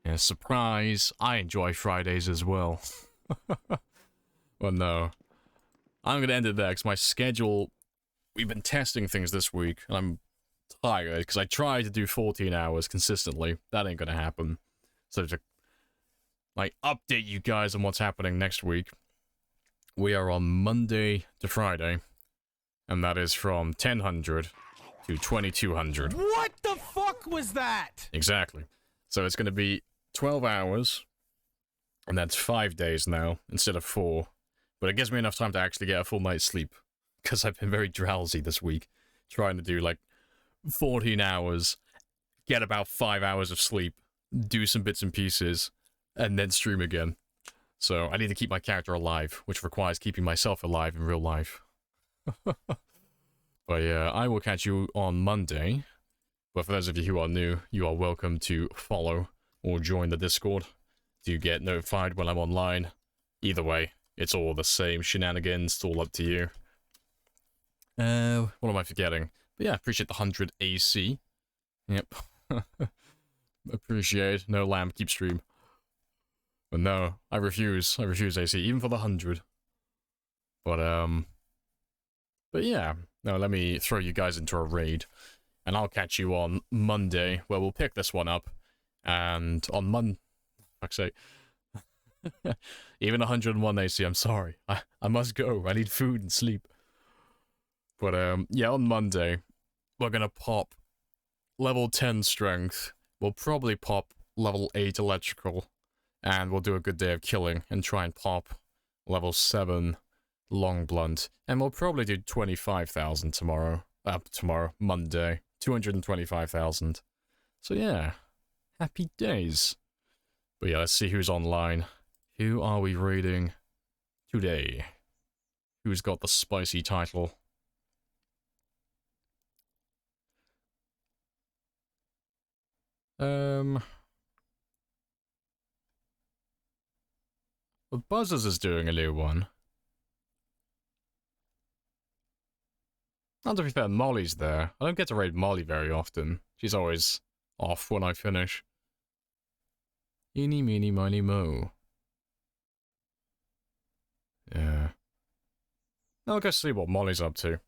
Yeah, surprise, I enjoy Fridays as well. Well, no. I'm gonna end it there, because my schedule... We've been testing things this week, and I'm tired, because I tried to do 14 hours consistently. That ain't gonna happen. So to, like, update you guys on what's happening next week, we are on Monday to Friday, and that is from 1000 to 2200. What the fuck was that? Exactly. So it's gonna be 12 hours, and that's 5 days now, instead of 4. But it gives me enough time to actually get a full night's sleep, because I've been very drowsy this week, trying to do, like, 14 hours, get about 5 hours of sleep, do some bits and pieces, and then stream again. So I need to keep my character alive, which requires keeping myself alive in real life. But yeah, I will catch you on Monday. But for those of you who are new, you are welcome to follow or join the Discord. do get notified when I'm online. Either way, it's all the same shenanigans. It's all up to you. What am I forgetting? But yeah, appreciate the 100 AC. Yep. Appreciate. No lamp, keep stream. But no, I refuse. I refuse AC, even for the 100. But yeah. No, let me throw you guys into a raid. And I'll catch you on Monday, where we'll pick this one up. And on fuck's sake. Even 101 AC, I'm sorry. I must go. I need food and sleep. But yeah, on Monday, we're gonna pop level 10 strength. We'll probably pop level 8 electrical. And we'll do a good day of killing and try and pop level 7 long blunt. And we'll probably do 25,000 tomorrow. Monday. 225,000. So yeah, happy days. But yeah, let's see who's online. Who are we raiding today? Who's got the spicy title? Well, Buzzers is doing a new one. And to be fair, Molly's there. I don't get to raid Molly very often. She's always off when I finish. Eeny, meeny, miny, mo. Yeah. I'll go see what Molly's up to.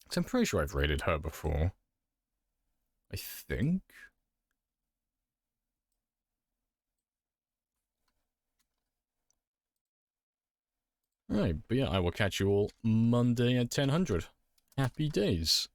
'Cause I'm pretty sure I've raided her before. I think. Right, but yeah, I will catch you all Monday at 1000. Happy days.